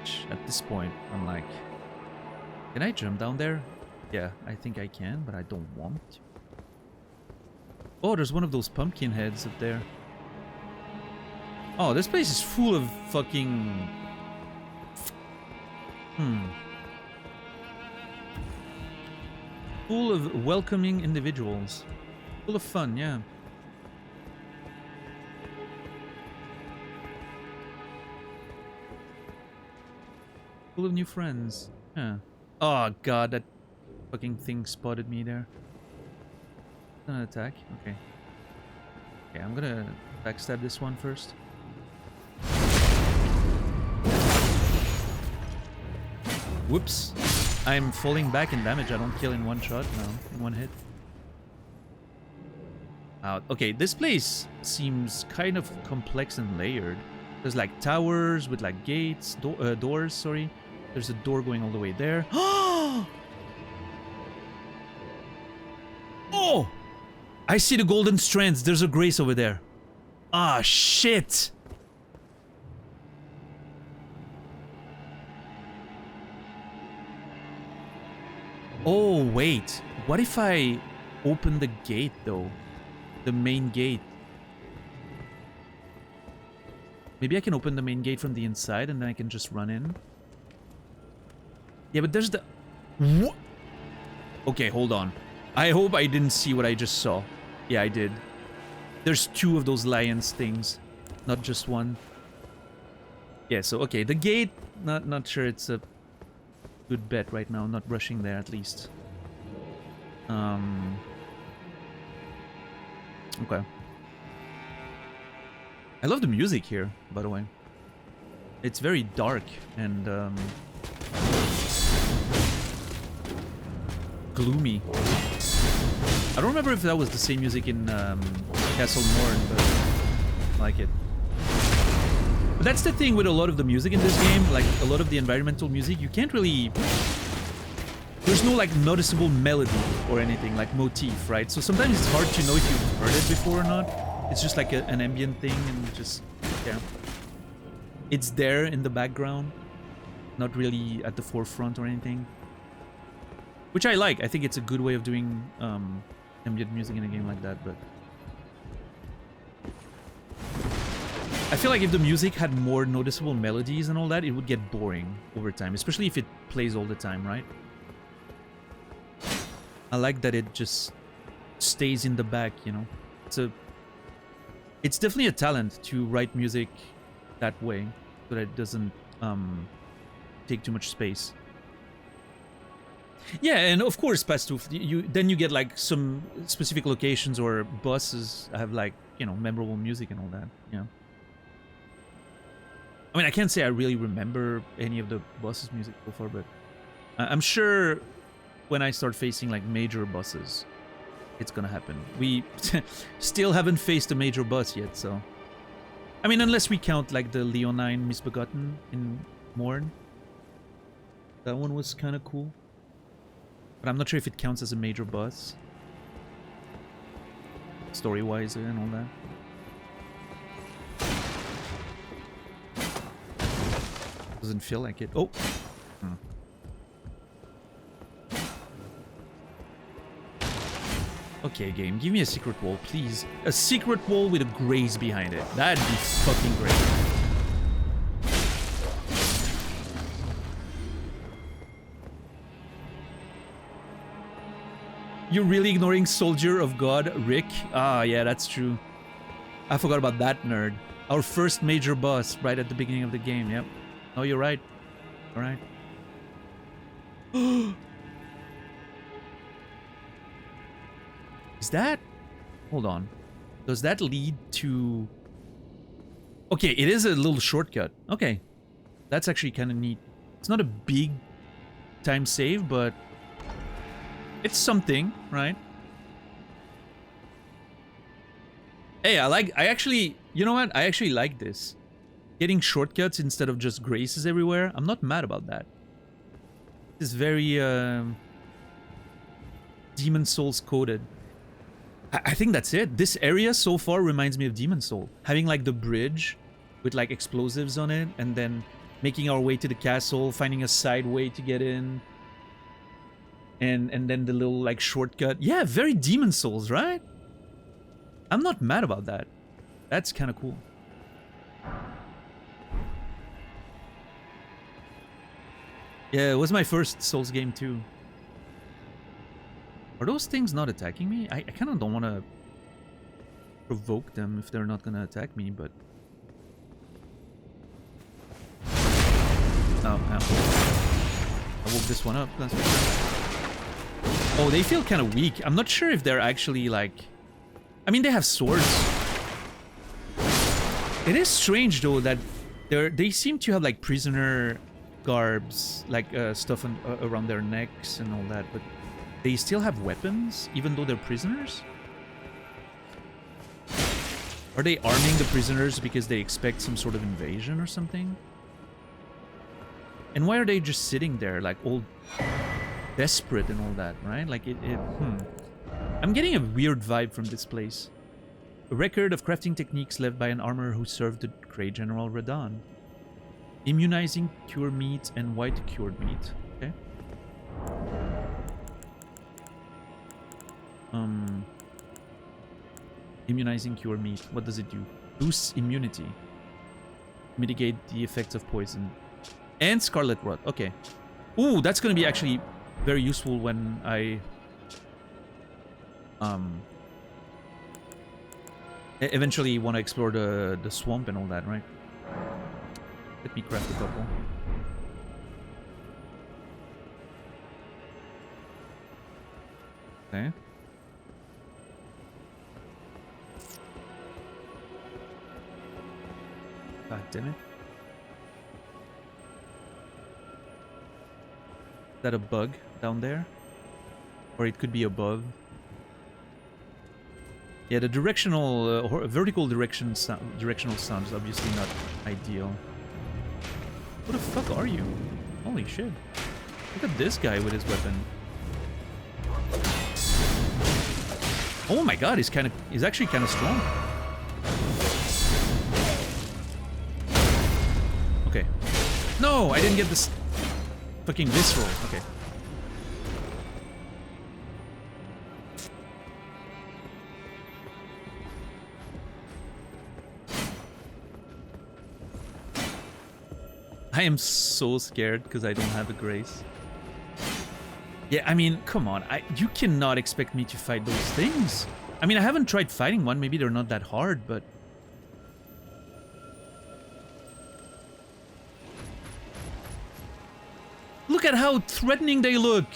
Which, at this point, I'm like... Can I jump down there? Yeah, I think I can, but I don't want to. Oh, there's one of those pumpkin heads up there. Oh, this place is full of fucking... Full of welcoming individuals. Full of fun, yeah. Full of new friends. Yeah. Oh god, that fucking thing spotted me there. An attack? Okay. Okay, I'm gonna backstab this one first. Whoops. I'm falling back in damage. I don't kill in one shot. No, in one hit. out. Okay, this place seems kind of complex and layered. There's like towers with like gates, doors, sorry. There's a door going all the way there. Oh! I see the golden strands. There's a grace over there. Ah, shit! Oh, wait. What if I open the gate, though? The main gate. Maybe I can open the main gate from the inside and then I can just run in. Yeah, but there's the... What? Okay, hold on. I hope I didn't see what I just saw. Yeah, I did. There's 2 of those lions things, not just one. Yeah, so, okay, the gate, not sure it's a good bet right now. Not rushing there, at least. Okay. I love the music here, by the way. It's very dark and gloomy. I don't remember if that was the same music in Castle Morn, but I like it. But that's the thing with a lot of the music in this game, like a lot of the environmental music, you can't really... There's no like noticeable melody or anything, like motif, right? So sometimes it's hard to know if you've heard it before or not. It's just like an ambient thing and just, yeah. It's there in the background, not really at the forefront or anything. Which I like. I think it's a good way of doing ambient music in a game like that, but... I feel like if the music had more noticeable melodies and all that, it would get boring over time, especially if it plays all the time, right? I like that it just stays in the back, you know? It's definitely a talent to write music that way, so that it doesn't take too much space. Yeah, and of course, Pastuf, then you get like some specific locations or bosses have like, you know, memorable music and all that, yeah. I mean, I can't say I really remember any of the bosses' music so far, but I'm sure when I start facing like major bosses, it's gonna happen. We still haven't faced a major boss yet, so... I mean, unless we count like the Leonine Misbegotten in Morn. That one was kind of cool. But I'm not sure if it counts as a major boss. Story-wise and all that. Doesn't feel like it. Oh! Okay, game, give me a secret wall, please. A secret wall with a grace behind it. That'd be fucking great. You're really ignoring Soldier of God, Rick? Ah, yeah, that's true. I forgot about that nerd. Our first major boss right at the beginning of the game, yep. Oh, you're right. All right. Is that... Hold on. Does that lead to... Okay, it is a little shortcut. Okay. That's actually kind of neat. It's not a big time save, but... It's something, right? Hey, I actually... You know what? I actually like this. Getting shortcuts instead of just graces everywhere. I'm not mad about that. It's very... Demon Souls coded. I think that's it. This area so far reminds me of Demon Soul. Having like the bridge with like explosives on it and then making our way to the castle, finding a side way to get in. And then the little like shortcut. Yeah, very Demon Souls, right? I'm not mad about that. That's kind of cool. Yeah, it was my first Souls game too. Are those things not attacking me? I kind of don't want to provoke them if they're not going to attack me, but... Oh, I woke this one up. That's for sure. Oh, they feel kind of weak. I'm not sure if they're actually like... I mean, they have swords. It is strange though that they seem to have like prisoner garbs, like stuff around their necks and all that, but they still have weapons even though they're prisoners. Are they arming the prisoners because they expect some sort of invasion or something? And why are they just sitting there, like, all desperate and all that, right? Like, I'm getting a weird vibe from this place. A record of crafting techniques left by an armorer who served the Grey General Radahn. Immunizing cure meat and white cured meat. Okay. Immunizing cure meat. What does it do? Boosts immunity. Mitigate the effects of poison. And scarlet rot. Okay. Ooh, that's gonna be actually very useful when I eventually want to explore the swamp and all that, right? Let me craft a couple. Okay. God damn it. Is that a bug down there? Or it could be above. Yeah, the directional, vertical directional sound is obviously not ideal. What the fuck are you? Holy shit. Look at this guy with his weapon. Oh my god, he's actually kind of strong. Okay. No, I didn't get this fucking visceral. Okay. I am so scared because I don't have a grace. Yeah, I mean, come on. You cannot expect me to fight those things. I mean, I haven't tried fighting one. Maybe they're not that hard, but... Look at how threatening they look!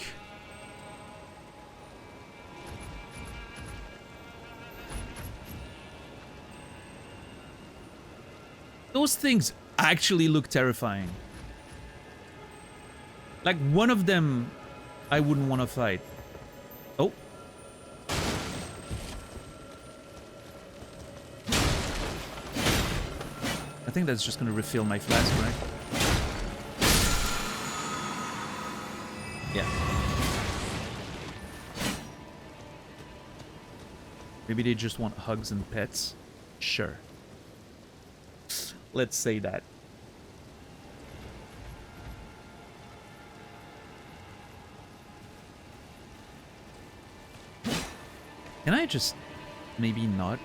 Those things actually look terrifying. Like, one of them I wouldn't want to fight. Oh. I think that's just going to refill my flask, right? Yeah. Maybe they just want hugs and pets. Sure. Let's say that. Can I just maybe not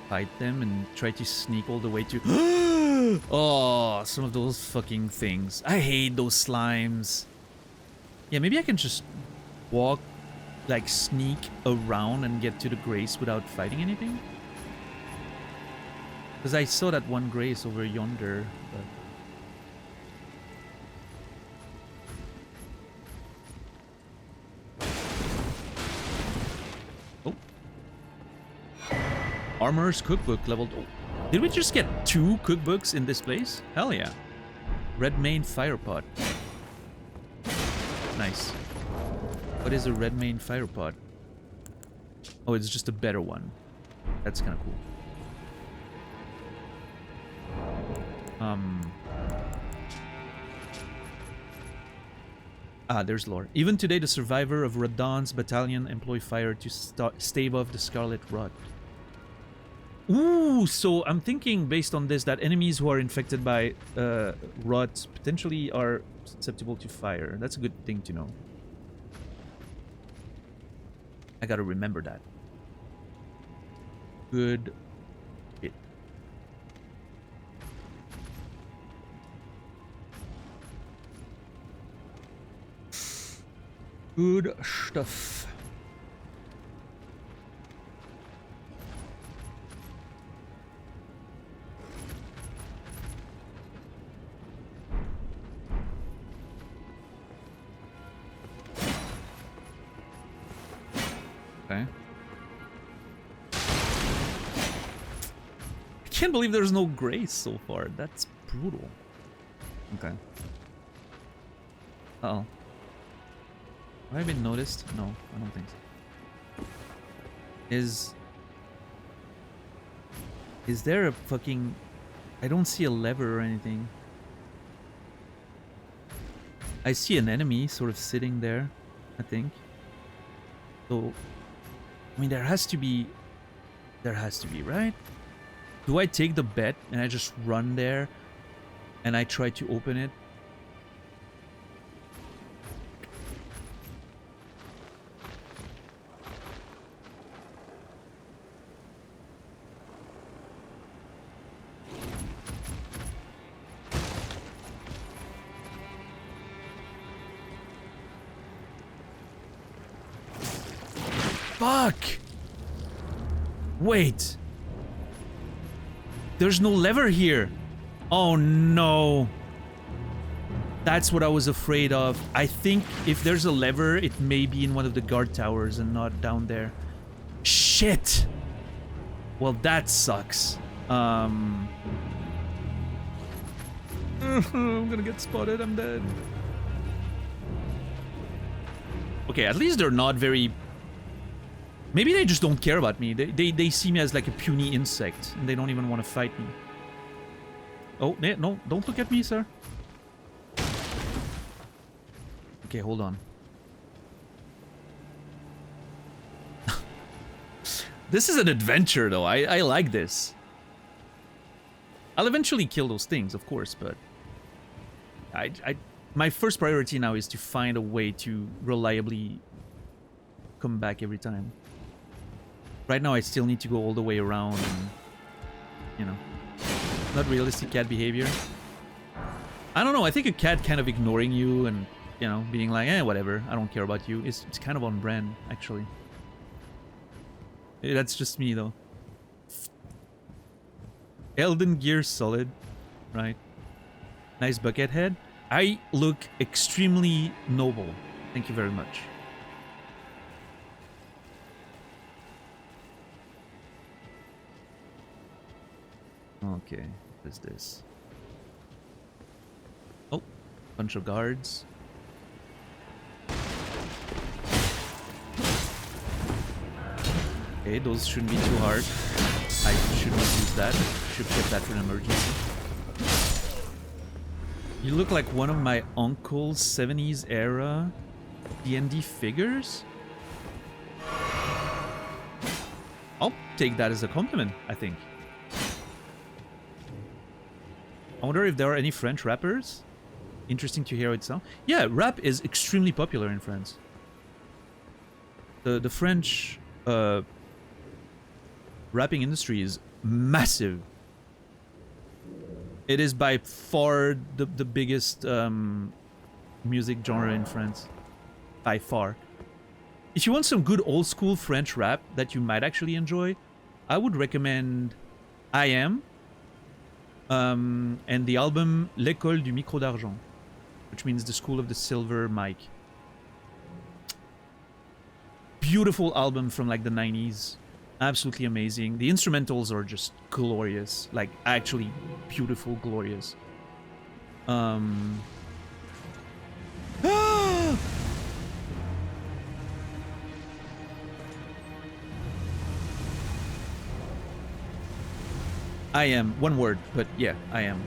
fight them and try to sneak all the way to... Oh, some of those fucking things. I hate those slimes. Yeah, maybe I can just walk, like sneak around and get to the grace without fighting anything? Because I saw that one grace over yonder, but... Oh. Armorer's Cookbook leveled... Oh. Did we just get 2 cookbooks in this place? Hell yeah. Redmane Firepot. Nice. What is a Redmane Firepot? Oh, it's just a better one. That's kind of cool. There's lore. Even today, the survivor of Radahn's battalion employ fire to stave off the Scarlet Rot. Ooh, so I'm thinking, based on this, that enemies who are infected by rot potentially are susceptible to fire. That's a good thing to know. I gotta remember that. Good bit. Good stuff. Okay. I can't believe there's no grace so far. That's brutal. Okay. Uh-oh. Have I been noticed? No, I don't think so. Is there a fucking... I don't see a lever or anything. I see an enemy sort of sitting there, I think. So, I mean, there has to be, right? Do I take the bet and I just run there and I try to open it? Fuck! Wait. There's no lever here. Oh no. That's what I was afraid of. I think if there's a lever, it may be in one of the guard towers and not down there. Shit! Well, that sucks. I'm gonna get spotted. I'm dead. Okay, at least they're not very... Maybe they just don't care about me. They see me as like a puny insect, and they don't even want to fight me. Oh, no, don't look at me, sir. Okay, hold on. This is an adventure, though. I like this. I'll eventually kill those things, of course, but... my first priority now is to find a way to reliably come back every time. Right now, I still need to go all the way around and, you know, not realistic cat behavior. I don't know, I think a cat kind of ignoring you and, you know, being like, eh, whatever, I don't care about you, it's kind of on brand, actually. That's just me, though. Elden Gear solid, right? Nice bucket head. I look extremely noble. Thank you very much. Okay, what is this? Oh, bunch of guards. Okay, those shouldn't be too hard. I shouldn't use that. Should keep that for an emergency. You look like one of my uncle's 70s era D&D figures. I'll take that as a compliment, I think. I wonder if there are any French rappers. Interesting to hear it sound. Yeah, rap is extremely popular in France. The French rapping industry is massive. It is by far the biggest music genre in France. By far. If you want some good old school French rap that you might actually enjoy, I would recommend I Am. And the album L'école du micro d'argent, which means the school of the silver mic. Beautiful album from like the 90s. Absolutely amazing. The instrumentals are just glorious. Like actually beautiful, glorious. I am. One word, but yeah, I am.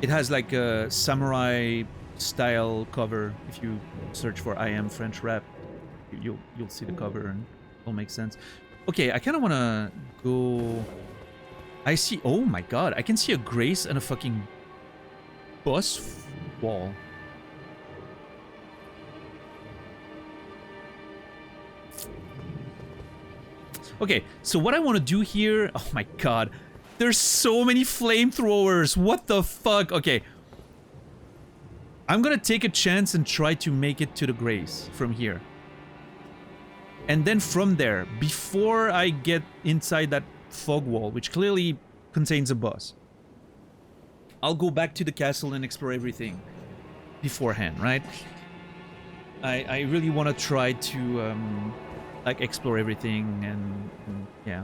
It has like a samurai style cover. If you search for I Am French Rap, you'll see the cover and it'll make sense. Okay, I kind of want to go... I see... Oh my god, I can see a Grace and a fucking boss wall. Okay, so what I want to do here... Oh my god. There's so many flamethrowers. What the fuck? Okay. I'm gonna take a chance and try to make it to the Grace from here. And then from there, before I get inside that fog wall, which clearly contains a boss, I'll go back to the castle and explore everything beforehand, right? I really want to try to... like explore everything and yeah.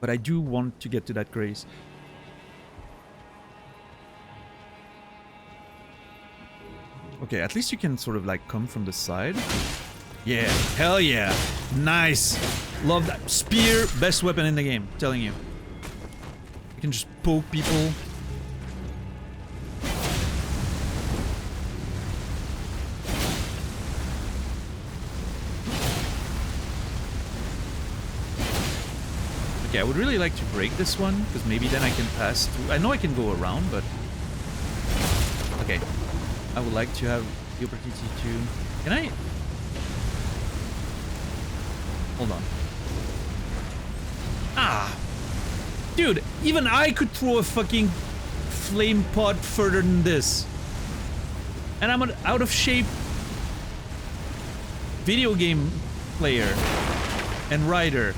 But I do want to get to that Grace. Okay, at least you can sort of like come from the side. Yeah, hell yeah. Nice. Love that. Spear, best weapon in the game, I'm telling you. You can just poke people. Okay, I would really like to break this one, because maybe then I can pass through. I know I can go around, but... Okay. I would like to have the opportunity to... Can I... Hold on. Ah! Dude, even I could throw a fucking flame pot further than this. And I'm an out of shape video game player and writer.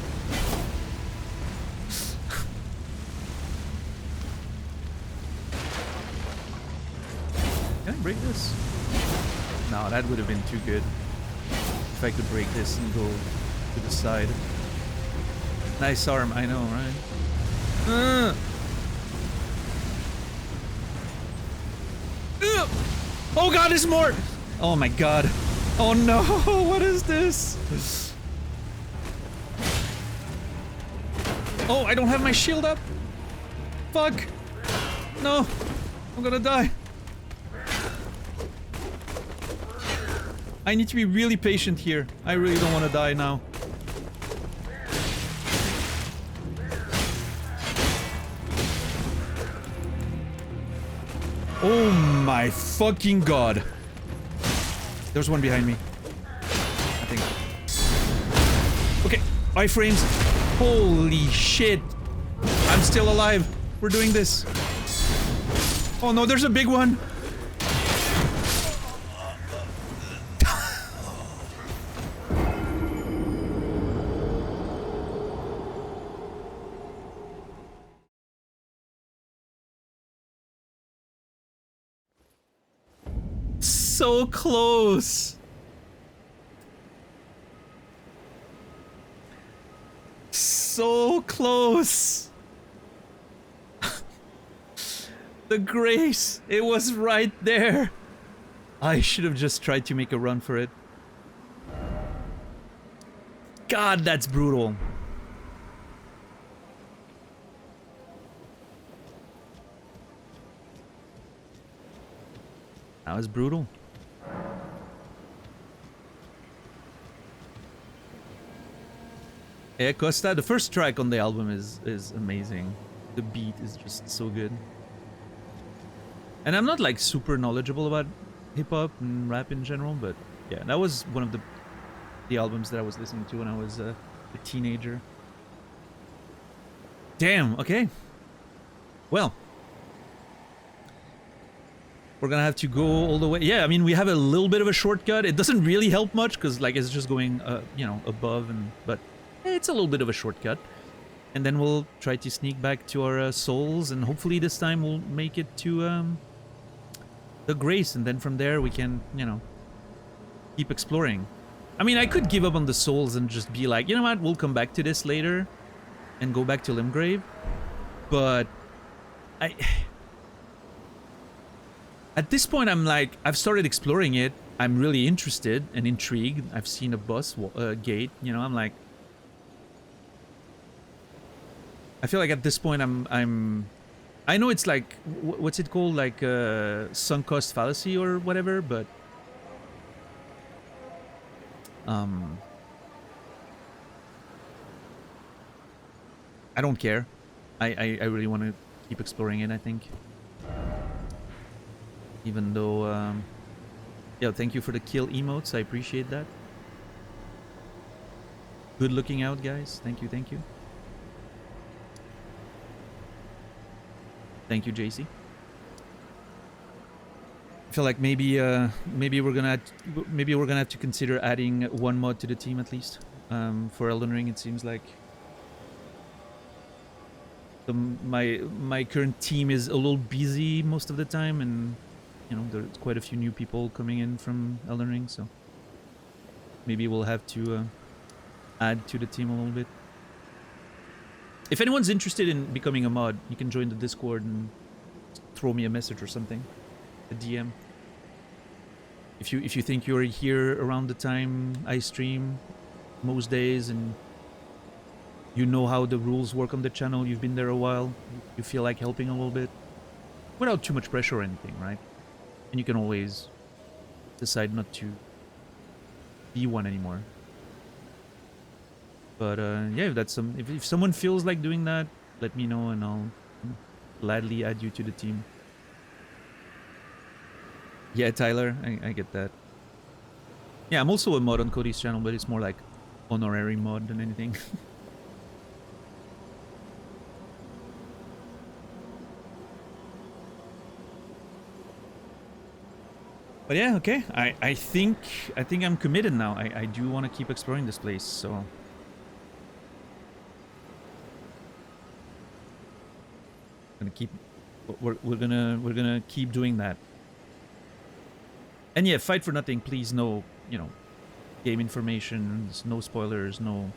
Can I break this? No, that would have been too good. If I could break this and go to the side. Nice arm, I know, right? Oh god, there's more! Oh my god. Oh no, what is this? Oh, I don't have my shield up. Fuck. No, I'm gonna die. I need to be really patient here. I really don't want to die now. Oh my fucking god. There's one behind me. I think. Okay, iframes. Holy shit. I'm still alive. We're doing this. Oh no, there's a big one. So close. So close. The grace. It was right there. I should have just tried to make a run for it. God, that's brutal. That was brutal. Yeah, Costa, the first track on the album is amazing. The beat is just so good. And I'm not like super knowledgeable about hip-hop and rap in general, but yeah, that was one of the albums that I was listening to when I was a teenager. Damn, okay. Well, we're gonna have to go all the way. Yeah, I mean, we have a little bit of a shortcut. It doesn't really help much because like it's just going, you know, above and but it's a little bit of a shortcut. And then we'll try to sneak back to our souls, and hopefully this time we'll make it to the Grace, and then from there we can, you know, keep exploring. I mean, I could give up on the souls and just be like, you know what, we'll come back to this later and go back to Limgrave, but at this point I'm like, I've started exploring it, I'm really interested and intrigued, I've seen a boss gate, you know, I'm like, I feel like at this point I know it's like, what's it called, like sunk cost fallacy or whatever, but I don't care. I really want to keep exploring it, I think. Even though, yeah, thank you for the kill emotes, I appreciate that. Good looking out, guys. Thank you, thank you. Thank you, JC. I feel like maybe we're gonna have to consider adding one mod to the team at least. For Elden Ring, it seems like my current team is a little busy most of the time, and you know there's quite a few new people coming in from Elden Ring, so maybe we'll have to add to the team a little bit. If anyone's interested in becoming a mod, you can join the Discord and throw me a message or something. A DM. If you think you're here around the time I stream most days and you know how the rules work on the channel, you've been there a while, you feel like helping a little bit without too much pressure or anything, right? And you can always decide not to be one anymore. But yeah, if someone feels like doing that, let me know and I'll gladly add you to the team. Yeah, Tyler, I get that. Yeah, I'm also a mod on Cody's channel, but it's more like honorary mod than anything. But yeah, okay. I think I'm committed now. I do want to keep exploring this place, so gonna keep we're gonna keep doing that. And yeah, fight for nothing, please. No, you know, game information, no spoilers, no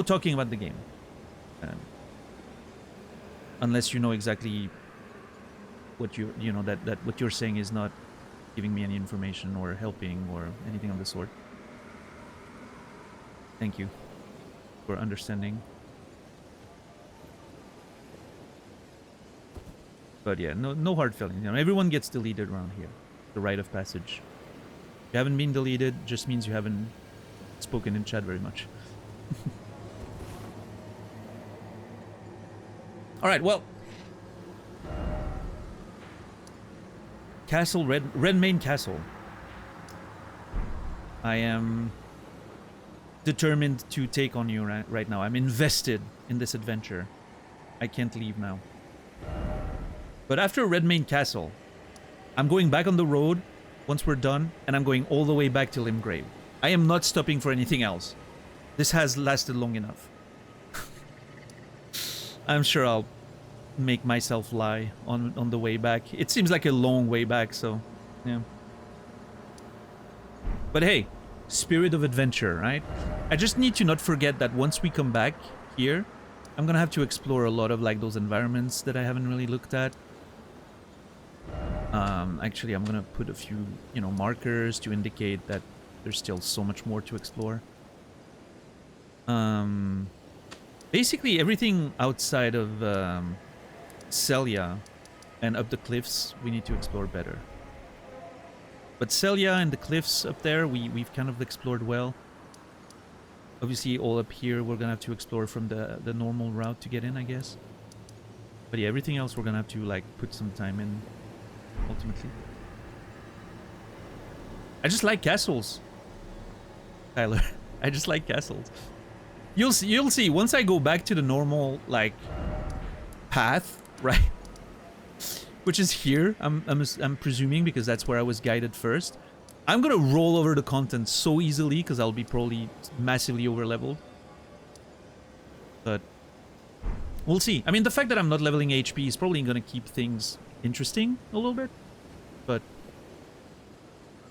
talking about the game, unless you know exactly what you know that what you're saying is not giving me any information or helping or anything of the sort. Thank you for understanding. But yeah, no hard feelings. You know, everyone gets deleted around here. The rite of passage. If you haven't been deleted, just means you haven't spoken in chat very much. All right, well, Castle Redmane Castle. I am determined to take on you right now. I'm invested in this adventure. I can't leave now. But after Redmane Castle, I'm going back on the road once we're done, and I'm going all the way back to Limgrave. I am not stopping for anything else. This has lasted long enough. I'm sure I'll make myself lie on the way back. It seems like a long way back, so yeah. But hey, spirit of adventure, right? I just need to not forget that once we come back here, I'm gonna have to explore a lot of like those environments that I haven't really looked at. Actually, I'm gonna put a few, you know, markers to indicate that there's still so much more to explore. Basically everything outside of Celia and up the cliffs we need to explore better. But Celia and the cliffs up there we've kind of explored well. Obviously all up here we're gonna have to explore from the normal route to get in, I guess. But yeah, everything else we're gonna have to like put some time in ultimately. I just like castles, Tyler. I just like castles. You'll see once I go back to the normal like path, right? Which is here. I'm presuming because that's where I was guided first. I'm gonna roll over the content so easily because I'll be probably massively over leveled. But we'll see. I mean, the fact that I'm not leveling HP is probably gonna keep things interesting a little bit, but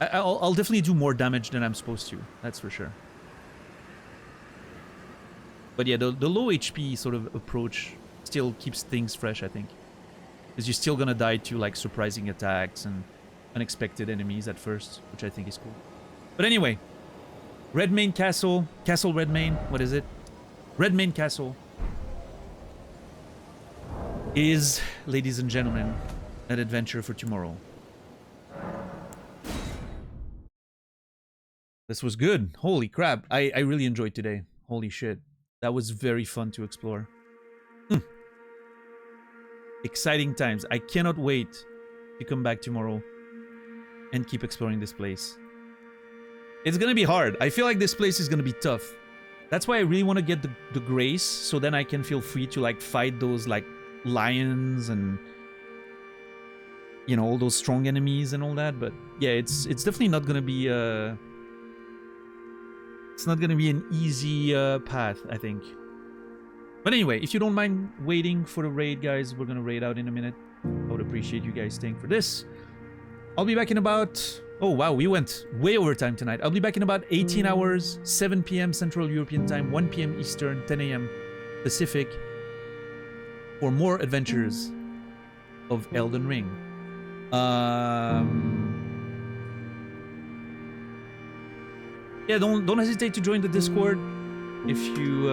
I'll definitely do more damage than I'm supposed to. That's for sure. But yeah, the low HP sort of approach still keeps things fresh, I think. Because you're still gonna die to like surprising attacks and unexpected enemies at first, which I think is cool. But anyway, Redmane Castle, Castle Redmane, what is it? Redmane Castle is, ladies and gentlemen, an adventure for tomorrow. This was good. Holy crap. I really enjoyed today. Holy shit. That was very fun to explore. Exciting times. I cannot wait to come back tomorrow and keep exploring this place. It's gonna be hard. I feel like this place is gonna be tough. That's why I really want to get the grace, so then I can feel free to like fight those like lions and, you know, all those strong enemies and all that. But yeah, it's definitely not gonna be it's not gonna be an easy path, I think. But anyway, if you don't mind waiting for the raid, guys, we're gonna raid out in a minute. I would appreciate you guys staying for this. I'll be back in about... Oh, wow, we went way over time tonight. I'll be back in about 18 hours, 7 p.m. Central European Time, 1 p.m. Eastern, 10 a.m. Pacific, for more adventures of Elden Ring. yeah, don't hesitate to join the Discord if you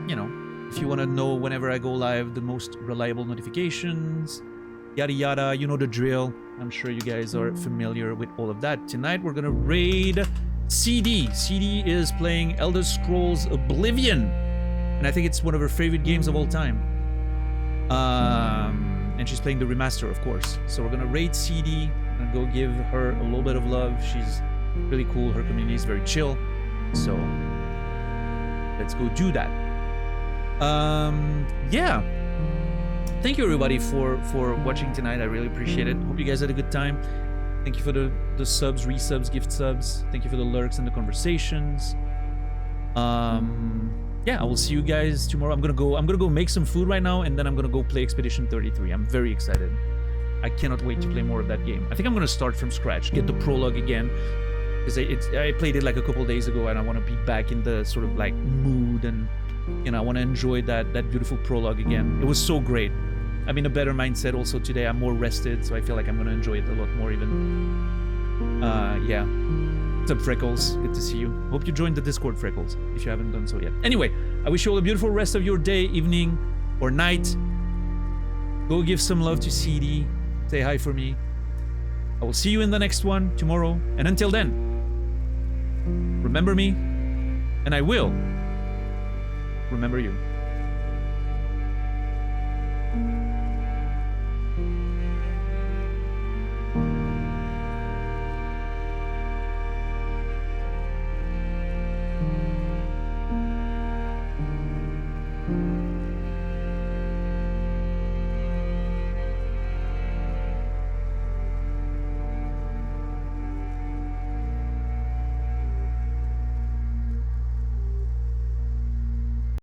you know, if you want to know whenever I go live, the most reliable notifications, yada yada. You know the drill. I'm sure you guys are familiar with all of that. Tonight we're gonna raid CD. CD is playing Elder Scrolls Oblivion, and I think it's one of her favorite games of all time. And she's playing the remaster, of course. So we're gonna raid CD. I'm gonna go give her a little bit of love. She's really cool. Her community is very chill. So let's go do that. Yeah. Thank you everybody for watching tonight. I really appreciate it. Hope you guys had a good time. Thank you for the subs, resubs, gift subs. Thank you for the lurks and the conversations. Yeah, I will see you guys tomorrow. I'm gonna go make some food right now, and then I'm gonna go play Expedition 33. I'm very excited. I cannot wait to play more of that game. I think I'm gonna start from scratch, get the prologue again, because I played it like a couple days ago, and I want to be back in the sort of like mood, and you know, I want to enjoy that beautiful prologue again. It was so great. I'm in a better mindset also today. I'm more rested, so I feel like I'm gonna enjoy it a lot more even. Yeah. What's up, Freckles? Good to see you. Hope you joined the Discord, Freckles, if you haven't done so yet. Anyway, I wish you all a beautiful rest of your day, evening, or night. Go give some love to CD. Say hi for me. I will see you in the next one tomorrow. And until then, remember me, and I will remember you.